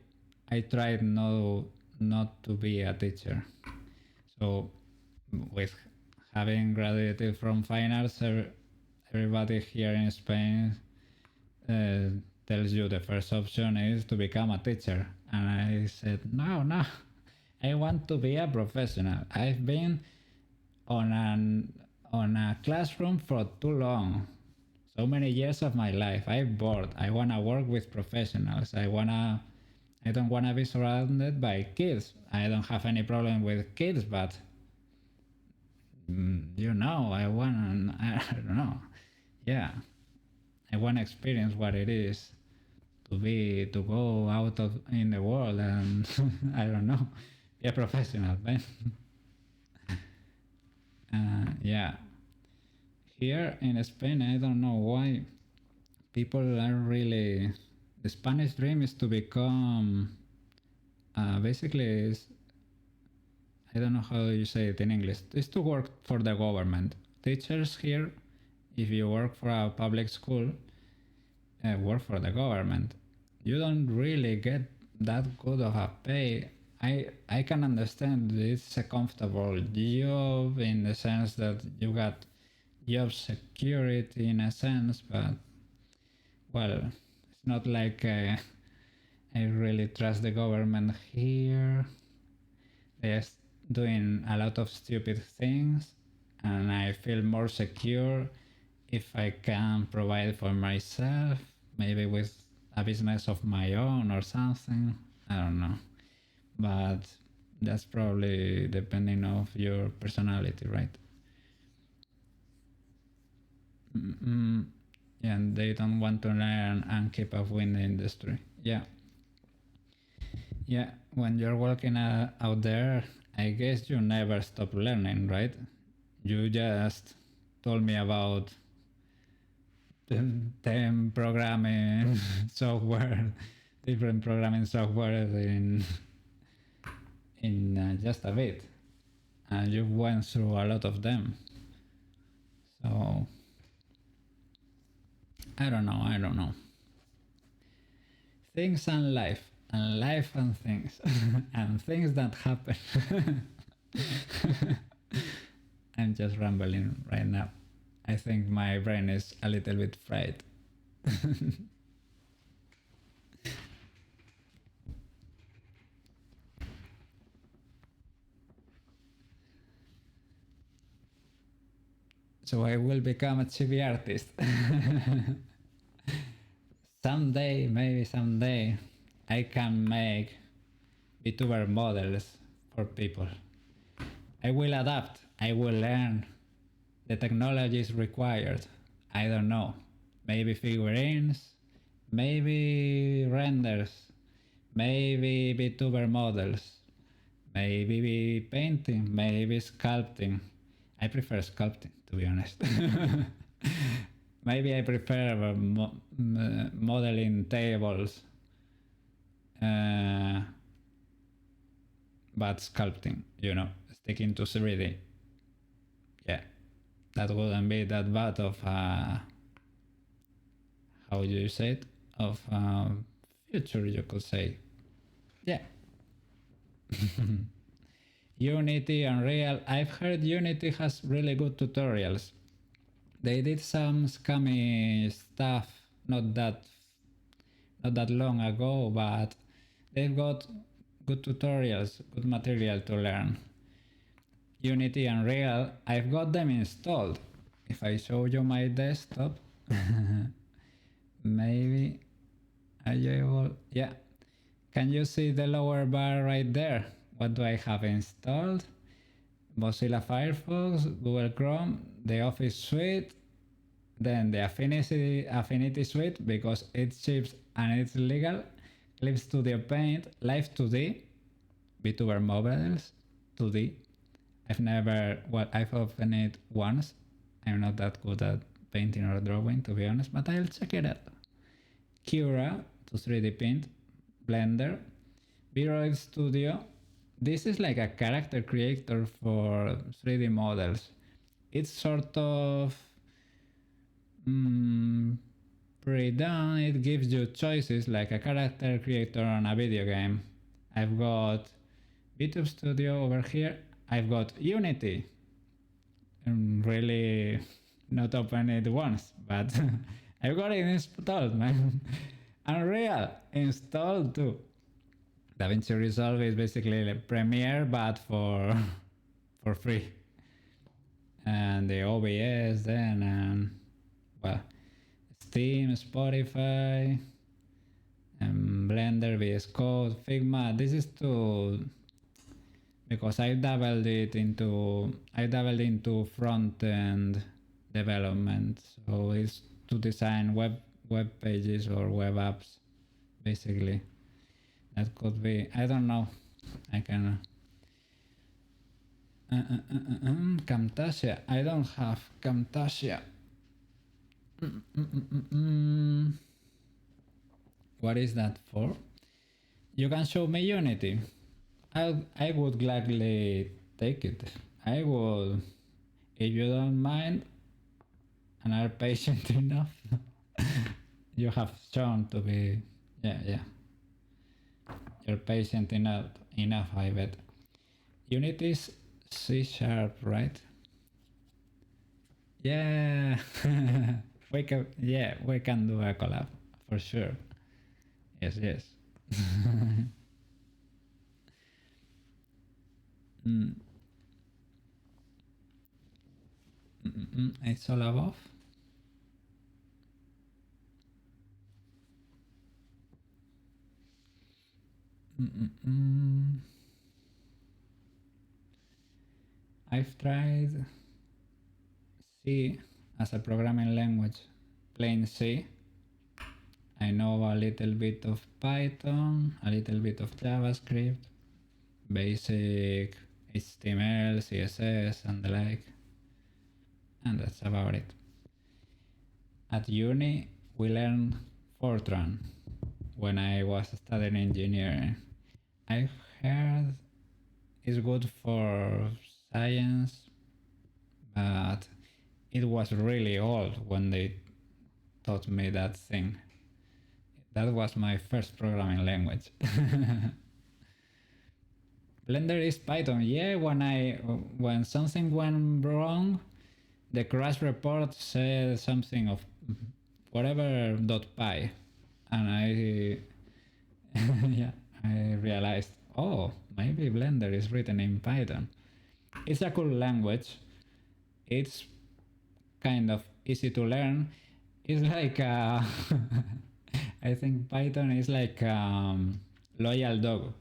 I tried not to be a teacher. So with having graduated from fine arts, everybody here in Spain tells you the first option is to become a teacher, and I said no, I want to be a professional. I've been on a classroom for too long, so many years of my life. I'm bored. I wanna work with professionals. I don't wanna be surrounded by kids. I don't have any problem with kids, but you know, I don't know. Yeah, I wanna experience what it is to go out of in the world and I don't know, be a professional, man. Yeah, here in Spain, I don't know why people are really. The Spanish dream is to become basically is, I don't know how you say it in English. Is to work for the government. Teachers here, if you work for a public school, work for the government. You don't really get that good of a pay. I can understand it's a comfortable job in the sense that you got job security in a sense, but well, it's not like I really trust the government here. They're doing a lot of stupid things, and I feel more secure if I can provide for myself, maybe with a business of my own or something. I don't know, but that's probably depending of your personality, right? Mm, yeah, and they don't want to learn and keep up with the industry. Yeah, yeah. When you're working out there, I guess you never stop learning, right? You just told me about 10 programming software, different programming software in just a bit, and you went through a lot of them. So I don't know. Things and life and things, and things that happen. I'm just rambling right now. I think my brain is a little bit fried. So I will become a chibi artist. Someday, maybe someday, I can make VTuber models for people. I will adapt. I will learn the technologies required. I don't know. Maybe figurines, maybe renders, maybe VTuber models, maybe painting, maybe sculpting. I prefer sculpting, to be honest. Maybe I prefer modeling tables, uh, but sculpting, you know, sticking to 3D. Yeah, that wouldn't be that bad of how do you say it, of future, you could say. Yeah. Unity, Unreal. I've heard Unity has really good tutorials. They did some scammy stuff not that long ago, but they've got good tutorials, good material to learn. Unity and Unreal, I've got them installed. If I show you my desktop, maybe are you able? Yeah. Can you see the lower bar right there? What do I have installed? Mozilla Firefox, Google Chrome, the Office Suite, then the Affinity Suite because it ships and it's legal, Clip Studio Paint, Live 2D, VTuber Models 2D. I've opened it once. I'm not that good at painting or drawing, to be honest, but I'll check it out. Cura to 3D print, Blender, Visual Studio. This is like a character creator for 3D models. It's sort of pre-done. It gives you choices like a character creator on a video game. I've got VTube Studio over here. I've got Unity. I'm really not open it once, but I've got it installed, man. Unreal installed too. DaVinci Resolve is basically like Premiere but for free. And the OBS then, and well, Steam, Spotify, and Blender, VS Code, Figma. This is to because I dabbled into front end development, so it's to design web pages or web apps, basically. That could be, I don't know. I can Camtasia. I don't have Camtasia. What is that for? You can show me Unity. I would gladly take it. I would, if you don't mind and are patient enough. You have shown to be, yeah. You're patient enough, I bet. Unity is C#, right? Yeah. we can do a collab for sure. Yes. It's all above. I've tried C as a programming language, plain C. I know a little bit of Python, a little bit of JavaScript, basic HTML, CSS and the like, and that's about it. At uni we learned Fortran when I was studying engineering. I heard it's good for science, but it was really old when they taught me that thing. That was my first programming language. Blender is Python. Yeah, when something went wrong, the crash report said something of whatever.py, and I I realized, oh, maybe Blender is written in Python. It's a cool language. It's kind of easy to learn. It's like I think Python is like loyal dog.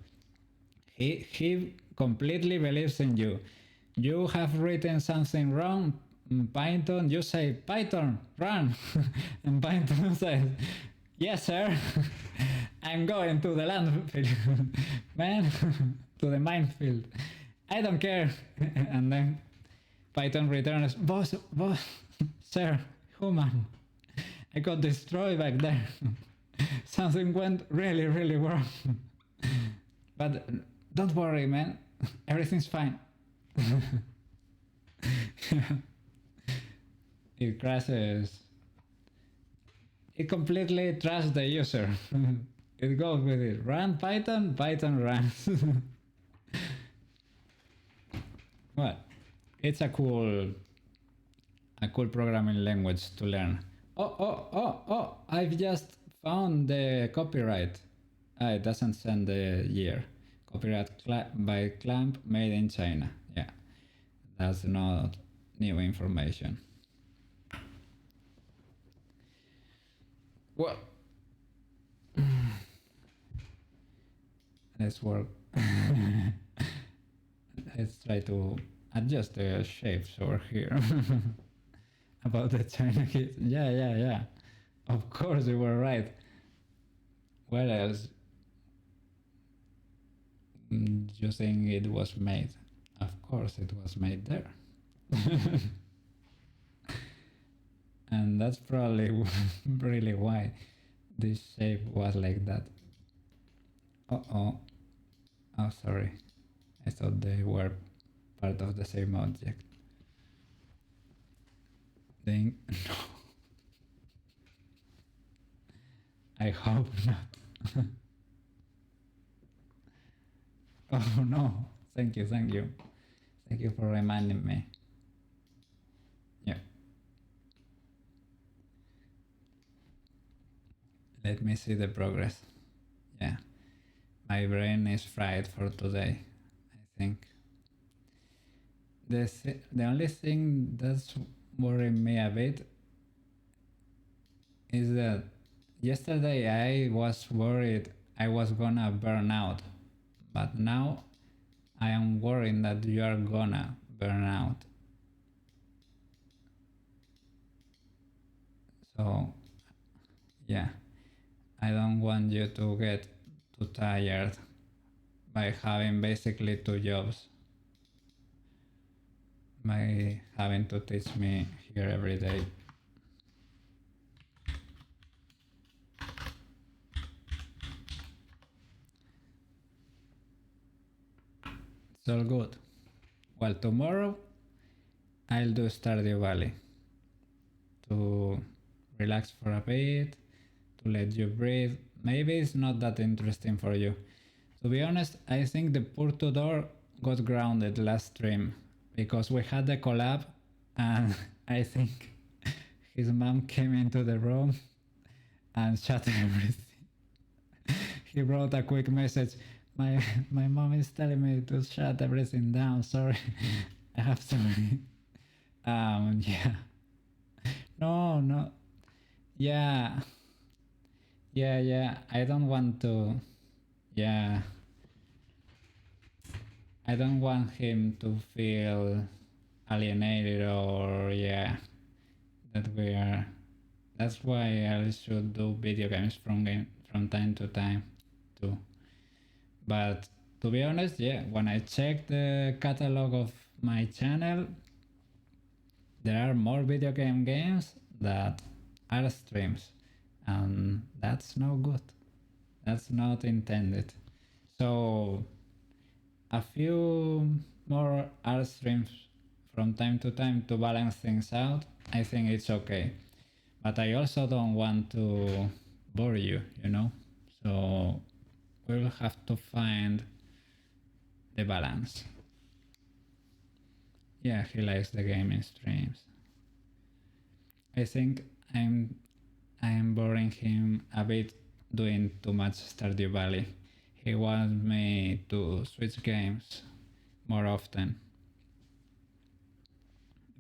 He completely believes in you. You have written something wrong in Python, you say, Python, run. And Python says, yes, sir. I'm going to the landfill. Man, to the minefield. I don't care. And then Python returns, boss, sir, human. I got destroyed back there. Something went really, really wrong. But don't worry, man. Everything's fine. It crashes. It completely trusts the user. It goes with it. Run Python, Python runs. Well, it's a cool programming language to learn. Oh, I've just found the copyright. It doesn't send the year. Copyright by Clamp, made in China. Yeah, that's not new information. Well, let's work. Let's try to adjust the shapes over here. About the China kids. Yeah. Of course you were right. Where else? You think it was made? Of course it was made there. And that's probably really why this shape was like that. Oh, sorry. I thought they were part of the same object. Then no. I hope not. Oh no. Thank you. Thank you for reminding me. Yeah. Let me see the progress. Yeah. My brain is fried for today, I think. The only thing that's worrying me a bit is that yesterday I was worried I was gonna burn out, but now I am worried that you are gonna burn out. So, yeah, I don't want you to get too tired by having basically two jobs, by having to teach me here every day. It's all good. Well, tomorrow I'll do Stardew Valley to relax for a bit, to let you breathe. Maybe it's not that interesting for you. To be honest, I think the poor Tudor got grounded last stream because we had the collab and I think his mom came into the room and shut everything. He wrote a quick message. My mom is telling me to shut everything down. Sorry, I have to. Yeah. No. Yeah. I don't want to. Yeah. I don't want him to feel alienated or yeah that we are. That's why I should do video games from time to time too. But to be honest, yeah, when I check the catalog of my channel, there are more video games that are streams, and that's no good. That's not intended. So a few more art streams from time to time to balance things out, I think it's okay. But I also don't want to bore you, you know? So we'll have to find the balance. Yeah, he likes the gaming streams. I think I am boring him a bit doing too much Stardew Valley. He wants me to switch games more often.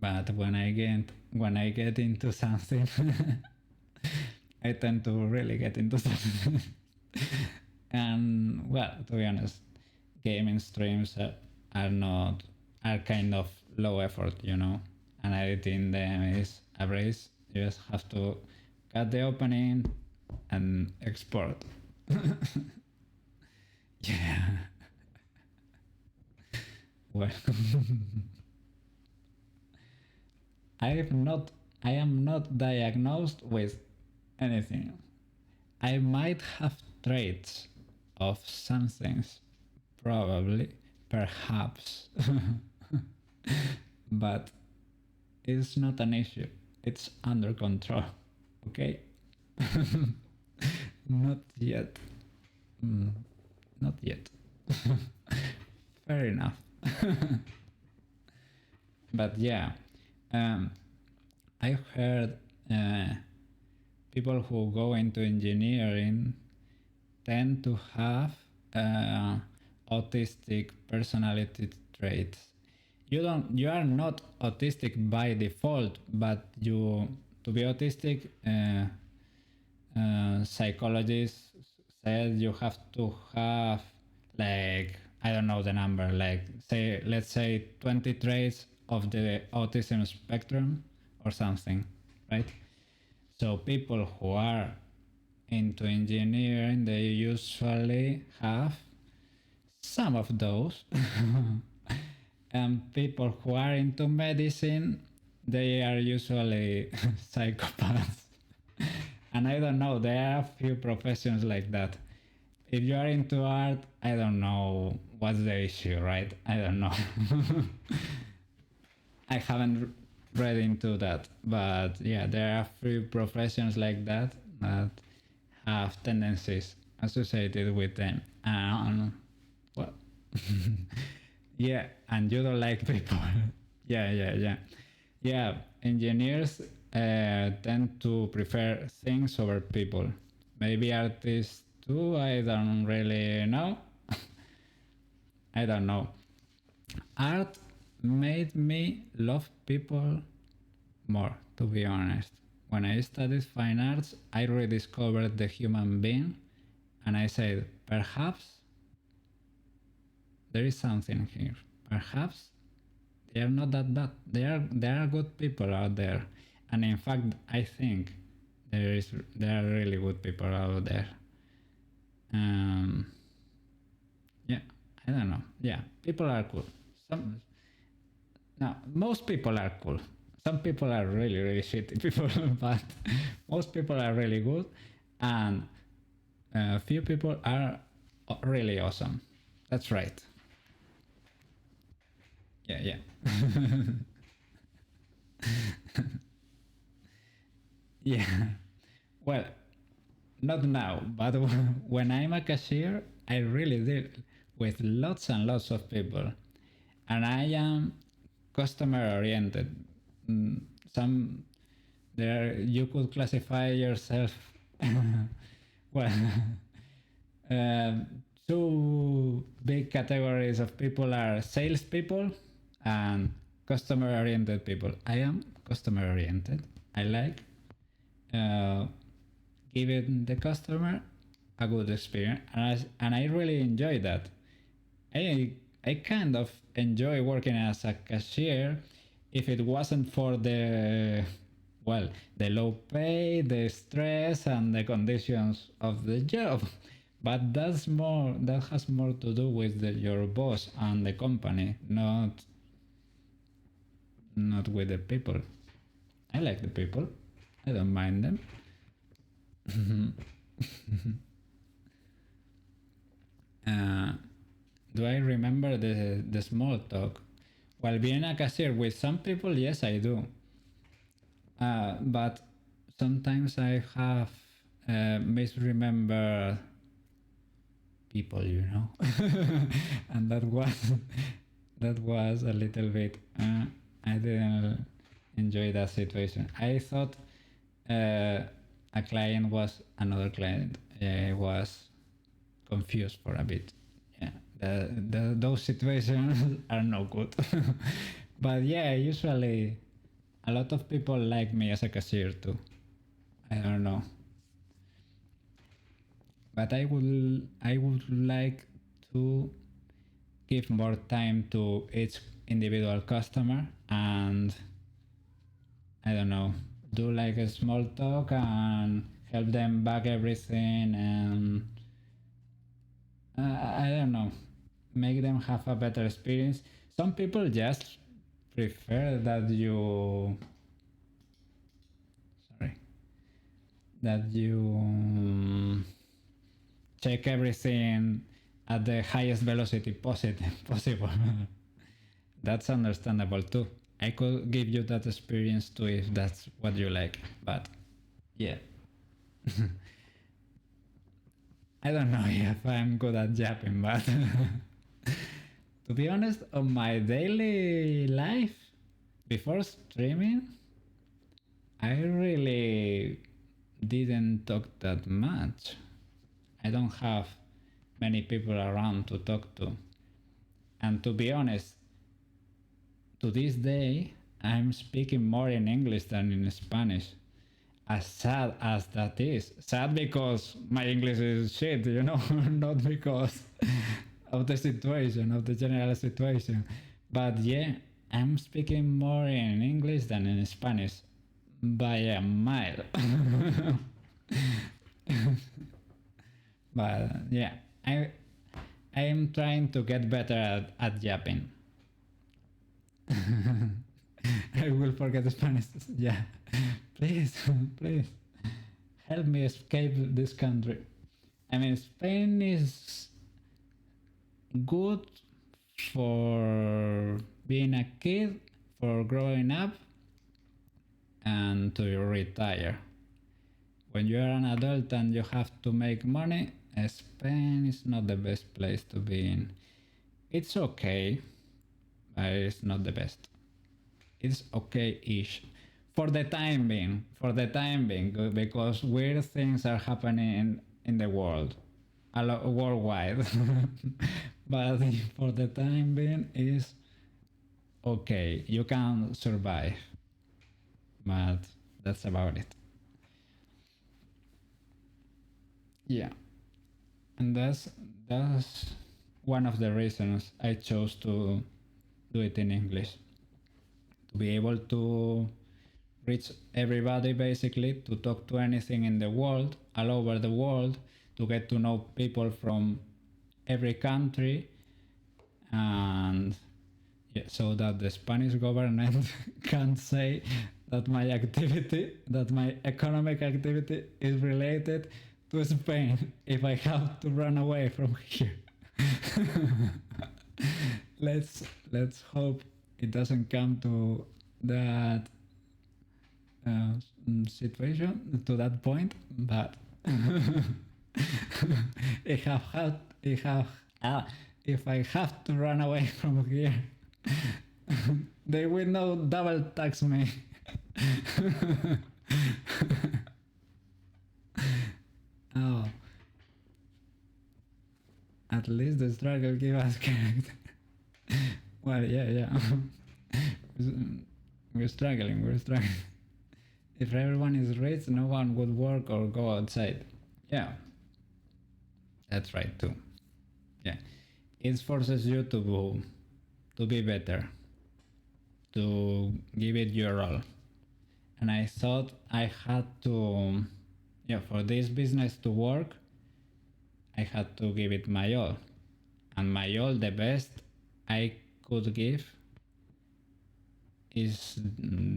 But when I get into something, I tend to really get into something. And well, to be honest, gaming streams are kind of low effort, you know, and editing them is a breeze. You just have to cut the opening and export. Yeah. Well, I am not diagnosed with anything. I might have traits of some things, probably, perhaps, but it's not an issue. It's under control, okay? Not yet. Not yet. Fair enough. But yeah, I've heard people who go into engineering tend to have autistic personality traits. You are not autistic by default, but you to be autistic, psychologists said you have to have, like, I don't know the number, like, say, let's say 20 traits of the autism spectrum or something, right? So people who are into engineering, they usually have some of those. And people who are into medicine, they are usually psychopaths. And I don't know, there are a few professions like that. If you are into art, I don't know what's the issue, right? I don't know. I haven't read into that, but yeah, there are few professions like that that have tendencies associated with them. Well, yeah, and you don't like people. Yeah. Engineers tend to prefer things over people. Maybe artists too. I don't really know. I don't know. Art made me love people more, to be honest. When I studied fine arts, I rediscovered the human being, and I said, perhaps there is something here. Perhaps they are not that bad. There are good people out there, and in fact, I think there are really good people out there. Yeah, I don't know. Yeah, people are cool. Most people are cool. Some people are really, really shitty people, but most people are really good, and few people are really awesome. That's right. Yeah. Yeah. Well, not now, but when I'm a cashier, I really deal with lots and lots of people, and I am customer oriented. Some there you could classify yourself. Well, um, two big categories of people are salespeople and customer oriented people. I am customer oriented. I like uh, giving the customer a good experience, and I really enjoy that. I kind of enjoy working as a cashier if it wasn't for the low pay, the stress, and the conditions of the job. But that has more to do with your boss and the company, not with the people. I like the people. I don't mind them. uh, do I remember the small talk? While being a cashier with some people, yes, I do. But sometimes I have misremember people, and that was a little bit. I didn't enjoy that situation. I thought a client was another client. I was confused for a bit. Yeah, those situations are no good. But yeah, usually a lot of people like me as a cashier too. I don't know, but I would like to give more time to each individual customer, and I don't know, do like a small talk and help them bag everything, and I don't know, make them have a better experience. Some people just prefer that you sorry that you check everything at the highest velocity possible. That's understandable too. I could give you that experience too if that's what you like, but yeah. I don't know if I'm good at yapping, but to be honest, on my daily life, before streaming, I really didn't talk that much. I don't have many people around to talk to. And to be honest, to this day, I'm speaking more in English than in Spanish. As sad as that is. Sad because my English is shit, you know, not because of the situation, of the general situation. But yeah, I'm speaking more in English than in Spanish by a mile. But yeah, I am trying to get better at yapping. I will forget Spanish. Yeah, please, please help me escape this country. I mean, Spain is good for being a kid, for growing up, and to retire. When you are an adult and you have to make money, Spain is not the best place to be in. It's okay, but it's not the best. It's okay-ish. For the time being, because weird things are happening in the world, worldwide. But for the time being, is okay. You can survive, but that's about it. Yeah, and that's one of the reasons I chose to do it in English, to be able to reach everybody, basically, to talk to anything in the world, all over the world, to get to know people from every country, and yeah, so that the Spanish government can say that my activity, that my economic activity is related to Spain if I have to run away from here. let's hope it doesn't come to that situation, to that point, but if I have if I have to run away from here, they will not double tax me. Oh, at least the struggle give us character. Well, yeah. We're struggling. If everyone is rich, no one would work or go outside. Yeah, that's right too. Yeah, it forces you to be better, to give it your all. And I thought I had to, yeah, for this business to work, I had to give it my all. And my all, the best I could give, is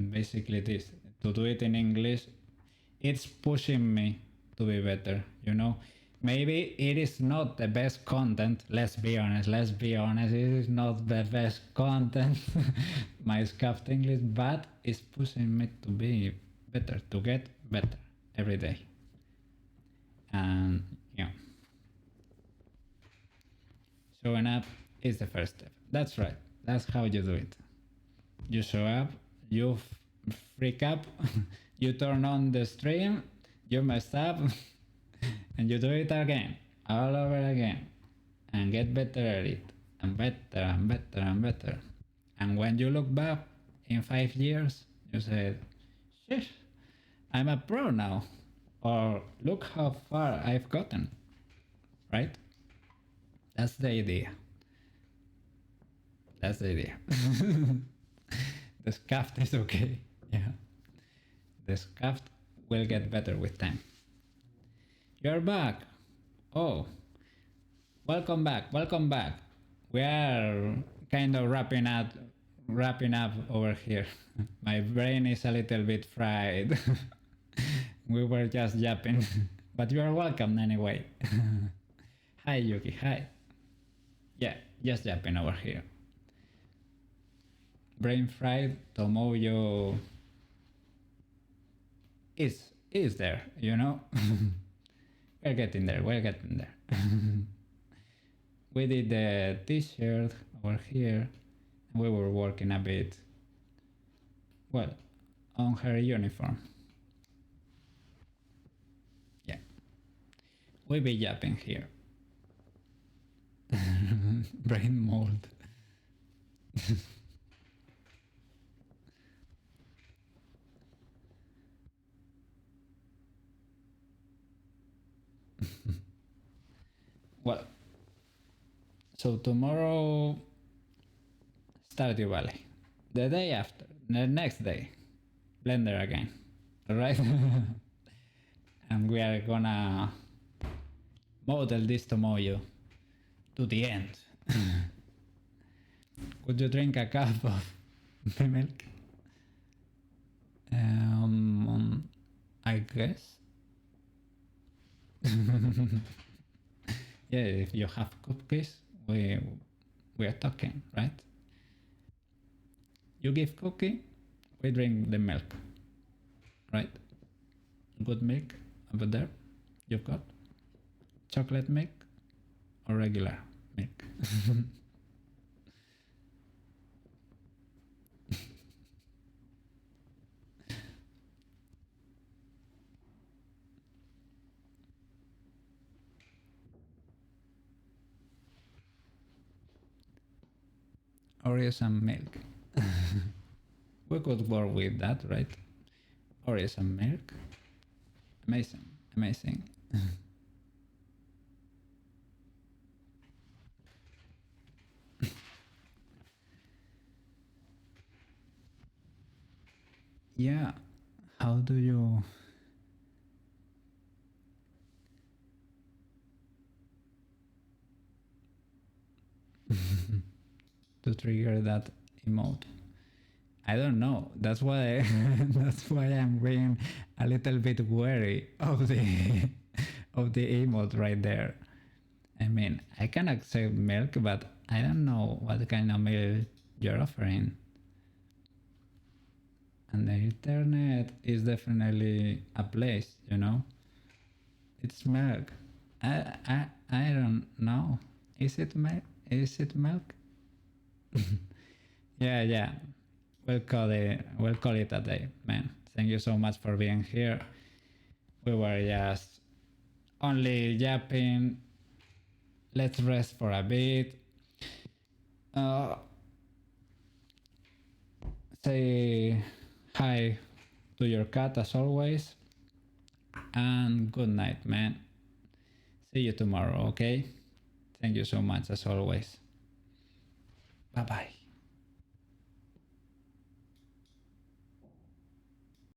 basically this: to do it in English. It's pushing me to be better, you know. Maybe it is not the best content, let's be honest, it is not the best content, my scuffed English, but it's pushing me to be better, to get better every day. And yeah, showing up is the first step. That's right, that's how you do it. You show up, you freak up, you turn on the stream, you mess up, and you do it again, all over again, and get better at it, and better and better and better. And when you look back in 5 years, you say, "Sheesh, I'm a pro now," or "Look how far I've gotten." Right? That's the idea. That's the idea. The scuffed is okay. Yeah. The scuffed will get better with time. You're back. Oh, welcome back. Welcome back. We are kind of wrapping up over here. My brain is a little bit fried. We were just yapping, but you are welcome anyway. Hi Yuki. Hi. Yeah, just yapping over here. Brain fried. Tomoyo is there, you know. We're getting there. We're getting there. We did the t-shirt over here. We were working a bit, well, on her uniform. Yeah. We be yapping here. Brain mold. Well, so tomorrow, Stardew Valley. The day after, the next day, Blender again. Alright? And we are gonna model this Tomoyo to the end. Would you drink a cup of milk? I guess. Yeah, if you have cookies, we are talking, right? You give cookie, we drink the milk, right? Good milk over there. You've got chocolate milk or regular milk. Oreos and milk. We could work with that, right? Oreos and milk. Amazing, amazing. Yeah, how do you... to trigger that emote? I don't know. That's why that's why I'm being a little bit wary of the of the emote right there. I mean, I can accept milk, but I don't know what kind of milk you're offering. And the internet is definitely a place, you know. It's milk. I don't know. Is it milk? Is it milk? Yeah, yeah. We'll call it a day, man. Thank you so much for being here. We were just only yapping. Let's rest for a bit. Say hi to your cat as always. And good night, man. See you tomorrow, okay? Thank you so much as always. Bye bye.